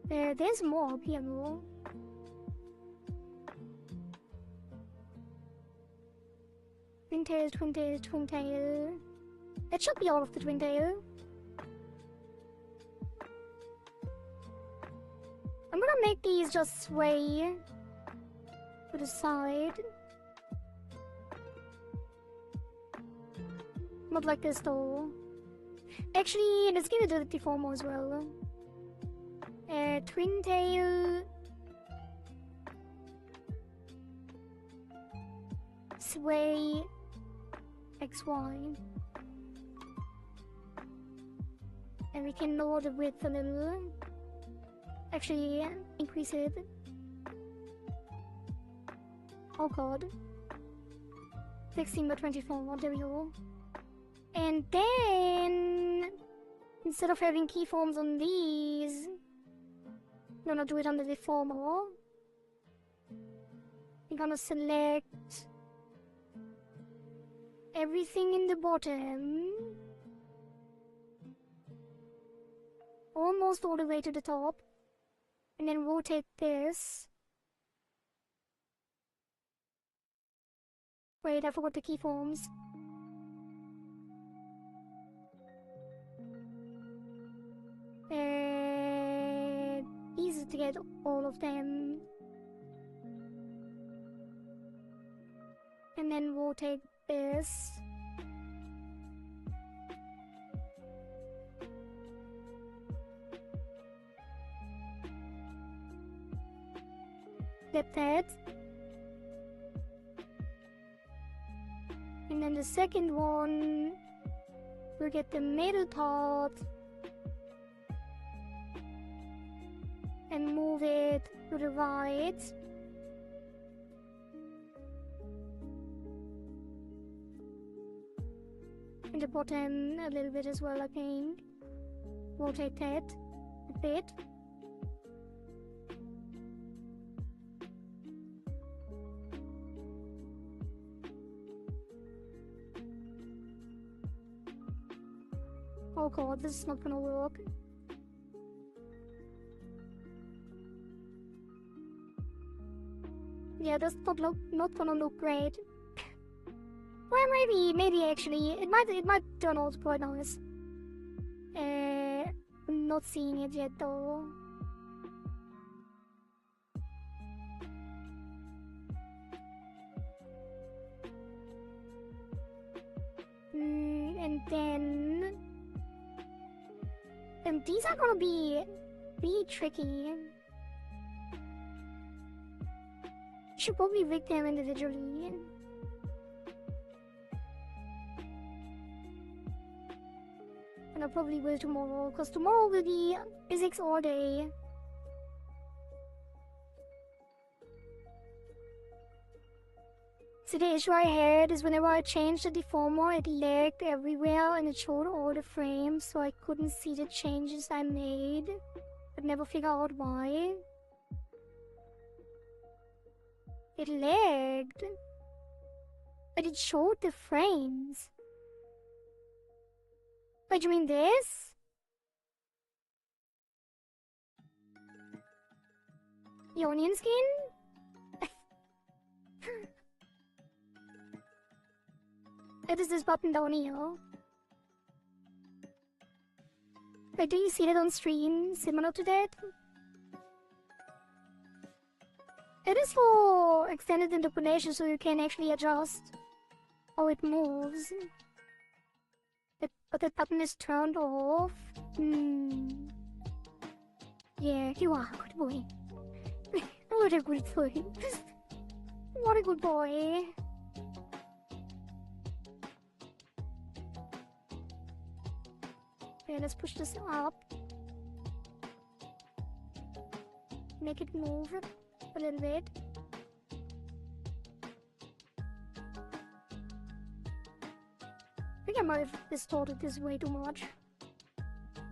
there's more up here, no? Twin tail, twin tail, twin tail. That should be all of the twin tail. I'm gonna make these just sway to the side. Not like this though. Actually, let's give it a deformer as well. Twin tail. Sway. XY. And we can lower the width a little. Actually, increase it. Oh god. 16 by 24, there we go. And then, instead of having keyforms on these, I'm gonna do it on the deformer. I'm gonna select everything in the bottom, almost all the way to the top, and then rotate this. Wait, I forgot the keyforms. Easy to get all of them. And then rotate this. Get that. And then the second one, we'll get the middle part and move it to the right. In the bottom a little bit as well, I think. Rotate that a bit. Oh god, this is not gonna work. Yeah, that's not gonna look great. Well, maybe actually, it might turn out quite nice. I'm not seeing it yet though. And then these are gonna be tricky. Should probably rig them individually. And I probably will tomorrow, because tomorrow will be physics all day. So the issue I had is whenever I changed the deformer, it lagged everywhere and it showed all the frames, so I couldn't see the changes I made. I'd never figure out why. It lagged, but it showed the frames. Wait, you mean this? The onion skin? It is this button down here. Wait, do you see that on stream? Similar to that? It is for extended interpolation, so you can actually adjust how it moves. But the button is turned off. Yeah, you are a good boy. What a good boy. What a good boy. Okay, let's push this up. Make it move a little bit. I think I might have distorted this way too much.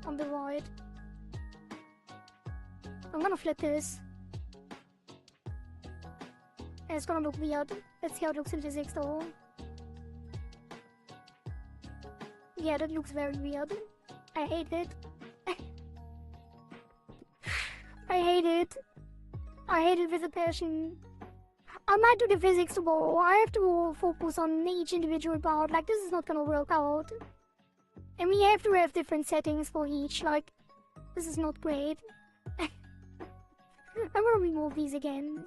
On the right. I'm gonna flip this. And it's gonna look weird. Let's see how it looks in physics though. Yeah, that looks very weird. I hate it. I hate it. I hate it with a passion. I might do the physics tomorrow. I have to focus on each individual part. Like, this is not gonna work out. And we have to have different settings for each. Like, this is not great. I'm gonna remove these again.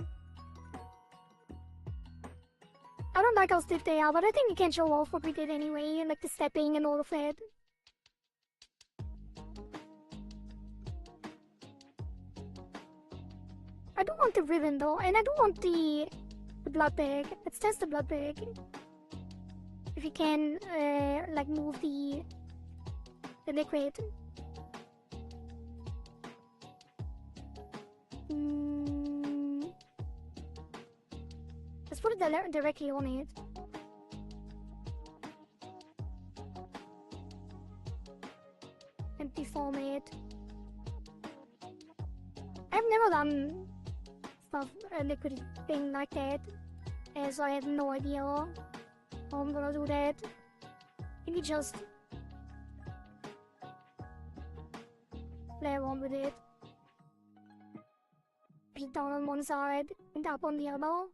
I don't like how stiff they are, but I think we can show off what we did anyway. Like the stepping and all of that. I do want the ribbon though, and I do want the blood bag. Let's test the blood bag. If you can, like, move the liquid. Let's put it directly on it. And deform it. I've never done a liquid thing like that, as I have no idea how I'm gonna do that. Maybe just play around with it. Push it down on one side and up on the other.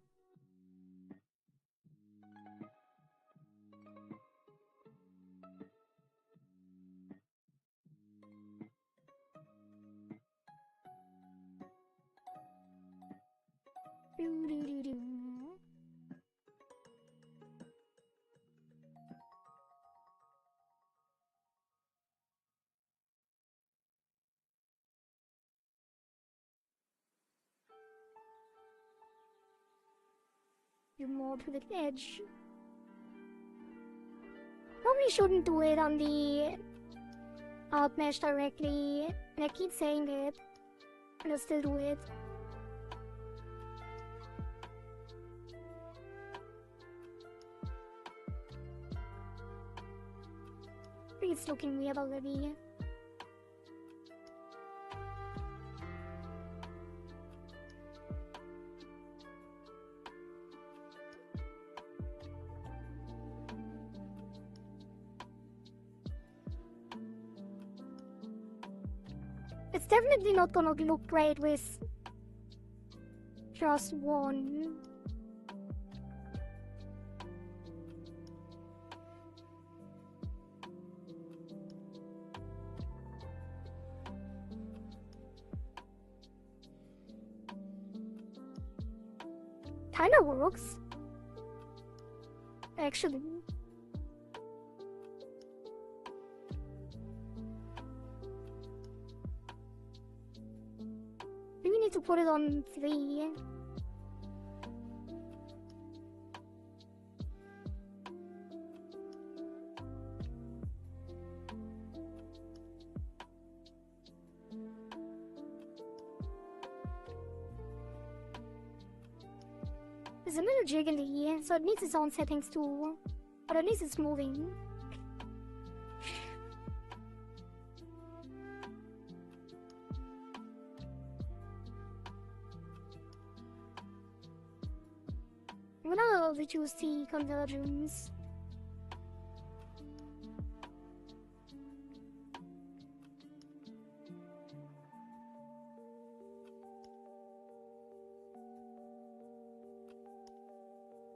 You more to the edge. Probably shouldn't do it on the out mesh directly, and I keep saying that, and I'll still do it. think it's looking weird already. It's definitely not gonna look great with just one. Kinda works. Actually. We need to put it on 3. It's a little jiggly, so it needs its own settings too. But at least it's moving. I'm gonna reduce the convergence.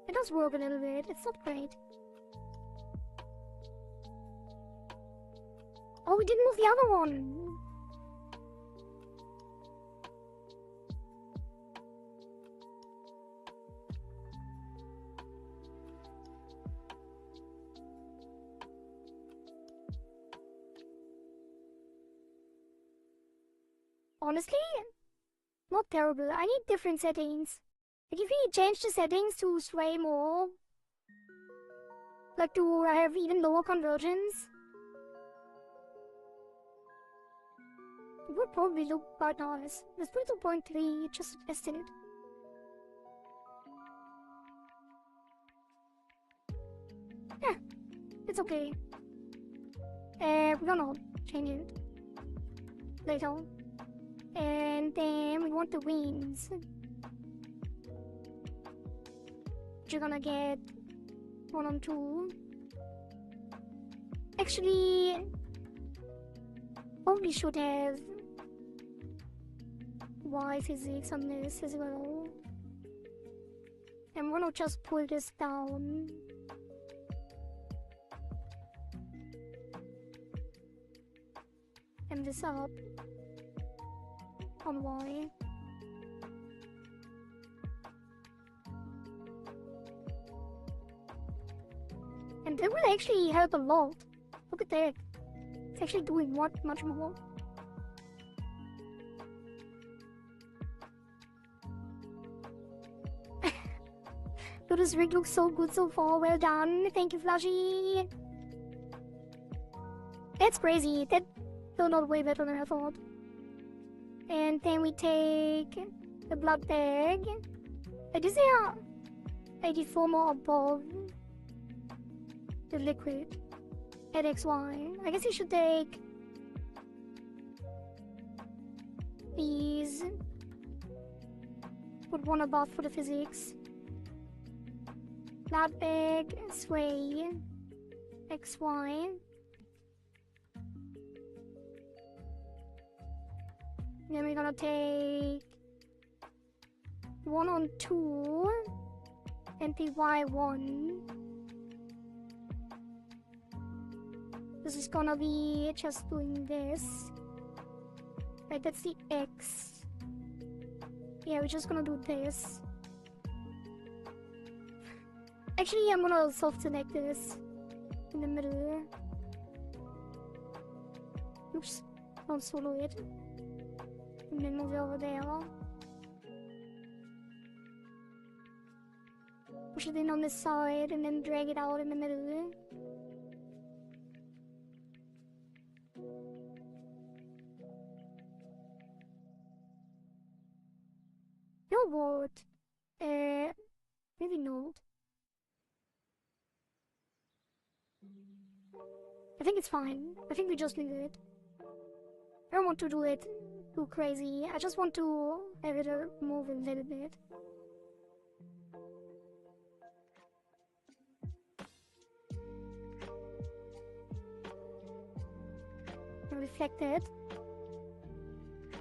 It does work a little bit, it's not great. Oh, we didn't move the other one! Honestly, not terrible. I need different settings. Like if we change the settings to sway more, like to have even lower convergence, it would probably look quite nice. Let's put it to 0.3 just to test it. Yeah, it's okay. We're gonna change it later. And then we want the wings. You're gonna get 1 on 2. Actually, probably should have Y physics on this as well. I'm gonna just pull this down. And this up on Y. And that will actually help a lot. Look at that. It's actually doing much more. This rig looks so good so far. Well done. Thank you, Flashy. That's crazy. That turned out way better than I thought. And then we take the blood bag. Is there 84 more above the liquid at XY? I guess you should take these. Put one above for the physics. Blood bag, sway, XY. Then we're gonna take 1 on 2 and the Y1. This is gonna be just doing this. Right, that's the X. Yeah, we're just gonna do this. Actually, I'm gonna soft select this in the middle. Oops, don't solo it. And then move it over there. Push it in on this side and then drag it out in the middle. You know what? Maybe not. I think it's fine. I think we just leave it. I don't want to do it too crazy. I just want to have it move a little bit. Reflect it.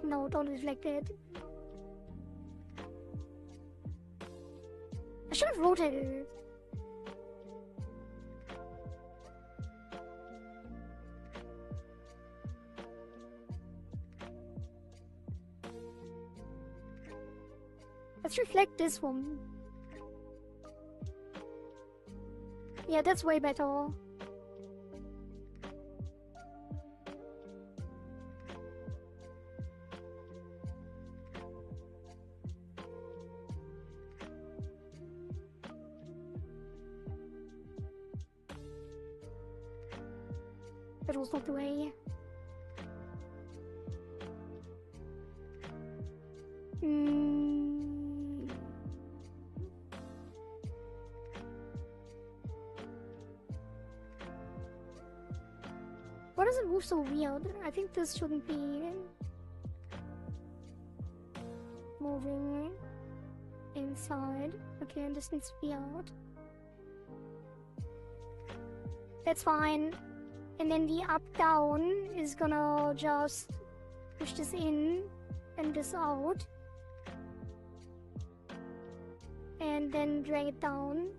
No, don't reflect it. I should have rotated it. Let's reflect this one. Yeah, that's way better. That was not the way. Why does it move so weird? I think this shouldn't be moving inside. Okay, and this needs to be out. That's fine. And then the up-down is gonna just push this in and this out. And then drag it down.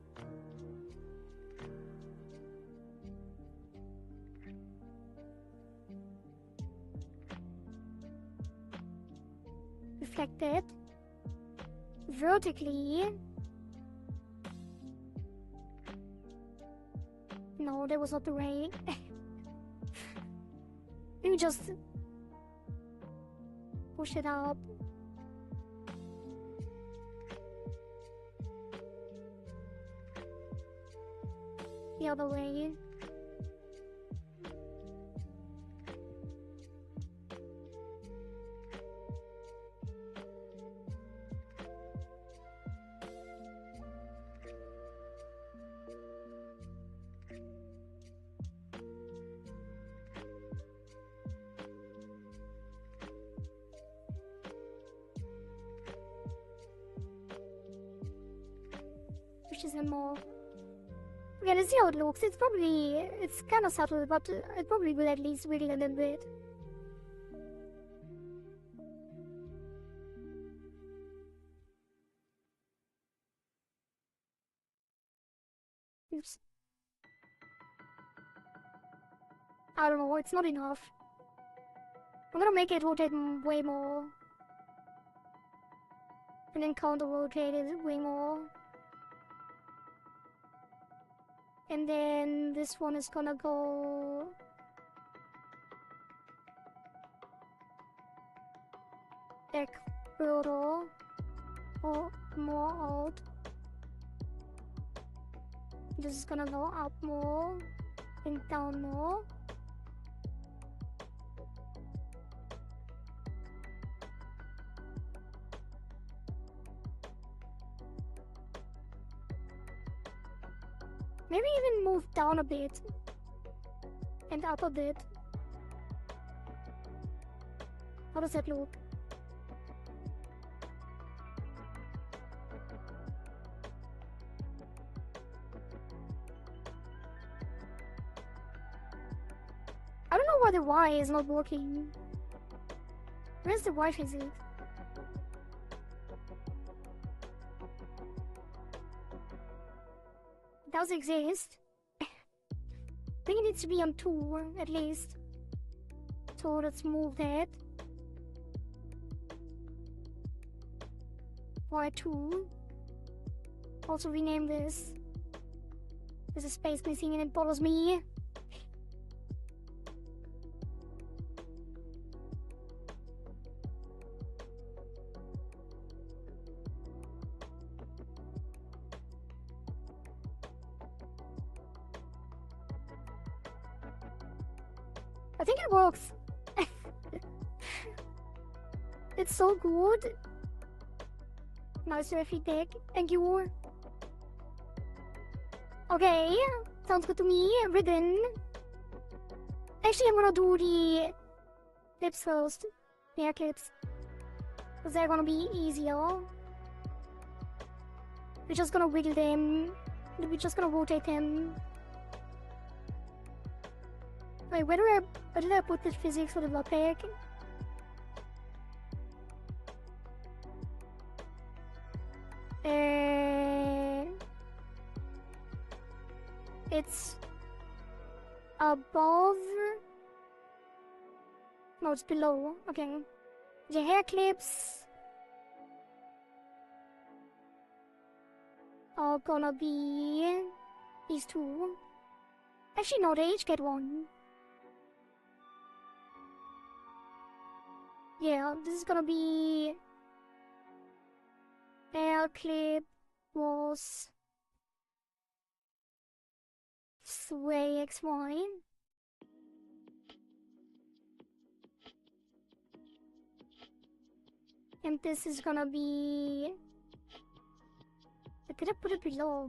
Reflect it. Vertically. No, that was not the way. Let me just push it up. The other way. And more. Okay, let's see how it looks. It's kind of subtle, but it probably will at least wiggle a little bit. Oops. I don't know, it's not enough. I'm gonna make it rotate way more. And then counter rotate it way more. And then this one is gonna go back further or more out. This is gonna go up more and down more. Maybe even move down a bit and up a bit. How does that look? I don't know why the Y is not working. Where's the Y physics? Does exist. I think it needs to be on 2 at least. So let's move that. Y2. Also rename this. There's a space missing and it bothers me. I think it works. It's so good. Nice refit deck. Thank you. Okay, sounds good to me. Ribbon. Actually, I'm gonna do the clips first. Hair clips. Because they're gonna be easier. We're just gonna wiggle them. We're just gonna rotate them. Wait, where did I put the physics for the blood pack? It's above. No, it's below. Okay. The hair clips are gonna be these two. Actually, no, they each get one. Yeah, this is gonna be hair clip was sway XY. And this is gonna be. I could have put it below,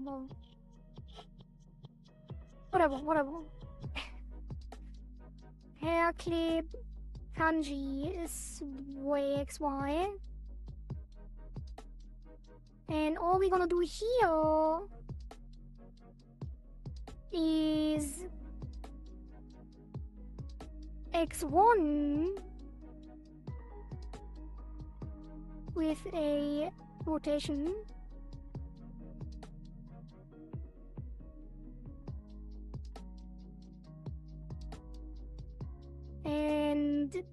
but whatever. Hair clip kanji is way XY. And all we're gonna do here is X1 with a rotation. And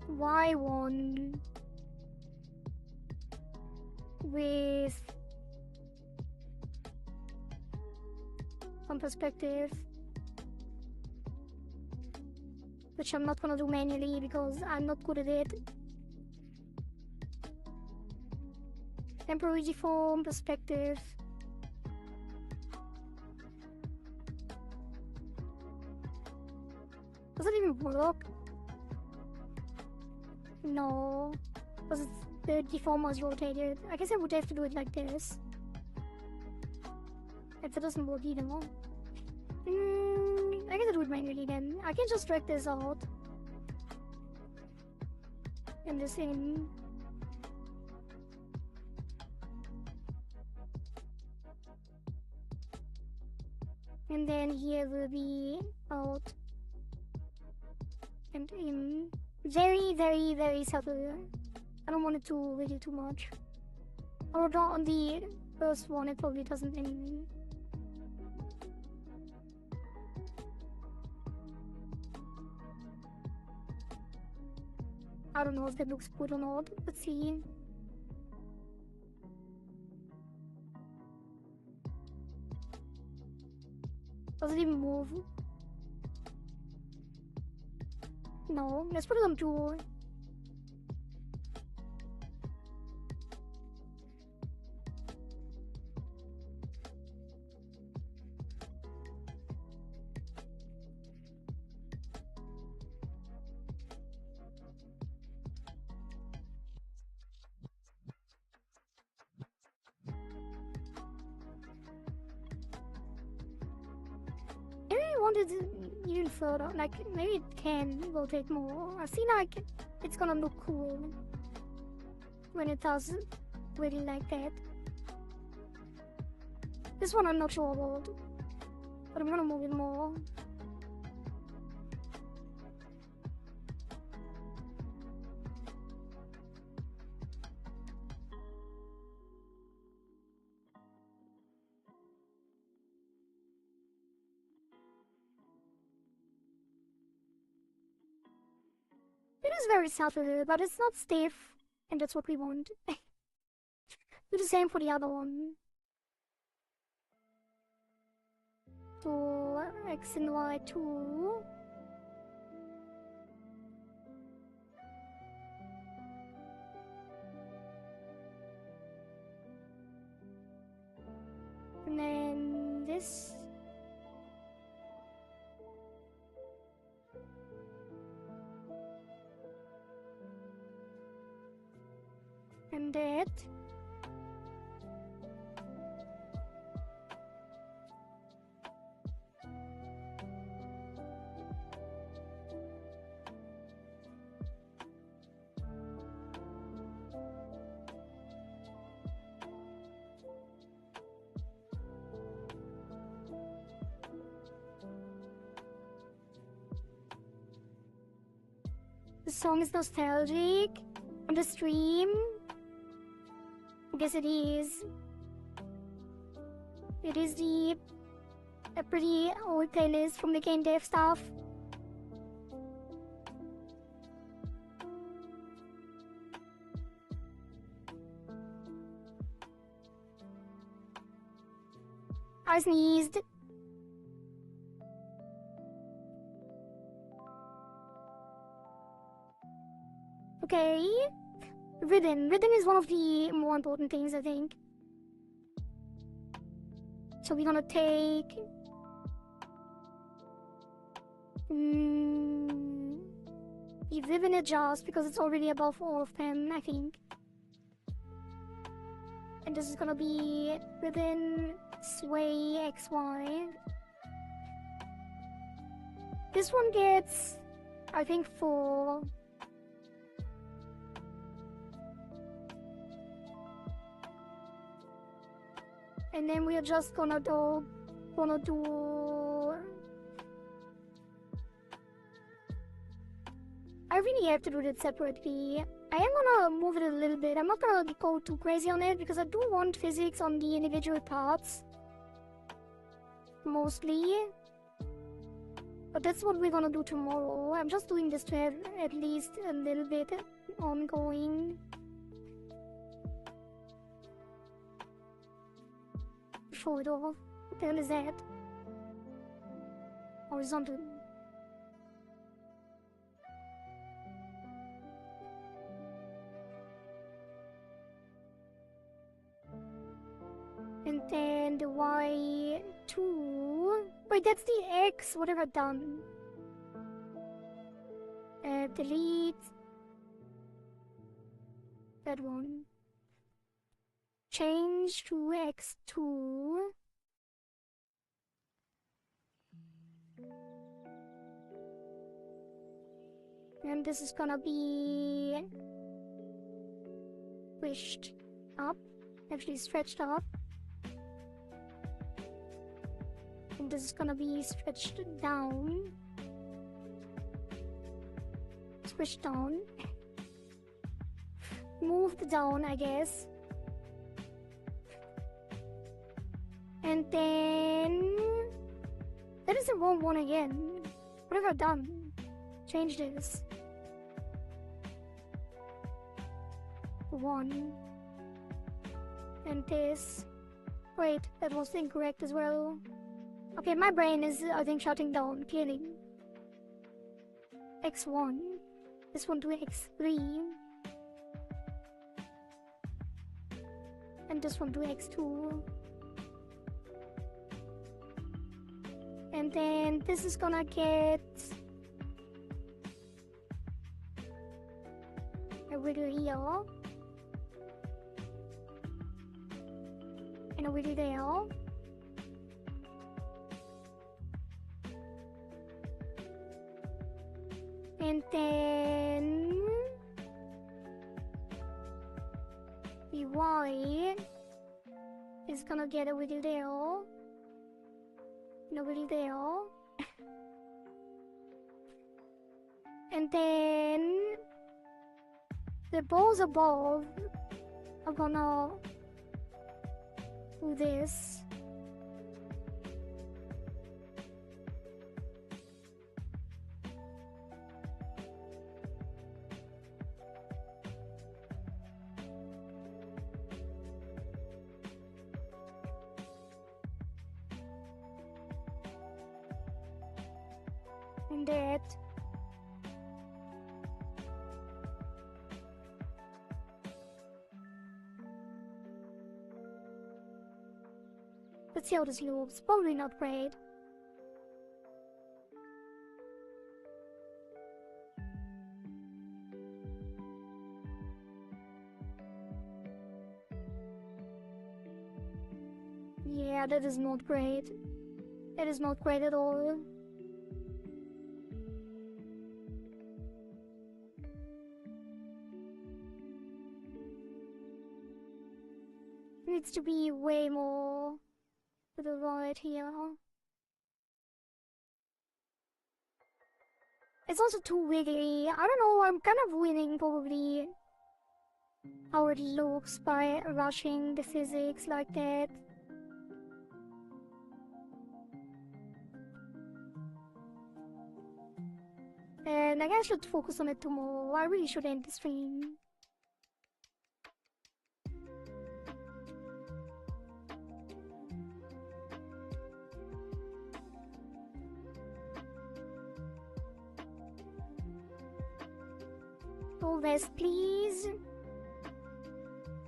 Y1 with some perspective, which I'm not gonna do manually because I'm not good at it. Temporary deform, perspective. Does it even work? No, because the deform was rotated. I guess I would have to do it like this. If it doesn't work either. I guess I'll do it manually then. I can just drag this out. And this in. And then here will be out. And in. Very subtle. I don't want it to really too much. Although on the first one it probably doesn't anyway. I don't know if that looks good or not. Let's see. Does it even move? No, let's put it on 2. I really wanted to even further, like maybe it can rotate more. I feel like it's gonna look cool when it does really like that. This one I'm not sure about, but I'm gonna move it more. It is very subtle, but it's not stiff, and that's what we want. Do the same for the other one. So X and Y 2. And then this. And that. The song is nostalgic. On the stream? I guess it is. It is a pretty old playlist from the game dev stuff. I sneezed. Okay. Rhythm. Rhythm is one of the more important things, I think. So we're gonna take... leave Rhythm adjust because it's already above all of them, I think. And this is gonna be Rhythm Sway XY. This one gets, I think, 4. And then we are just gonna do... I really have to do that separately. I am gonna move it a little bit. I'm not gonna go too crazy on it because I do want physics on the individual parts. Mostly. But that's what we're gonna do tomorrow. I'm just doing this to have at least a little bit ongoing. Show it off. What the hell is that? Horizontal. And then the Y2. Wait, that's the X. What have I done? Delete. That one. Change to X2. And this is gonna be pushed up, actually stretched up. And this is gonna be stretched down. Squished down. Moved down, I guess. And then... that is the wrong one again. What have I done? Change this. 1. And this. Wait, that was incorrect as well. Okay, my brain is, I think, shutting down, clearly. X1. This one to X3. And this one to X2. And then this is gonna get a wiggle here. And a wiggle there. And then the Y is gonna get a wiggle there. And a wiggle there. And then the balls above are gonna do this. And that. Let's see how this looks. Probably not great. Yeah, that is not great. That is not great at all. Needs to be way more to the right here. It's also too wiggly. I don't know, I'm kind of winning probably how it looks by rushing the physics like that. And I should focus on it tomorrow. I really should end the stream. Go west, please.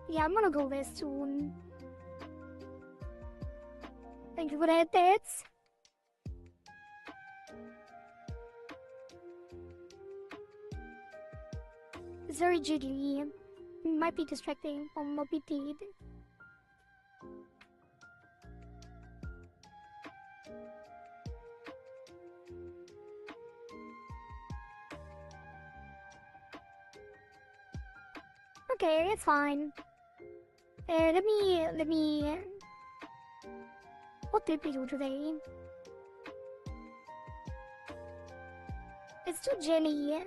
Yeah, I'm gonna go west soon. Thank you for that, Tats. It's very jiggly. Might be distracting from what we did. Okay, it's fine. Let me... What did we do today? It's too jelly.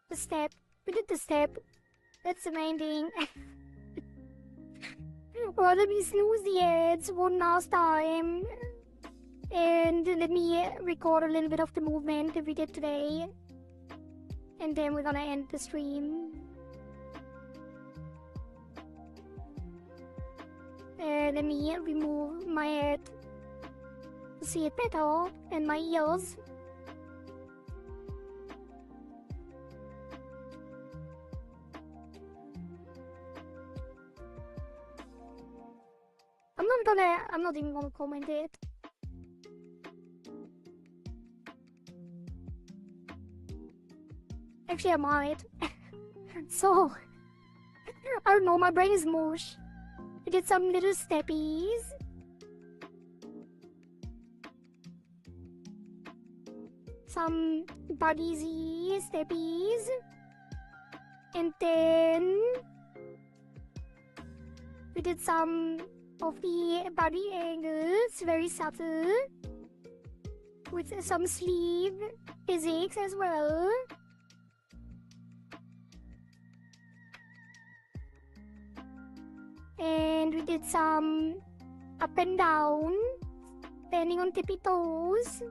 The step. We did the step. That's the main thing. Well, let me snooze the ads one last time. And let me record a little bit of the movement that we did today. And then we're gonna end the stream. Let me remove my head to see it better, and my ears. I'm not even gonna comment it. Actually, I might. So, I don't know, my brain is mush. We did some little steppies. Some buddiesy steppies. And then we did some of the body angles, very subtle. With some sleeve physics as well. And we did some up and down, standing on tippy toes.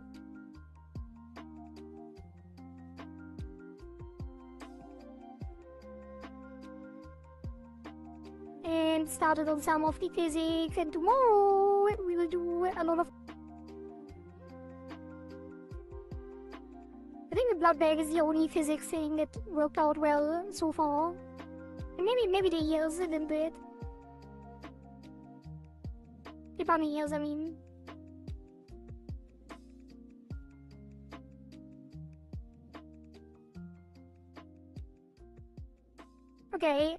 And started on some of the physics, and tomorrow we will do a lot of... I think the blood bag is the only physics thing that worked out well so far. And maybe the ears a little bit. The bunny ears, I mean. Okay.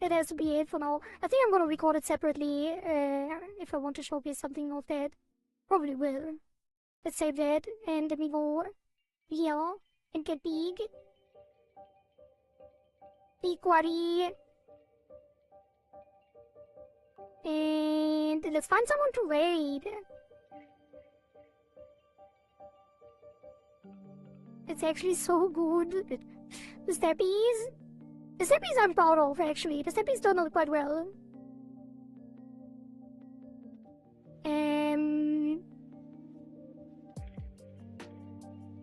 That has to be it for now. I think I'm gonna record it separately if I want to showcase something of that. Probably will. Let's save that and let me go here and get big. Big Kohari. And let's find someone to raid. It's actually so good. The steppies. The steppies I'm proud of, actually. The steppies turned out quite well.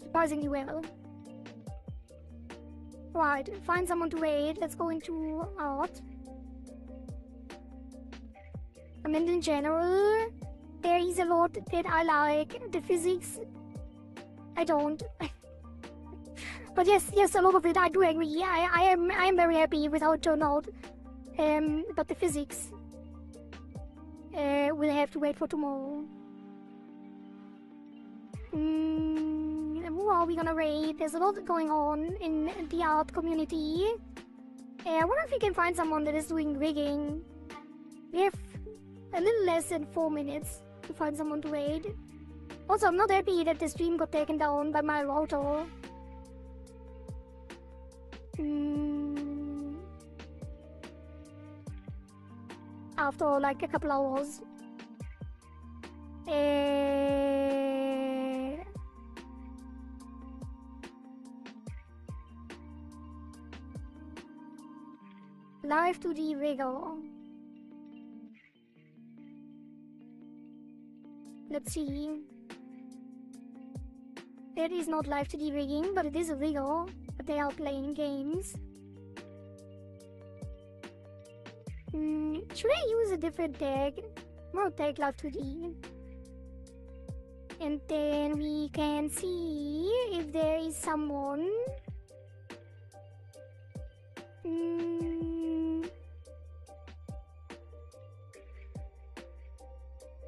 Surprisingly well. Right, find someone to raid. Let's go into art. I mean, in general, there is a lot that I like. The physics, I don't. But yes, a lot of it I do agree. I am very happy with how it turned out. But the physics, we'll have to wait for tomorrow. Who are we gonna raid? There's a lot going on in the art community. I wonder if we can find someone that is doing rigging. We have a little less than 4 minutes to find someone to raid. Also, I'm not happy that the stream got taken down by my router. After like a couple hours. Live2D rigger. Let's see. It is not Live2D rigging, but it is a rigger. But they are playing games. Should I use a different tag? We'll take Live2D. And then we can see if there is someone.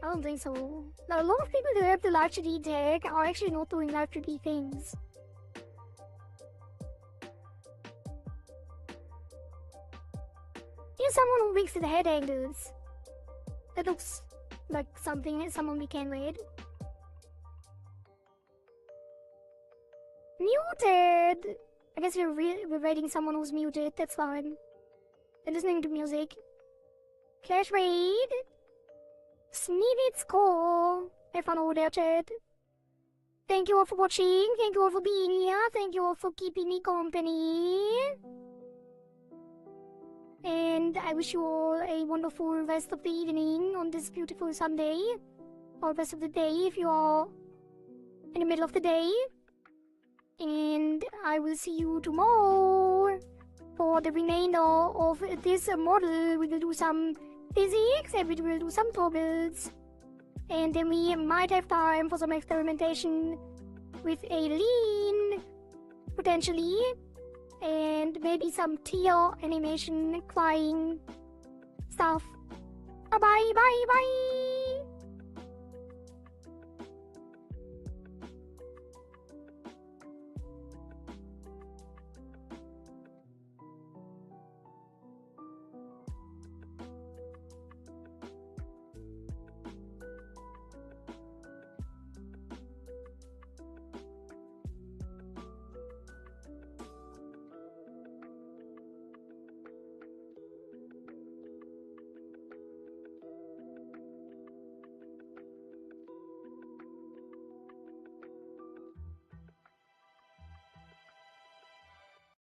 I don't think so. Now, a lot of people who have the Live2D tag are actually not doing Live2D things. Here's someone who makes the head angles. That looks like someone we can raid. Muted! I guess we're raiding someone who's muted, that's fine. They're listening to music. Clash raid! Snippets call! Have fun over there, chat. Thank you all for watching, thank you all for being here, thank you all for keeping me company. And I wish you all a wonderful rest of the evening on this beautiful Sunday. Or rest of the day if you are in the middle of the day. And I will see you tomorrow for the remainder of this model. We will do some physics and we will do some toggles. And then we might have time for some experimentation with a lean, potentially. And maybe some tear animation, crying stuff. Bye bye bye bye!